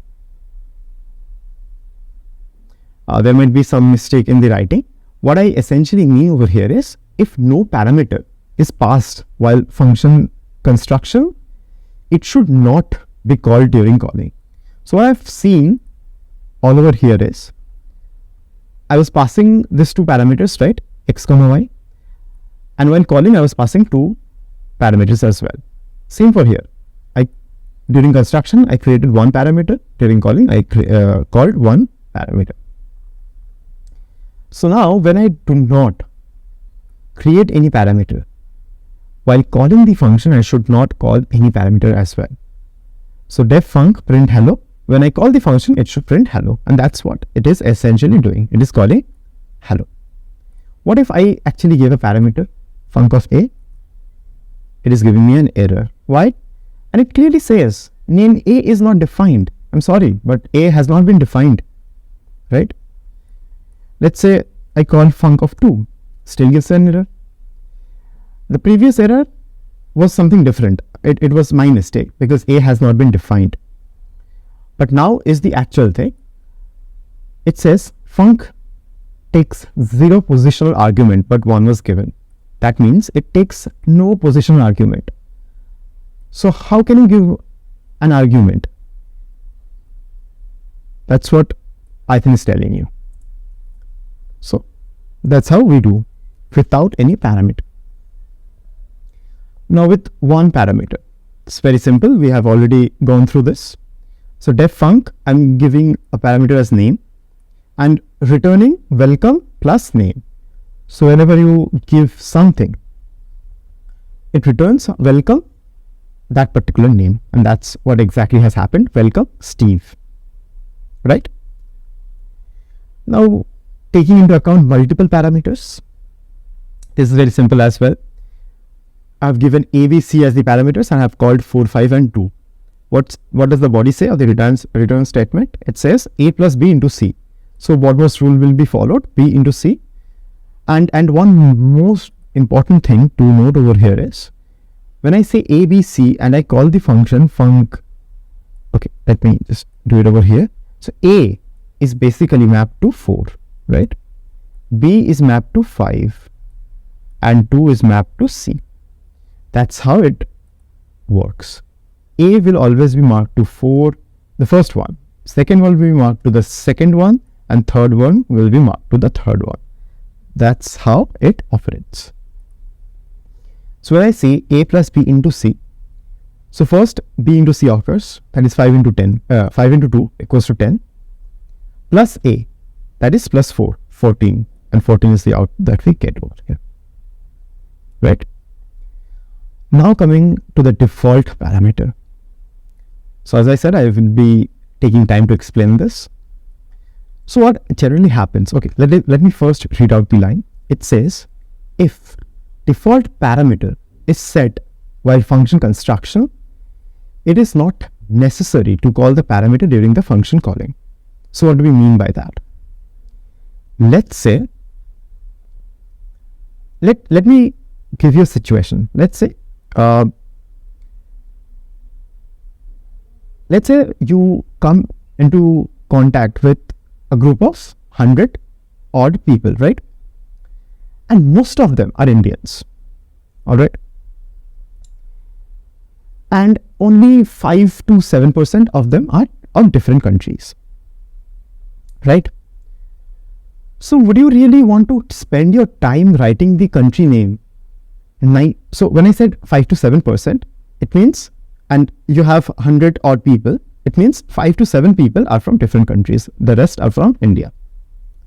There might be some mistake in the writing. What I essentially mean over here is, if no parameter is passed while function construction, it should not be called during calling. So what I've seen all over here is, I was passing these 2 parameters, right, x comma y, and while calling I was passing 2 parameters as well. Same for here. During construction I created 1 parameter, during calling I called 1 parameter. So now when I do not create any parameter, while calling the function I should not call any parameter as well. So def func print hello, when I call the function it should print hello, and that's what it is essentially doing. It is calling hello. What if I actually gave a parameter func of a? It is giving me an error. Why? And it clearly says name a is not defined. I'm sorry, but a has not been defined, right? Let's say I call func of 2, still gives an error. The previous error was something different. It was my mistake because a has not been defined. But now is the actual thing. It says func takes 0 positional argument, but 1 was given. That means it takes no positional argument. So how can you give an argument? That's what Python is telling you. So that's how we do without any parameter. Now with 1 parameter, it's very simple. We have already gone through this. So def func, I'm giving a parameter as name and returning welcome plus name. So whenever you give something, it returns welcome that particular name, and that's what exactly has happened. Welcome Steve, right? Now taking into account multiple parameters, this is very simple as well. I've given A, B, C as the parameters and I've called 4, 5 and 2. What does the body say of the return statement? It says A plus B into C. So Brodmer's rule will be followed, B into C. And one most important thing to note over here is, when I say A, B, C and I call the function func, okay, let me just do it over here. So A is basically mapped to 4, right? B is mapped to 5 and 2 is mapped to C. That's how it works. A will always be marked to 4, the first one. Second one will be marked to the second one, and third one will be marked to the third one. That's how it operates. So when I say A plus B into C, so first B into C occurs, that is 5 into 10, 5 into 2 equals to 10, plus A, that is plus 4, 14, and 14 is the output that we get over here, right? Now coming to the default parameter. So as I said, I will be taking time to explain this. So what generally happens, okay, let me first read out the line. It says, if default parameter is set while function construction, it is not necessary to call the parameter during the function calling. So what do we mean by that? Let's say, let me give you a situation. Let's say you come into contact with a group of 100 odd people, right? And most of them are Indians, all right? And only 5 to 7% of them are of different countries, right? So would you really want to spend your time writing the country name? So when I said 5 to 7%, it means, and you have 100 odd people, It means 5 to 7 people are from different countries. The rest are from India,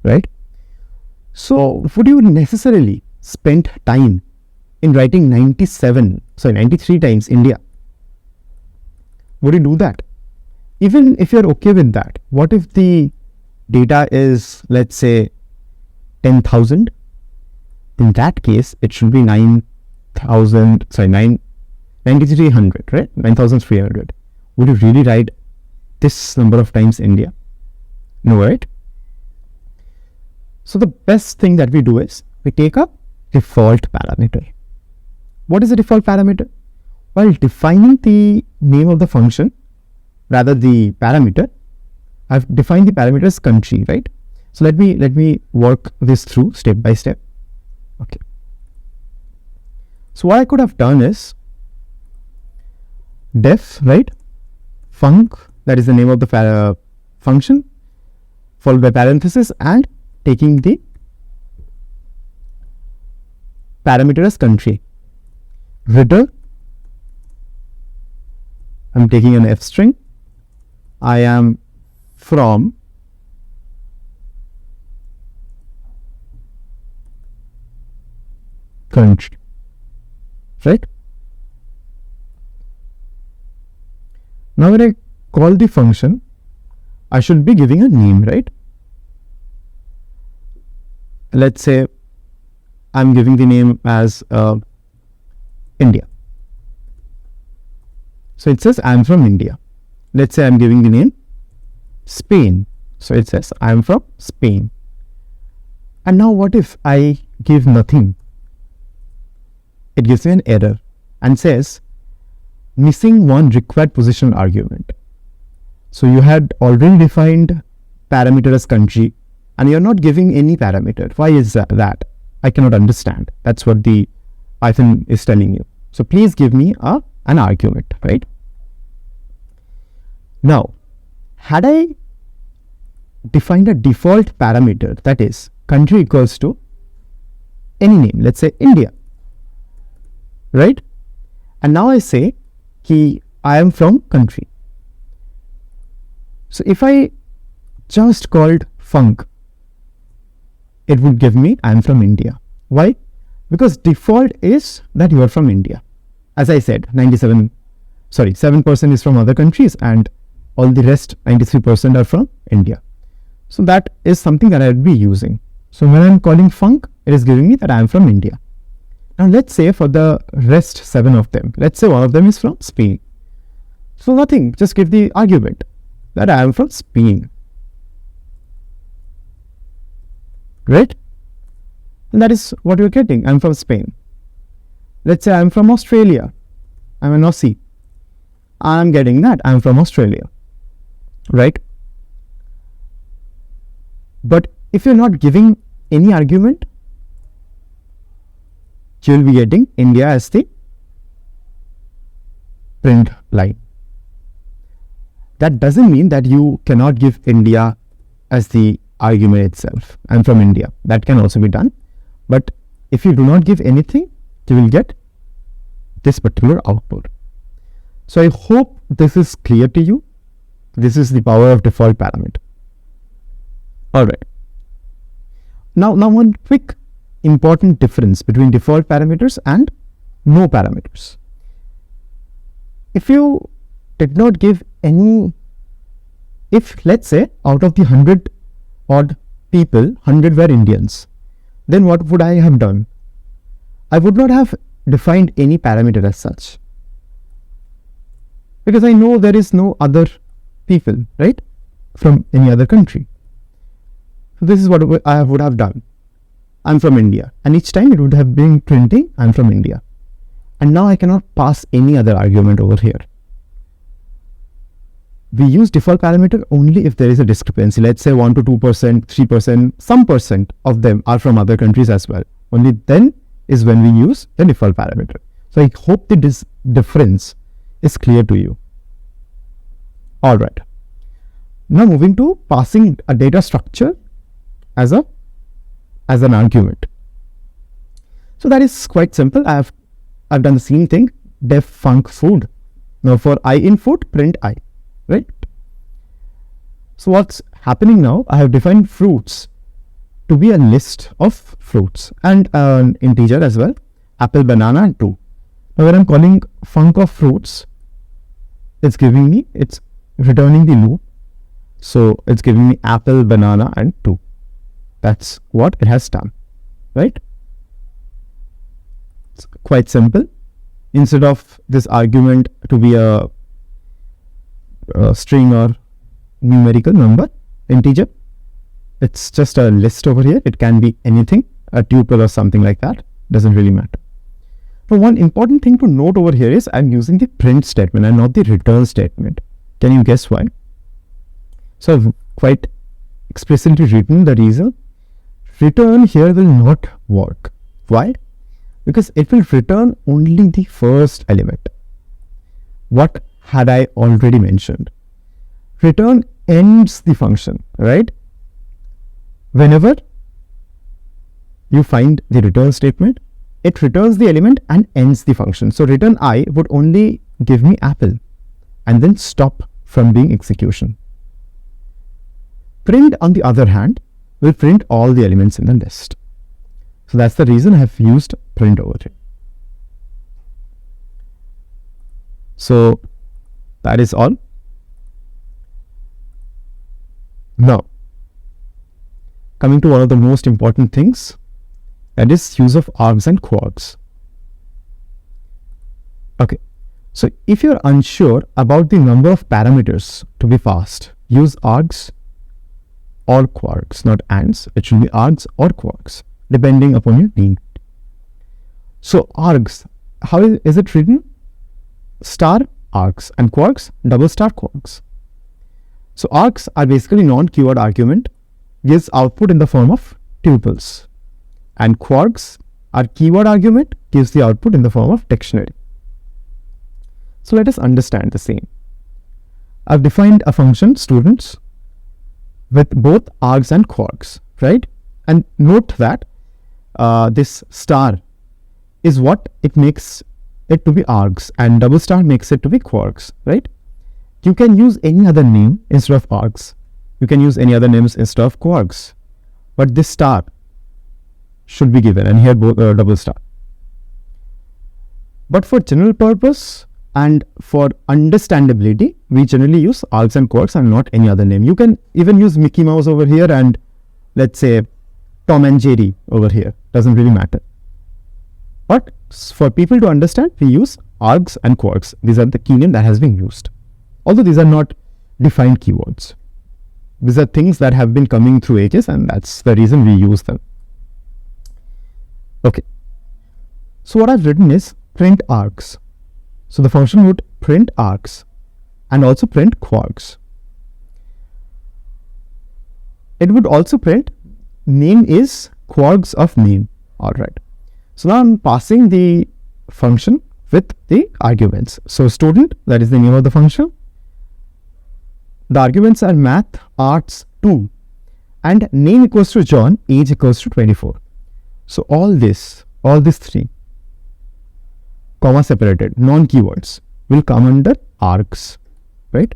right? So would you necessarily spend time in writing 93 times India? Would you do that? Even if you're okay with that, what if the data is, let's say, 10,000? In that case, it should be 9,300, right? 9,300. Would you really write this number of times India? No, right? So the best thing that we do is we take a default parameter. What is a default parameter? While defining the name of the function, rather the parameter, I've defined the parameter as country, right? So let me work this through step by step. Okay. So what I could have done is def, right? Func, that is the name of the function, followed by parenthesis and taking the parameter as country. Return, I'm taking an F string. I am from country, right? Now when I call the function, I should be giving a name, right? Let's say I'm giving the name as India. So it says I'm from India. Let's say I'm giving the name Spain. So it says I'm from Spain. And now what if I give nothing? It gives me an error and says missing one required positional argument. So you had already defined parameter as country and you're not giving any parameter. Why is that? I cannot understand. That's what the Python is telling you. So please give me an argument, right? Now, had I defined a default parameter, that is country equals to any name, let's say India, right? And now I say I am from country. So if I just called func, it would give me I am from India. Why? Because default is that you are from India. As I said, 7% is from other countries and all the rest 93% are from India. So that is something that I would be using. So when I'm calling func, it is giving me that I am from India. Now let's say for the rest 7 of them, let's say one of them is from Spain. So nothing, just give the argument that I am from Spain. Right? And that is what you're getting. I'm from Spain. Let's say I'm from Australia. I'm an Aussie. I'm getting that I'm from Australia. Right? But if you're not giving any argument, you'll be getting India as the print line. That doesn't mean that you cannot give India as the argument itself. I'm from India. That can also be done. But if you do not give anything, you will get this particular output. So I hope this is clear to you. This is the power of default parameter. Alright. Now one quick important difference between default parameters and no parameters. If you did not give any, if let's say out of the 100 odd people, 100 were Indians, then what would I have done? I would not have defined any parameter as such, because I know there is no other people, right, from any other country. So this is what I would have done. I'm from India, and each time it would have been printing I'm from India. And now I cannot pass any other argument over here. We use default parameter only if there is a discrepancy. Let's say 1 to 2%, 3%, some percent of them are from other countries as well. Only then is when we use the default parameter. So I hope the difference is clear to you. Alright. Now moving to passing a data structure as an argument. So that is quite simple. I've done the same thing. Def func food. Now for I in food, print I. Right? So what's happening now, I have defined fruits to be a list of fruits and an integer as well, apple, banana and 2. Now when I'm calling func of fruits, it's returning the loop. So it's giving me apple, banana and 2. That's what it has done, right? It's quite simple. Instead of this argument to be a string or numerical number, integer, it's just a list over here. It can be anything, a tuple or something like that. Doesn't really matter. But one important thing to note over here is I'm using the print statement and not the return statement. Can you guess why? So I've quite explicitly written the reason. Return here will not work. Why? Because it will return only the first element. What had I already mentioned? Return ends the function, right? Whenever you find the return statement, it returns the element and ends the function. So return I would only give me apple and then stop from being execution. Print, on the other hand, will print all the elements in the list. So that's the reason I have used print over here. So that is all. Now, coming to one of the most important things, that is use of args and quarks. Okay, so if you're unsure about the number of parameters to be passed, use args or quarks, not ands. It should be args or quarks, depending upon your need. So args, how is it written? Star args and quarks, double star quarks. So args are basically non-keyword argument, gives output in the form of tuples, and quarks are keyword argument, gives the output in the form of dictionary. So let us understand the same. I've defined a function, students, with both args and quarks, right? And note that this star is what it makes it to be args, and double star makes it to be quarks, right? You can use any other name instead of args. You can use any other names instead of quarks, but this star should be given, and here both double star. But for general purpose and for understandability, we generally use args and quarks and not any other name. You can even use Mickey Mouse over here and let's say Tom and Jerry over here. Doesn't really matter. But for people to understand, we use args and quarks. These are the key name that has been used. Although these are not defined keywords. These are things that have been coming through ages, and that's the reason we use them. Okay. So what I've written is print args. So the function would print args and also print quarks. It would also print name is quarks of name. Alright. So now I'm passing the function with the arguments. So student, that is the name of the function. The arguments are math, arts 2, and name equals to John, age equals to 24. So all these three, comma separated, non-keywords, will come under args, right?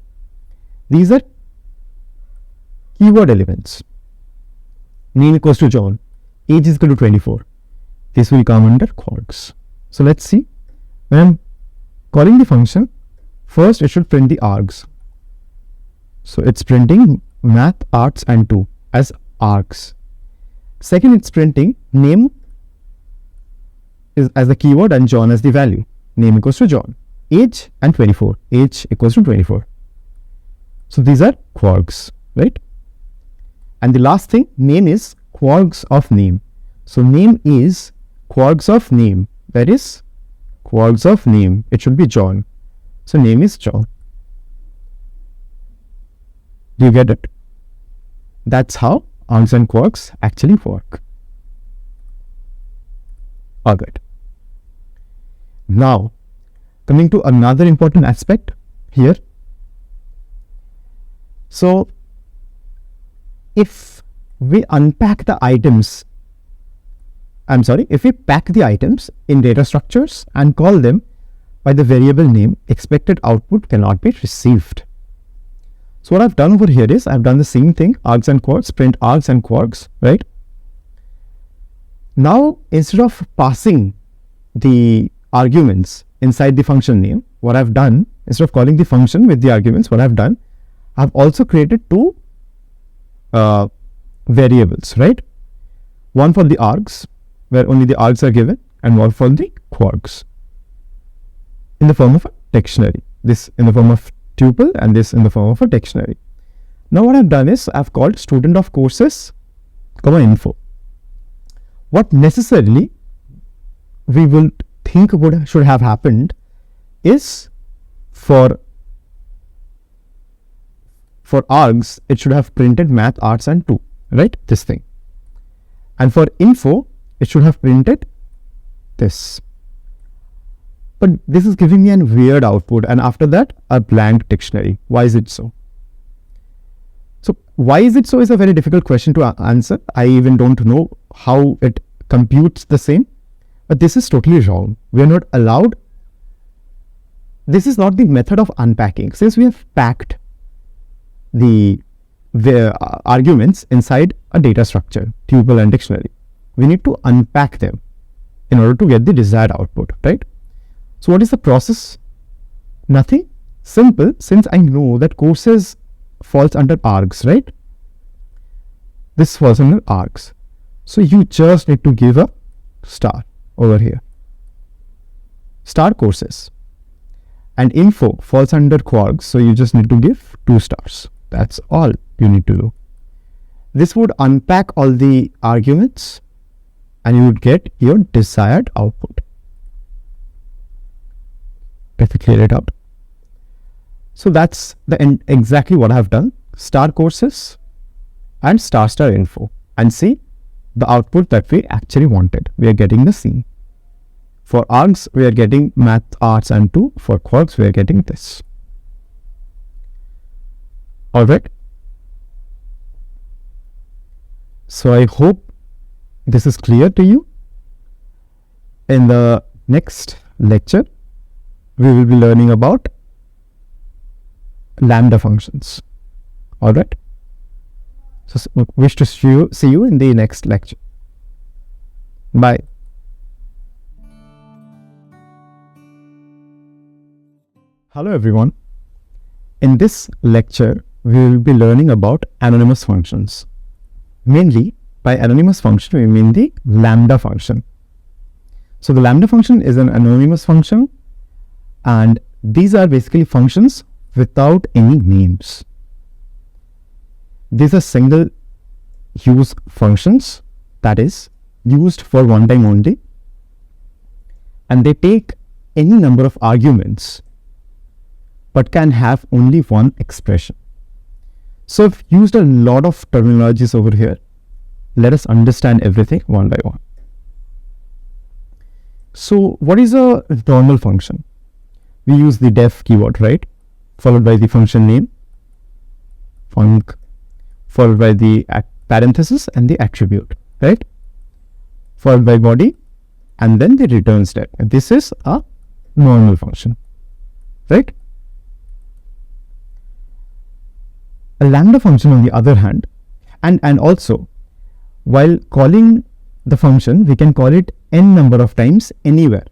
These are keyword elements. Name equals to John, age is equal to 24. This will come under quarks. So let's see. When I'm calling the function, first it should print the args. So it's printing math, arts and 2 as args. Second, it's printing name is as the keyword and John as the value. Name equals to John. Age and 24. Age equals to 24. So these are quarks, right? And the last thing, name is quarks of name. So name is quarks of name. That is quarks of name. It should be John. So name is John. Do you get it? That's how args and quarks actually work. Alright. Now, coming to another important aspect here. So, if we unpack the items, if we pack the items in data structures and call them by the variable name, expected output cannot be received. So what I've done over here is I've done the same thing, args and quarks, print args and quarks, right? Now, instead of passing the arguments inside the function name, what I've done, instead of calling the function with the arguments, what I've done, I've also created two variables, right? One for the args, where only the args are given, and one for the quarks in the form of a dictionary. This in the form of tuple and this in the form of a dictionary. Now what I've done is I've called student of courses, info. What necessarily we will think should have happened is for args, it should have printed math, arts and 2, right? This thing. And for info, it should have printed this. But this is giving me a weird output, and after that, a blank dictionary. Why is it so? So why is it so is a very difficult question to answer. I even don't know how it computes the same, but this is totally wrong. We are not allowed. This is not the method of unpacking. Since we have packed the arguments inside a data structure, tuple and dictionary, we need to unpack them in order to get the desired output, right? So what is the process? Nothing. Simple, since I know that courses falls under args, right? This falls under args. So you just need to give a star over here. Star courses. And info falls under quarks, so you just need to give 2 stars. That's all you need to do. This would unpack all the arguments and you would get your desired output. Let me clear it out. So that's exactly what I have done. Star courses and star info, and see the output that we actually wanted. We are getting the same. For args, we are getting math, arts and 2. For quarks, we are getting this. Alright. So I hope this is clear to you. In the next lecture, we will be learning about lambda functions. Alright. So wish to see you in the next lecture. Bye. Hello everyone. In this lecture, we will be learning about anonymous functions. Mainly, by anonymous function, we mean the lambda function. So the lambda function is an anonymous function, and these are basically functions without any names. These are single use functions, that is used for one time only, and they take any number of arguments but can have only one expression. So I've used a lot of terminologies over here. Let us understand everything one by one. So what is a normal function? We use the def keyword, right? Followed by the function name, func, followed by the parenthesis and the attribute, right? Followed by body, and then the return step. This is a normal function, right? A lambda function, on the other hand, and also while calling the function, we can call it n number of times anywhere.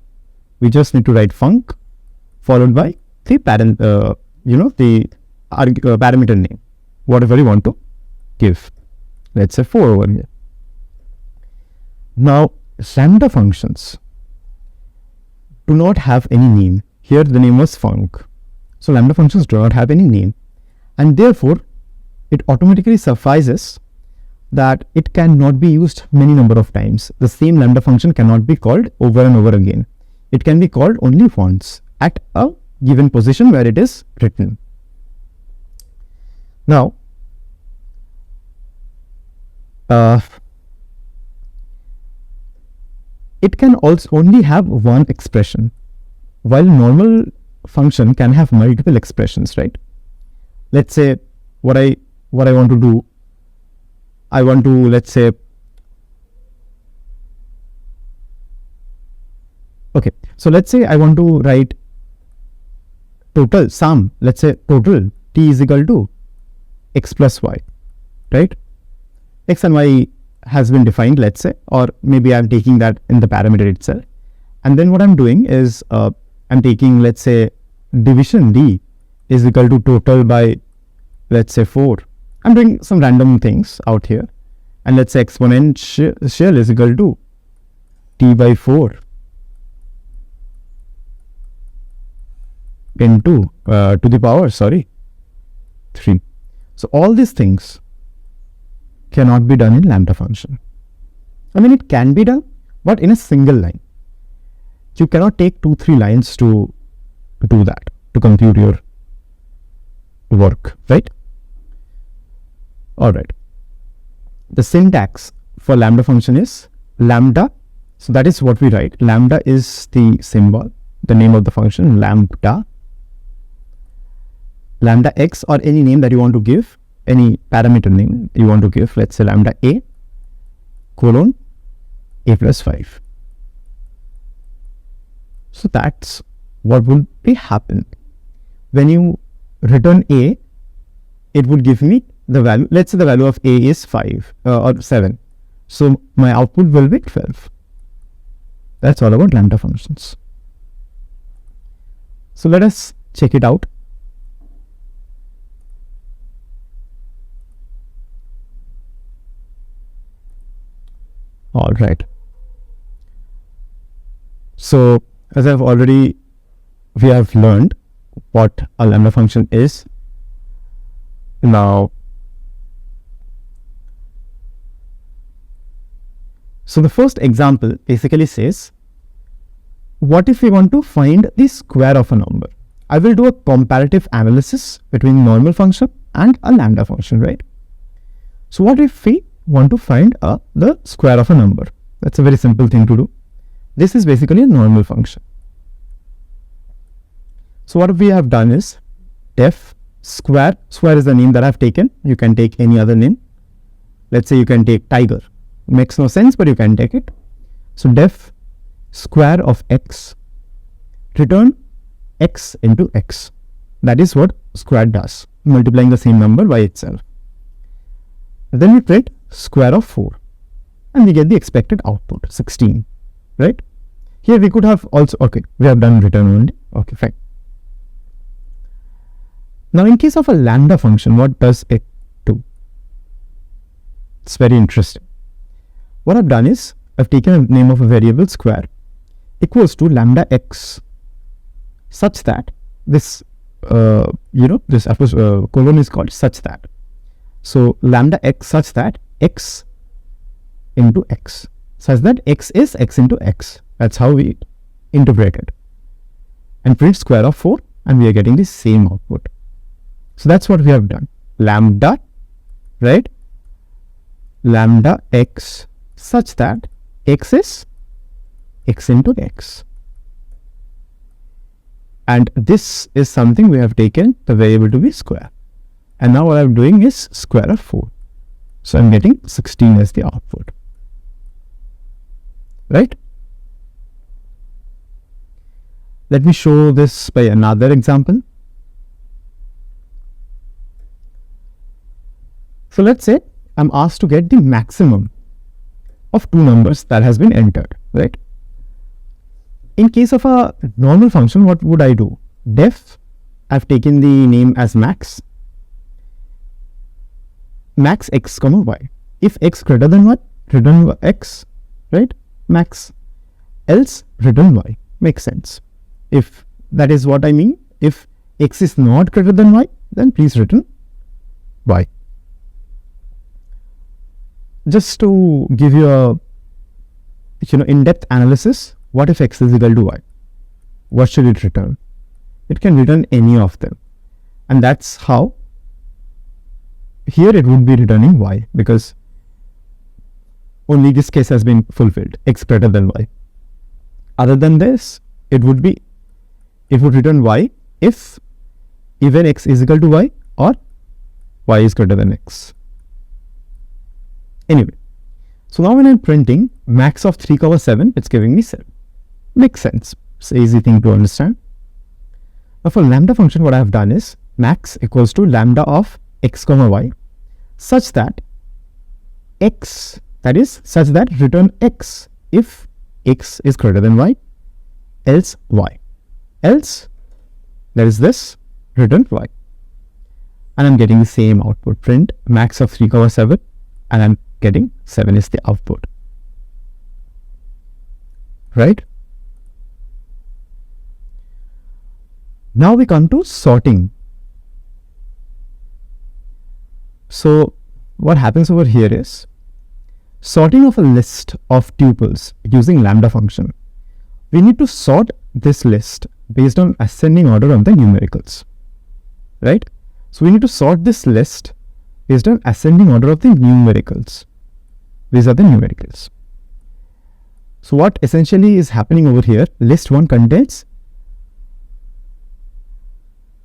We just need to write func followed by the parent, the parameter name, whatever you want to give. Let's say 4 over here. Now, lambda functions do not have any name. Here the name was func. So lambda functions do not have any name, and therefore it automatically suffices that it cannot be used many number of times. The same lambda function cannot be called over and over again. It can be called only once at a given position where it is written. Now, it can also only have one expression, while normal function can have multiple expressions, right? Let's say what I want to do, I want to, let's say, okay, so let's say I want to write total sum, let's say total t is equal to x plus y, right? X and y has been defined, let's say, or maybe I'm taking that in the parameter itself. And then what I'm doing is I'm taking, let's say, division d is equal to total by, let's say, 4. I'm doing some random things out here. And let's say exponential is equal to t by 4 into to the power, 3. So all these things cannot be done in lambda function. I mean, it can be done, but in a single line. You cannot take 2-3 lines to do that, to compute your work, right? All right. The syntax for lambda function is lambda. So that is what we write. Lambda is the symbol, the name of the function, lambda. Lambda x, or any name that you want to give, any parameter name you want to give, let's say lambda a colon a plus 5. So that's what will be happen. When you return a, it would give me the value. Let's say the value of a is 5 or 7. So my output will be 12. That's all about lambda functions. So let us check it out. All right. So as we have learned what a lambda function is. Now, so the first example basically says, what if we want to find the square of a number? I will do a comparative analysis between normal function and a lambda function, right? So what if we want to find the square of a number? That's a very simple thing to do. This is basically a normal function. So what we have done is def square. Square is the name that I've taken. You can take any other name. Let's say you can take tiger. Makes no sense, but you can take it. So def square of x, return x into x. That is what square does, multiplying the same number by itself. Then we print square of 4 and we get the expected output 16, right? Here we could have also, okay, we have done return only. Okay, fine. Now in case of a lambda function, what does it do? It's very interesting. What I've done is I've taken the name of a variable square equals to lambda x such that this this colon is called such that. So lambda x such that x into x, such that x is x into x. That's how we interpret it. And print square of 4 and we are getting the same output. So that's what we have done. Lambda, right? Lambda x such that x is x into x. And this is something we have taken the variable to be square. And now what I'm doing is square of 4. So I'm getting 16 as the output. Right? Let me show this by another example. So let's say I'm asked to get the maximum of two numbers that has been entered, right? In case of a normal function, what would I do? Def, I've taken the name as max x comma y. If x greater than 1, return x, right? Max. Else return y. Makes sense. If that is what I mean, if x is not greater than y, then please return y. Just to give you a in-depth analysis, what if x is equal to y? What should it return? It can return any of them. And that's how here it would be returning y, because only this case has been fulfilled, x greater than y. Other than this, it would return y if even x is equal to y or y is greater than x. Anyway, so now when I'm printing max of 3, 7, it's giving me 7. Makes sense. It's an easy thing to understand. Now for lambda function, what I have done is max equals to lambda of x comma y such that x, that is such that return x if x is greater than y, else y, else there is this, return y. And I'm getting the same output, print max of 3 comma 7, and I'm getting 7 is the output, right? Now we come to sorting. So what happens over here is sorting of a list of tuples using lambda function. We need to sort this list based on ascending order of the numericals, right? So we need to sort this list based on ascending order of the numericals. These are the numericals. So what essentially is happening over here, list 1 contains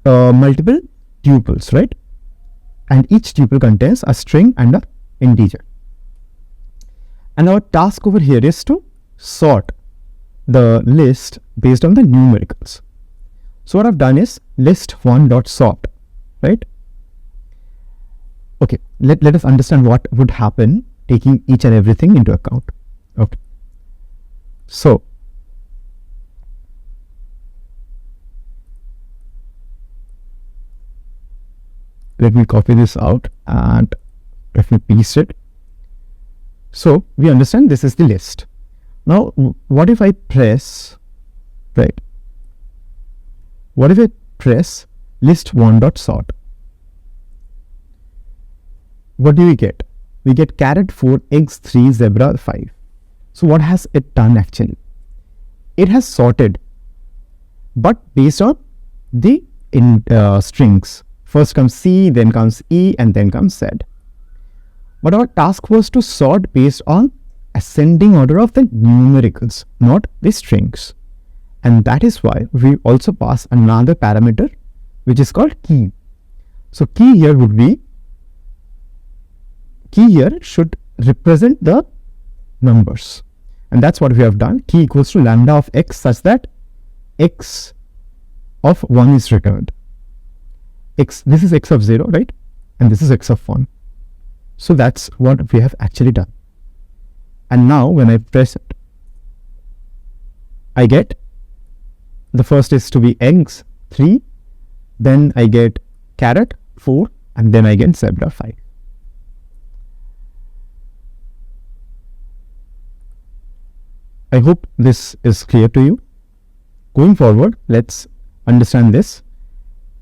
multiple tuples, right? And each tuple contains a string and an integer. And our task over here is to sort the list based on the numericals. So what I've done is list1.sort, right? Okay, let us understand what would happen taking each and everything into account. Okay, so let me copy this out and let me paste it. So we understand this is the list. Now what if I press, right? What if I press list1.sort? What do we get? We get caret 4, eggs 3, zebra 5. So what has it done actually? It has sorted, but based on the strings. First comes C, then comes E, and then comes Z. But our task was to sort based on ascending order of the numericals, not the strings. And that is why we also pass another parameter which is called key. So key here would be, key here should represent the numbers. And that's what we have done. Key equals to lambda of x such that x of 1 is returned. X, this is x of 0, right? And this is x of 1. So that's what we have actually done. And now when I press it, I get, the first is to be eggs 3, then I get caret 4, and then I get zebra 5. I hope this is clear to you. Going forward, let's understand this.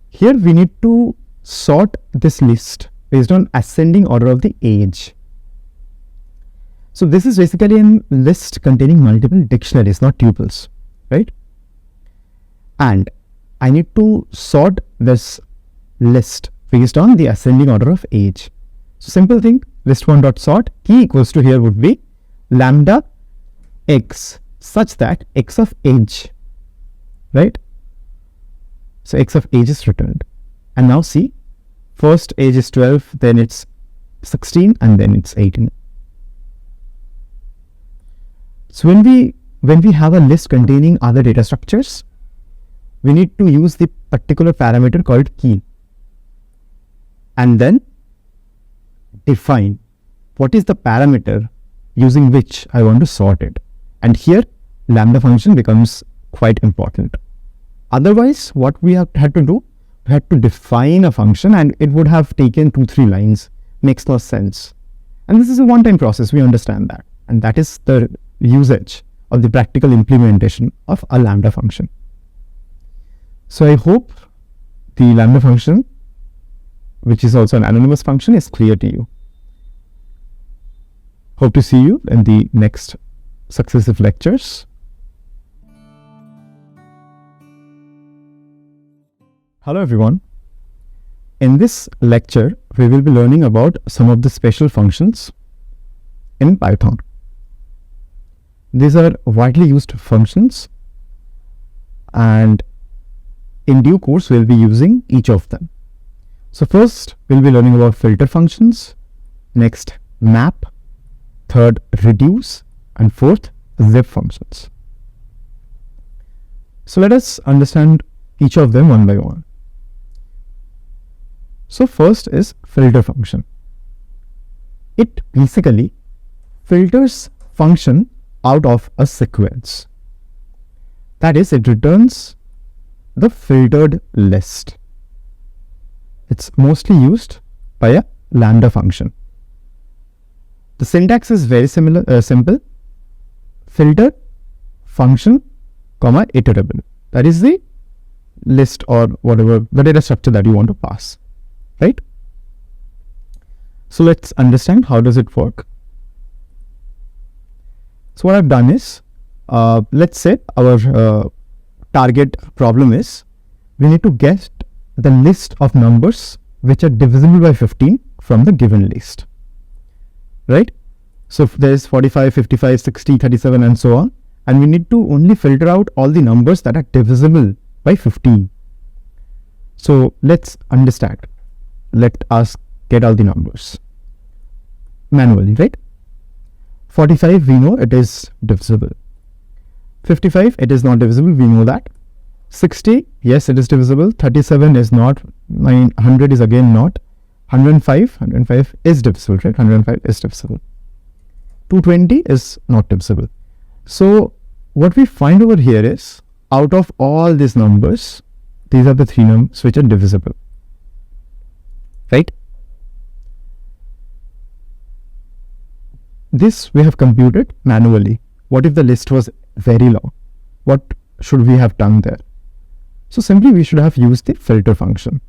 Here we need to sort this list based on ascending order of the age. So this is basically a list containing multiple dictionaries, not tuples, right? And I need to sort this list based on the ascending order of age. So simple thing, list1.sort, key equals to here would be lambda x such that x of age, right? So x of age is returned. And now see, first age is 12, then it's 16, and then it's 18. So when we have a list containing other data structures, we need to use the particular parameter called key and then define what is the parameter using which I want to sort it. And here lambda function becomes quite important. Otherwise, what we have had to do, we had to define a function and it would have taken 2-3 lines. Makes no sense. And this is a one-time process, we understand that. And that is the usage of the practical implementation of a lambda function. So I hope the lambda function, which is also an anonymous function, is clear to you. Hope to see you in the next successive lectures. Hello everyone. In this lecture, we will be learning about some of the special functions in Python. These are widely used functions and in due course we'll be using each of them. So first we'll be learning about filter functions, next map, third reduce, and fourth zip functions. So let us understand each of them one by one. So first is filter function. It basically filters function out of a sequence. That is, it returns the filtered list. It's mostly used by a lambda function. The syntax is very simple. Filter function, comma, iterable. That is the list or whatever the data structure that you want to pass, right? So let's understand how does it work. So what I've done is, let's say our target problem is we need to get the list of numbers which are divisible by 15 from the given list, right? So if there is 45, 55, 60, 37 and so on, and we need to only filter out all the numbers that are divisible by 15. So let's understand. Let us get all the numbers manually, right? 45, we know it is divisible. 55, it is not divisible, we know that. 60, yes, it is divisible. 37 is not. 100 is again not. 105 is divisible, right? 105 is divisible. 220 is not divisible. So what we find over here is, out of all these numbers, these are the three numbers which are divisible, right? This we have computed manually. What if the list was very long? What should we have done there? So simply we should have used the filter function.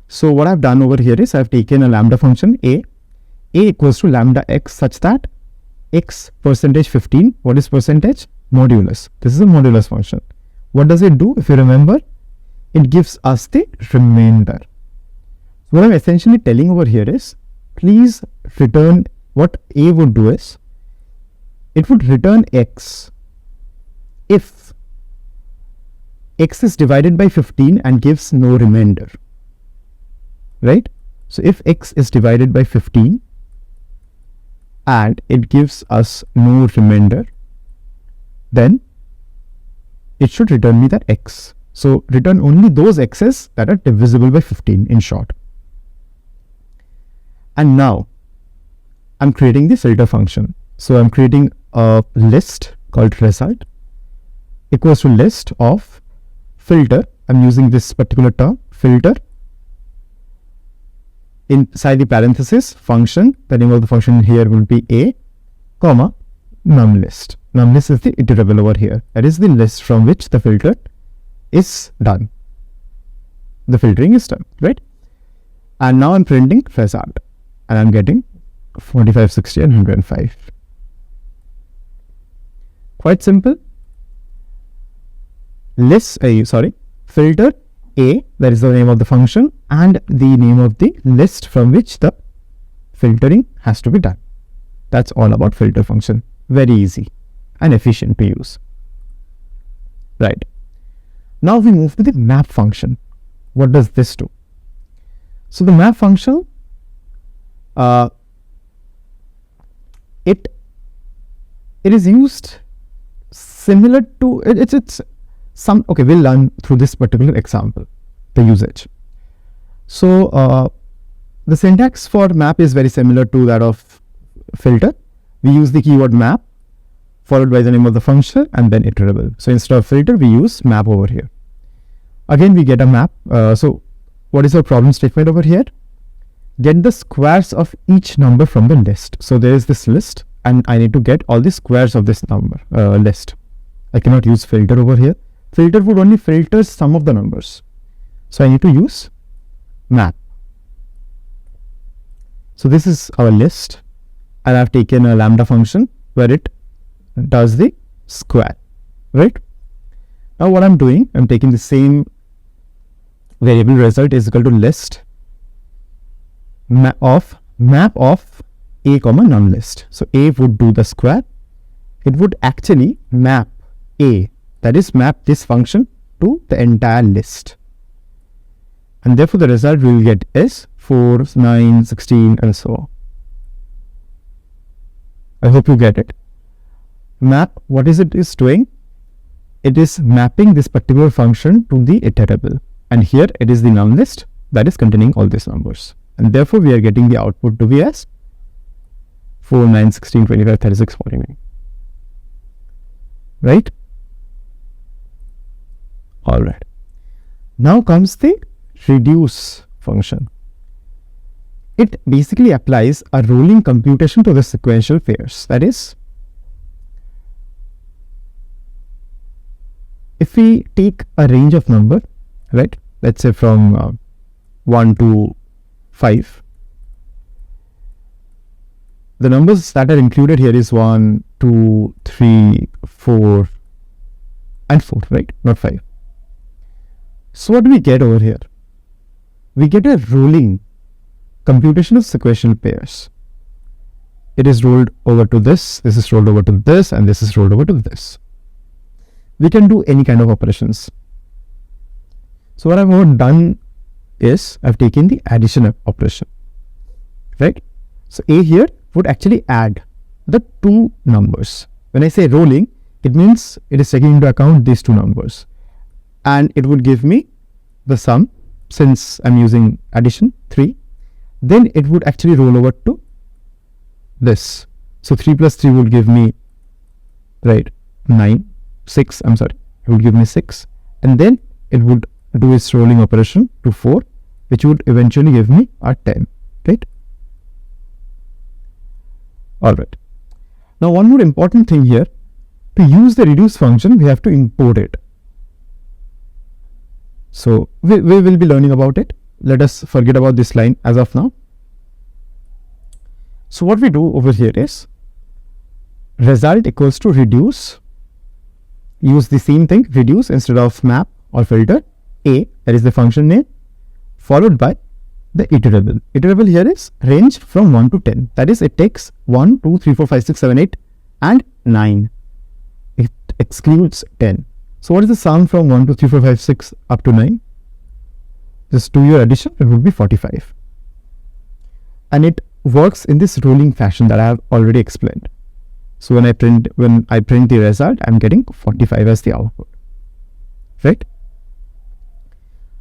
So what I've done over here is I've taken a lambda function a equals to lambda x such that x percentage 15, what is percentage? Modulus. This is a modulus function. What does it do? If you remember, it gives us the remainder. What I'm essentially telling over here is, please return, what a would do is, it would return x if x is divided by 15 and gives no remainder, right? So if x is divided by 15 and it gives us no remainder, then it should return me that x. So return only those x's that are divisible by 15, in short. And now I'm creating the filter function. So I'm creating a list called result equals to list of filter. I'm using this particular term, filter. Inside the parenthesis, function, the name of the function here will be a, comma, numList. NumList is the iterable over here. That is the list from which the filter is done. The filtering is done, right? And now I'm printing result. And I'm getting 45, 60 and 105. Quite simple. Filter a, that is the name of the function, and the name of the list from which the filtering has to be done. That's all about filter function. Very easy and efficient to use. Right. Now we move to the map function. What does this do? So the map function, it is used similar to okay, we'll learn through this particular example the usage. So the syntax for map is very similar to that of filter. We use the keyword map followed by the name of the function and then iterable. So instead of filter, we use map over here. Again, we get a map. So what is our problem statement over here? Get the squares of each number from the list. So there is this list and I need to get all the squares of this number list. I cannot use filter over here. Filter would only filter some of the numbers. So I need to use map. So this is our list, and I've taken a lambda function where it does the square, right? Now what I'm doing, I'm taking the same variable result is equal to list map of a comma numList. So a would do the square. It would actually map a, that is map this function to the entire list. And therefore the result we will get is 4, 9, 16 and so on. I hope you get it. Map, what is it is doing? It is mapping this particular function to the iterable. And here it is the numList. that is containing all these numbers. And therefore, we are getting the output to be as 4, 9, 16, 25, 36, 49. Right? Alright. Now comes the reduce function. It basically applies a rolling computation to the sequential pairs. That is, if we take a range of number, right, let's say from 1 to 5, the numbers that are included here is 1, 2, 3, 4 and 4, right, not 5. So what do we get over here? We get a rolling computation of sequential pairs. It is rolled over to this is rolled over to this, and this is rolled over to this. We can do any kind of operations. So what I've done is I've taken the addition operation, right? So A here would actually add the two numbers. When I say rolling, it means it is taking into account these two numbers, and it would give me the sum. Since I'm using addition 3, then it would actually roll over to this. So 3 plus 3 would give me, right, 6, I'm sorry, it would give me 6, and then it would do its rolling operation to 4, which would eventually give me a 10, right? Alright. Now one more important thing here, to use the reduce function, we have to import it. So we will be learning about it. Let us forget about this line as of now. So what we do over here is result equals to reduce. Use the same thing, reduce instead of map or filter. A, that is the function name, followed by the iterable. Iterable here is range from 1 to 10. That is, it takes 1, 2, 3, 4, 5, 6, 7, 8 and 9. It excludes 10. So what is the sum from 1, 2, 3, 4, 5, 6 up to 9? Just do your addition, it would be 45. And it works in this rolling fashion that I have already explained. So when I print the result, I'm getting 45 as the output. Right?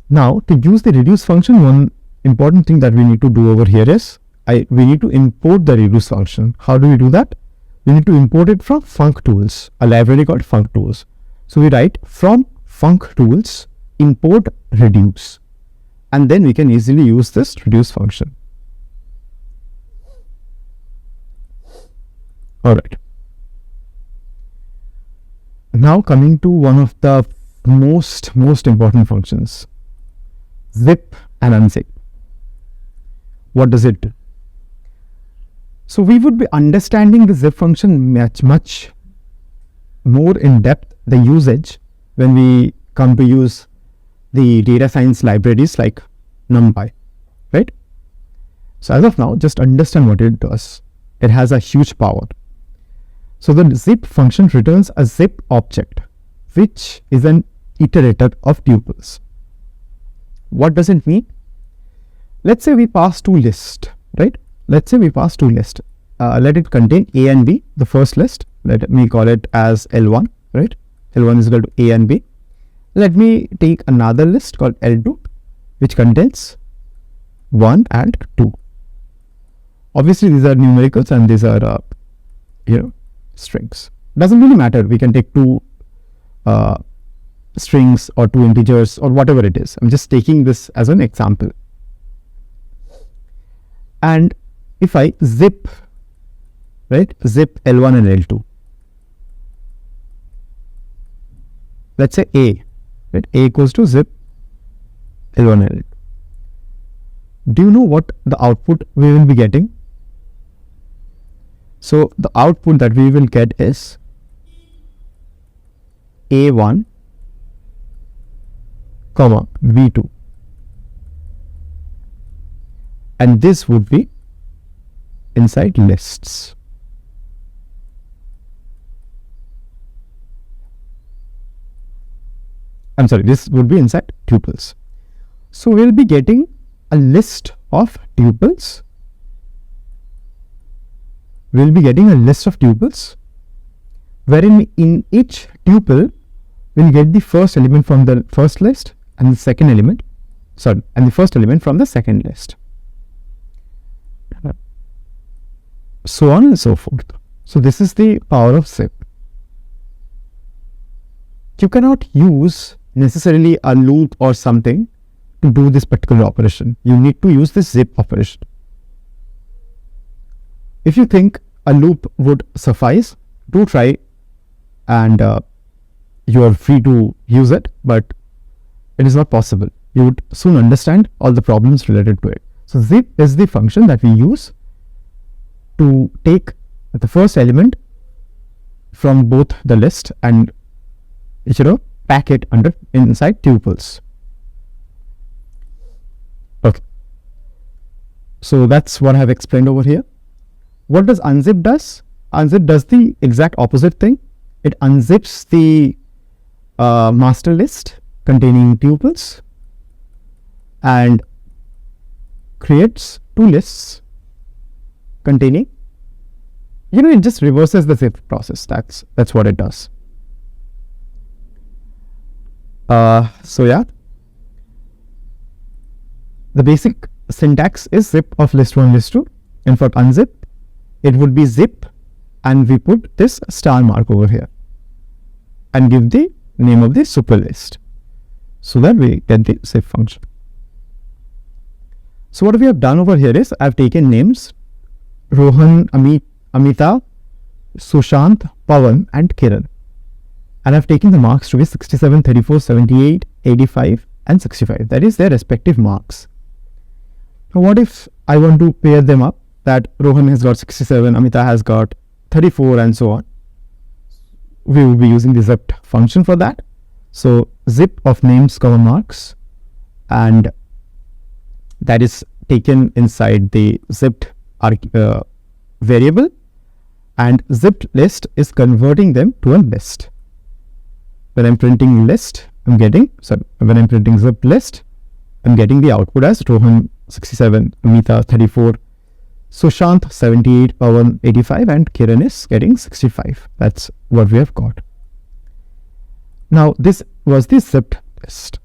Now to use the reduce function, one important thing that we need to do over here is we need to import the reduce function. How do we do that? We need to import it from Functools, a library called Functools. So we write from Functools import reduce, and then we can easily use this reduce function. Alright. Now coming to one of the most important functions, zip and unzip. What does it do? So we would be understanding the zip function much more in depth, the usage, when we come to use the data science libraries like NumPy, right? So as of now, just understand what it does. It has a huge power. So the zip function returns a zip object, which is an iterator of tuples. What does it mean? Let's say we pass two lists, right? Let's say we pass two lists. Let it contain A and B, the first list. Let me call it as L1, right? L1 is equal to A and B. Let me take another list called L2, which contains 1 and 2. Obviously, these are numericals and these are, strings. Doesn't really matter. We can take two strings or two integers or whatever it is. I'm just taking this as an example. And if I zip, right, zip L1 and L2. Let's say A, right, A equals to zip L1 and L2. Do you know what the output we will be getting? So the output that we will get is A1, comma B2, and this would be inside lists. I'm sorry, this would be inside tuples. So we'll be getting a list of tuples. We'll be getting a list of tuples, wherein in each tuple we'll get the first element from the first list and the second element. and the first element from the second list. So on and so forth. So this is the power of zip. You cannot use necessarily a loop or something to do this particular operation. You need to use this zip operation. If you think a loop would suffice, do try, and you are free to use it, but it is not possible. You would soon understand all the problems related to it. So zip is the function that we use to take the first element from both the list and pack it inside tuples. Okay, so that's what I have explained over here. What does unzip does? Unzip does the exact opposite thing. It unzips the master list containing tuples and creates two lists containing, it just reverses the zip process. That's what it does. So yeah, the basic syntax is zip of list1, list2, and for unzip it would be zip and we put this star mark over here and give the name of the super list, so that we get the zip function. So what we have done over here is I've taken names Rohan, Amita, Sushant, Pawan and Kiran, and I've taken the marks to be 67, 34, 78, 85 and 65. That is their respective marks. Now what if I want to pair them up, that Rohan has got 67, Amita has got 34 and so on? We will be using the zipped function for that. So zip of names, marks, and that is taken inside the zipped variable, and zipped list is converting them to a list. When I'm printing list, when I'm printing zipped list, I'm getting the output as Rohan 67, Amita 34, Sushant 78, Pawan 85 and Kiran is getting 65. That's what we have got. Now this was the zipped list,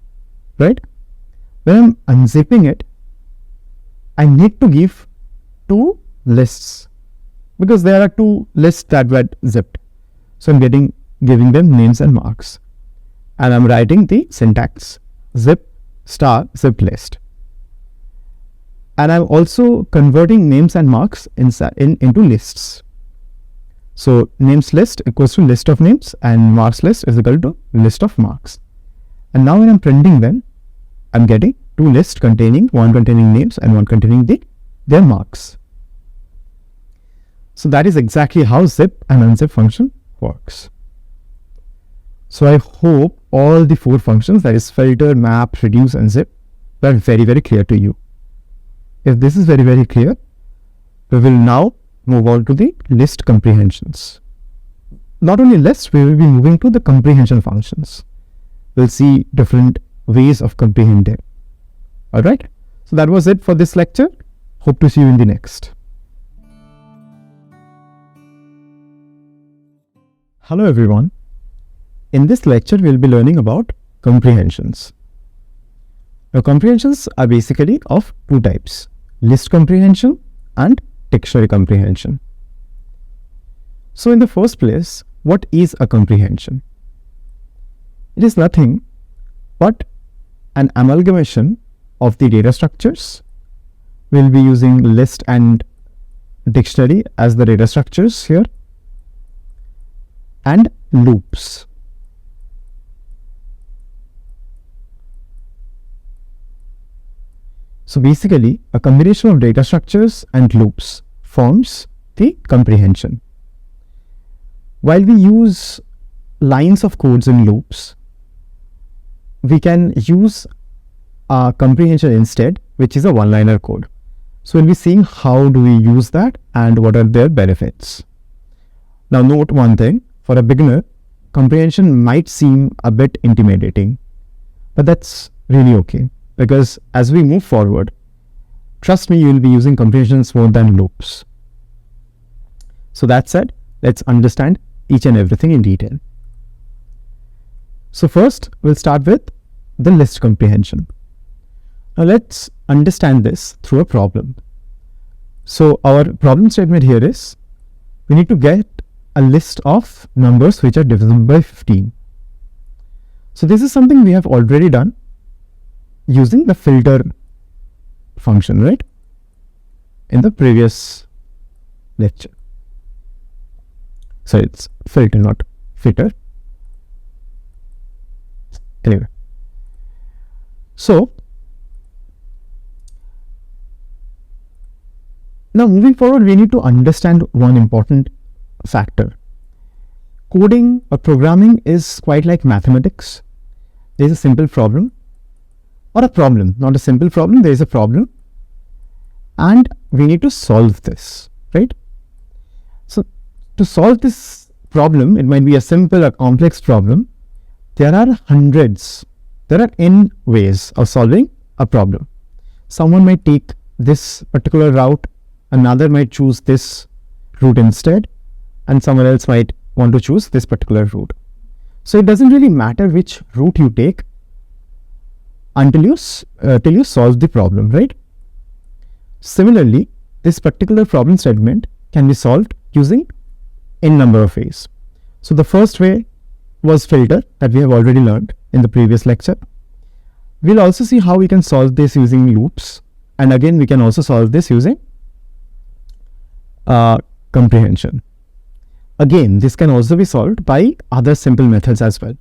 right? When I'm unzipping it, I need to give two lists because there are two lists that were zipped. So I'm giving them names and marks, and I'm writing the syntax zip star zip list. And I'm also converting names and marks into lists. So names list equals to list of names and marks list is equal to list of marks. And now when I'm printing them, I'm getting two lists containing, one containing names and one containing their marks. So that is exactly how zip and unzip function works. So I hope all the four functions, that is filter, map, reduce and zip, are very, very clear to you. If this is very, very clear, we will now move on to the list comprehensions. Not only lists, we will be moving to the comprehension functions. We'll see different ways of comprehending. Alright, so that was it for this lecture. Hope to see you in the next. Hello everyone. In this lecture, we'll be learning about comprehensions. Now, comprehensions are basically of two types: list comprehension and dictionary comprehension. So in the first place, what is a comprehension? It is nothing but an amalgamation of the data structures. We'll be using list and dictionary as the data structures here, and loops. So basically, a combination of data structures and loops forms the comprehension. While we use lines of codes in loops, we can use a comprehension instead, which is a one-liner code. So we'll be seeing how do we use that and what are their benefits. Now note one thing, for a beginner, comprehension might seem a bit intimidating, but that's really okay. Because as we move forward, trust me, you will be using comprehensions more than loops. So that said, let's understand each and everything in detail. So first, we'll start with the list comprehension. Now let's understand this through a problem. So our problem statement here is, we need to get a list of numbers which are divisible by 15. So this is something we have already done using the filter function, right? In the previous lecture. So it's filter, not fitter. Anyway. So now moving forward, we need to understand one important factor. Coding or programming is quite like mathematics. There is a simple problem, or a problem, not a simple problem, there is a problem, and we need to solve this, right? So to solve this problem, it might be a simple or complex problem. There are n ways of solving a problem. Someone might take this particular route, another might choose this route instead, and someone else might want to choose this particular route. So it doesn't really matter which route you take until you solve the problem, right? Similarly, this particular problem statement can be solved using n number of ways. So the first way was filter, that we have already learned in the previous lecture. We'll also see how we can solve this using loops, and again we can also solve this using comprehension. Again, this can also be solved by other simple methods as well.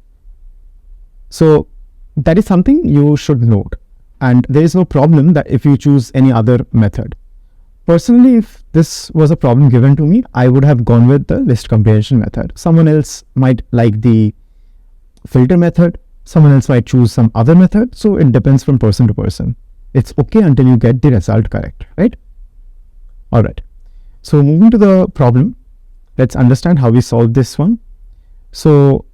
So that is something you should note, and there is no problem that if you choose any other method. Personally, if this was a problem given to me, I would have gone with the list comprehension method. Someone else might like the filter method, someone else might choose some other method, so it depends from person to person. It's okay until you get the result correct, right? Alright, so moving to the problem, let's understand how we solve this one. So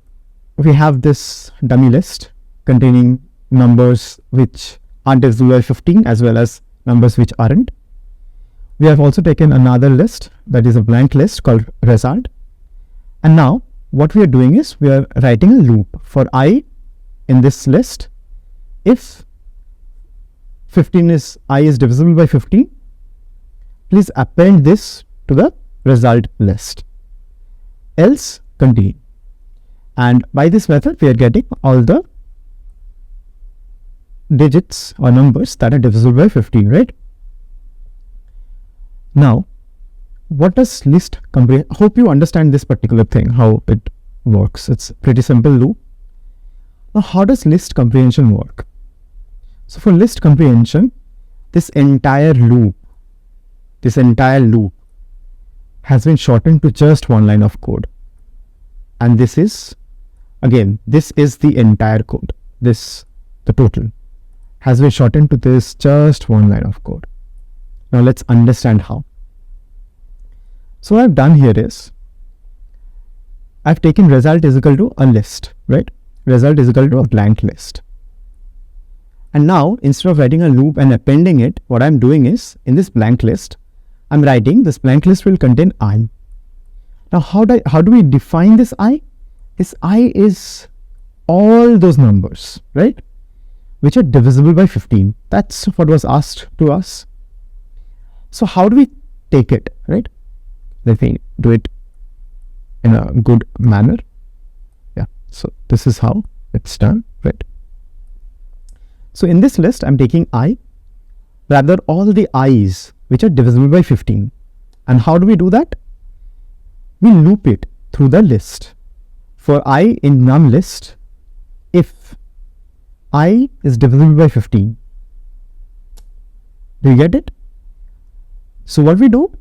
we have this dummy list containing numbers which are divisible by 15 as well as numbers which aren't. We have also taken another list, that is a blank list called result. And now what we are doing is we are writing a loop for I in this list. If I is divisible by 15, please append this to the result list, else continue. And by this method, we are getting all the digits or numbers that are divisible by 15, right? Now, what does list comprehension? Hope you understand this particular thing, how it works. It's pretty simple loop. Now, how does list comprehension work? So for list comprehension, this entire loop has been shortened to just one line of code. And this is, again, this is the entire code. The total has been shortened to this just one line of code. Now let's understand how. So what I've done here is, I've taken result is equal to a list, right? Result is equal to a blank list. And now, instead of writing a loop and appending it, what I'm doing is, in this blank list, I'm writing this blank list will contain I. Now how do we define this I? This I is all those numbers, right, which are divisible by 15. That's what was asked to us. So how do we take it, right? Let me do it in a good manner. Yeah, so this is how it's done, right? So in this list, I'm taking I, rather all the I's which are divisible by 15. And how do we do that? We loop it through the list. For I in num list, if I is divisible by 15. Do you get it? So what we do,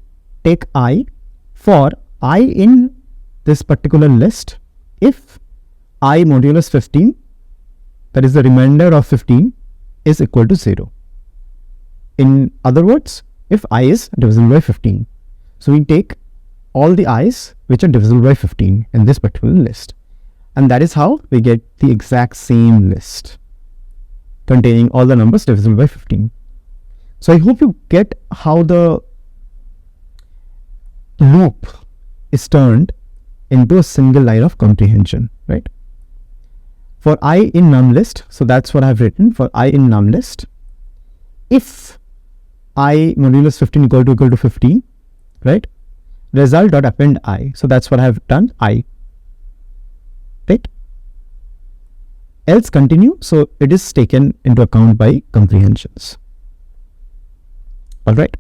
take I, for I in this particular list, if I modulus 15, that is the remainder of 15, is equal to 0. In other words, if I is divisible by 15. So we take all the I's which are divisible by 15 in this particular list. And that is how we get the exact same list containing all the numbers divisible by 15. So I hope you get how the loop is turned into a single line of comprehension, right? For I in num list, so that's what I've written for I in num list. if I modulus 15 equal to 15, right? Result dot append I. So that's what I have done, I, right? Else continue. So it is taken into account by comprehensions. All right.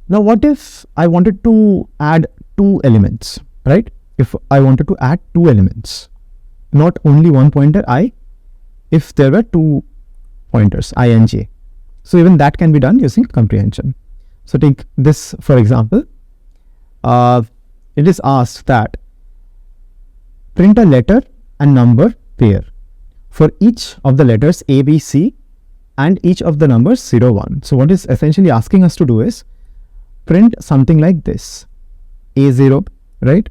Now, what if I wanted to add two elements, right? If I wanted to add two elements, not only one pointer I, if there were two pointers I and j. So even that can be done using comprehension. So take this for example. It is asked that print a letter and number pair for each of the letters A, B, C and each of the numbers 0, 1. So what is essentially asking us to do is print something like this, A0, right,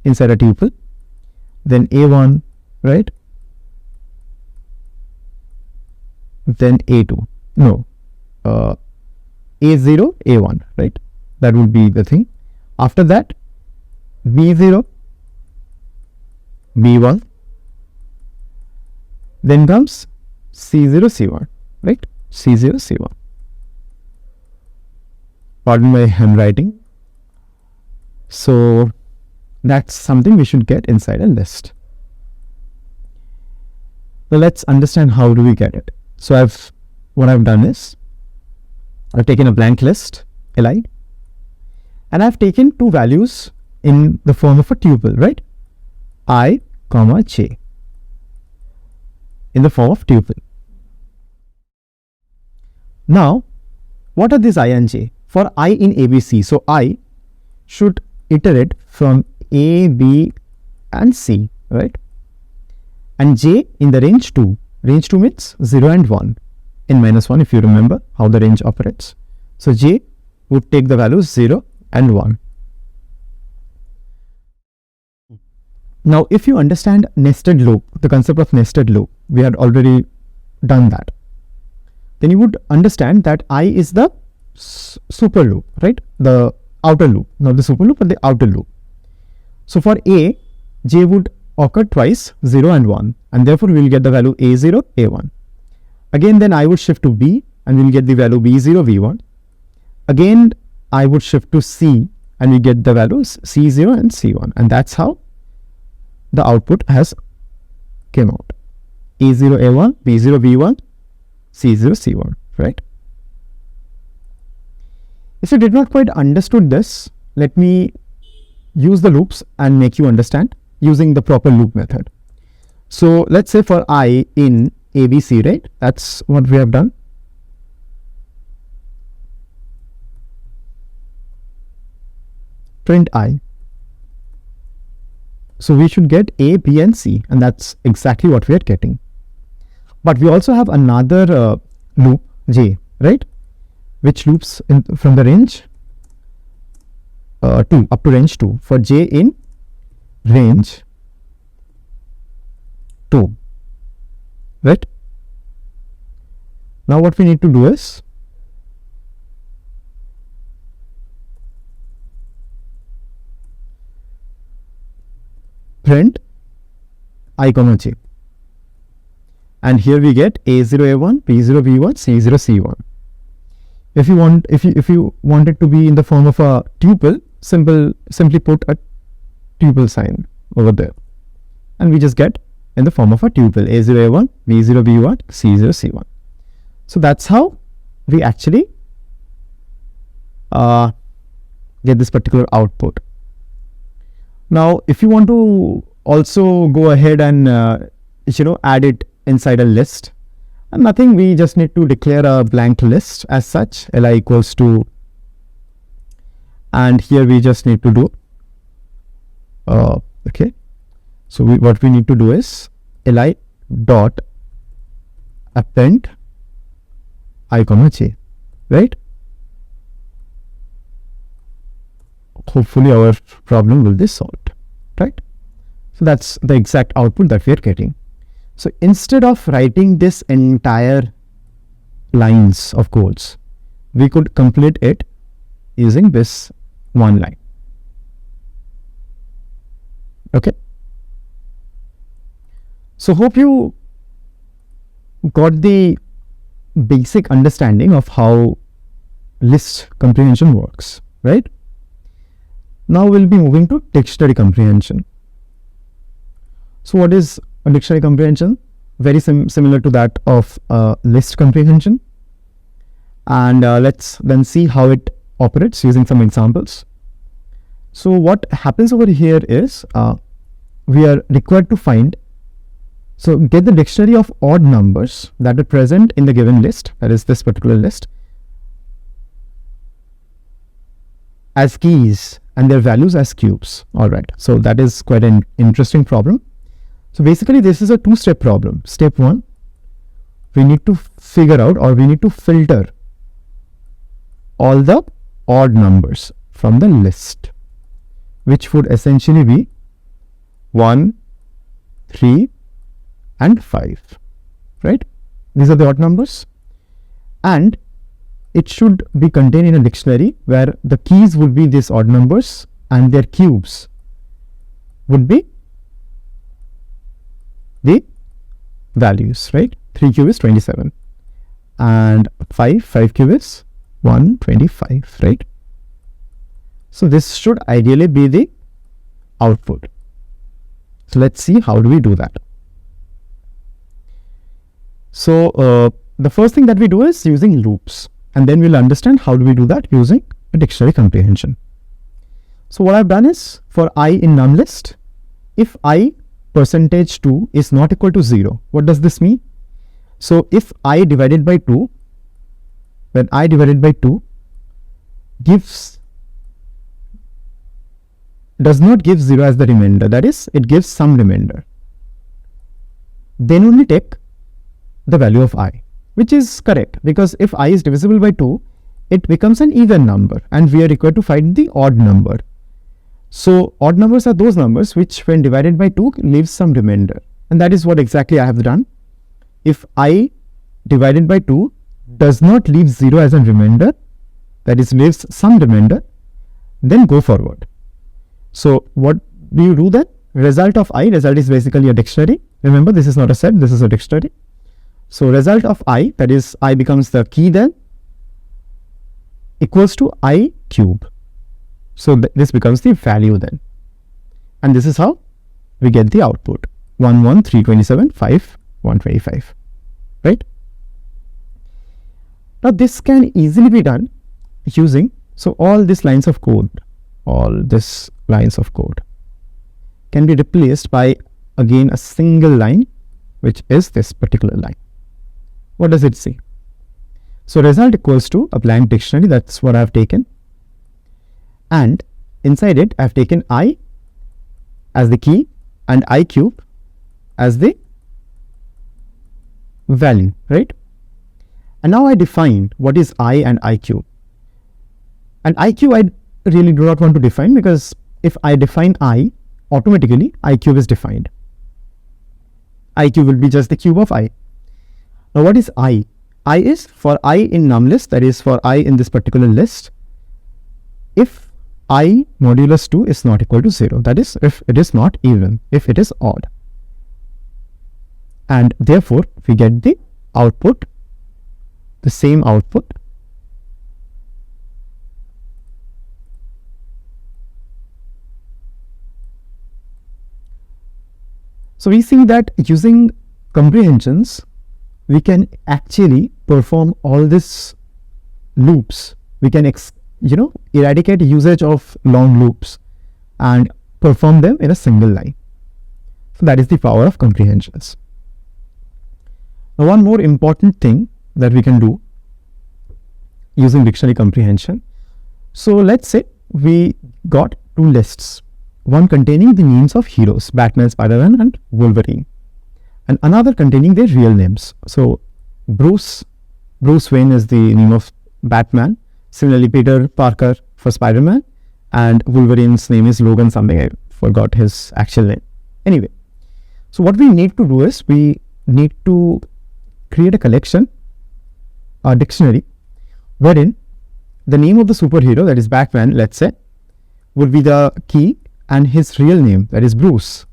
inside a tuple, then A1, right, then A2, no, A0, A1, right, that would be the thing. After that, B0, B1, then comes C0, C1, right, C0, C1. Pardon my handwriting. So that's something we should get inside a list. Now let's understand how do we get it. So what I've done is I've taken a blank list, li, and I've taken two values in the form of a tuple, right? I, comma, j in the form of tuple. Now, what are these I and j? For I in ABC, so I should iterate from A, B and C, right? And j in the range 2. Range 2 means 0 and 1 in -1, if you remember how the range operates. So j would take the values 0 and 1. Now, if you understand nested loop, the concept of nested loop, we had already done that. Then you would understand that I is the super loop, right? The outer loop, not the super loop, but the outer loop. So for A, j would occur twice, 0 and 1, and therefore we will get the value A0, A1. Again, then I would shift to B and we will get the value B0, V1. Again, I would shift to C and we get the values C0 and C1, and that's how the output has came out. A0, A1, B0, V1, C0, C1, right? If you did not quite understood this, let me use the loops and make you understand using the proper loop method. So let's say for I in ABC, right? That's what we have done. Print I. So we should get A, B and C, and that's exactly what we are getting. But we also have another loop J, right? Which loops from the range 2 up to range 2 for j in range 2, right? Now what we need to do is print I comma j, and here we get A0 A1, B0 B1, C0 C1. If you want it to be in the form of a tuple, simply put a tuple sign over there, and we just get in the form of a tuple A0 A1, B0 B1, C0 C1. So that's how we actually get this particular output. Now, if you want to also go ahead and add it inside a list, and nothing, we just need to declare a blank list as such, li equals to, and here we just need to do okay. So what we need to do is li dot append I comma j, right? Hopefully our problem will be solved, right? So that's the exact output that we are getting. So instead of writing this entire lines of codes, we could complete it using this one line. Okay. So hope you got the basic understanding of how list comprehension works, right? Now we'll be moving to dictionary comprehension. So what is a dictionary comprehension? Very similar to that of list comprehension. And let's then see how it operates using some examples. So what happens over here is we are required to get the dictionary of odd numbers that are present in the given list, that is this particular list, as keys and their values as cubes. All right, so that is quite an interesting problem. So basically this is a two-step problem. Step 1, we need to figure out, or we need to filter all the odd numbers from the list, which would essentially be 1, 3 and 5, right? These are the odd numbers, and it should be contained in a dictionary where the keys would be these odd numbers and their cubes would be the values, right? 3 cube is 27 and 5 cube is 125, right? So this should ideally be the output. So let's see how do we do that. So the first thing that we do is using loops, and then we'll understand how do we do that using a dictionary comprehension. So what I've done is, for I in num list, if I %2 is not equal to 0, what does this mean? So if I divided by 2, when I divided by 2 does not give 0 as the remainder, that is, it gives some remainder, then only take the value of I, which is correct, because if I is divisible by 2, it becomes an even number, and we are required to find the odd number. So odd numbers are those numbers which, when divided by 2, leaves some remainder, and that is what exactly I have done. If I divided by 2 does not leave 0 as a remainder, that is, leaves some remainder, then go forward. So what do you do then? Result of I, result is basically a dictionary. Remember, this is not a set, this is a dictionary. So result of I, that is, I becomes the key then, equals to I cube. So this becomes the value then. And this is how we get the output. 1, 1, 3, 27, 5, 125, right? Now this can easily be done using, so all these lines of code, can be replaced by, again, a single line, which is this particular line. What does it say? So result equals to a blank dictionary, that's what I've taken. And inside it, I've taken I as the key and I cube as the value, right? And now I define what is I and I cube. And I cube I really do not want to define, because if I define I, automatically I cube is defined. I cube will be just the cube of I. Now what is I? I is for I in num list, that is for I in this particular list, if I modulus 2 is not equal to 0, that is, if it is not even, if it is odd. And therefore we get the output, the same output. So we see that using comprehensions, we can actually perform all these loops. We can eradicate usage of long loops and perform them in a single line. So that is the power of comprehensions. Now one more important thing that we can do using dictionary comprehension. So let's say we got two lists, one containing the names of heroes, Batman, Spider-Man and Wolverine, and another containing their real names. So Bruce Wayne is the name of Batman. Similarly, Peter Parker for Spider-Man, and Wolverine's name is Logan something, I forgot his actual name. Anyway, so what we need to do is we need to create a collection, a dictionary, wherein the name of the superhero, that is Batman, let's say, would be the key, and his real name, that is Bruce,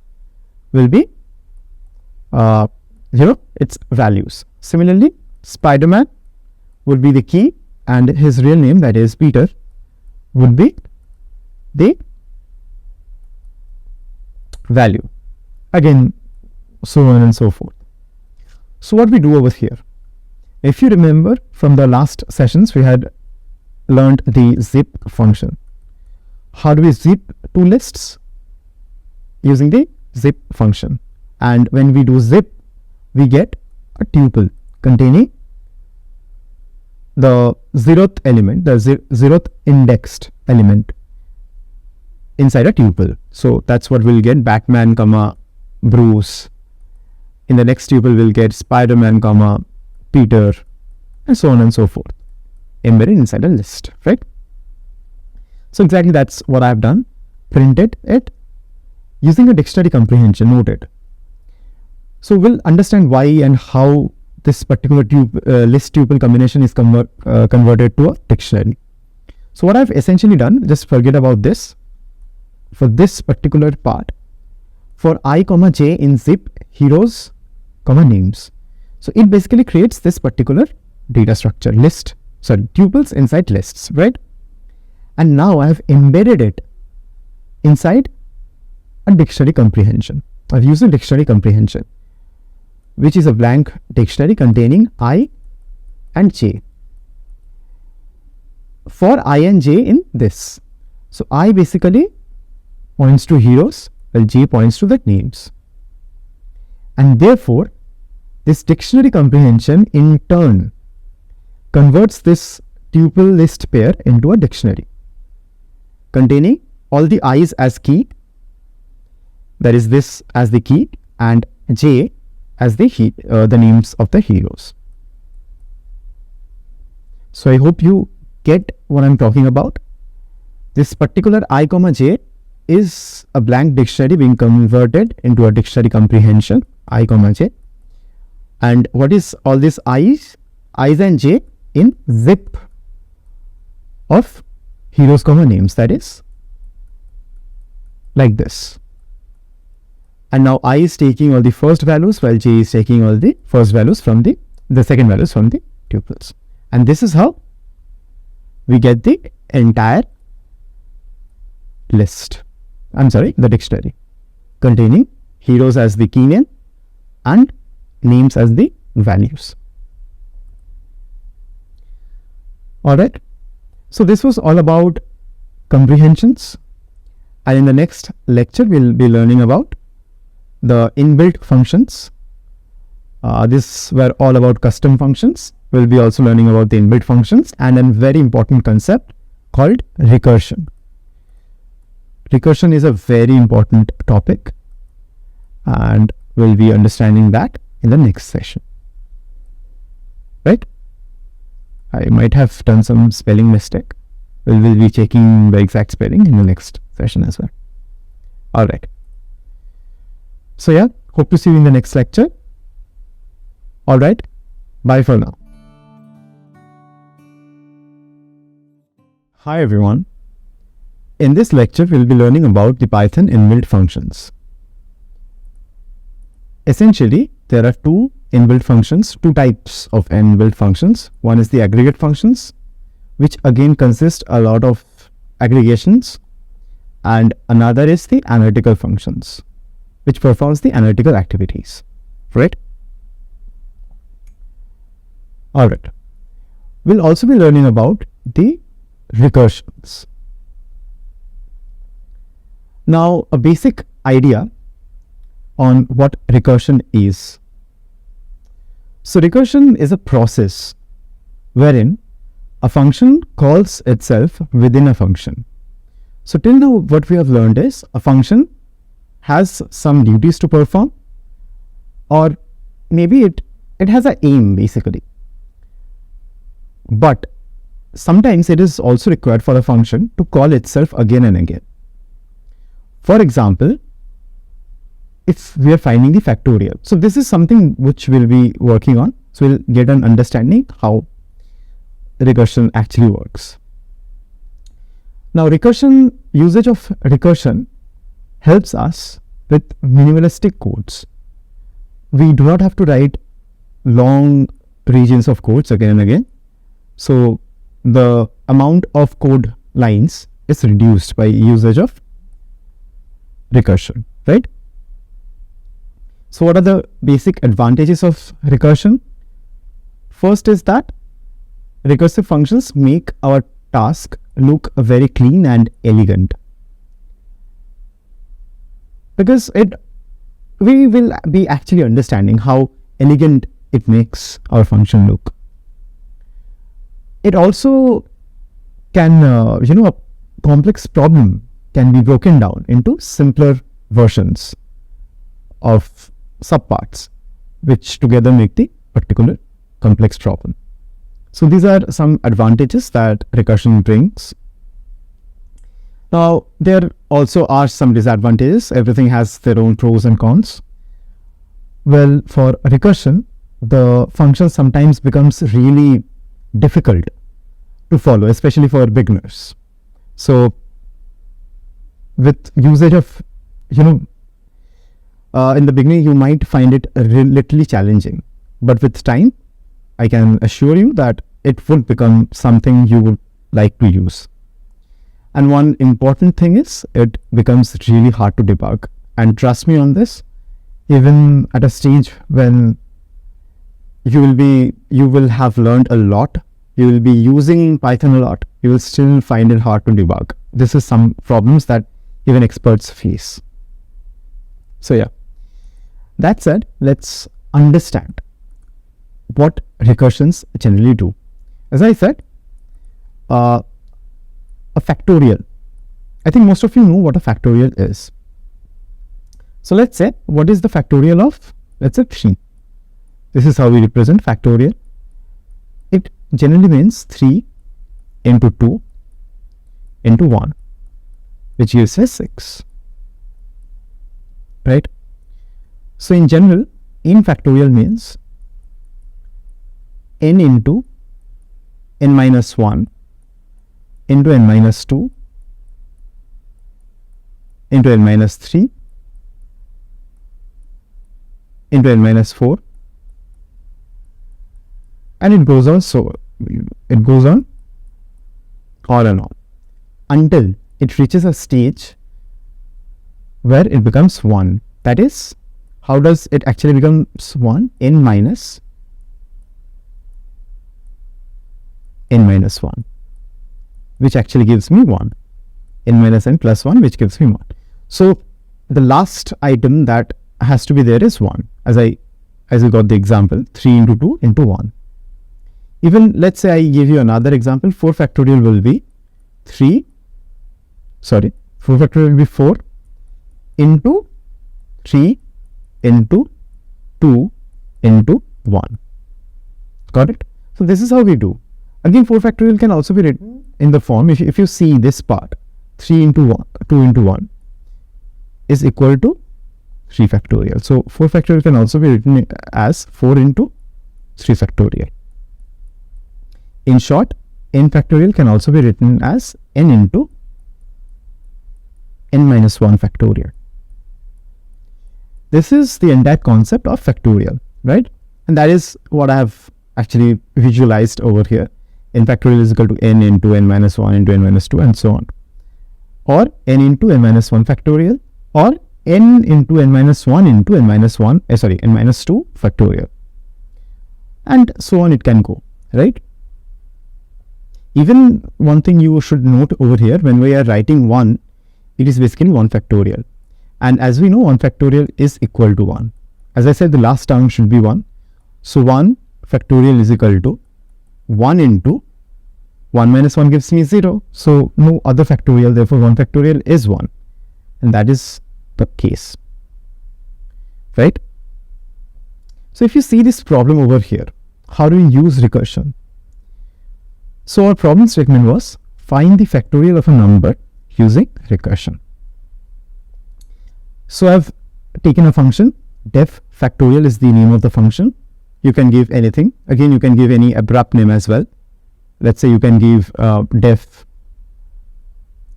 will be its values. Similarly, Spider-Man would be the key, and his real name, that is Peter, would be the value. Again, so on and so forth. So what we do over here, if you remember from the last sessions, we had learned the zip function. How do we zip two lists? Using the zip function. And when we do zip, we get a tuple containing the zeroth element, the zeroth indexed element inside a tuple. So that's what we'll get: Batman, Bruce. In the next tuple, we'll get Spider-Man, Peter, and so on and so forth, embedded inside a list, right? So exactly that's what I've done. Printed it using a dictionary comprehension. Noted. So we'll understand why and how this particular list tuple combination is converted to a dictionary. So what I've essentially done, just forget about this. For this particular part, for I, j in zip heroes, names. So it basically creates this particular data structure, tuples inside lists, right? And now I have embedded it inside a dictionary comprehension. I've used a dictionary comprehension, which is a blank dictionary containing I and j. For I and j in this, so I basically points to heroes, while j points to the names. And therefore, this dictionary comprehension in turn converts this tuple list pair into a dictionary containing all the i's as key, that is this as the key, and j as the names of the heroes. So I hope you get what I'm talking about. This particular I, j is a blank dictionary being converted into a dictionary comprehension, I, j. And what is all this i's and j in zip of heroes, names, that is like this. And now I is taking all the first values, while j is taking all the first values from the second values from the tuples. And this is how we get the entire the dictionary containing heroes as the key name and names as the values. Alright, so this was all about comprehensions, and in the next lecture we'll be learning about the inbuilt functions. This were all about custom functions. We'll be also learning about the inbuilt functions and a very important concept called recursion. Recursion is a very important topic, and we'll be understanding that in the next session. Right? I might have done some spelling mistake. We'll be checking the exact spelling in the next session as well. Alright. So yeah, hope to see you in the next lecture. Alright, bye for now. Hi everyone. In this lecture, we'll be learning about the Python inbuilt functions. Essentially, there are two types of inbuilt functions. One is the aggregate functions, which again consist a lot of aggregations, and another is the analytical functions, which performs the analytical activities, right? Alright. We'll also be learning about the recursions. Now, a basic idea on what recursion is. So recursion is a process wherein a function calls itself within a function. So till now what we have learned is a function has some duties to perform, or maybe it has an aim basically. But sometimes it is also required for a function to call itself again and again. For example, if we are finding the factorial. So this is something which we'll be working on. So we'll get an understanding how recursion actually works. Now usage of recursion helps us with minimalistic codes. we do not have to write long regions of codes again and again. So the amount of code lines is reduced by usage of recursion, right? So what are the basic advantages of recursion? First is that recursive functions make our task look very clean and elegant, because we will be actually understanding how elegant it makes our function look. It also can, a complex problem can be broken down into simpler versions of subparts, which together make the particular complex problem. So these are some advantages that recursion brings. Now, there also are some disadvantages. Everything has their own pros and cons. Well, for recursion, the function sometimes becomes really difficult to follow, especially for beginners. So with usage of, in the beginning, you might find it literally challenging, but with time, I can assure you that it would become something you would like to use. And one important thing is it becomes really hard to debug. And trust me on this, even at a stage when you will have learned a lot, you will be using Python a lot, you will still find it hard to debug. This is some problems that even experts face. So yeah, that said, let's understand what recursions generally do. As I said, a factorial. I think most of you know what a factorial is. So let's say, what is the factorial of, let's say, 3. This is how we represent factorial. It generally means 3 into 2 into 1, which gives us 6, right? So in general, n factorial means n into n minus 1 into n minus 2 into n minus 3 into n minus 4, and it goes on. So it goes on and on until it reaches a stage where it becomes 1. That is, how does it actually become 1? N minus n minus 1, which actually gives me 1. N minus n plus 1, which gives me 1. So the last item that has to be there is 1, as I got the example, 3 into 2 into 1. Even let's say I give you another example, 4 factorial will be 4 factorial will be 4 into 3 into 2 into 1. Got it? So this is how we do. Again, 4 factorial can also be written in the form, if you see this part, 3 into 1, 2 into 1 is equal to 3 factorial. So 4 factorial can also be written as 4 into 3 factorial. In short, n factorial can also be written as n into n minus 1 factorial. This is the entire concept of factorial, right? And that is what I have actually visualized over here. N factorial is equal to n into n minus 1 into n minus 2 and so on. Or n into n minus 1 factorial, or n into n minus 1 into n minus 2 factorial. And so on it can go, right? Even one thing you should note over here, when we are writing 1, it is basically 1 factorial. And as we know, 1 factorial is equal to 1. As I said, the last term should be 1. So 1 factorial is equal to 1 into 1 minus 1 gives me 0. So no other factorial, therefore 1 factorial is 1. And that is the case, right? So if you see this problem over here, how do we use recursion? So our problem statement was find the factorial of a number using recursion. So I've taken a function, def factorial is the name of the function. You can give anything. Again, you can give any abrupt name as well. Let's say you can give def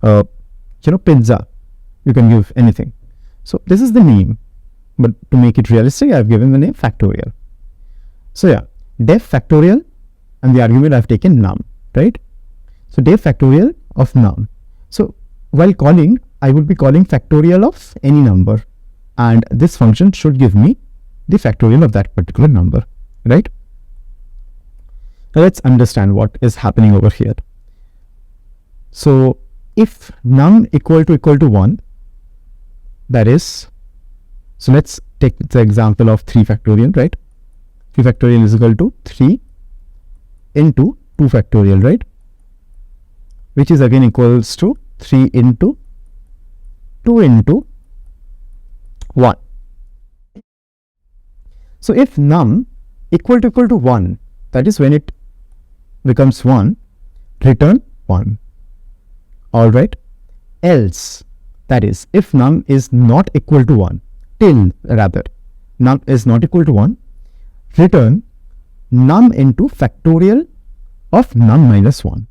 pizza. You can give anything. So this is the name but to make it realistic, I've given the name factorial. So yeah, def factorial, and the argument I've taken num, right? So def factorial of num. So while calling, I would be calling factorial of any number, and this function should give me the factorial of that particular number, right? Now let's understand what is happening over here. So if num equal to 1, that is, so let's take the example of 3 factorial, right? 3 factorial is equal to 3 into 2 factorial, right? Which is again equals to 3 into 2 into 1. So if num equal to 1, that is when it becomes 1, return 1. Alright. Else, that is, if num is not equal to 1, till rather, num is not equal to 1, return num into factorial of num minus 1.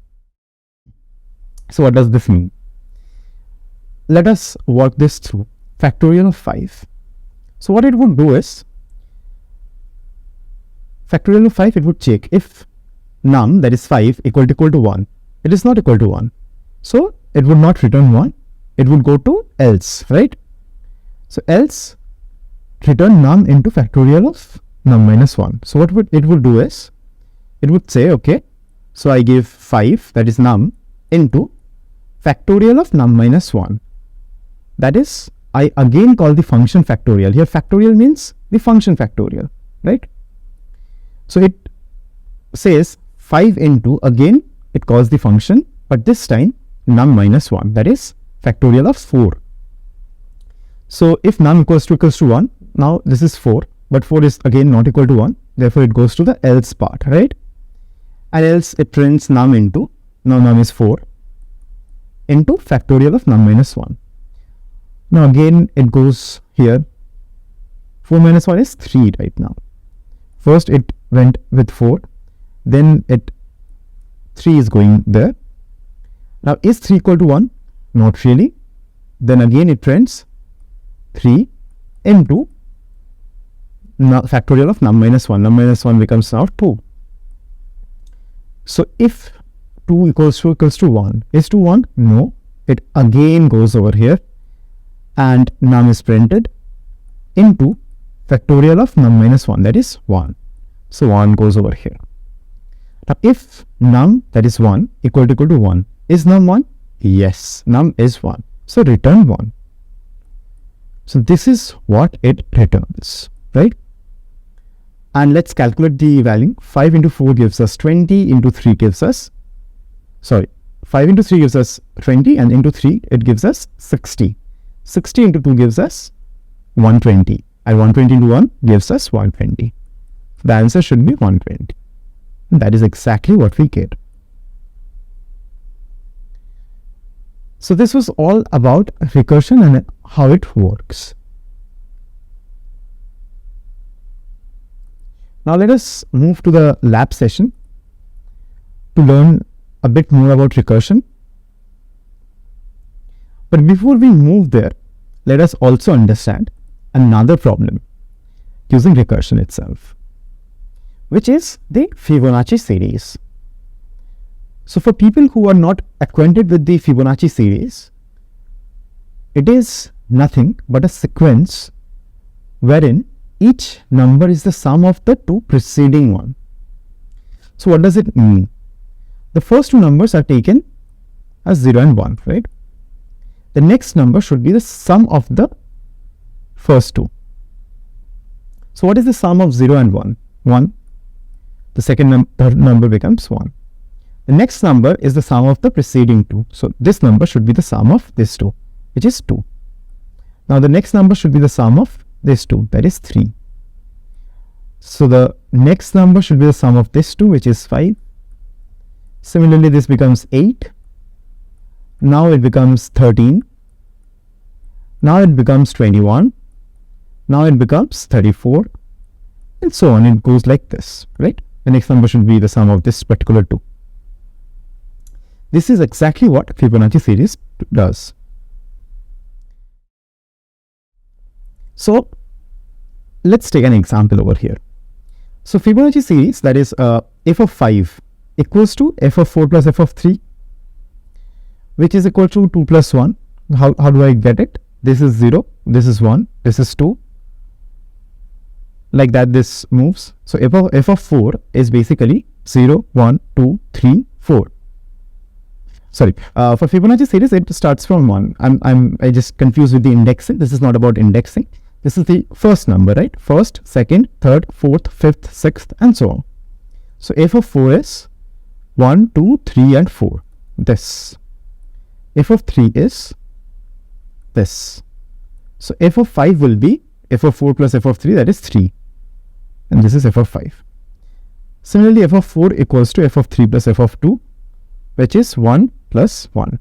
So what does this mean? Let us work this through. Factorial of 5. So what it would do is, factorial of 5, it would check if num, that is 5, equal to 1. It is not equal to 1. So it would not return 1. It would go to else, right? So else, return num into factorial of num minus 1. So what it would do is, it would say, okay, so I give 5, that is num, into factorial of num minus 1. That is, I again call the function factorial. Here factorial means the function factorial, right? So it says 5 into, again it calls the function, but this time num minus 1, that is factorial of 4. So if num equals to 1, now this is 4, but 4 is again not equal to 1, therefore it goes to the else part, right? And else it prints num into, now num is 4, into factorial of num minus 1. Now again it goes here, 4 minus 1 is 3 right now. First it went with 4, then 3 is going there. Now is 3 equal to 1? Not really. Then again it prints 3 into factorial of num minus 1. Num minus 1 becomes now 2. So if 2 equals to 1, is 2 1? No. It again goes over here and num is printed into factorial of num minus 1, that is 1. So 1 goes over here. Now if num, that is 1, equal to 1, is num 1? Yes, num is 1. So return 1. So this is what it returns, right? And let's calculate the value. 5 into 4 gives us 20, into 3 gives us, 5 into 3 gives us 20, and into 3 it gives us 60. 60 into 2 gives us 120, and 120 into 1 gives us 120. The answer should be 120. And that is exactly what we get. So this was all about recursion and how it works. Now let us move to the lab session to learn a bit more about recursion. But before we move there, let us also understand another problem using recursion itself, which is the Fibonacci series. So for people who are not acquainted with the Fibonacci series, it is nothing but a sequence wherein each number is the sum of the two preceding one. So what does it mean? The first two numbers are taken as 0 and 1, right? The next number should be the sum of the first two. So what is the sum of 0 and 1? 1. The third number becomes 1. The next number is the sum of the preceding two. So this number should be the sum of this two, which is 2. Now the next number should be the sum of this two, that is 3. So the next number should be the sum of this two, which is 5. Similarly, this becomes 8. Now it becomes 13. Now it becomes 21. Now it becomes 34. And so on. It goes like this, right? The next number should be the sum of this particular two. This is exactly what Fibonacci series does. So let's take an example over here. So Fibonacci series, that is f of 5 equals to f of 4 plus f of 3, which is equal to 2 plus 1. How do I get it? This is 0, this is 1, this is 2. Like that this moves. So f of 4 is basically 0, 1, 2, 3, 4. Sorry, for Fibonacci series it starts from 1. I just confused with the indexing. This is not about indexing. This is the first number, right? First, second, third, fourth, fifth, sixth, and so on. So f of 4 is 1, 2, 3, and 4. This. F of 3 is this. So f of 5 will be f of 4 plus f of 3, that is 3. And this is f of 5. Similarly, f of 4 equals to f of 3 plus f of 2, which is 1 plus 1,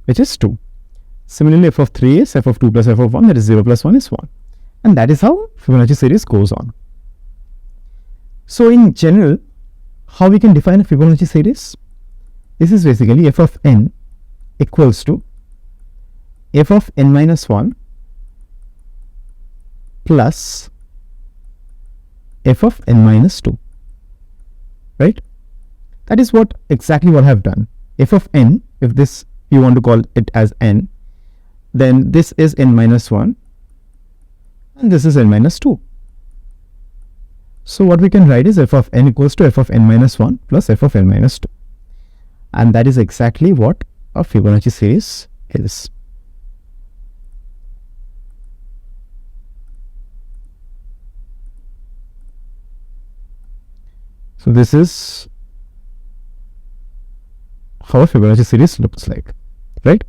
which is 2. Similarly, f of 3 is f of 2 plus f of 1, that is 0 plus 1 is 1. And that is how Fibonacci series goes on. So in general, how we can define a Fibonacci series? This is basically f of n equals to f of n minus 1 plus f of n minus 2, right? That is exactly what I have done. F of n, if this you want to call it as n, then this is n minus 1 and this is n minus 2. So what we can write is f of n equals to f of n minus 1 plus f of n minus 2. And that is exactly what a Fibonacci series is. So this is how a Fibonacci series looks like, right?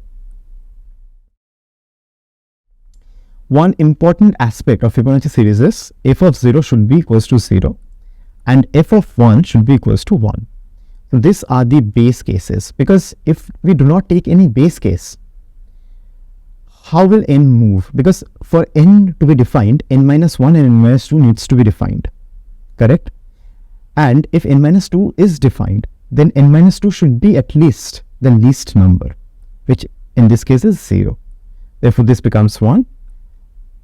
One important aspect of Fibonacci series is f of 0 should be equals to 0 and f of 1 should be equals to 1. So these are the base cases, because if we do not take any base case, how will n move? Because for n to be defined, n minus 1 and n minus 2 needs to be defined, correct? And if n minus 2 is defined, then n minus 2 should be at least the least number, which in this case is 0. Therefore, this becomes 1.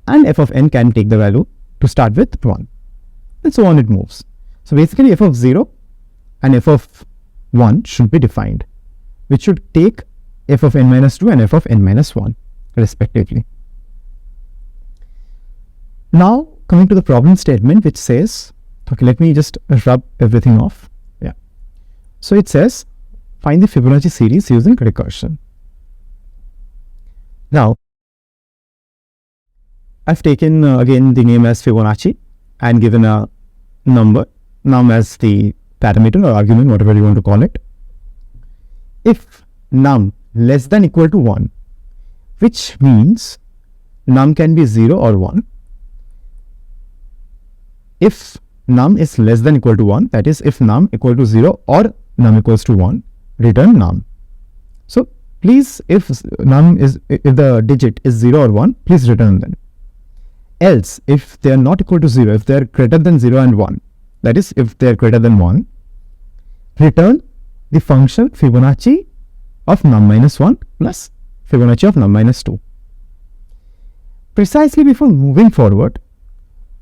And f of n can take the value to start with 1. And so on it moves. So basically f of 0 and f of 1 should be defined, which should take f of n minus 2 and f of n minus 1 respectively. Now coming to the problem statement, which says, okay, let me just rub everything off. Yeah. So it says, find the Fibonacci series using recursion. Now, I've taken again the name as Fibonacci and given a number, num as the parameter or argument, whatever you want to call it. If num less than equal to 1, which means num can be 0 or 1. If num is less than equal to 1, that is if num equal to 0 or num equals to 1, return num. So please, if the digit is 0 or 1, please return them. Else, if they are not equal to 0, if they are greater than 0 and 1, that is if they are greater than 1, return the function Fibonacci of num minus 1 plus Fibonacci of num minus 2. Precisely before moving forward,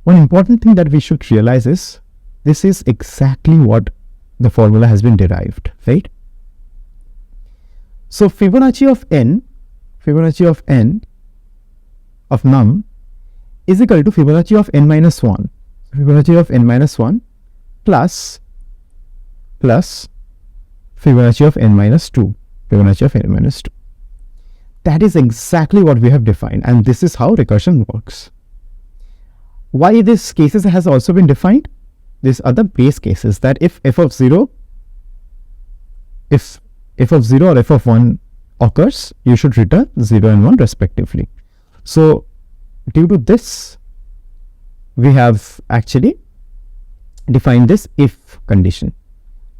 one important thing that we should realize is this is exactly what the formula has been derived, right? So Fibonacci of n of num is equal to Fibonacci of n minus 1. Fibonacci of n minus 1 plus Fibonacci of n minus 2. Fibonacci of n minus 2. That is exactly what we have defined, and this is how recursion works. Why these cases has also been defined? These are the base cases, that if f of 0 or f of 1 occurs, you should return 0 and 1 respectively. So due to this, we have actually defined this if condition.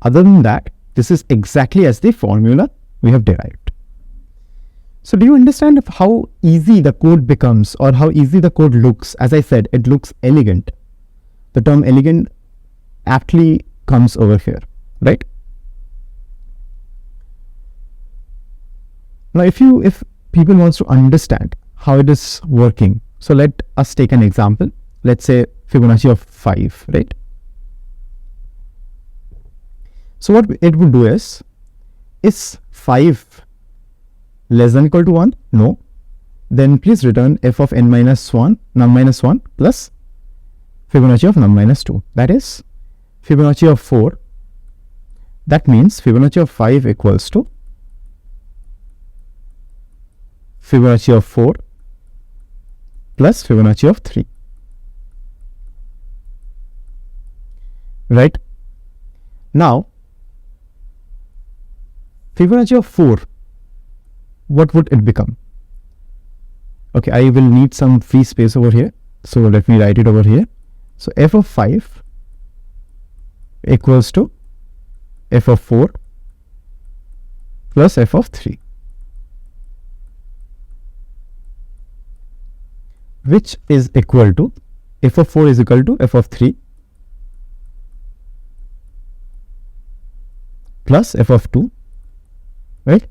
Other than that, this is exactly as the formula we have derived. So do you understand how easy the code becomes, or how easy the code looks? As I said, it looks elegant. The term elegant aptly comes over here, right? Now, if people wants to understand how it is working, so let us take an example. let's say Fibonacci of 5, right? So what it would do is 5 less than equal to 1? No. Then please return f of n minus 1, num minus 1 plus Fibonacci of num minus 2. That is Fibonacci of 4. That means Fibonacci of 5 equals to Fibonacci of 4 plus Fibonacci of 3. Right? Now, Fibonacci of 4, what would it become? Okay, I will need some free space over here. So let me write it over here. So f of 5 equals to f of 4 plus f of 3, which is equal to f of 4 is equal to f of 3 plus f of 2, right?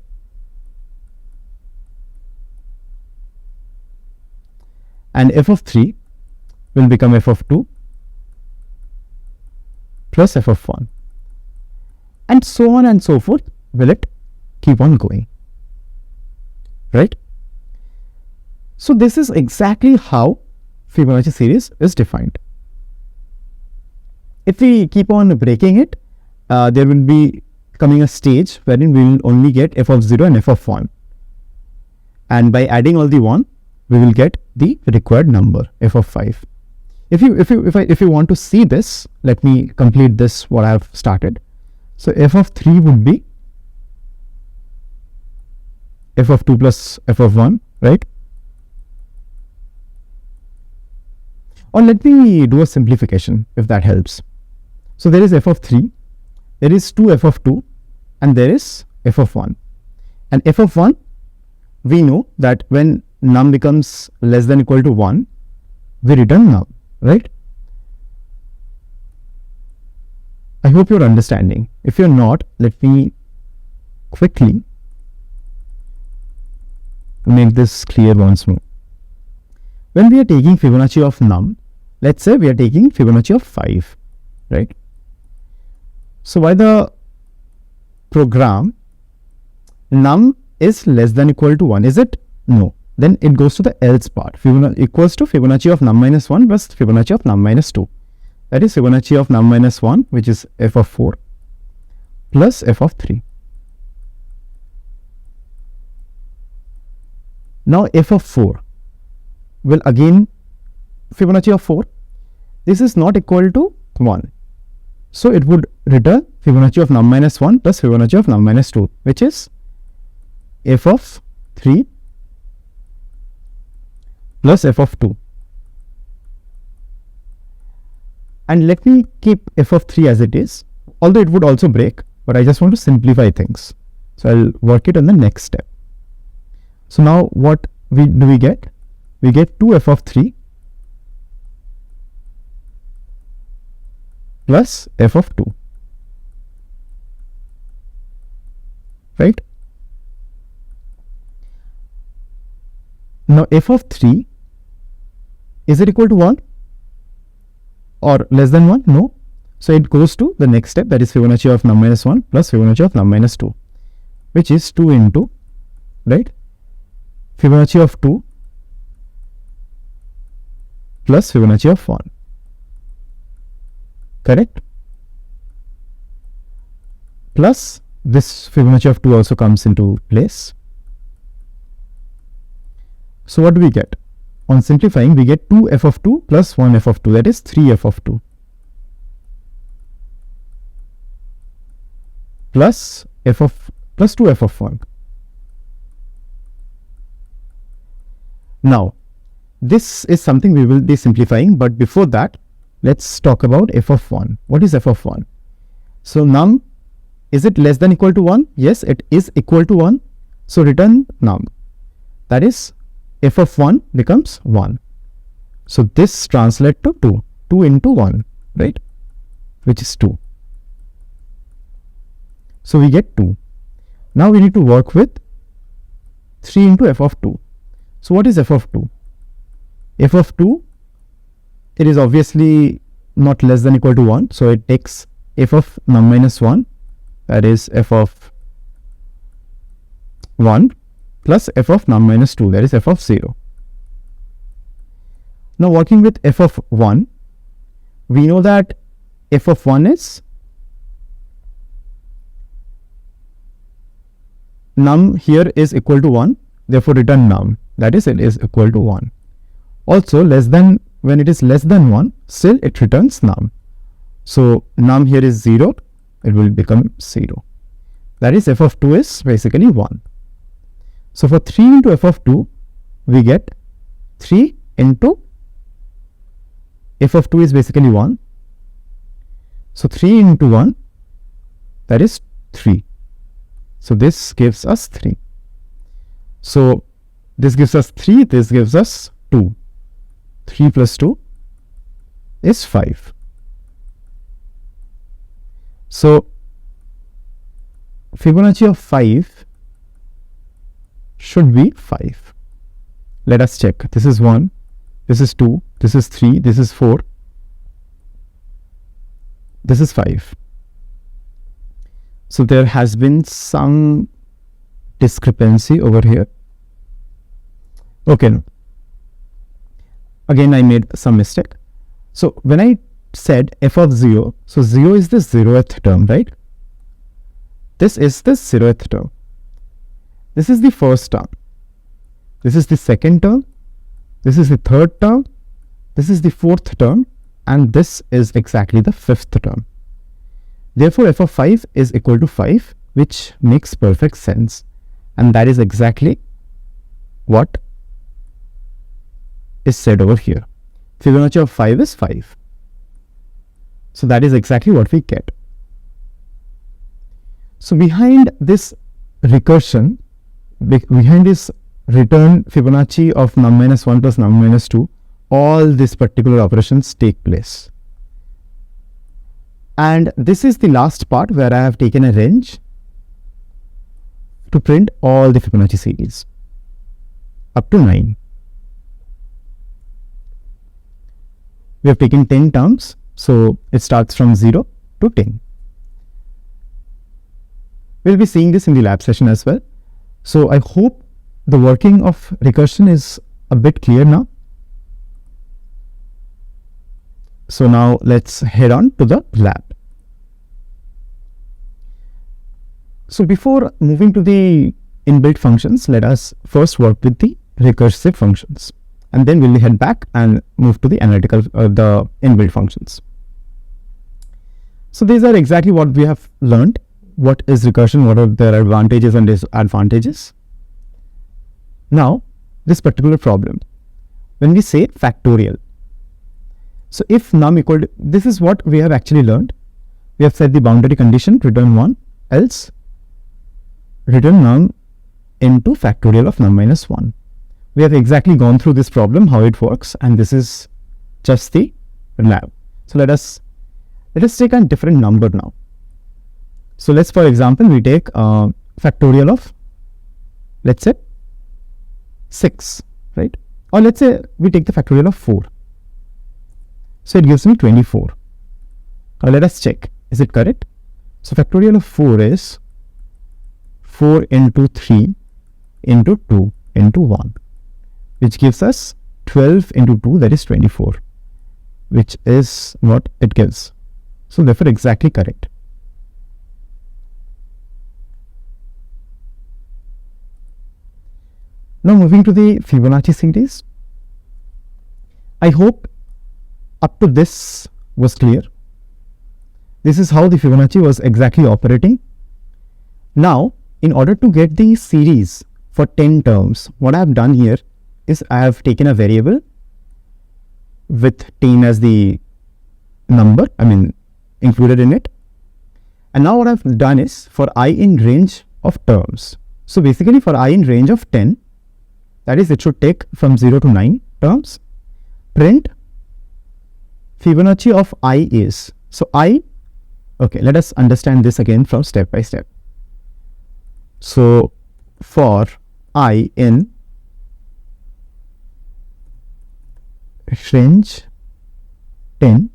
And f of 3 will become f of 2 plus f of 1. And so on and so forth will it keep on going, right? So this is exactly how Fibonacci series is defined. If we keep on breaking it, there will be coming a stage wherein we will only get f of 0 and f of 1. And by adding all the 1, we will get the required number, f of 5. If you want to see this, let me complete this what I have started. So f of 3 would be f of 2 plus f of 1, right? Or let me do a simplification if that helps. So there is f of 3, there is 2f of 2, and there is f of 1. And f of 1, we know that when num becomes less than equal to 1, we return num, right? I hope you're understanding. If you're not, let me quickly make this clear once more. When we are taking Fibonacci of num, let's say we are taking Fibonacci of 5, right? So by the program, num is less than equal to 1, is it? No. Then it goes to the else part. Fibonacci equals to Fibonacci of num minus 1 plus Fibonacci of num minus 2. That is Fibonacci of num minus 1, which is f of 4 plus f of 3. Now f of 4 will again Fibonacci of 4. This is not equal to 1. So it would return Fibonacci of num minus 1 plus Fibonacci of num minus 2, which is f of 3 plus f of 2. And let me keep f of 3 as it is, although it would also break, but I just want to simplify things. So I'll work it on the next step. So now what do we get? We get 2f of 3 plus f of 2, right? Now f of 3, is it equal to 1 or less than 1? No. So it goes to the next step, that is Fibonacci of num minus 1 plus Fibonacci of num minus 2, which is 2 into, right, Fibonacci of 2 plus Fibonacci of 1. Correct? Plus this Fibonacci of 2 also comes into place. So what do we get? On simplifying, we get 2f of 2 plus 1f of 2, that is 3f of 2 plus 2f of 1. Now this is something we will be simplifying, but before that, let's talk about f of 1. What is f of 1? So num, is it less than equal to 1? Yes, it is equal to 1. So return num. That is f of 1 becomes 1. So this translates to 2. 2 into 1, right? Which is 2. So we get 2. Now we need to work with 3 into f of 2. So what is f of 2? F of 2 it is obviously not less than equal to 1. So it takes f of num minus 1, that is f of 1 plus f of num minus 2, that is f of 0. Now working with f of 1, we know that f of 1 is num here is equal to 1, therefore return num, that is it is equal to 1. Also less than, when it is less than 1, still it returns num. So num here is 0, it will become 0. That is f of 2 is basically 1. So for 3 into f of 2, we get 3 into f of 2 is basically 1. So 3 into 1, that is 3. So this gives us 3. So this gives us 3, this gives us 2. 3 plus 2 is 5. So Fibonacci of 5 should be 5. Let us check. This is 1, this is 2, this is 3, this is 4, this is 5. So there has been some discrepancy over here. Okay, no. Again I made some mistake. So when I said f of 0, so 0 is the 0th term, right? This is the 0th term. This is the first term. This is the second term. This is the third term. This is the fourth term. And this is exactly the fifth term. Therefore, f of 5 is equal to 5, which makes perfect sense. And that is exactly what is said over here. Fibonacci of 5 is 5. So that is exactly what we get. So behind this recursion, behind this return Fibonacci of num minus 1 plus num minus 2, all these particular operations take place. And this is the last part where I have taken a range to print all the Fibonacci series up to 9. We have taken 10 terms, so it starts from 0 to 10. We'll be seeing this in the lab session as well. So I hope the working of recursion is a bit clear now. So now let's head on to the lab. So before moving to the inbuilt functions, let us first work with the recursive functions, and then we'll head back and move to the analytical, the inbuilt functions. So these are exactly what we have learned. What is recursion? What are their advantages and disadvantages? Now, this particular problem, when we say factorial, so if num equal to, this is what we have actually learned. We have said the boundary condition, return 1, else return num into factorial of num minus 1. We have exactly gone through this problem, how it works, and this is just the lab. So let us take a different number now. So let's, for example, we take factorial of, let's say 6, right? Or let's say we take the factorial of 4. So it gives me 24. Now let us check, is it correct? So factorial of 4 is 4 into 3 into 2 into 1, which gives us 12 into 2, that is 24, which is what it gives. So therefore exactly correct. Now moving to the Fibonacci series. I hope up to this was clear. This is how the Fibonacci was exactly operating. Now, in order to get the series for 10 terms, what I have done here is I have taken a variable with 10 as the number, included in it. And now what I've done is for I in range of terms. So basically for I in range of 10, that is, it should take from 0 to 9 terms, print Fibonacci of I is. So I, okay, let us understand this again from step by step. So for I in range 10,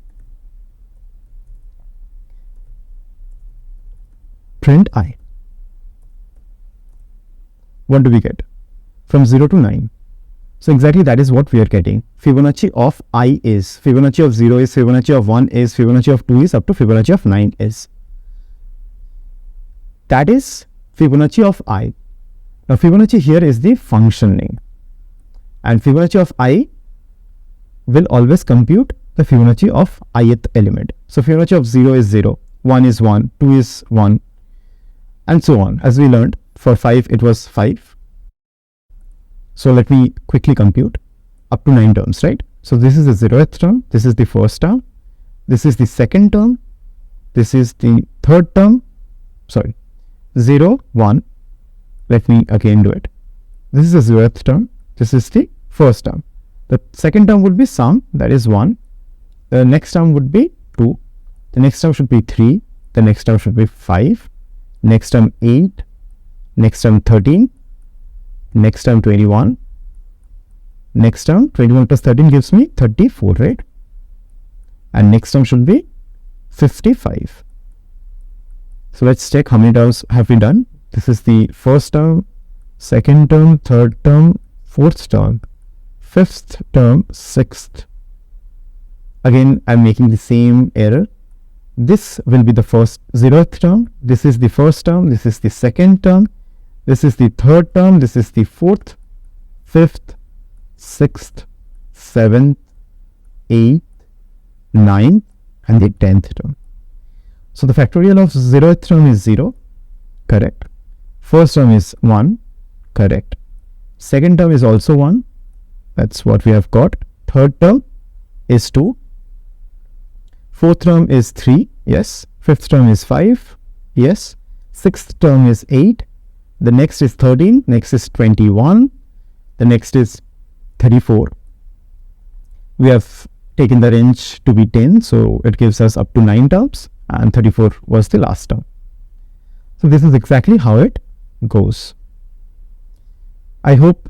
print I. What do we get? From 0 to 9. So exactly that is what we are getting. Fibonacci of I is, Fibonacci of 0 is, Fibonacci of 1 is, Fibonacci of 2 is, up to Fibonacci of 9 is. That is Fibonacci of I. Now Fibonacci here is the function name. And Fibonacci of I will always compute the Fibonacci of ith element. So Fibonacci of 0 is 0, 1 is 1, 2 is 1, and so on. As we learned, for 5 it was 5. So let me quickly compute up to 9 terms, right? So this is the 0th term, this is the first term, this is the second term, this is the third term, 0, 1. Let me again do it. This is the 0th term, this is the first term. The second term would be sum, that is 1. The next term would be 2. The next term should be 3. The next term should be 5. Next term 8. Next term 13. Next term 21. Next term 21 plus 13 gives me 34, right? And next term should be 55. So let's check how many terms have we done. This is the first term, second term, third term, fourth term, fifth term, sixth. Again, I'm making the same error. This will be the first 0th term. This is the first term. This is the second term. This is the third term. This is the fourth, fifth, sixth, seventh, eighth, ninth, and the 10th term. So the factorial of 0th term is 0, correct. First term is 1, correct. Second term is also 1, that's what we have got. Third term is 2. Fourth term is 3, yes. Fifth term is 5, yes. Sixth term is 8. The next is 13, next is 21. The next is 34. We have taken the range to be 10, so it gives us up to 9 terms, and 34 was the last term. So this is exactly how it goes. I hope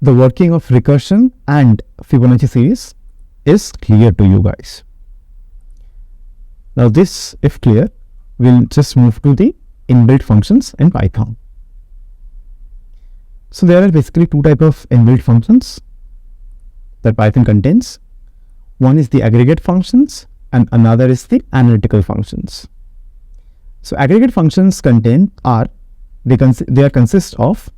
the working of recursion and Fibonacci series is clear to you guys. Now this, if clear, we'll just move to the inbuilt functions in Python. So there are basically two types of inbuilt functions that Python contains. One is the aggregate functions and another is the analytical functions. So aggregate functions consist of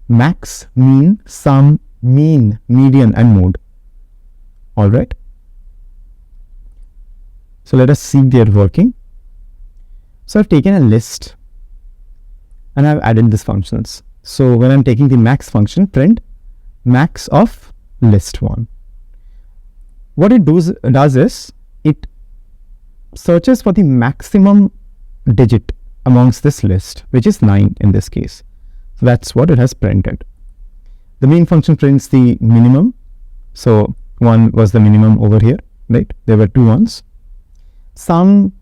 max, mean, sum, mean, median, and mode. All right. So let us see their working. So I've taken a list and I've added these functions. So when I'm taking the max function, print max of list 1. What it does is it searches for the maximum digit amongst this list, which is 9 in this case. So that's what it has printed. The main function prints the minimum. So 1 was the minimum over here, right? There were 2 ones. Sum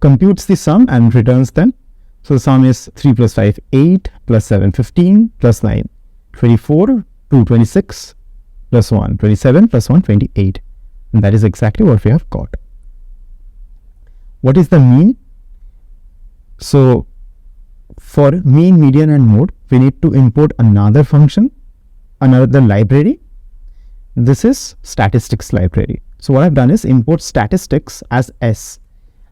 computes the sum and returns them. So the sum is 3 plus 5, 8, plus 7, 15, plus 9, 24, 2, 26, plus 1, 27, plus 1, 28. And that is exactly what we have got. What is the mean? So for mean, median, and mode, we need to import another function, another library. This is statistics library. So what I've done is import statistics as S.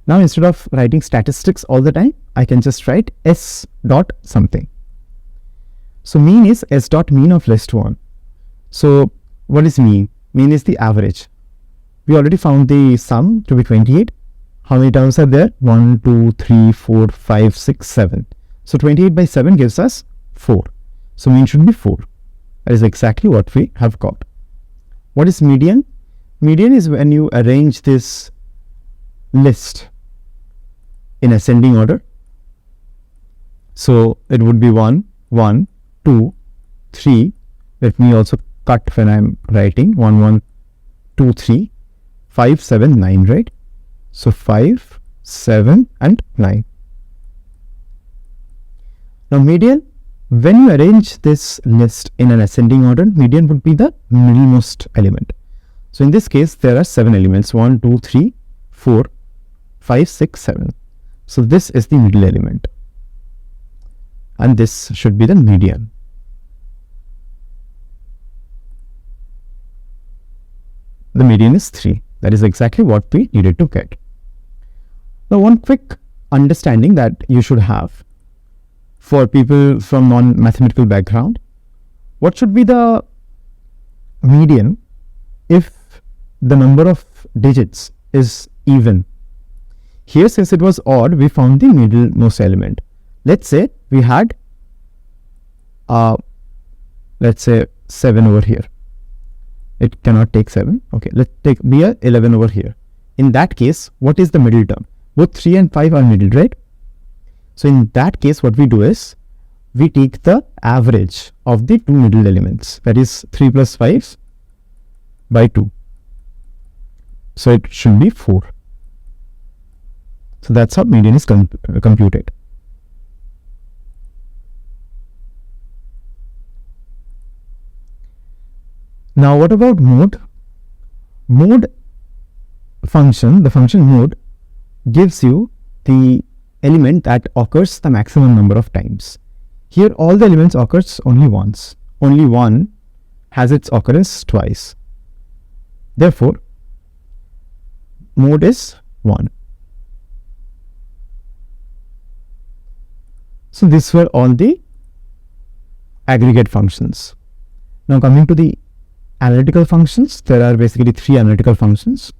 Now instead of writing statistics all the time, I can just write S dot something. So mean is S dot mean of list 1. So what is mean? Mean is the average. We already found the sum to be 28. How many terms are there? 1, 2, 3, 4, 5, 6, 7. So 28 by 7 gives us 4. So mean should be 4. That is exactly what we have got. What is median? Median is when you arrange this list in ascending order. So it would be 1, 1, 2, 3. Let me also cut when I'm writing 1, 1, 2, 3, 5, 7, 9, right? So 5, 7, and 9. Now median, when you arrange this list in an ascending order, median would be the middlemost element. So in this case, there are 7 elements, 1, 2, 3, 4, 5, 6, 7. So this is the middle element. And this should be the median. The median is 3. That is exactly what we needed to get. Now, one quick understanding that you should have for people from non-mathematical background, what should be the median if the number of digits is even? Here, since it was odd, we found the middlemost element. Let's say we had, let's say 7 over here. It cannot take 7. Okay, let's take be a 11 over here. In that case, what is the middle term? Both 3 and 5 are middle, right? So in that case, what we do is we take the average of the two middle elements, that is 3 plus 5 by 2. So it should be 4. So that's how median is computed. Now what about mode? Mode function, the function mode, gives you the element that occurs the maximum number of times. Here all the elements occurs only once. Only one has its occurrence twice. Therefore, mode is 1. So these were all the aggregate functions. Now coming to the analytical functions, there are basically 3 analytical functions.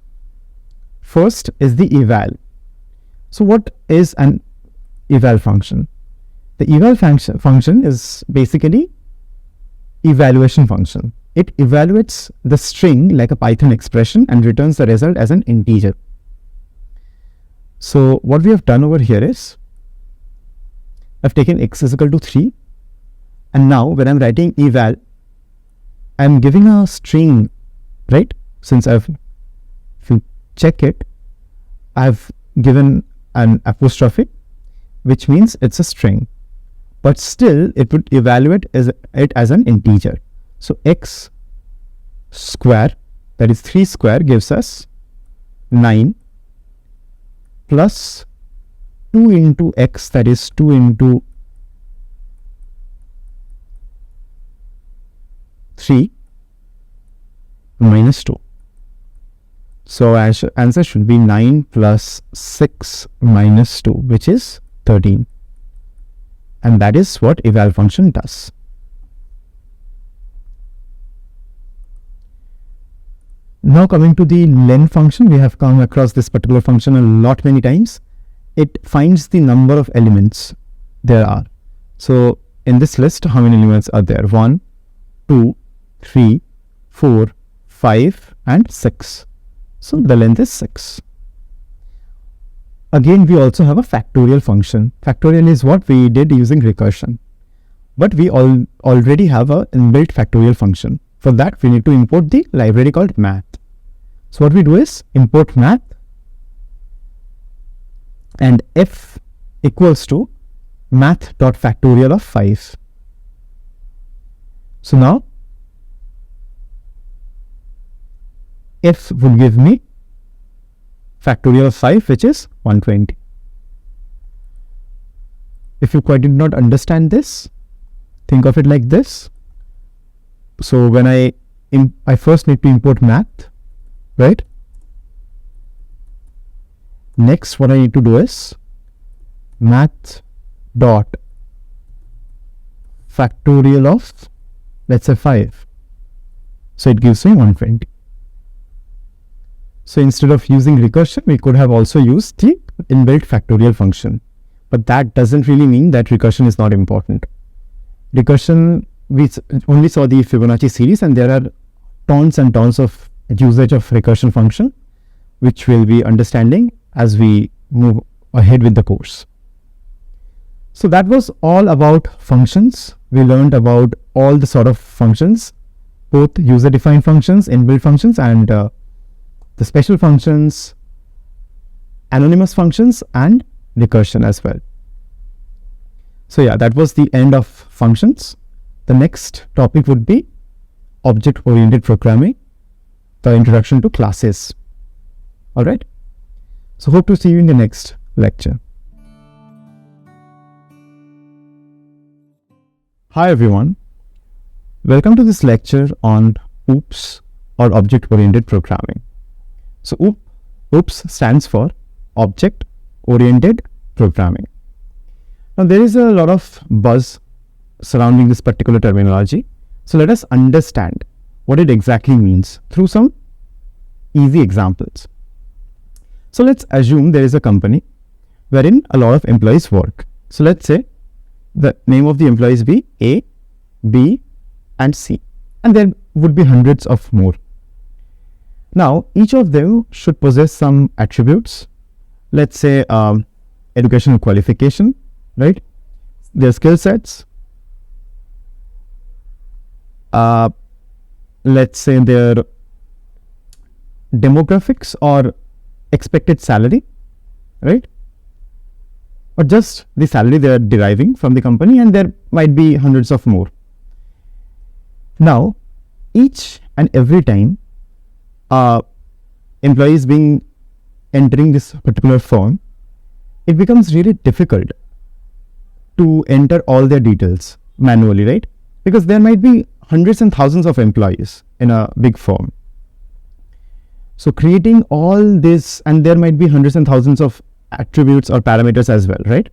First is the eval. So what is an eval function? The eval function is basically evaluation function. It evaluates the string like a Python expression and returns the result as an integer. So what we have done over here is, I've taken x is equal to 3, and now when I'm writing eval, I'm giving a string, right? Since if you check it, I've given an apostrophe, which means it's a string, but still it would evaluate it as an integer. So x square, that is 3 square, gives us 9 plus 2 into x, that is 2 into 3 minus 2. So our answer should be 9 plus 6 minus 2, which is 13. And that is what eval function does. Now coming to the len function, we have come across this particular function a lot many times. It finds the number of elements there are. So in this list, how many elements are there? 1, 2, 3, 4, 5 and 6. So the length is 6. Again, we also have a factorial function. Factorial is what we did using recursion. But we already have an inbuilt factorial function. For that, we need to import the library called math. So what we do is import math and f equals to math.factorial of 5. So now f would give me factorial of 5, which is 120. If you quite did not understand this, think of it like this. So when I first need to import math, right? Next, what I need to do is math dot factorial of, let's say 5. So it gives me 120. So instead of using recursion, we could have also used the inbuilt factorial function. But that doesn't really mean that recursion is not important. Recursion, we only saw the Fibonacci series, and there are tons and tons of usage of recursion function, which we'll be understanding as we move ahead with the course. So that was all about functions. We learned about all the sort of functions, both user-defined functions, inbuilt functions, and the special functions, anonymous functions, and recursion as well. So yeah, that was the end of functions. The next topic would be object-oriented programming. the introduction to classes. Alright, so hope to see you in the next lecture. Hi everyone, welcome to this lecture on OOPS or Object-Oriented Programming. So OOPS stands for Object-Oriented Programming. Now there is a lot of buzz surrounding this particular terminology. So let us understand what it exactly means through some easy examples. So let's assume there is a company wherein a lot of employees work. So let's say the name of the employees be A, B and C, and there would be hundreds of more. Now each of them should possess some attributes. Let's say educational qualification, right? Their skill sets, let's say their demographics or expected salary, right? Or just the salary they are deriving from the company, and there might be hundreds of more. Now, each and every time employees being entering this particular firm, it becomes really difficult to enter all their details manually, right? Because there might be hundreds and thousands of employees in a big firm. So creating all this, and there might be hundreds and thousands of attributes or parameters as well, right?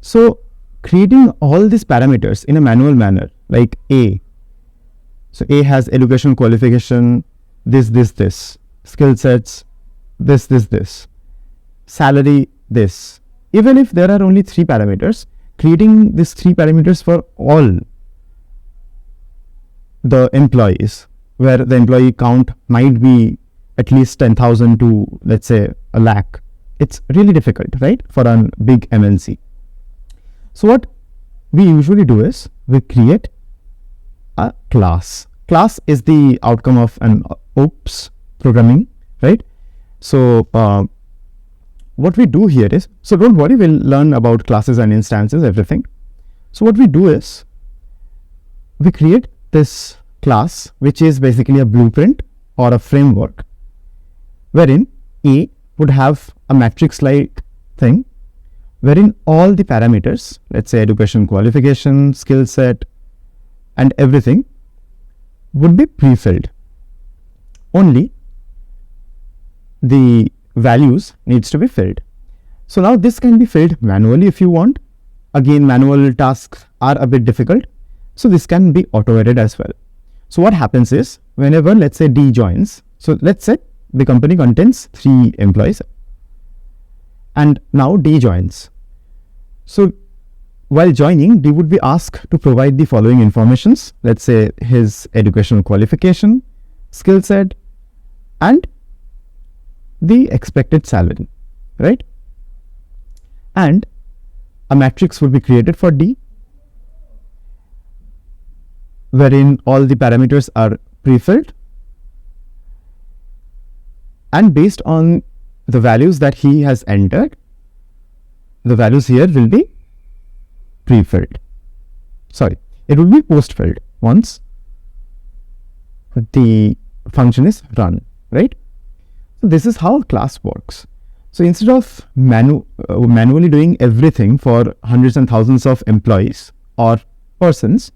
So creating all these parameters in a manual manner, like A. So A has education qualification, this, skill sets, this, salary, this. Even if there are only 3 parameters, creating these 3 parameters for all the employees, where the employee count might be at least 10,000 to, let's say, a lakh. It's really difficult, right, for a big MNC. So what we usually do is we create a class. Class is the outcome of an OOPS programming, right? So what we do here is, so don't worry, we'll learn about classes and instances, everything. So what we do is we create this class, which is basically a blueprint or a framework, wherein A would have a matrix-like thing, wherein all the parameters, let's say education qualification, skill set, and everything would be pre-filled. Only the values needs to be filled. So now this can be filled manually if you want. Again, manual tasks are a bit difficult, so this can be automated as well. So what happens is, whenever, let's say, D joins, so let's say the company contains 3 employees, and now D joins. So while joining, D would be asked to provide the following informations, let's say his educational qualification, skill set, and the expected salary, right? And a matrix would be created for D, wherein all the parameters are pre-filled, and based on the values that he has entered, the values here will be pre-filled. Sorry, it will be post-filled once the function is run, right? So this is how class works. So instead of manually doing everything for hundreds and thousands of employees or persons,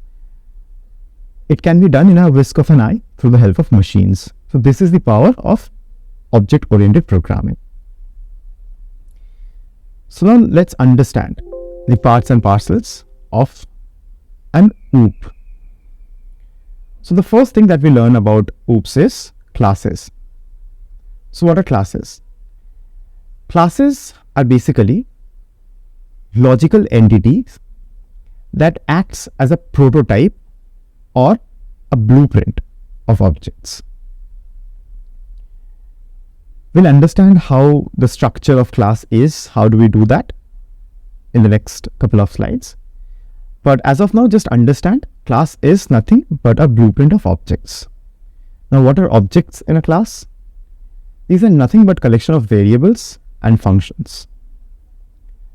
it can be done in a whisk of an eye through the help of machines. So this is the power of object-oriented programming. So now let's understand the parts and parcels of an OOP. So the first thing that we learn about OOPs is classes. So what are classes? Classes are basically logical entities that acts as a prototype or a blueprint of objects. We'll understand how the structure of class is, how do we do that in the next couple of slides. But as of now, just understand class is nothing but a blueprint of objects. Now what are objects in a class? These are nothing but collection of variables and functions.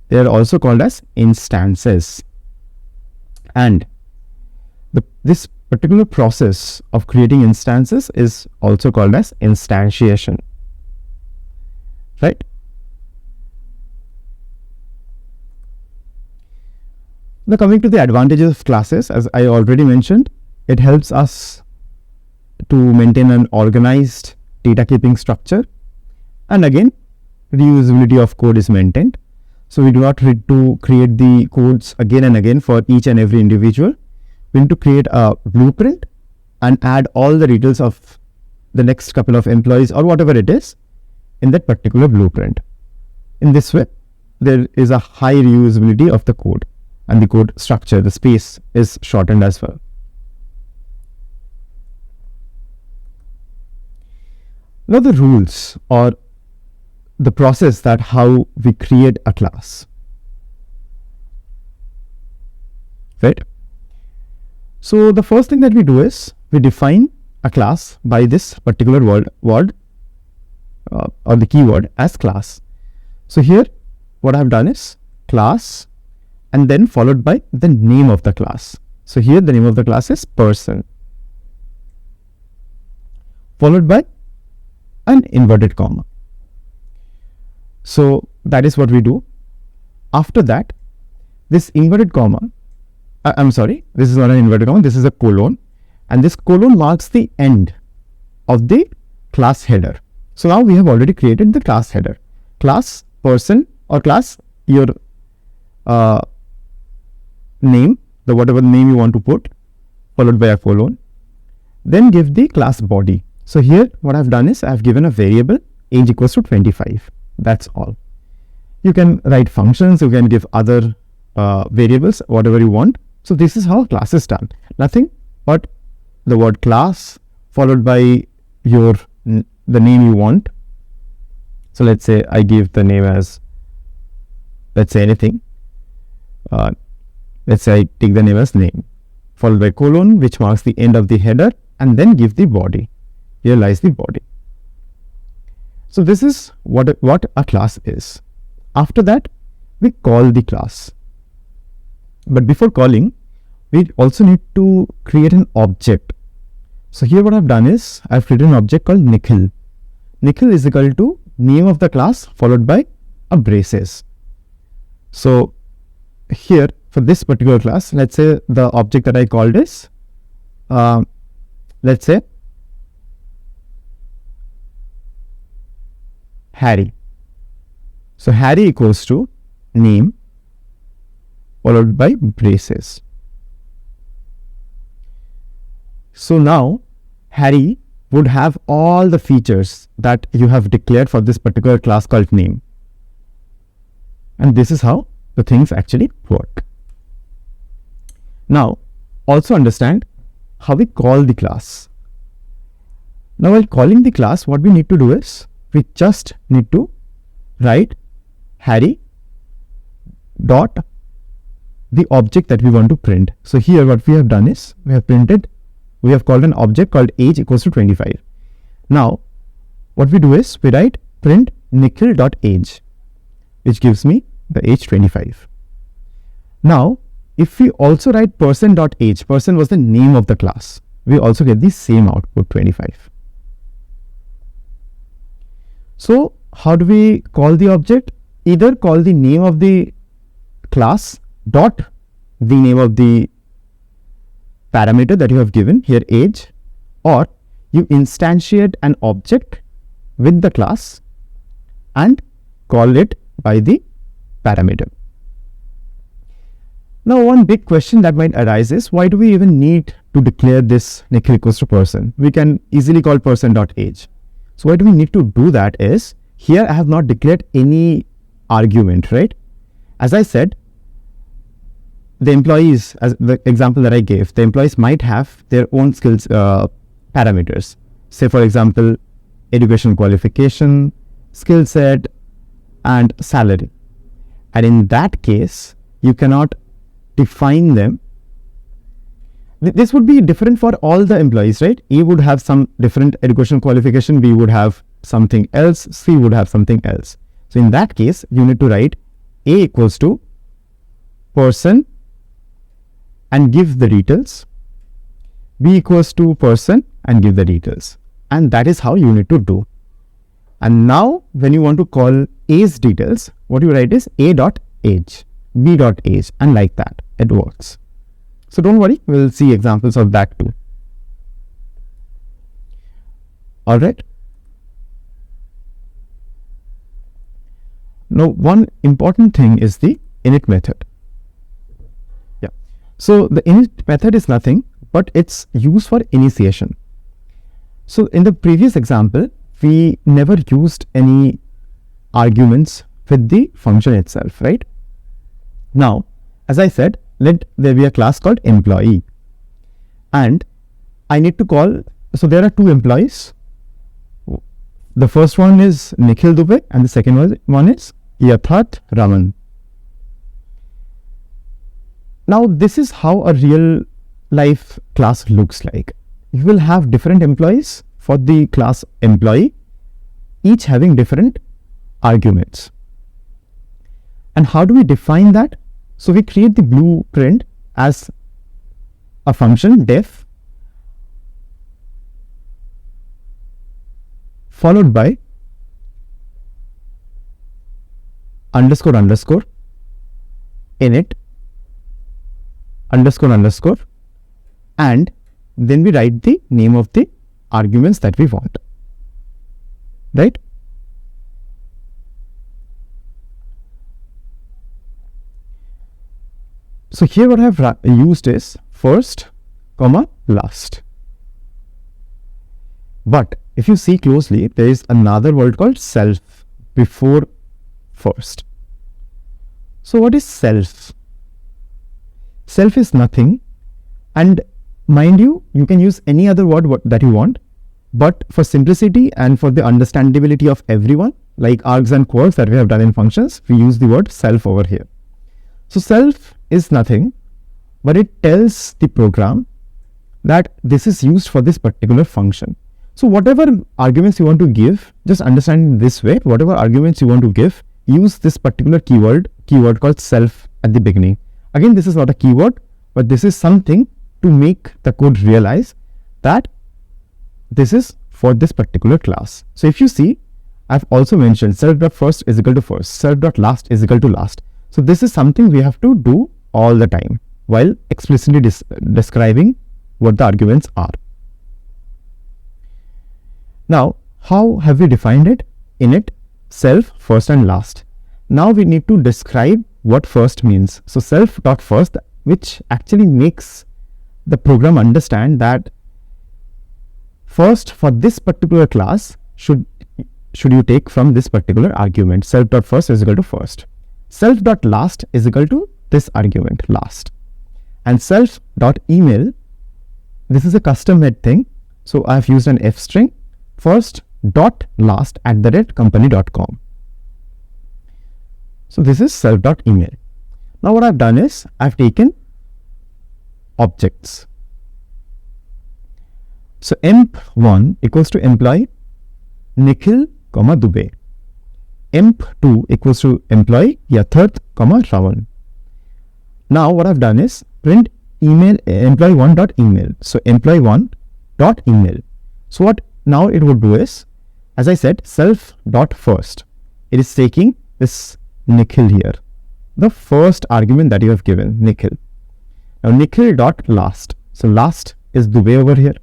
They are also called as instances. And this particular process of creating instances is also called as instantiation, right? Now coming to the advantages of classes, as I already mentioned, it helps us to maintain an organized data keeping structure, and again reusability of code is maintained. So we do not need to create the codes again and again for each and every individual. We need to create a blueprint and add all the details of the next couple of employees or whatever it is in that particular blueprint. In this way, there is a high reusability of the code, and the code structure, the space is shortened as well. Now the rules or the process that how we create a class, right? So the first thing that we do is we define a class by this particular word or the keyword as class. So here what I have done is class and then followed by the name of the class. So here the name of the class is person, followed by an inverted comma. So that is what we do. After that, this inverted comma, this is not an inverted comma, this is a colon, and this colon marks the end of the class header. So now we have already created the class header, class person or class your name, the whatever name you want to put, followed by a colon, then give the class body. So here what I've done is I've given a variable age equals to 25. That's all. You can write functions, you can give other variables, whatever you want. So this is how class is done. Nothing but the word class followed by the name you want. So let's say I give the name as, let's say anything. Let's say I take the name as name, followed by colon, which marks the end of the header, and then give the body. Here lies the body. So this is what a class is. After that, we call the class. But before calling, we also need to create an object. So here what I've done is I've created an object called Nikhil. Nikhil is equal to name of the class followed by a braces. So here for this particular class, let's say the object that I called is, let's say Harry. So Harry equals to name followed by braces. So now Harry would have all the features that you have declared for this particular class called name. And this is how the things actually work. Now also understand how we call the class. Now while calling the class, what we need to do is we just need to write Harry dot the object that we want to print. So here what we have done is we have called an object called age equals to 25. Now what we do is we write print Nikhil dot age, which gives me the age 25. Now if we also write person dot age, person was the name of the class, we also get the same output 25. So how do we call the object? Either call the name of the class dot the name of the parameter that you have given here age, or you instantiate an object with the class and call it by the parameter. Now one big question that might arise is, why do we even need to declare this Nikhil equals to person? We can easily call person dot age. So why do we need to do that is, here I have not declared any argument, right? As I said, the employees, as the example that I gave, the employees might have their own skills parameters. Say for example, education qualification, skill set, and salary. And in that case, you cannot define them. This would be different for all the employees, right? A would have some different education qualification, B would have something else, C would have something else. So in that case, you need to write A equals to person and give the details. b equals to person and give the details. And that is how you need to do. And now when you want to call a's details, what you write is a dot age, b dot age, and like that it works. So don't worry, we'll see examples of that too. All right. Now, one important thing is the init method. Yeah. So the init method is nothing, but it's used for initiation. So in the previous example, we never used any arguments with the function itself, right? Now, as I said, let there be a class called employee. And I need to call, so there are two employees. The first one is Nikhil Dubey and the second one is Yatharth Raman. Now this is how a real life class looks like. You will have different employees for the class employee, each having different arguments. And how do we define that? So we create the blueprint as a function def followed by underscore underscore init underscore underscore, and then we write the name of the arguments that we want, right? So here what I have used is first comma last. But if you see closely, there is another word called self before first. So what is self? Self is nothing, and mind you, you can use any other word that you want, but for simplicity and for the understandability of everyone, like args and quirks that we have done in functions, we use the word self over here. So self is nothing, but it tells the program that this is used for this particular function. So whatever arguments you want to give, just understand this way, whatever arguments you want to give, use this particular keyword called self at the beginning. Again, this is not a keyword, but this is something to make the code realize that this is for this particular class. So if you see, I've also mentioned self.first is equal to first, self.last is equal to last. So this is something we have to do all the time while explicitly describing what the arguments are. Now, how have we defined it? Init, self, first and last. Now we need to describe what first means. So self.first, which actually makes the program understand that first for this particular class should you take from this particular argument. Self.first is equal to first. Self.last is equal to this argument last. And self.email, this is a custom made thing. So I have used an f string first dot last @ company.com. So this is self.email. Now what I've done is I've taken objects. So emp1 equals to employee Nikhil, Dubey. emp2 equals to employee Yatharth, Raman. Now what I've done is print email employee1.email. So employee1.email. So what now it would do is, as I said, self.first. It is taking this Nikhil here, the first argument that you have given, Nikhil. Now Nikhil.last. So last is Dubey over here.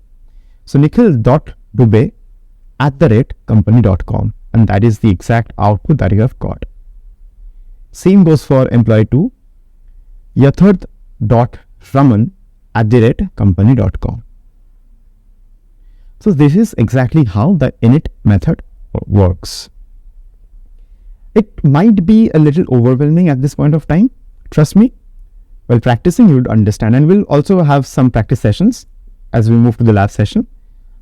So Nikhil.Dubey @company.com, and that is the exact output that you have got. Same goes for employee2, Yatharth.Raman @company.com. So this is exactly how the init method works. It might be a little overwhelming at this point of time. Trust me, while practicing you would understand, and we'll also have some practice sessions as we move to the lab session.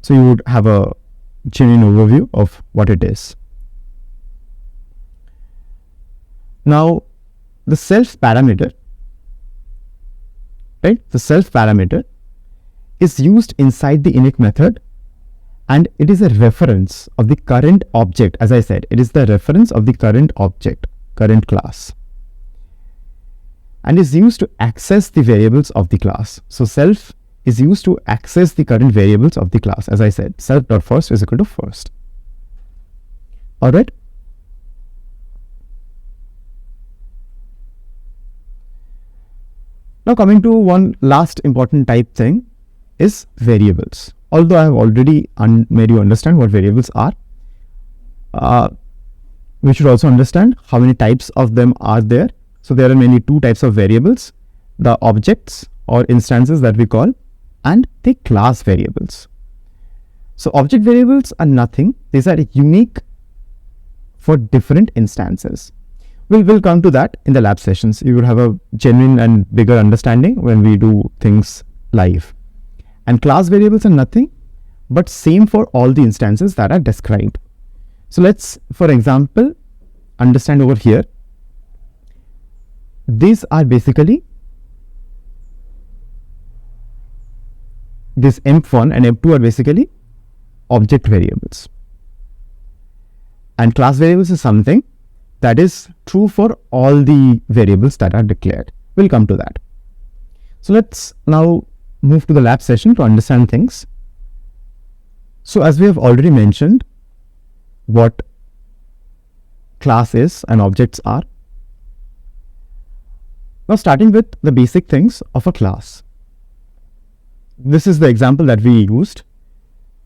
So you would have a genuine overview of what it is. Now, the self parameter, right? The self parameter is used inside the init method, and it is a reference of the current object. As I said, it is the reference of the current object, current class, and is used to access the variables of the class. So self is used to access the current variables of the class. As I said, self.first is equal to first. All right. Now coming to one last important type thing is variables. Although I have already made you understand what variables are, we should also understand how many types of them are there. So there are mainly two types of variables: the objects or instances that we call, and the class variables. So object variables are nothing. These are unique for different instances. We'll come to that in the lab sessions. You will have a genuine and bigger understanding when we do things live. And class variables are nothing but same for all the instances that are described. So let's, for example, understand over here. These are basically this emp1 and emp2 are basically object variables. And class variables is something that is true for all the variables that are declared. We'll come to that. So let's now move to the lab session to understand things. So as we have already mentioned what class is and objects are. Now starting with the basic things of a class. This is the example that we used.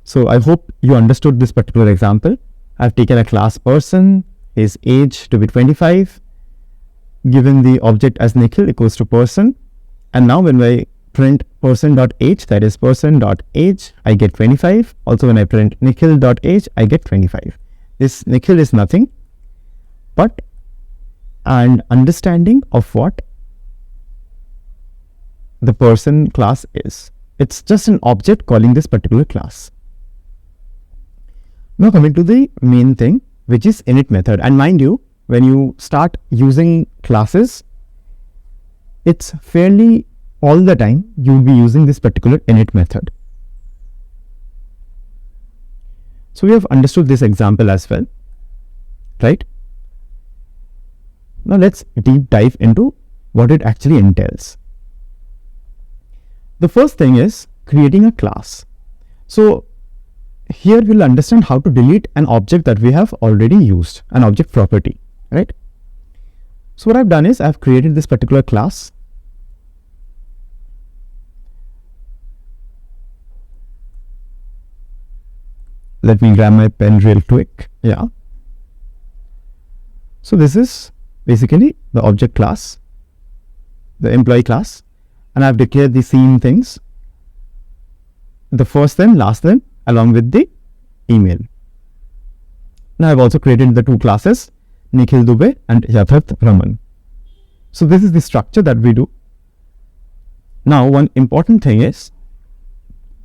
So I hope you understood this particular example. I've taken a class person, his age to be 25, given the object as Nikhil equals to person, and now when I print person.age, that is person.age, I get 25. Also when I print Nikhil.age, I get 25. This Nikhil is nothing but an understanding of what the person class is. It's just an object calling this particular class. Now coming to the main thing, which is init method. And mind you, when you start using classes, it's fairly all the time you'll be using this particular init method. So we have understood this example as well, right? Now let's deep dive into what it actually entails. The first thing is creating a class. So here we'll understand how to delete an object that we have already used, an object property, right? So what I've done is I've created this particular class. Let me grab my pen real quick. Yeah. So this is basically the object class, the employee class, and I've declared the same things, the first name, last name, along with the email. Now I've also created the two classes, Nikhil Dubey and Yatharth Raman. So this is the structure that we do. Now one important thing is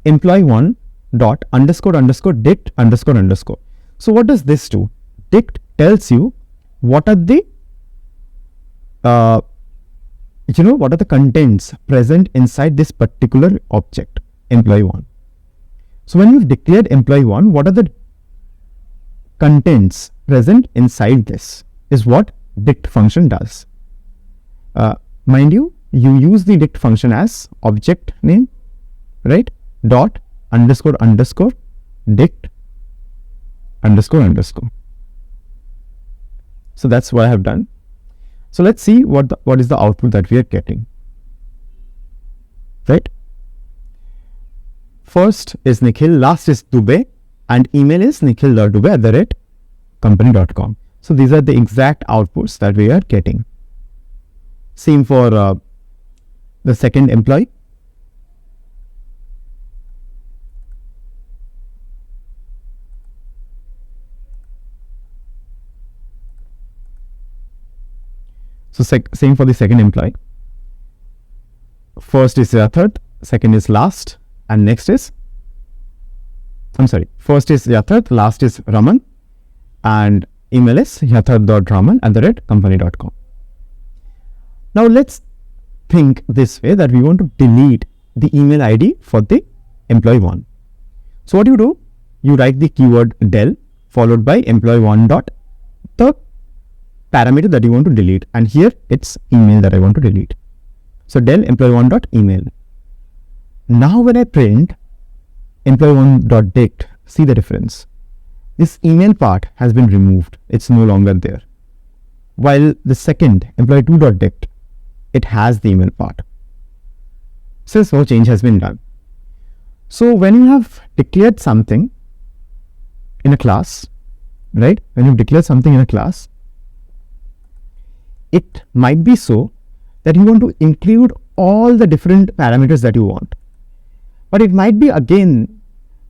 employee1 dot underscore underscore dict underscore underscore. So what does this do? Dict tells you what are the what are the contents present inside this particular object, employee1. So when you've declared employee1, what are the contents present inside this is what dict function does. Mind you, you use the dict function as object name, right? Dot underscore underscore dict underscore underscore. So that's what I have done. So let's see what is the output that we are getting, right? First is Nikhil, last is Dubey, and email is nikhil.dubey@company.com. So these are the exact outputs that we are getting. Same for the second employee. So same for the second employee. First is Yatharth, second is last, and next is, first is Yatharth, last is Raman, and email is yatharth.raman@company.com. Now let's think this way, that we want to delete the email ID for the employee1. So what you do, you write the keyword del followed by employee1 dot the parameter that you want to delete, and here it's email that I want to delete. So del employee1 dot email. Now when I print employee1.dict, see the difference. This email part has been removed. It's no longer there. While the second employee2.dict, it has the email part. Since no change has been done. So when you have declared something in a class, right? When you declare something in a class, it might be so that you want to include all the different parameters that you want. But it might be again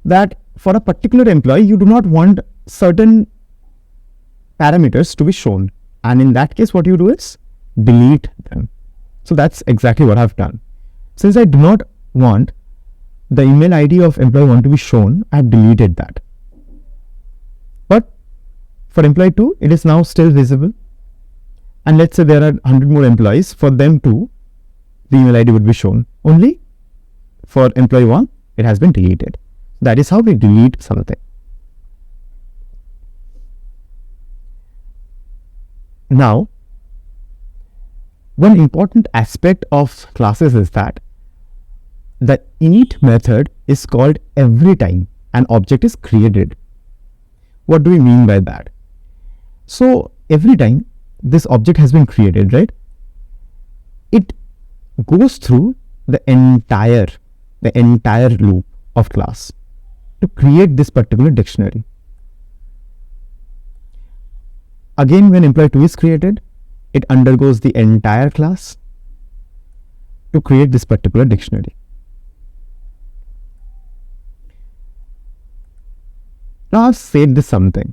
that for a particular employee, you do not want certain parameters to be shown. And in that case, what you do is delete them. So that's exactly what I've done. Since I do not want the email ID of employee1 to be shown, I've deleted that. But for employee 2, it is now still visible. And let's say there are 100 more employees. For them too, the email ID would be shown. Only for employee 1, it has been deleted. That is how we delete something. Now, one important aspect of classes is that the init method is called every time an object is created. What do we mean by that? So every time this object has been created, right? It goes through the entire loop of class to create this particular dictionary. Again, when employee 2 is created, it undergoes the entire class to create this particular dictionary. Now I've said this something.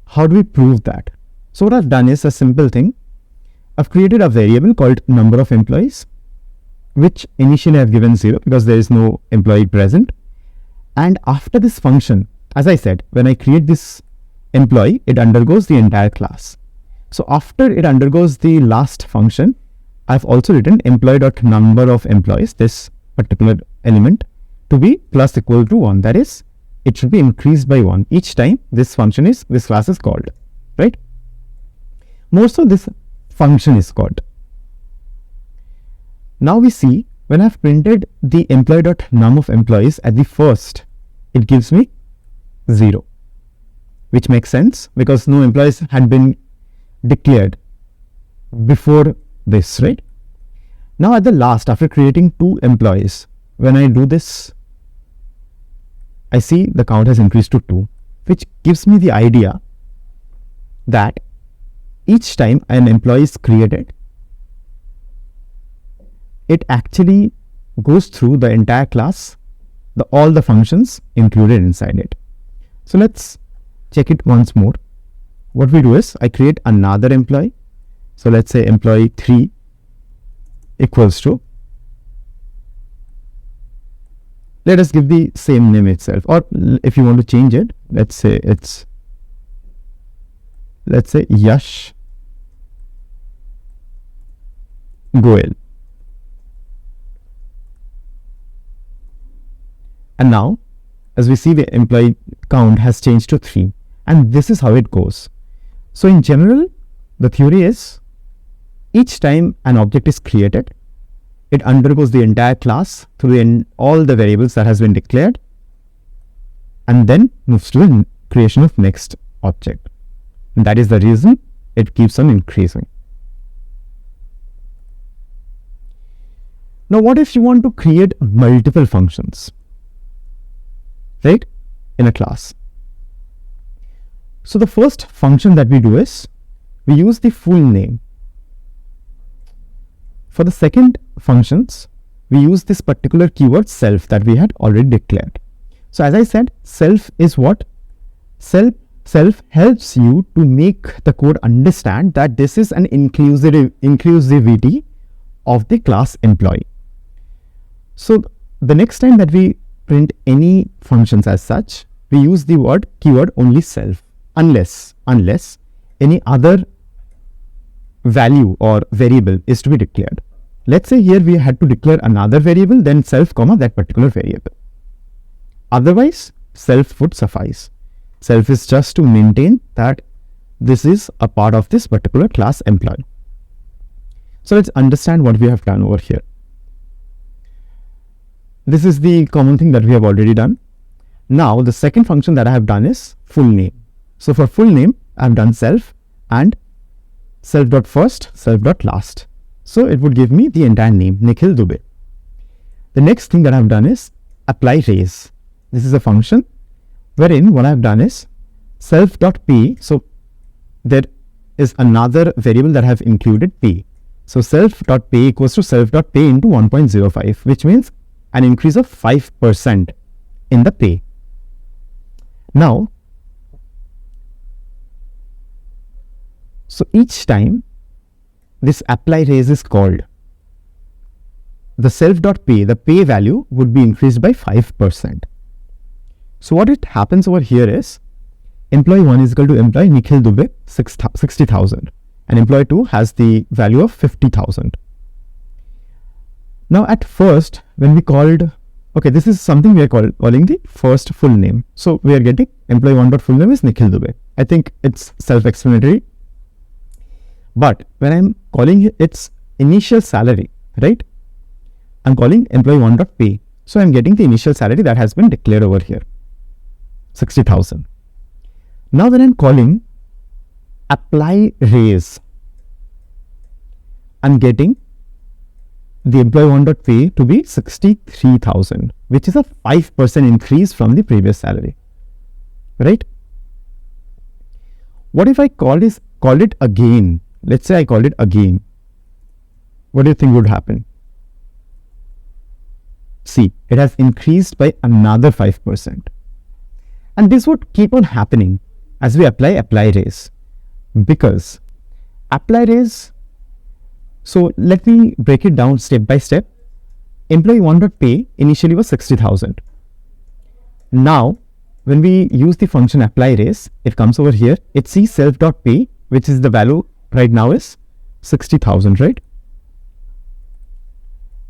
How do we prove that? So what I've done is a simple thing. I've created a variable called number of employees, which initially I've given 0 because there is no employee present. And after this function, as I said, when I create this employee, it undergoes the entire class. So after it undergoes the last function, I've also written employee.number of employees, this particular element, to be plus equal to 1. That is, it should be increased by 1 each time this class is called, right? Most of this function is called. Now we see when I've printed the employee.num of employees at the first, it gives me 0, which makes sense because no employees had been declared before this, right? Now at the last, after creating 2 employees, when I do this, I see the count has increased to 2, which gives me the idea that each time an employee is created, it actually goes through the entire class, all the functions included inside it. So let's check it once more. What we do is I create another employee. So let's say employee 3 equals to, let us give the same name itself, or if you want to change it, let's say Yash Goel. And now, as we see, the employee count has changed to 3. And this is how it goes. So in general, the theory is each time an object is created, it undergoes the entire class through all the variables that has been declared, and then moves to the creation of next object. And that is the reason it keeps on increasing. Now, what if you want to create multiple functions, right, in a class? So the first function that we do is we use the full name. For the second functions, we use this particular keyword self that we had already declared. So as I said, self is what? Self helps you to make the code understand that this is an inclusivity of the class employee. So the next time that we print any functions as such, we use the keyword only self, unless any other value or variable is to be declared. Let's say here we had to declare another variable, then self comma that particular variable. Otherwise, self would suffice. Self is just to maintain that this is a part of this particular class employee. So let's understand what we have done over here. this is the common thing that we have already done. Now the second function that I have done is full name. So for full name, I have done self and self.first, self.last. So it would give me the entire name, Nikhil Dubey. The next thing that I have done is apply raise. This is a function wherein what I have done is self.pay. So there is another variable that I have included, pay. So self.pay equals to self.pay into 1.05, which means an increase of 5% in the pay. Now, so each time this apply raise is called, the self.pay, the pay value would be increased by 5%. So what it happens over here is employee 1 is equal to employee Nikhil Dubey 60,000 and employee 2 has the value of 50,000. Now at first when we called, okay, this is something we are calling the first full name. So we are getting employee 1 dot full name is Nikhil Dubey. I think it's self-explanatory. But when I'm calling its initial salary, right? I'm calling employee 1 dot pay. So I'm getting the initial salary that has been declared over here, 60,000. Now when I'm calling apply raise, I'm getting the employee 1 dot pay to be 63,000, which is a 5% increase from the previous salary, right? What if I call it again? Let's say I called it again. What do you think would happen? See, it has increased by another 5%. And this would keep on happening as we apply raise, because apply raise, so let me break it down step by step. Employee 1 dot pay initially was 60,000. Now, when we use the function apply raise, it comes over here, it sees self dot pay, which is the value right now is 60,000, right?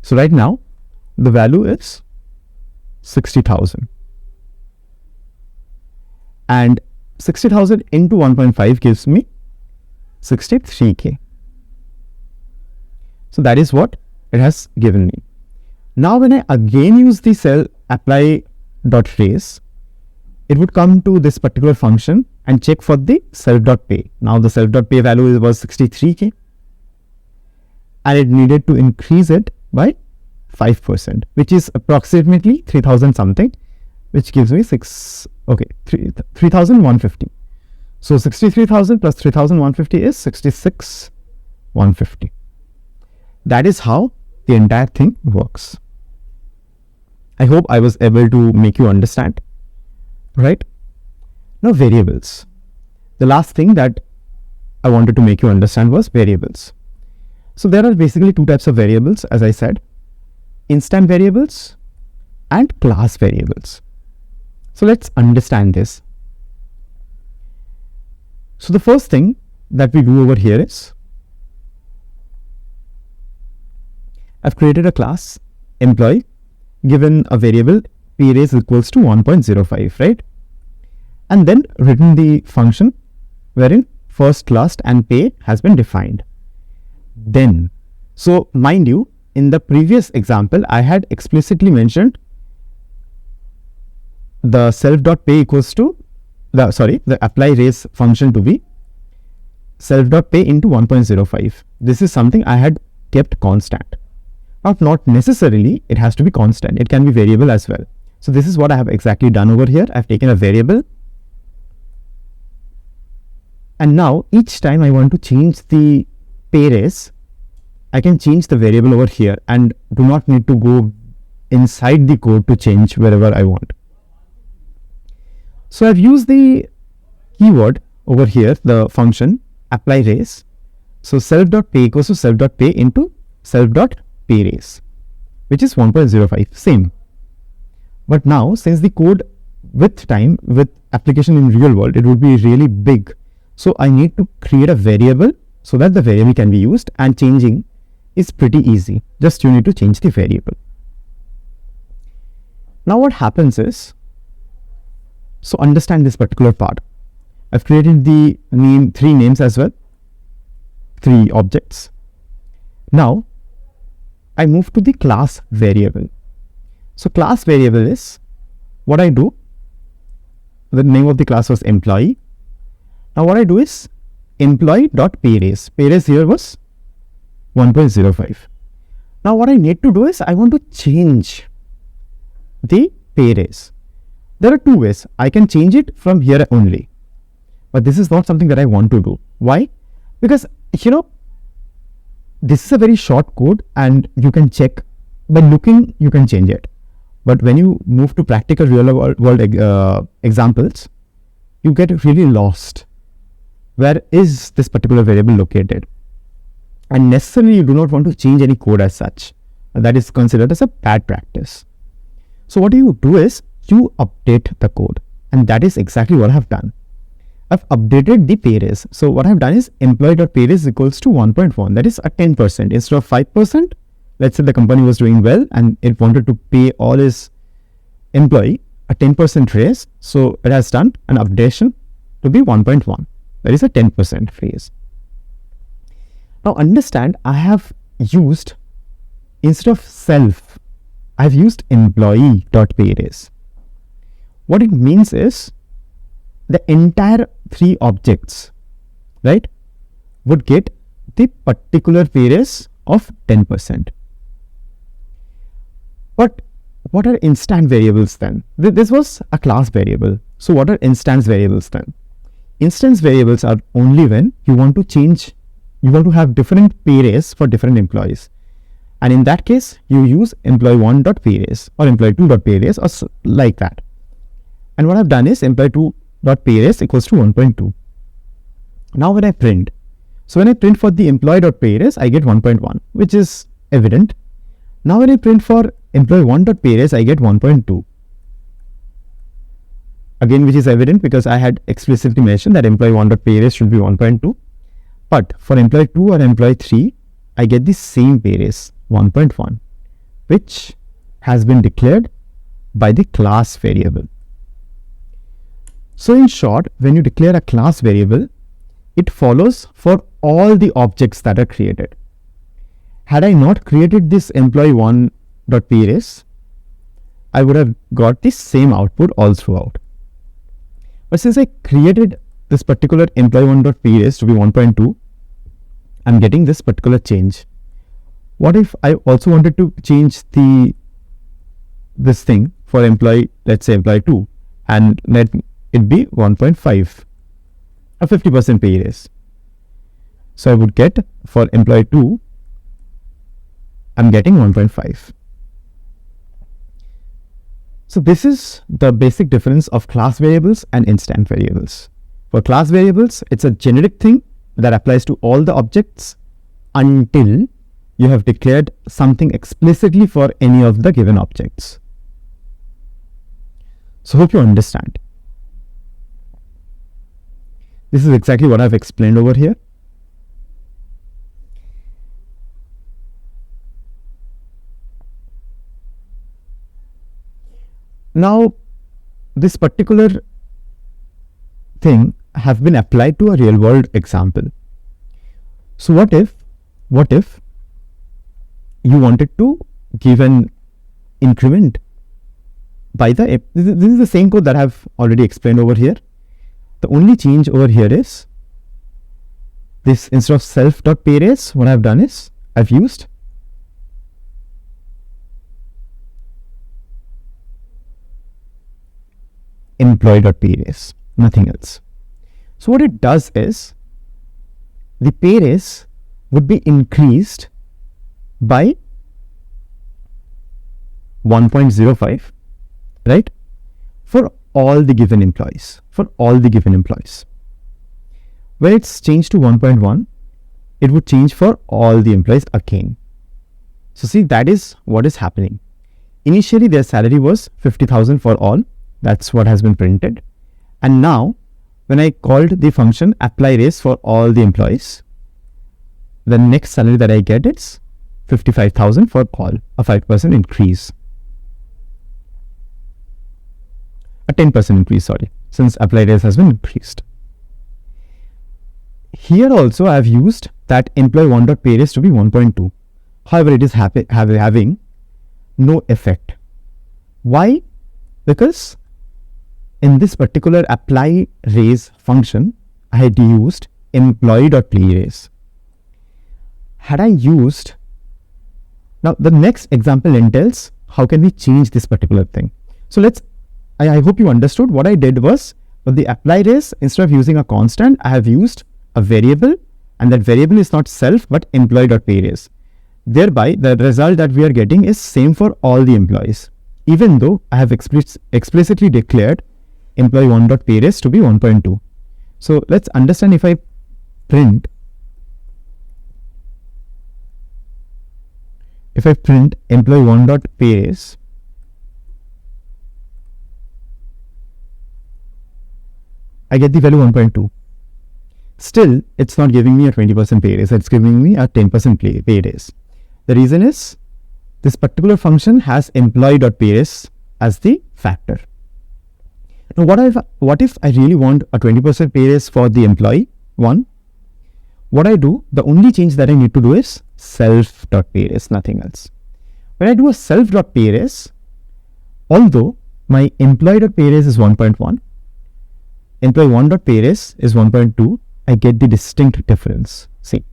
So right now, the value is 60,000. And 60,000 into 1.5 gives me 63K. So that is what it has given me. Now when I again use the cell apply dot raise, it would come to this particular function and check for the self dot pay. Now the self dot pay value was 63K and it needed to increase it by 5%, which is approximately 3,000 something, which gives me 3,150. So 63,000 plus 3,150 is 66,150. That is how the entire thing works. I hope I was able to make you understand, right? Now variables. The last thing that I wanted to make you understand was variables. So there are basically two types of variables, as I said, instant variables and class variables. So let's understand this. So the first thing that we do over here is I've created a class employee, given a variable pay raise equals to 1.05, right? And then written the function wherein first, last and pay has been defined. Then, so mind you, in the previous example, I had explicitly mentioned the self.pay equals to the apply raise function to be self.pay into 1.05. This is something I had kept constant. Not necessarily it has to be constant. It can be variable as well. So this is what I have exactly done over here. I've taken a variable. And now each time I want to change the pay raise, I can change the variable over here and do not need to go inside the code to change wherever I want. So I've used the keyword over here, the function apply raise. So self.pay equals to self.pay into self.pay raise, which is 1.05, same. But now since the code with time, with application in real world, it would be really big. So I need to create a variable so that the variable can be used, and changing is pretty easy. Just you need to change the variable. Now what happens is, so understand this particular part. I've created the three names as well, 3 objects. Now I move to the class variable. So class variable is what I do. The name of the class was employee. Now what I do is employee.payraise. Payraise here was 1.05. Now what I need to do is I want to change the payraise. There are two ways. I can change it from here only. But this is not something that I want to do. Why? Because, this is a very short code and you can check by looking, you can change it. But when you move to practical real world examples, you get really lost. Where is this particular variable located? And necessarily you do not want to change any code as such. That is considered as a bad practice. So what you do is you update the code, and that is exactly what I have done. I've updated the payraise. So what I've done is employee.payraise equals to 1.1. That is a 10%. Instead of 5%, let's say the company was doing well and it wanted to pay all its employee a 10% raise. So it has done an updation to be 1.1. That is a 10% raise. Now understand, I have used, instead of self, I've used employee.payraise. What it means is the entire three objects, right, would get the particular payraise of 10%. But what are instant variables then? This was a class variable. So what are instance variables then? Instance variables are only when you want to change, you want to have different payraise for different employees. And in that case, you use employee1.payraise or employee2.payraise or like that. And what I've done is employee2.payraise equals to 1.2. Now when I print, so when I print for the employee.payraise, I get 1.1, which is evident. Now when I print for employee1.payraise, I get 1.2. Again, which is evident because I had explicitly mentioned that employee1.payraise should be 1.2. But for employee2 or employee3, I get the same payraise, 1.1, which has been declared by the class variable. So in short, when you declare a class variable, it follows for all the objects that are created. Had I not created this employee1.payraise, I would have got the same output all throughout. But since I created this particular employee1.payraise to be 1.2, I'm getting this particular change. What if I also wanted to change this thing for employee, let's say employee 2, and let it be 1.5, a 50% pay raise. So I would get for employee 2, I'm getting 1.5. So this is the basic difference of class variables and instant variables. For class variables, it's a generic thing that applies to all the objects until you have declared something explicitly for any of the given objects. So hope you understand. This is exactly what I've explained over here. Now, this particular thing have been applied to a real world example. So what if you wanted to give an increment by this is the same code that I've already explained over here. The only change over here is this, instead of self.payraise, what I've done is I've used employee.payraise, nothing else. So what it does is the payraise would be increased by 1.05, right, for all the given employees, When it's changed to 1.1, it would change for all the employees again. So see, that is what is happening. Initially, their salary was 50,000 for all. That's what has been printed. And now, when I called the function apply raise for all the employees, the next salary that I get is 55,000 for all, a 5% increase. A 10% increase, sorry, since apply raise has been increased. Here also I have used that employee1.payraise to be 1.2. However, it is having no effect. Why? Because in this particular apply raise function, I had used employee.playRaise. Had I used, now the next example entails how can we change this particular thing. So I hope you understood. What I did was, for the apply raise, instead of using a constant, I have used a variable, and that variable is not self but employee.playRaise. Thereby, the result that we are getting is same for all the employees, even though I have explicitly declared employee1.payRaise to be 1.2. So let's understand. If I print employee1.payRaise, I get the value 1.2. Still, it's not giving me a 20% pay raise. It's giving me a 10% pay raise. The reason is this particular function has employee.payRaise as the factor. Now, what if I really want a 20% pay raise for the employee 1? What I do, the only change that I need to do is self.payRaise, nothing else. When I do a self.payRaise, although my employee.payRaise is 1.1, employee1.payRaise is 1.2, I get the distinct difference. See.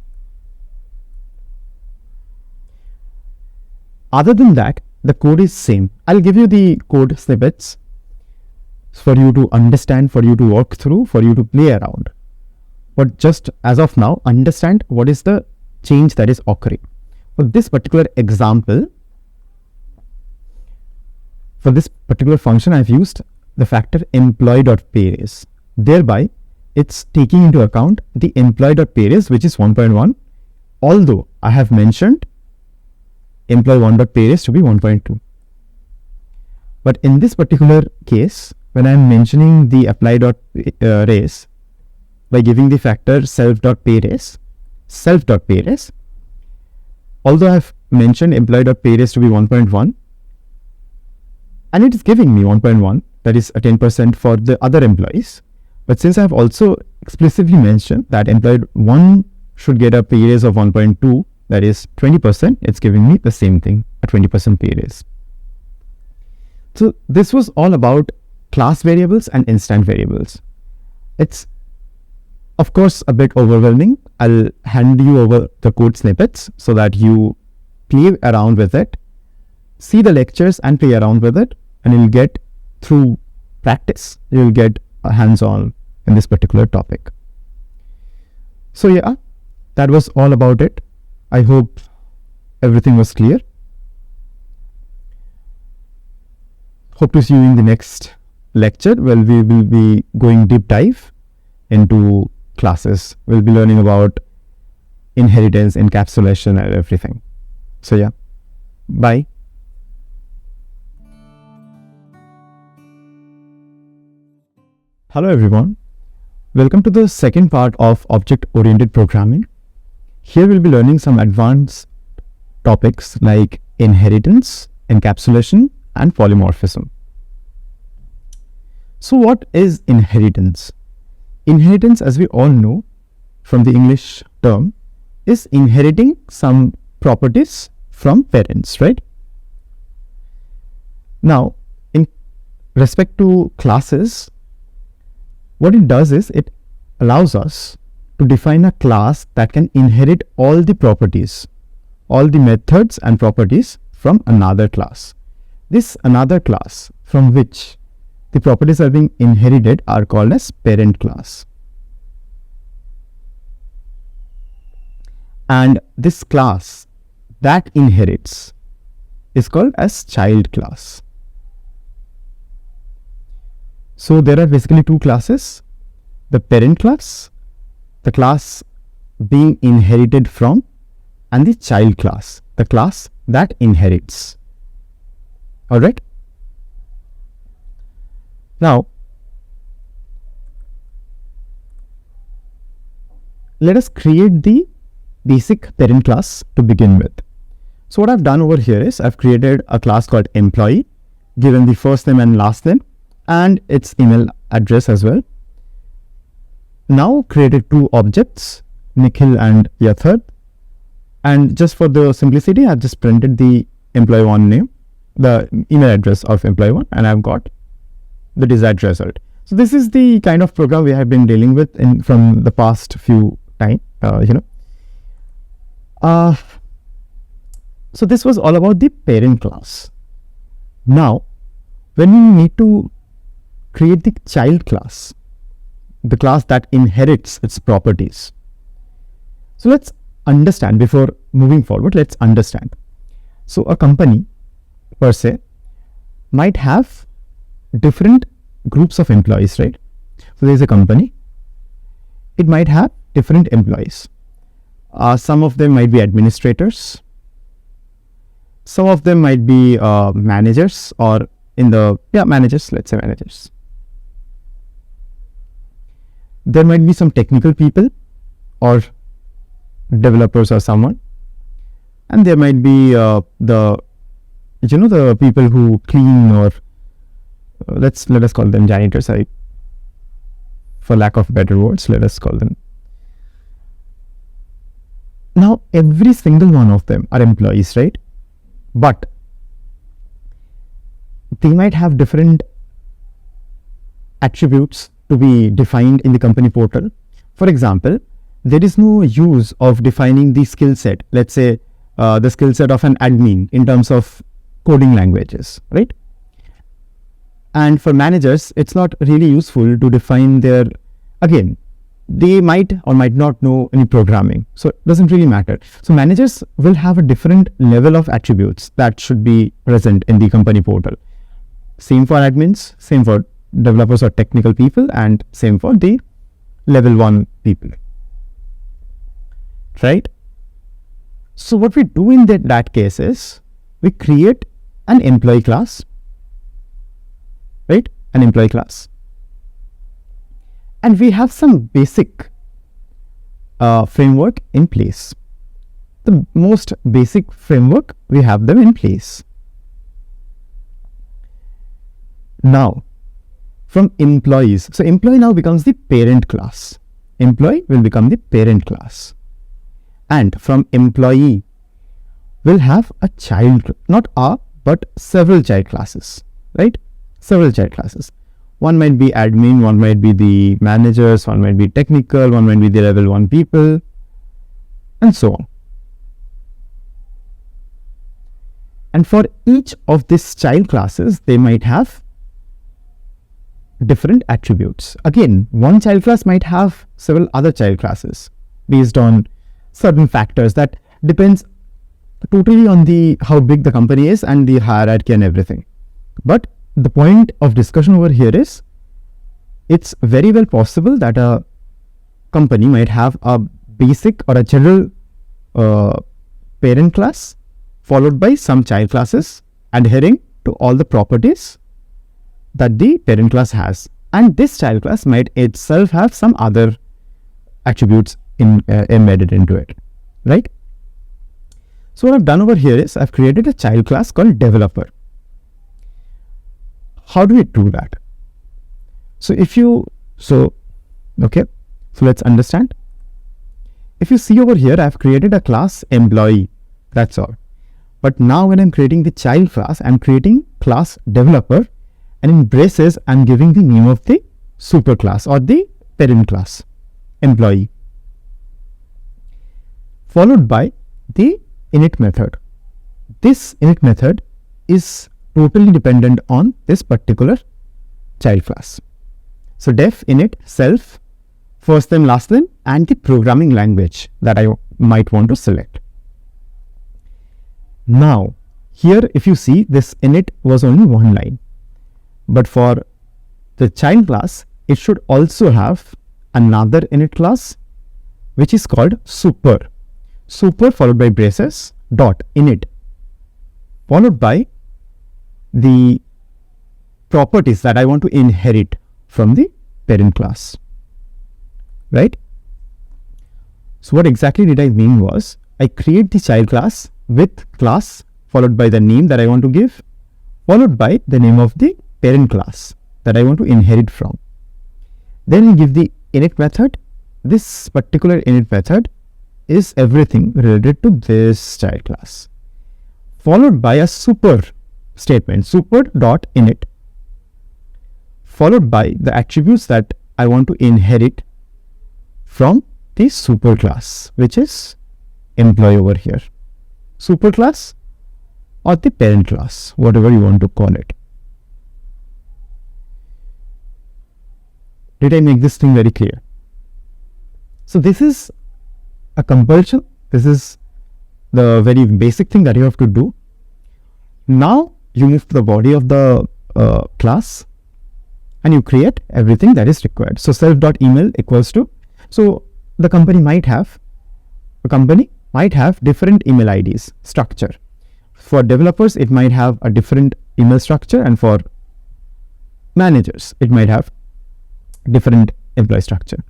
Other than that, the code is same. I'll give you the code snippets for you to understand, for you to work through, for you to play around. But just as of now, understand what is the change that is occurring. For this particular example, for this particular function, I've used the factor employee.payRaise. Thereby, it's taking into account the employee.payRaise, which is 1.1, although I have mentioned employee1.payRaise to be 1.2. But in this particular case, when I'm mentioning the apply.raise by giving the factor self.payRaise, although I've mentioned employee.payRaise to be 1.1, and it is giving me 1.1, that is a 10% for the other employees. But since I've also explicitly mentioned that employee 1 should get a pay raise of 1.2, that is 20%, it's giving me the same thing, a 20% pay raise. So this was all about class variables and instant variables. It's of course a bit overwhelming. I'll hand you over the code snippets so that you play around with it, see the lectures and play around with it, and you'll get through practice, you'll get a hands-on in this particular topic. So yeah, that was all about it. I hope everything was clear. Hope to see you in the next lecture where we will be going deep dive into classes. We'll be learning about inheritance, encapsulation and everything. So yeah, bye. Hello everyone. Welcome to the second part of object-oriented programming. Here we'll be learning some advanced topics like inheritance, encapsulation, and polymorphism. So what is inheritance? Inheritance, as we all know from the English term, is inheriting some properties from parents, right? Now, in respect to classes, what it does is it allows us to define a class that can inherit all the properties, all the methods and properties from another class. This another class from which the properties are being inherited are called as parent class. And this class that inherits is called as child class. So there are basically two classes: the parent class, the class being inherited from, and the child class, the class that inherits. Alright. Now, let us create the basic parent class to begin with. So what I've done over here is I've created a class called employee, given the first name and last name and its email address as well. Now created two objects, Nikhil and Yathar, and just for the simplicity I've just printed the employee1 name the email address of employee 1, and I've got the desired result. So this is the kind of program we have been dealing with from the past few time, So this was all about the parent class. Now, when we need to create the child class, the class that inherits its properties. So let's understand, before moving forward, let's understand. So a company per se might have different groups of employees, right? So there's a company, it might have different employees. Some of them might be administrators, some of them might be managers, or managers, let's say managers. There might be some technical people or developers or someone, and there might be the people who clean, or let us call them janitors. For lack of better words, let us call them. Now, every single one of them are employees, right? But they might have different attributes to be defined in the company portal. For example, there is no use of defining the skill set, let's say the skill set of an admin in terms of coding languages, right? And for managers, it's not really useful to define they might or might not know any programming, so it doesn't really matter. So managers will have a different level of attributes that should be present in the company portal. Same for admins, same for developers or technical people, and same for the level 1 people, right? So what we do in that case is we create an employee class, right? An employee class. And we have some basic framework in place. The most basic framework, we have them in place. Now, from employees, so employee now becomes the parent class. Employee will become the parent class. And from employee, we'll have a child, not but several child classes, right? Several child classes. One might be admin, one might be the managers, one might be technical, one might be the level 1 people, and so on. And for each of these child classes, they might have different attributes. Again, one child class might have several other child classes based on certain factors that depends totally on how big the company is and the hierarchy and everything. But the point of discussion over here is, it's very well possible that a company might have a basic or a general parent class followed by some child classes adhering to all the properties that the parent class has, and this child class might itself have some other attributes embedded into it, right? So what I've done over here is I've created a child class called developer. How do we do that? So let's understand. If you see over here, I've created a class employee, that's all. But now when I'm creating the child class, I'm creating class developer, and in braces, I'm giving the name of the super class or the parent class, employee, followed by the init method. This init method is totally dependent on this particular child class. So def init self, first name, last name, and the programming language that I might want to select. Now, here if you see, this init was only one line. But for the child class, it should also have another init class, which is called super. Super followed by braces, dot init, followed by the properties that I want to inherit from the parent class, right? So what exactly did I mean was, I create the child class with class followed by the name that I want to give, followed by the name of the parent class that I want to inherit from. Then I give the init method. This particular init method is everything related to this child class, followed by a super statement super.init followed by the attributes that I want to inherit from the super class, which is employee over here. Super class or the parent class, whatever you want to call it. Did I make this thing very clear? So this is a compulsion. This is the very basic thing that you have to do. Now you move to the body of the class and you create everything that is required. So self.email equals to, so the company might have different email IDs structure. For developers, it might have a different email structure, and for managers, it might have different employee structure.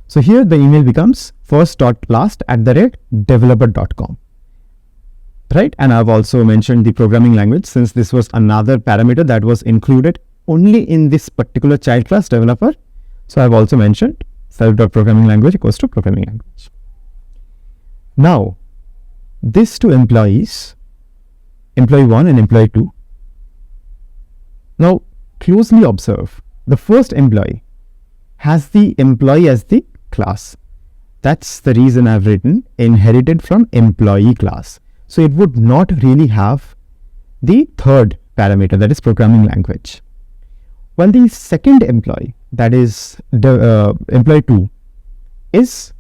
So here the email becomes first.last@developer.com, right? And I've also mentioned the programming language, since this was another parameter that was included only in this particular child class developer. So I've also mentioned self.programming language equals to programming language. Now, these two employees, employee 1 and employee 2. Now, closely observe, the first employee has the employee as the class. That's the reason I've written inherited from employee class. So it would not really have the third parameter, that is programming language. While the second employee, that is the employee 2, is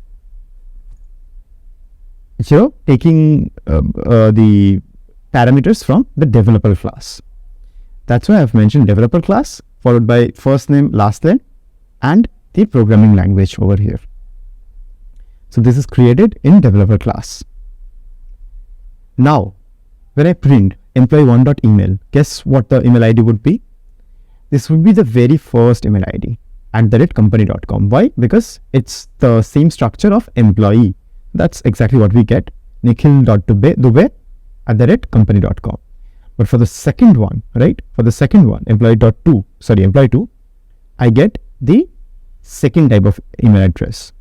taking the parameters from the developer class. That's why I've mentioned developer class followed by first name, last name, and the programming language over here. So this is created in developer class. Now, when I print employee1.email, guess what the email ID would be? This would be the very first email ID @company.com. Why? Because it's the same structure of employee. That's exactly what we get, nikhil.dubey@company.com. But for the second one, right? For the second one, employee 2, I get the second type of email address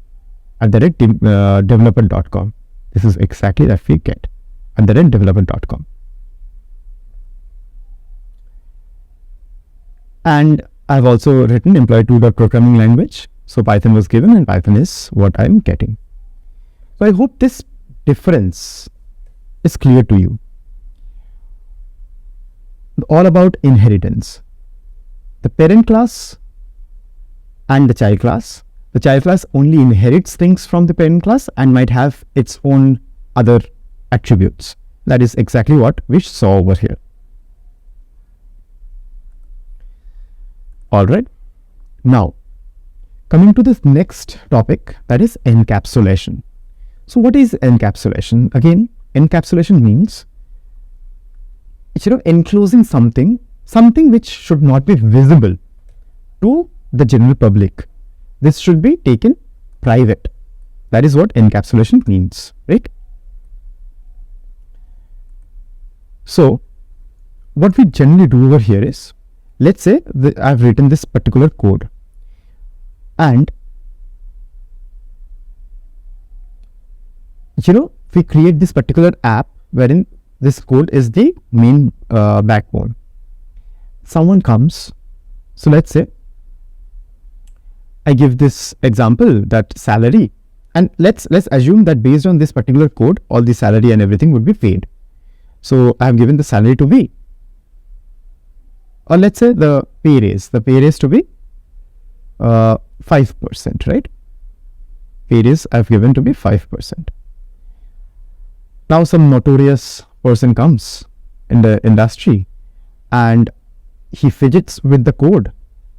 @developer.com. This is exactly that we get @developer.com. And I've also written employee 2.programming language. So Python was given and Python is what I'm getting. So I hope this difference is clear to you. All about inheritance. The parent class and the child class. The child class only inherits things from the parent class and might have its own other attributes. That is exactly what we saw over here. Alright. Now, coming to this next topic, that is encapsulation. So what is encapsulation? Again, encapsulation means enclosing something which should not be visible to the general public. This should be taken private. That is what encapsulation means, right? So what we generally do over here is, let's say I've written this particular code and we create this particular app wherein this code is the main backbone. Someone comes, so let's say I give this example that salary, and let's assume that based on this particular code, all the salary and everything would be paid. So I have given the salary to V. Or let's say the pay raise to be 5%, right? Pay raise I've given to be 5%. Now some notorious person comes in the industry and he fidgets with the code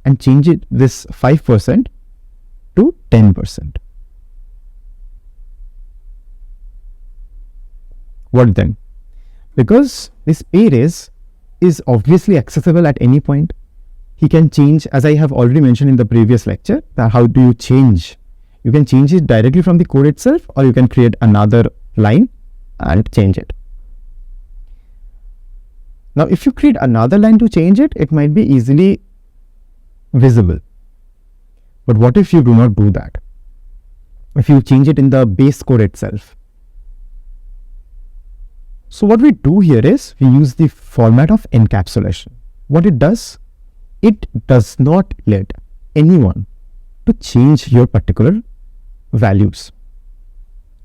and changes this 5% to 10%. What then? Because this pay raise is obviously accessible at any point. He can change, as I have already mentioned in the previous lecture, that how do you change? You can change it directly from the code itself, or you can create another line and change it. Now, if you create another line to change it, it might be easily visible. But what if you do not do that? If you change it in the base code itself? So what we do here is we use the format of encapsulation. What it does not let anyone to change your particular values.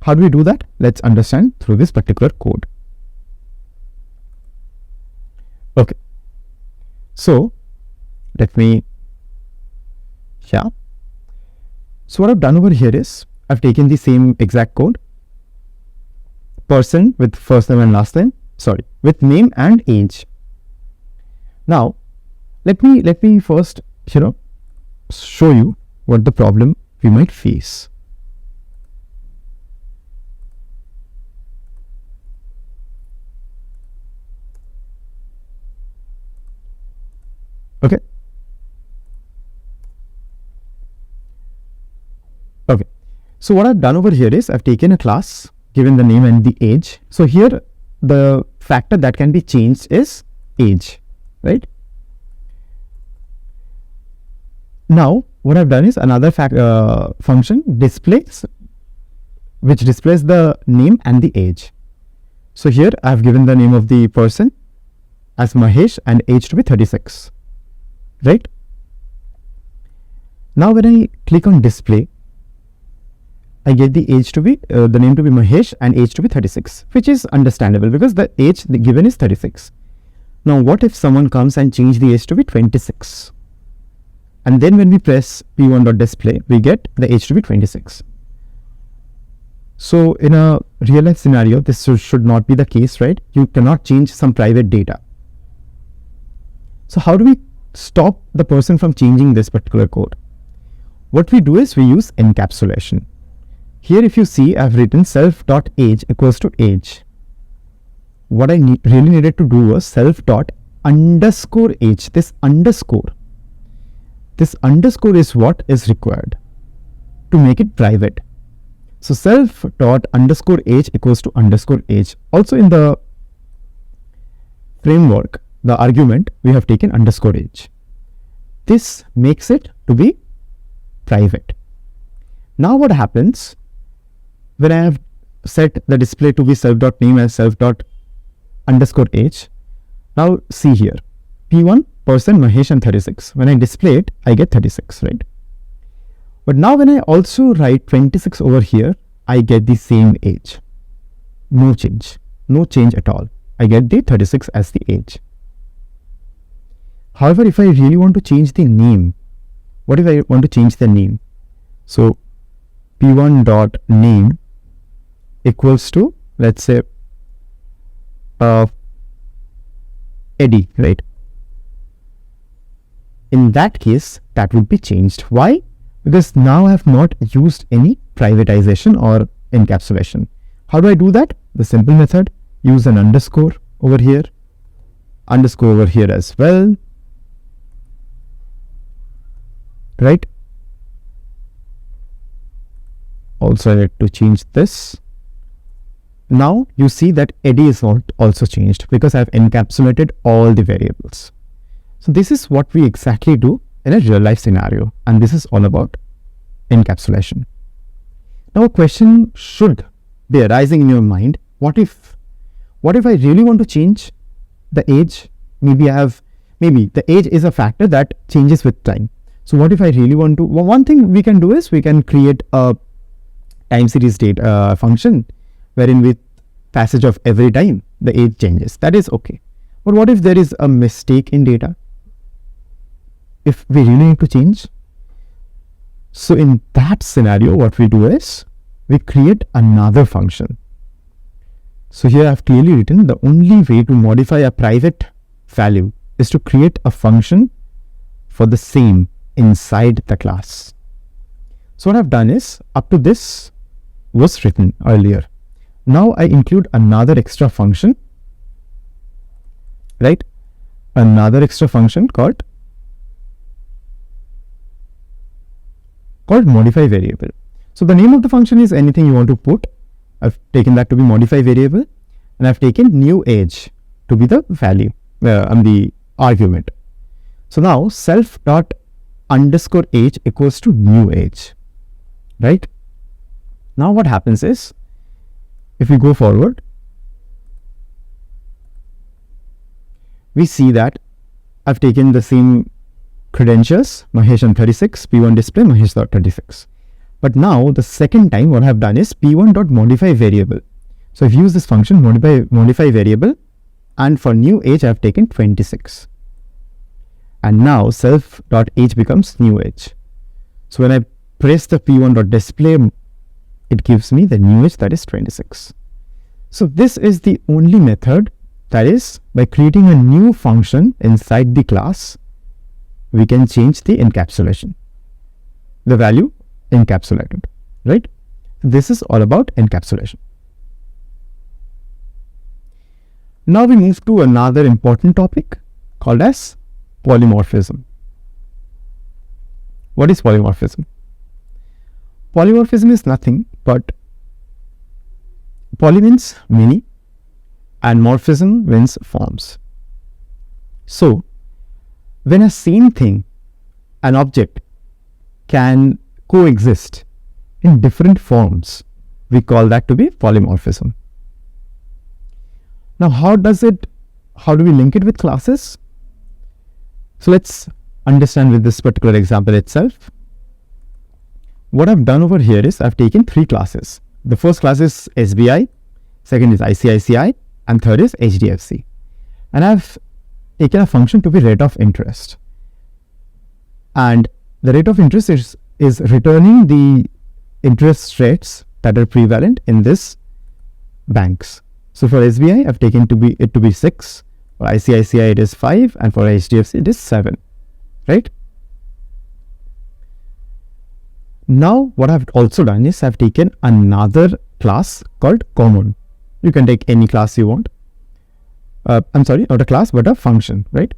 How do we do that? Let's understand through this particular code. Okay. So let me, So what I've done over here is I've taken the same exact code, person with first name and last name, with name and age. Now, let me first, show you what the problem we might face. Okay. So what I've done over here is I've taken a class, given the name and the age. So here the factor that can be changed is age, right? Now what I've done is another function displays, which displays the name and the age. So here I've given the name of the person as Mahesh and age to be 36, right? Now when I click on display, I get the age to be, the name to be Mahesh and age to be 36, which is understandable because the age given is 36. Now what if someone comes and change the age to be 26? And then when we press p1.display, we get the age to be 26. So in a real life scenario, this should not be the case, right? You cannot change some private data. So how do we stop the person from changing this particular code? What we do is we use encapsulation. Here if you see, I've written self.age equals to age. What I really needed to do was self._age. This underscore is what is required to make it private. So self._age equals to _age. Also in the framework, the argument, we have taken _age. This makes it to be private. Now what happens when I have set the display to be self.name as self._age? Now see here, P1 person Mahesh and 36. When I display it, I get 36, right? But now when I also write 26 over here, I get the same age. No change at all. I get the 36 as the age. However, if I really want to change the name, what if I want to change the name? So p1.name equals to, let's say, Eddie, right? In that case, that would be changed. Why? Because now I have not used any privatization or encapsulation. How do I do that? The simple method, use an underscore over here as well, right? Also I need to change this. Now you see that Eddie is not also changed because I have encapsulated all the variables. So this is what we exactly do in a real life scenario, and this is all about encapsulation. Now a question should be arising in your mind. What if I really want to change the age? Maybe the age is a factor that changes with time. So what if I really want to, one thing we can do is we can create a time series data function wherein with passage of every time the age changes. That is okay. But what if there is a mistake in data? If we really need to change? So in that scenario, what we do is we create another function. So here I've clearly written the only way to modify a private value is to create a function for the same inside the class. So what I've done is, up to this was written earlier. Now I include another extra function, right? Another extra function called modify variable. So the name of the function is anything you want to put. I've taken that to be modify variable, and I've taken new age to be the value and the argument. So now self._age equals to new age, right? Now what happens is, if we go forward, we see that I've taken the same credentials, Mahesh on 36, P1 display, Mahesh.36. But now the second time what I've done is P1.modify variable. So I've used this function modify variable, and for new age I've taken 26. And now self.age becomes new age. So when I press the P1.display, it gives me the new age, that is 26. So this is the only method, that is by creating a new function inside the class, we can change the encapsulation, the value encapsulated, right? This is all about encapsulation. Now we move to another important topic called as polymorphism. What is polymorphism? Polymorphism is nothing but poly means many and morphism means forms. So when a same thing, an object, can coexist in different forms, we call that to be polymorphism. Now how do we link it with classes? So let's understand with this particular example itself. What I've done over here is I've taken 3 classes. The first class is SBI, second is ICICI, and third is HDFC. And I've taken a function to be rate of interest. And the rate of interest is returning the interest rates that are prevalent in this banks. So for SBI, I've taken it to be 6, for ICICI it is 5, and for HDFC it is 7, right? Now what I've also done is I've taken another class called common. You can take any class you want. I'm sorry, not a class but a function, right?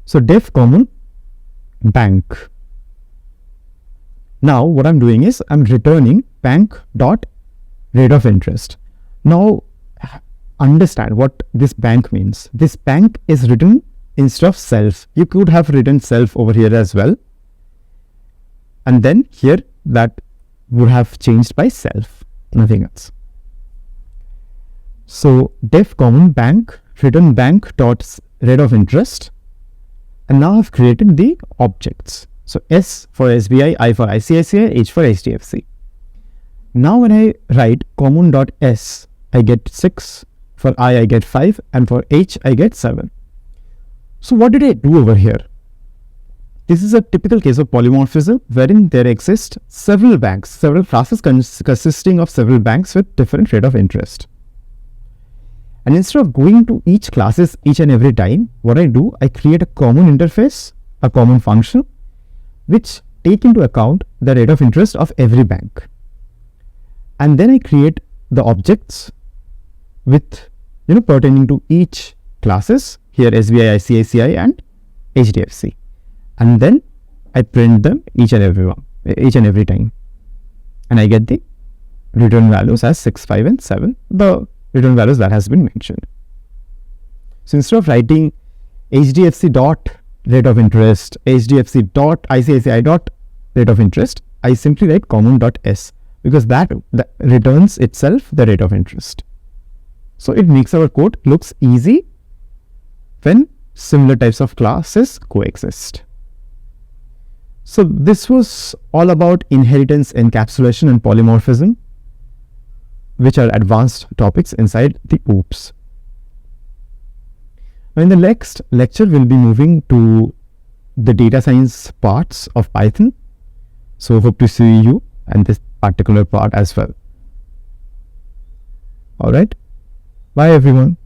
So def common bank. Now what I'm doing is I'm returning bank dot rate of interest. Now understand what this bank means. This bank is written instead of self. You could have written self over here as well, and then here that would have changed by self, nothing else. So def common bank, return bank dot rate of interest, and now I've created the objects. So S for SBI, I for ICICI, H for HDFC. Now when I write common dot S, I get 6, for I get 5, and for H I get 7. So what did I do over here? This is a typical case of polymorphism wherein there exist several banks, several classes consisting of several banks with different rate of interest. And instead of going to each classes each and every time, what I do, I create a common interface, a common function, which take into account the rate of interest of every bank. And then I create the objects with, pertaining to each classes, here SBI, ICICI and HDFC. And then I print them each and every time. And I get the return values as 6, 5 and 7, the return values that has been mentioned. So instead of writing HDFC dot rate of interest, HDFC dot ICICI dot rate of interest, I simply write common dot S, because that returns itself the rate of interest. So it makes our code looks easy when similar types of classes coexist. So this was all about inheritance, encapsulation and polymorphism, which are advanced topics inside the OOPS. Now in the next lecture, we'll be moving to the data science parts of Python. So hope to see you in this particular part as well. All right. Bye everyone.